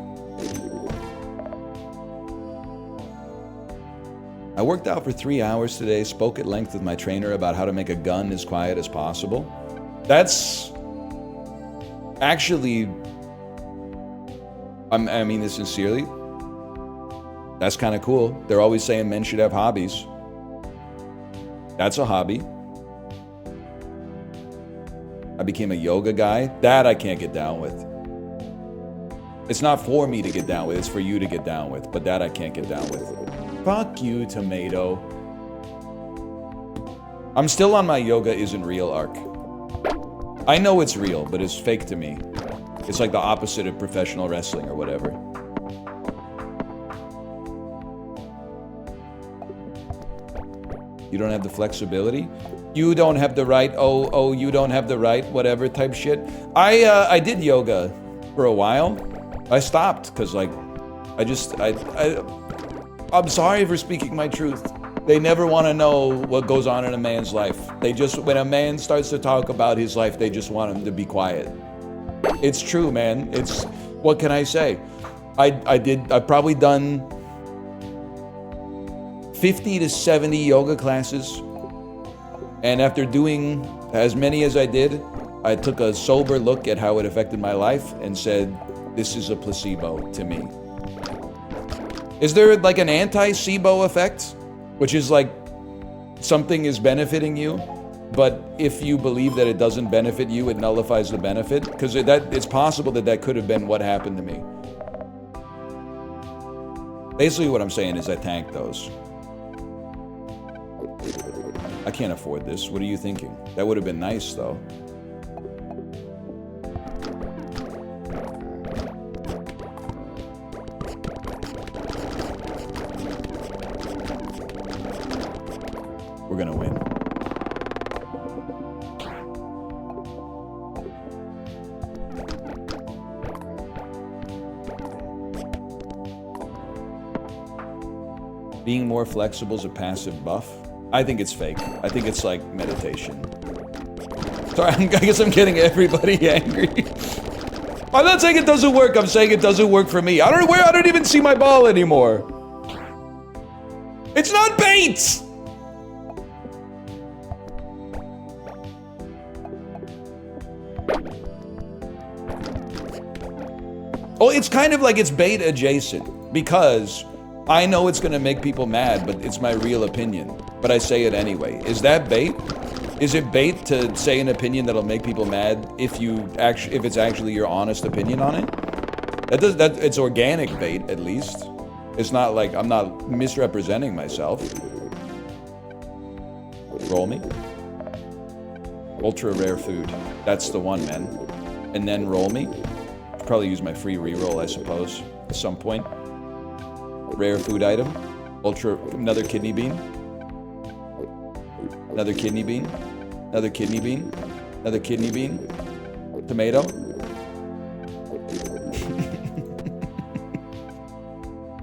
I worked out for 3 hours today, spoke at length with my trainer about how to make a gun as quiet as possible. That's actually, I mean this sincerely, that's kind of cool. They're always saying men should have hobbies. That's a hobby. I became a yoga guy. That I can't get down with. It's not for me to get down with, it's for you to get down with, but that I can't get down with. Fuck you, tomato. I'm still on my yoga isn't real arc. I know it's real, but it's fake to me. It's like the opposite of professional wrestling or whatever. You don't have the flexibility? You don't have the right, you don't have the right, whatever type shit. I did yoga for a while. I stopped because like, I'm sorry for speaking my truth. They never want to know what goes on in a man's life. They just, when a man starts to talk about his life, they just want him to be quiet. It's true, man. It's, what can I say? I've probably done 50 to 70 yoga classes. And after doing as many as I did, I took a sober look at how it affected my life and said, this is a placebo to me. Is there like an anti-SIBO effect? Which is like something is benefiting you, but if you believe that it doesn't benefit you, it nullifies the benefit? Because it's possible that that could have been what happened to me. Basically what I'm saying is I tanked those. I can't afford this. What are you thinking? That would have been nice though. We're gonna win. Being more flexible is a passive buff. I think it's fake. I think it's like meditation. Sorry, I guess I'm getting everybody angry. I'm not saying it doesn't work. I'm saying it doesn't work for me. I don't even see my ball anymore. It's not bait! Well, it's kind of like it's bait adjacent because I know it's gonna make people mad, but it's my real opinion. But I say it anyway. Is that bait? Is it bait to say an opinion that'll make people mad if it's actually your honest opinion on it? It's organic bait at least. It's not like I'm not misrepresenting myself. Roll me. Ultra rare food. That's the one, man. And then roll me. Probably use my free reroll, I suppose, at some point. Rare food item. Another kidney bean. Another kidney bean. Another kidney bean. Another kidney bean. Tomato.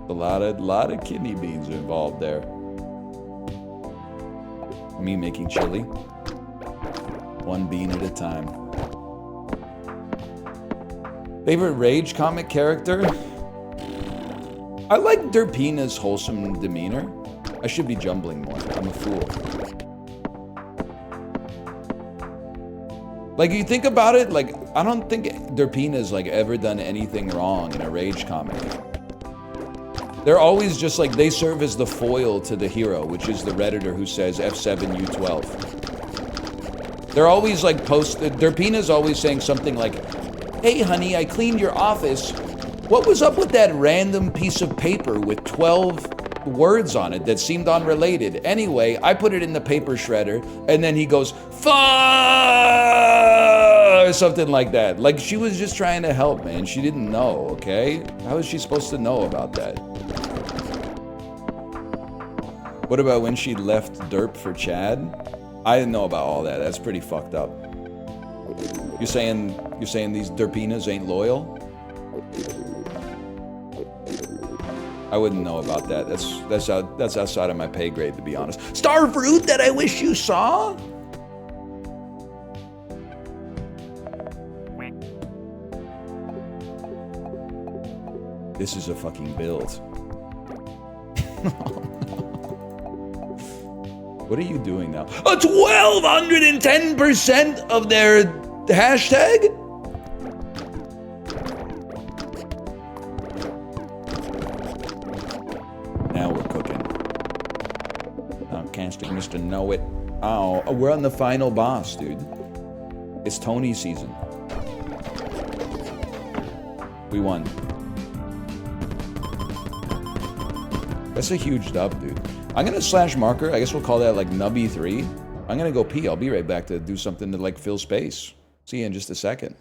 A lot of kidney beans involved there. Me making chili. One bean at a time. Favorite Rage comic character? I like Derpina's wholesome demeanor. I should be jumbling more. I'm a fool. Like, you think about it, like, I don't think Derpina's, like, ever done anything wrong in a Rage comic. They're always just, like, they serve as the foil to the hero, which is the Redditor who says F7U12. They're always, like, Derpina's always saying something like, hey, honey, I cleaned your office. What was up with that random piece of paper with 12 words on it that seemed unrelated? Anyway, I put it in the paper shredder, and then he goes, fuck, or something like that. Like, she was just trying to help, man. She didn't know, okay? How is she supposed to know about that? What about when she left Derp for Chad? I didn't know about all that. That's pretty fucked up. You're saying these Derpinas ain't loyal? I wouldn't know about that. That's outside of my pay grade, to be honest. Star fruit that I wish you saw? This is a fucking build. What are you doing now? A 1210% of their hashtag? Now we're cooking. I'm casting Mr. Know It. Oh, we're on the final boss, dude. It's Tony season. We won. That's a huge dub, dude. I'm gonna slash marker. I guess we'll call that like Nubby 3. I'm gonna go pee. I'll be right back to do something to like fill space. See you in just a second.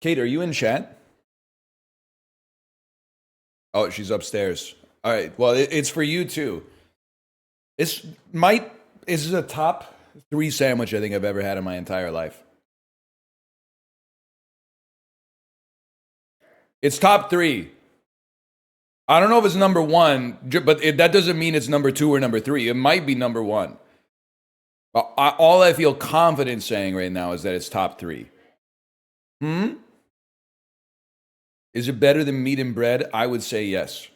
Kate, are you in chat? Oh, she's upstairs. All right. Well, it's for you too. This is a top 3 sandwich I think I've ever had in my entire life. It's top 3. I don't know if it's number 1, but that doesn't mean it's number 2 or number 3. It might be number 1. All I feel confident saying right now is that it's top 3. Is it better than meat and bread? I would say yes.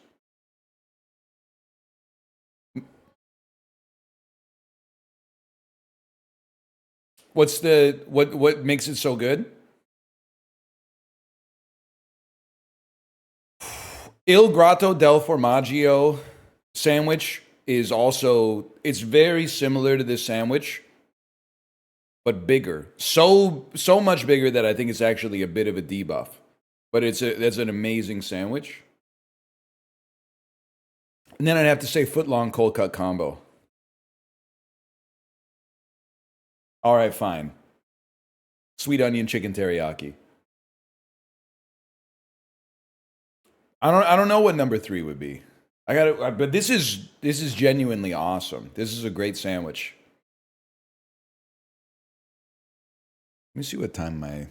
What makes it so good? Il Grotto del Formaggio sandwich is also, it's very similar to this sandwich, but bigger. So much bigger that I think it's actually a bit of a debuff. But that's an amazing sandwich. And then I'd have to say footlong cold cut combo. All right, fine. Sweet onion chicken teriyaki. I don't know what number 3 would be. But this is genuinely awesome. This is a great sandwich. Let me see what time my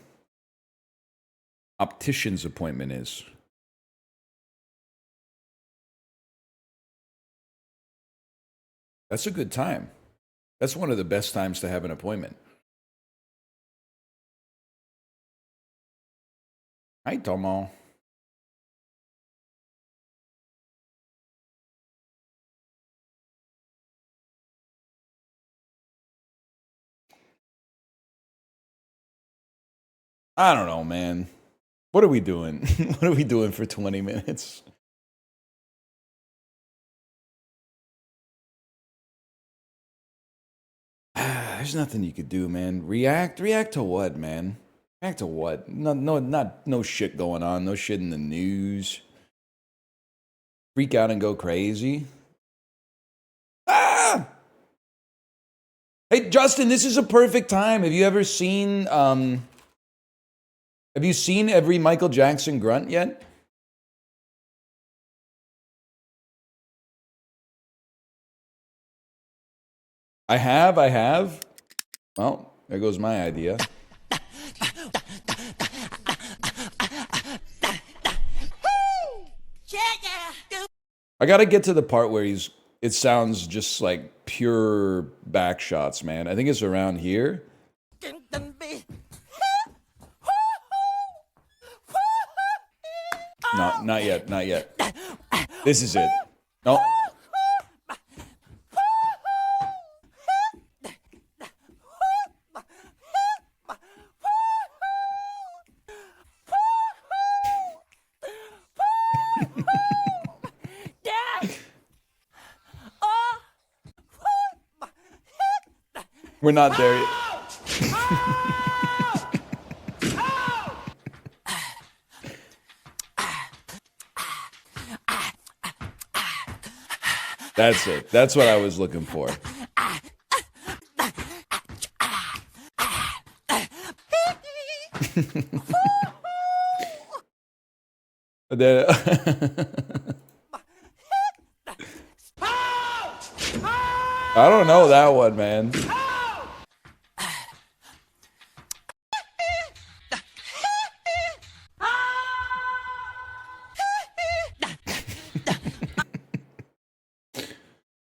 optician's appointment is. That's a good time. That's one of the best times to have an appointment. Hi, Tomo. I don't know, man. What are we doing? What are we doing for 20 minutes? There's nothing you could do, man. React to what, man? React to what? No shit going on. No shit in the news. Freak out and go crazy. Ah! Hey, Justin, this is a perfect time. Have you ever seen have you seen every Michael Jackson grunt yet? I have. Well, there goes my idea. I gotta get to the part where it sounds just like pure back shots, man. I think it's around here. No, not yet. This is it. No. We're not there yet. That's it. That's what I was looking for. I don't know that one, man.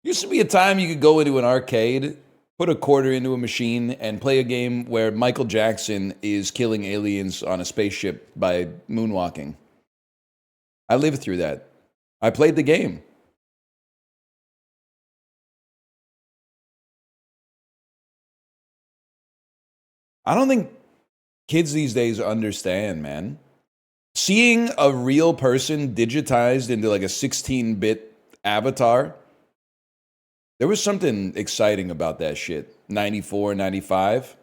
Used to be a time you could go into an arcade, put a quarter into a machine, and play a game where Michael Jackson is killing aliens on a spaceship by moonwalking. I lived through that. I played the game. I don't think kids these days understand, man. Seeing a real person digitized into like a 16-bit avatar, there was something exciting about that shit. 94, 95.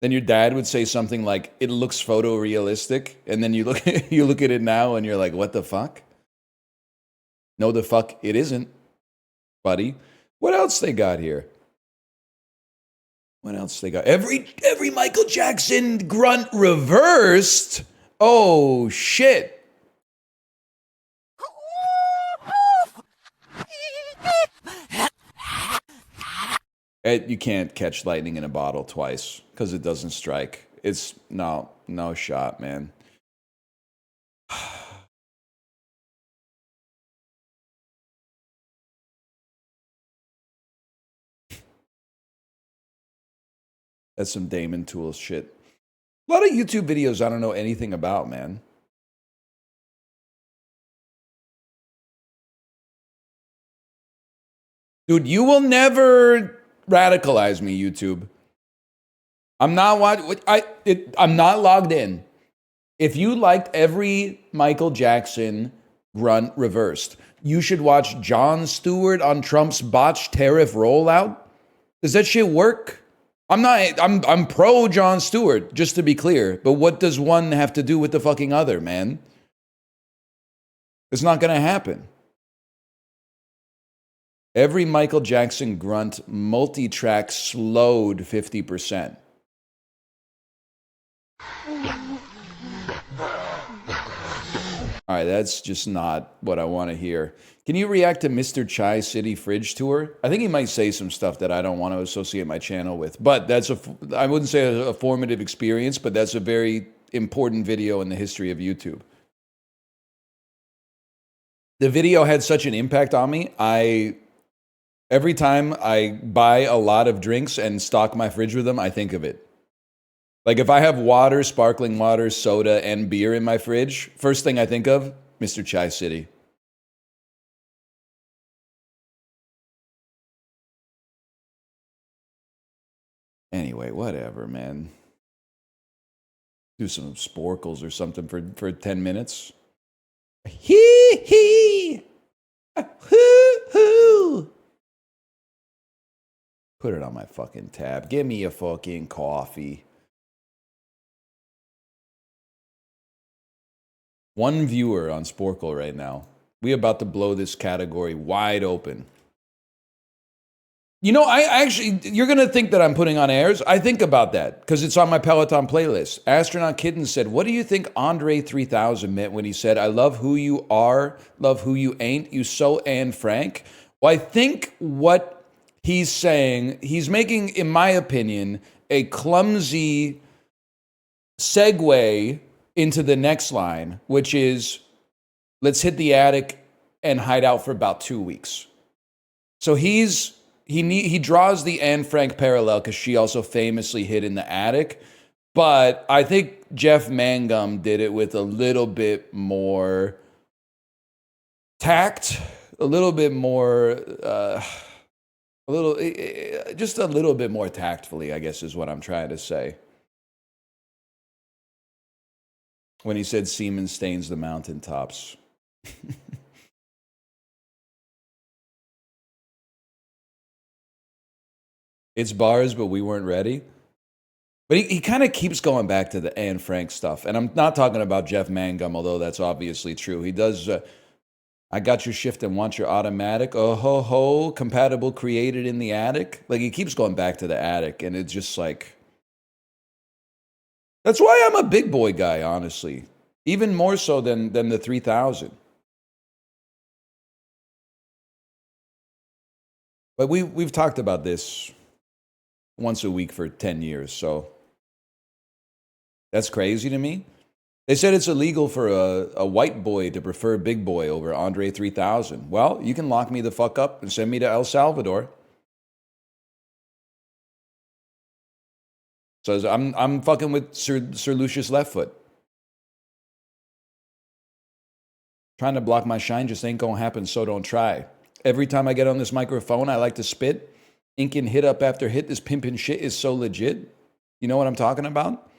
Then your dad would say something like, "It looks photorealistic," and then you look at it now and you're like, "What the fuck?" No, the fuck it isn't, buddy. What else they got here? What else they got? Every Michael Jackson grunt reversed. Oh shit. You can't catch lightning in a bottle twice because it doesn't strike. It's no shot, man. That's some Damon Tools shit. A lot of YouTube videos I don't know anything about, man. Dude, you will never radicalize me, YouTube. I'm not I'm not logged in. If you liked every Michael Jackson grunt reversed, you should watch Jon Stewart on Trump's botched tariff rollout. Does that shit work? I'm pro Jon Stewart, just to be clear. But what does one have to do with the fucking other, man? It's not gonna happen. Every Michael Jackson grunt multi-track slowed 50%. All right, that's just not what I want to hear. Can you react to Mr. Chai City Fridge Tour? I think he might say some stuff that I don't want to associate my channel with. But I wouldn't say a formative experience, but that's a very important video in the history of YouTube. The video had such an impact on me. Every time I buy a lot of drinks and stock my fridge with them, I think of it. Like if I have water, sparkling water, soda, and beer in my fridge, first thing I think of, Mr. Chai City. Anyway, whatever, man. Do some sporkles or something for 10 minutes. Hee hee! Hoo hoo! Put it on my fucking tab. Give me a fucking coffee. One viewer on Sporkle right now. We about to blow this category wide open. You know, you're going to think that I'm putting on airs. I think about that because it's on my Peloton playlist. Astronaut Kitten said, what do you think Andre 3000 meant when he said, I love who you are, love who you ain't, you so Anne Frank? Well, I think what he's saying, he's making, in my opinion, a clumsy segue into the next line, which is, let's hit the attic and hide out for about 2 weeks. So he draws the Anne Frank parallel because she also famously hid in the attic. But I think Jeff Mangum did it with a little bit more tact, a little bit more, just a little bit more tactfully, I guess is what I'm trying to say. When he said semen stains the mountaintops. It's bars, but we weren't ready. But he kind of keeps going back to the Anne Frank stuff. And I'm not talking about Jeff Mangum, although that's obviously true. He does, I got your shift and want your automatic. Oh, ho, ho, compatible, created in the attic. Like, he keeps going back to the attic. And it's just like, that's why I'm a big boy guy, honestly. Even more so than the 3000. But we've talked about this once a week for 10 years, so that's crazy to me. They said it's illegal for a white boy to prefer big boy over Andre 3000. Well, you can lock me the fuck up and send me to El Salvador. So I'm fucking with Sir Lucius Leftfoot. Trying to block my shine just ain't gonna happen, so don't try. Every time I get on this microphone, I like to spit. Inking hit up after hit. This pimpin' shit is so legit. You know what I'm talking about?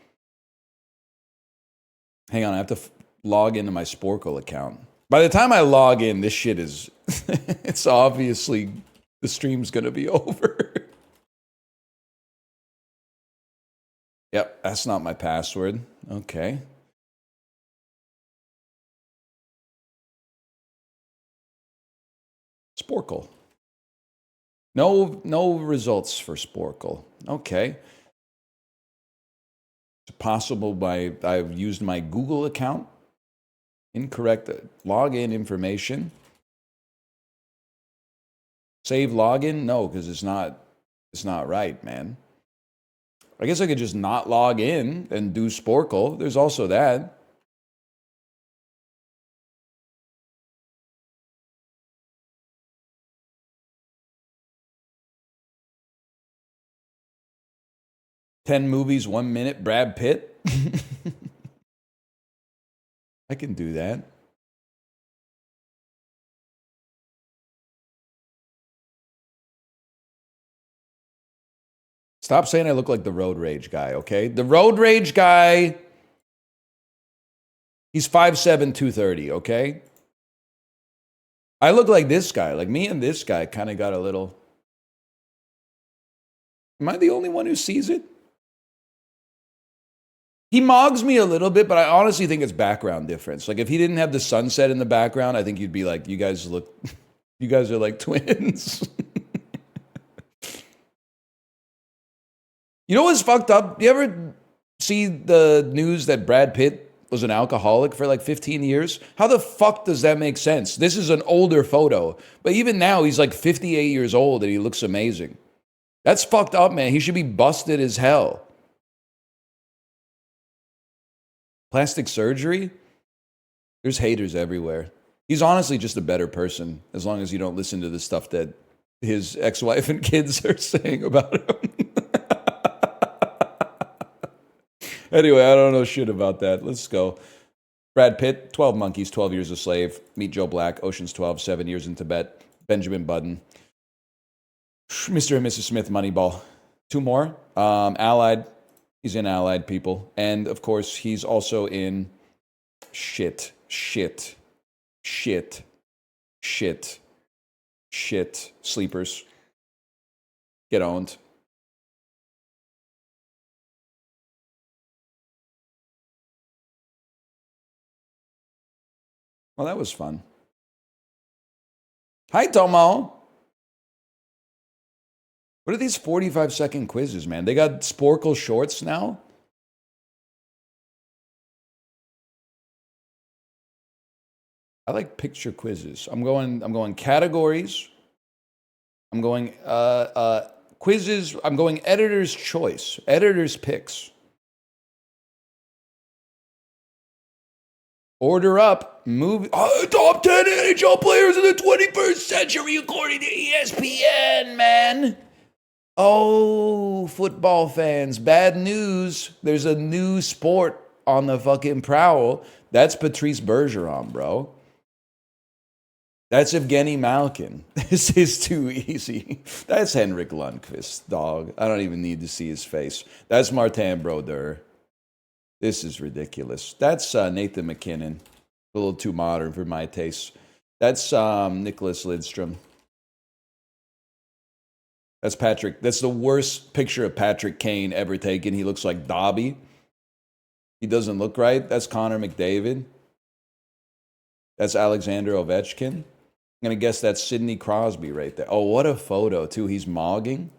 Hang on, I have to log into my Sporkle account. By the time I log in, this shit is... it's obviously... the stream's gonna be over. Yep, that's not my password. Okay. Sporkle. No results for Sporkle. Okay. It's possible I've used my Google account. Incorrect login information. Save login? No, because it's not right, man. I guess I could just not log in and do Sporkle. There's also that. "10 movies, 1 minute, Brad Pitt." I can do that. Stop saying I look like the Road Rage guy, okay? The Road Rage guy, he's 5'7", 230, okay? I look like this guy. Like me and this guy kind of got a little... Am I the only one who sees it? He mogs me a little bit, but I honestly think it's background difference. Like if he didn't have the sunset in the background, I think you'd be like, you guys are like twins. You know what's fucked up? You ever see the news that Brad Pitt was an alcoholic for like 15 years? How the fuck does that make sense? This is an older photo, but even now he's like 58 years old and he looks amazing. That's fucked up, man. He should be busted as hell. Plastic surgery? There's haters everywhere. He's honestly just a better person as long as you don't listen to the stuff that his ex-wife and kids are saying about him. Anyway, I don't know shit about that. Let's go. Brad Pitt, 12 Monkeys, 12 Years a Slave. Meet Joe Black, Ocean's 12, 7 Years in Tibet. Benjamin Button. Mr. and Mrs. Smith, Moneyball. 2 more. Allied. He's in Allied People. And, of course, he's also in Shit. Sleepers. Get owned. Well, that was fun. Hi, Tomo. What are these 45-second quizzes, man? They got Sporkle shorts now? I like picture quizzes. I'm going categories. I'm going quizzes. I'm going editor's choice. Editor's picks. Order up. Top 10 NHL players in the 21st century according to ESPN, man. Oh, football fans, bad news. There's a new sport on the fucking prowl. That's Patrice Bergeron, bro. That's Evgeny Malkin. This is too easy. That's Henrik Lundqvist, dog. I don't even need to see his face. That's Martin Brodeur. This is ridiculous. That's Nathan McKinnon. A little too modern for my taste. That's Nicholas Lidstrom. That's Patrick. That's the worst picture of Patrick Kane ever taken. He looks like Dobby. He doesn't look right. That's Connor McDavid. That's Alexander Ovechkin. I'm going to guess that's Sidney Crosby right there. Oh, what a photo, too. He's mogging.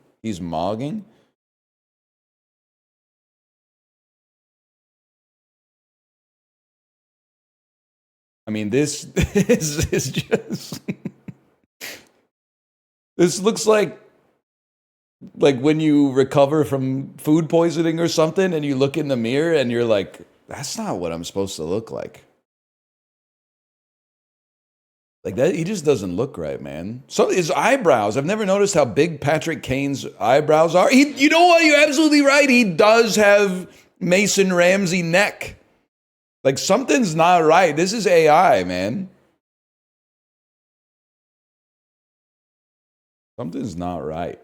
I mean, this is just... This looks like when you recover from food poisoning or something and you look in the mirror and you're like, that's not what I'm supposed to look like. Like that, he just doesn't look right, man. So his eyebrows, I've never noticed how big Patrick Kane's eyebrows are. You know what? You're absolutely right. He does have Mason Ramsey neck. Like something's not right. This is AI, man. Something's not right.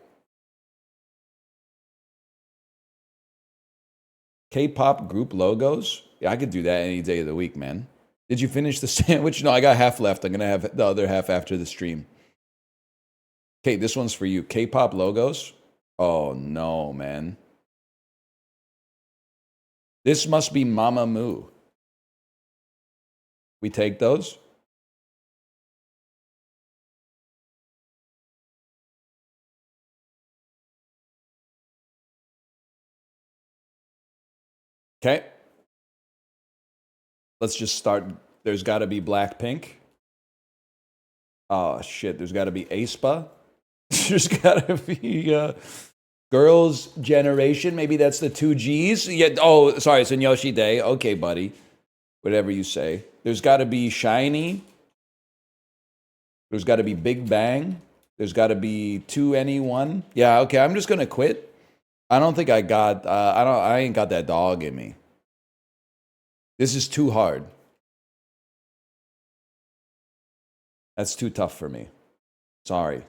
K-pop group logos? Yeah, I could do that any day of the week, man. Did you finish the sandwich? No, I got half left. I'm going to have the other half after the stream. Okay, this one's for you. K-pop logos? Oh, no, man. This must be Mamamoo. We take those? Okay. Let's just start. There's got to be Blackpink. Oh, shit. There's got to be aespa. There's got to be Girls' Generation. Maybe that's the two G's. Yeah. Oh, sorry. It's in Yoshi Day. Okay, buddy. Whatever you say. There's got to be Shiny. There's got to be Big Bang. There's got to be 2NE1. Yeah, okay. I'm just going to quit. I don't think I got, I ain't got that dog in me. This is too hard. That's too tough for me. Sorry.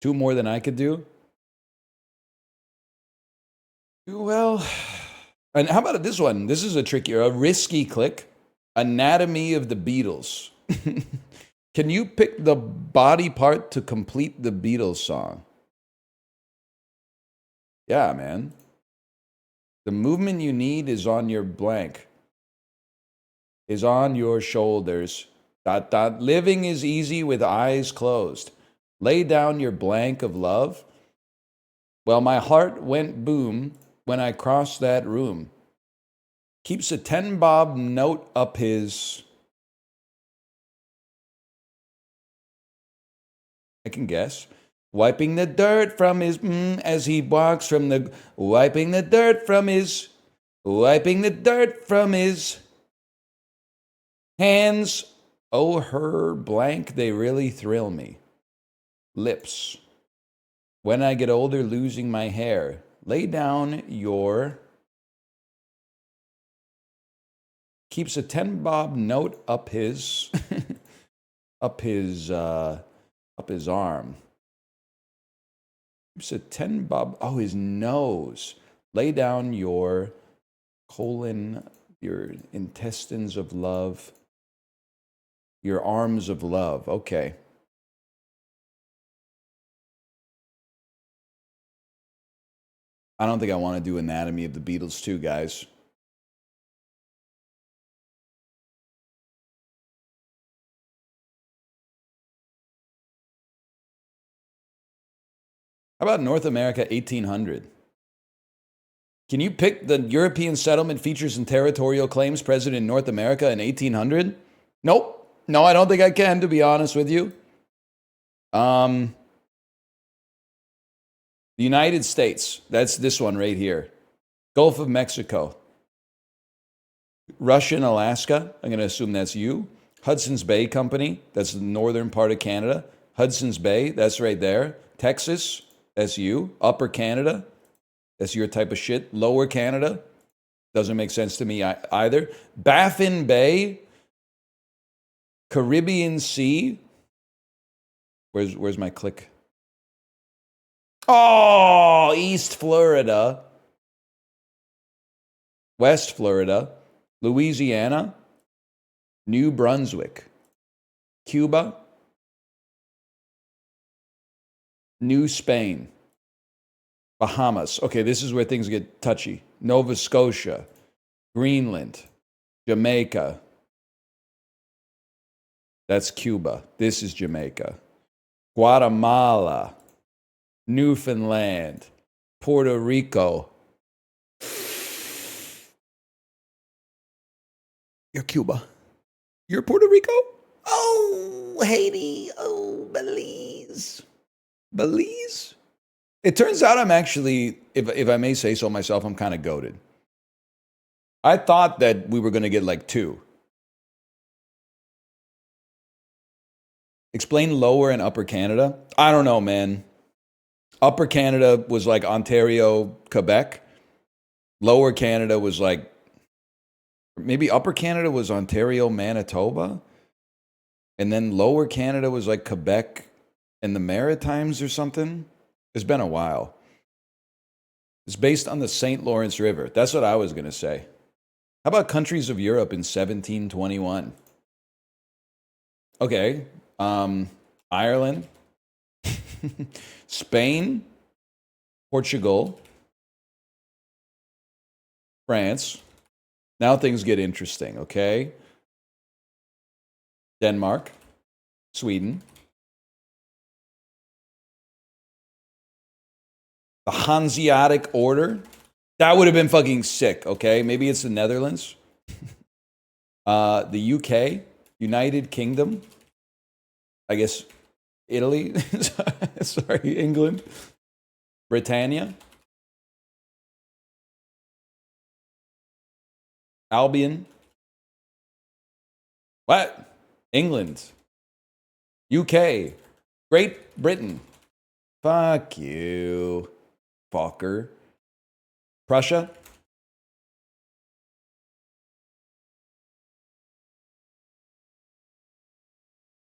Two more than I could do? Well, and how about this one? This is a risky click. Anatomy of the Beatles. Can you pick the body part to complete the Beatles song? Yeah, man. The movement you need is on your blank. Is on your shoulders. ... Living is easy with eyes closed. Lay down your blank of love. Well, my heart went boom when I crossed that room. Keeps a 10-bob note up his... I can guess. Wiping the dirt from his as he walks from the... Wiping the dirt from his hands. Oh, her blank, they really thrill me. Lips. When I get older, losing my hair. Lay down your... Keeps a 10-bob note up his... up his arm. Keeps a 10-bob... Oh, his nose. Lay down your colon, your intestines of love, your arms of love. Okay. I don't think I want to do Anatomy of the Beatles too, guys. How about North America 1800? Can you pick the European settlement features and territorial claims present in North America in 1800? Nope. No, I don't think I can, to be honest with you. The United States. That's this one right here. Gulf of Mexico. Russian Alaska. I'm going to assume that's you. Hudson's Bay Company. That's the northern part of Canada. Hudson's Bay. That's right there. Texas. That's you. Upper Canada. That's your type of shit. Lower Canada. Doesn't make sense to me either. Baffin Bay. Caribbean Sea. Where's my click? Oh, East Florida. West Florida. Louisiana. New Brunswick. Cuba. New Spain. Bahamas. Okay, this is where things get touchy. Nova Scotia. Greenland. Jamaica. That's Cuba. This is Jamaica. Guatemala. Newfoundland. Puerto Rico. You're Cuba. You're Puerto Rico? Oh, Haiti. Oh, Belize. Belize? It turns out I'm actually, if I may say so myself, I'm kind of goated. I thought that we were going to get like two. Explain Lower and Upper Canada. I don't know, man. Upper Canada was like Ontario, Quebec. Lower Canada was like, maybe Upper Canada was Ontario, Manitoba. And then Lower Canada was like Quebec and the Maritimes or something. It's been a while. It's based on the St. Lawrence River. That's what I was going to say. How about countries of Europe in 1721? Okay. Ireland. Spain. Portugal. France. Now things get interesting, okay? Denmark, Sweden. The Hanseatic Order. That would have been fucking sick, okay? Maybe it's the Netherlands. The UK, United Kingdom. I guess Italy. Sorry, England. Britannia. Albion. What? England. UK. Great Britain. Fuck you, fucker. Prussia.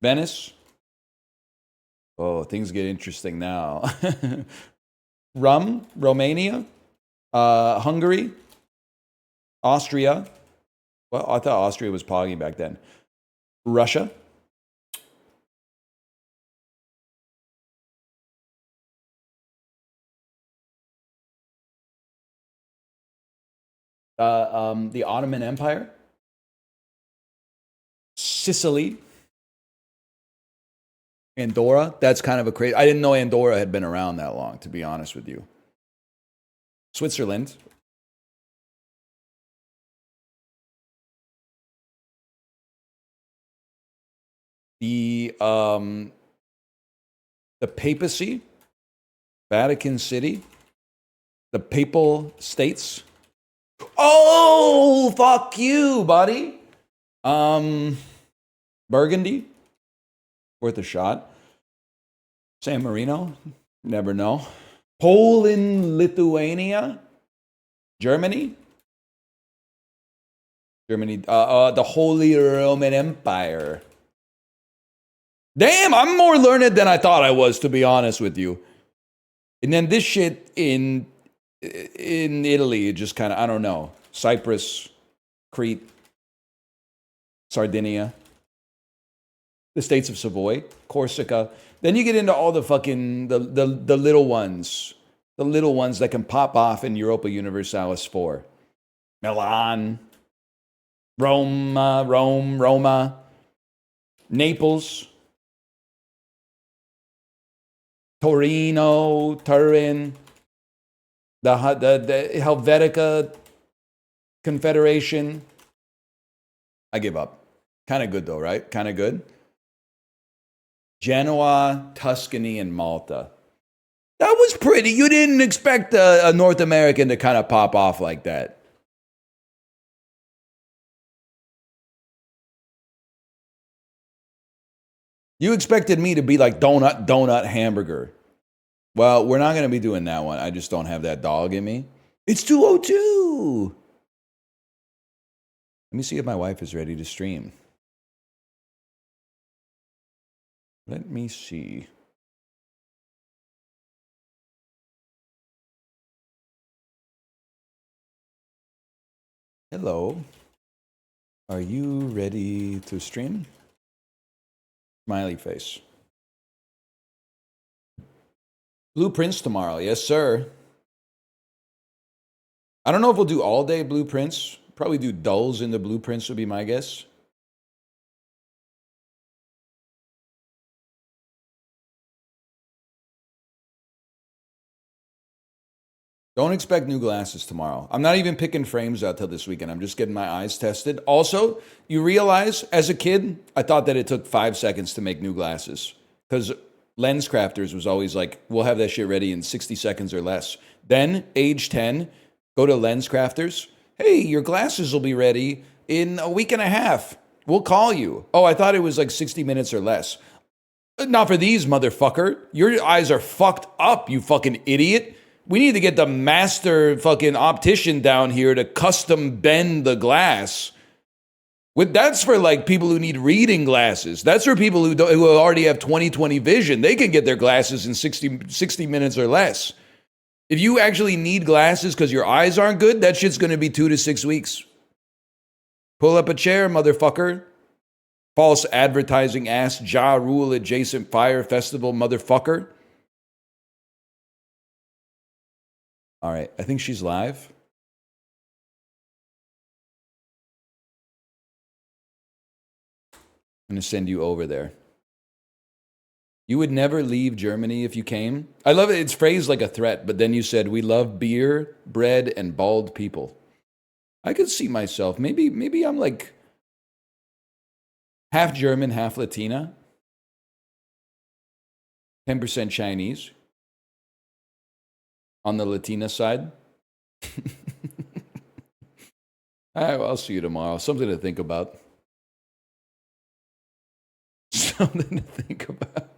Venice. Oh, things get interesting now. Romania. Hungary. Austria. Well, I thought Austria was poggy back then. Russia. The Ottoman Empire. Sicily. Andorra. That's kind of a crazy. I didn't know Andorra had been around that long, to be honest with you. Switzerland. The papacy, Vatican City, the Papal States. Oh, fuck you, buddy. Burgundy, worth a shot. San Marino, never know. Poland, Lithuania, Germany. The Holy Roman Empire. Damn, I'm more learned than I thought I was, to be honest with you. And then this shit in Italy, it just kind of, I don't know. Cyprus, Crete, Sardinia, the states of Savoy, Corsica. Then you get into all the fucking, the little ones. The little ones that can pop off in Europa Universalis 4. Milan, Roma, Naples, Torino, Turin, the Helvetica Confederation. I give up. Kind of good though, right? Kind of good. Genoa, Tuscany, and Malta. That was pretty. You didn't expect a North American to kind of pop off like that. You expected me to be like donut, hamburger. Well, we're not going to be doing that one. I just don't have that dog in me. It's 2:02. Let me see if my wife is ready to stream. Let me see. Hello. Are you ready to stream? Smiley face. Blueprints tomorrow. Yes, sir. I don't know if we'll do all day blueprints. Probably do dulls in the blueprints would be my guess. Don't expect new glasses tomorrow. I'm not even picking frames out till this weekend. I'm just getting my eyes tested. Also, you realize as a kid, I thought that it took 5 seconds to make new glasses because Lens Crafters was always like, we'll have that shit ready in 60 seconds or less. Then, age 10, go to Lens Crafters. Hey, your glasses will be ready in a week and a half. We'll call you. Oh, I thought it was like 60 minutes or less. Not for these, motherfucker. Your eyes are fucked up, you fucking idiot. We need to get the master fucking optician down here to custom bend the glass. That's for like people who need reading glasses. That's for people who already have 20/20 vision. They can get their glasses in 60 minutes or less. If you actually need glasses because your eyes aren't good, that shit's going to be 2 to 6 weeks. Pull up a chair, motherfucker. False advertising ass Ja Rule adjacent fire festival, motherfucker. All right, I think she's live. I'm going to send you over there. You would never leave Germany if you came? I love it. It's phrased like a threat, but then you said, we love beer, bread, and bald people. I could see myself. Maybe I'm like half German, half Latina. 10% Chinese. On the Latina side. All right, well, I'll see you tomorrow. Something to think about. Something to think about.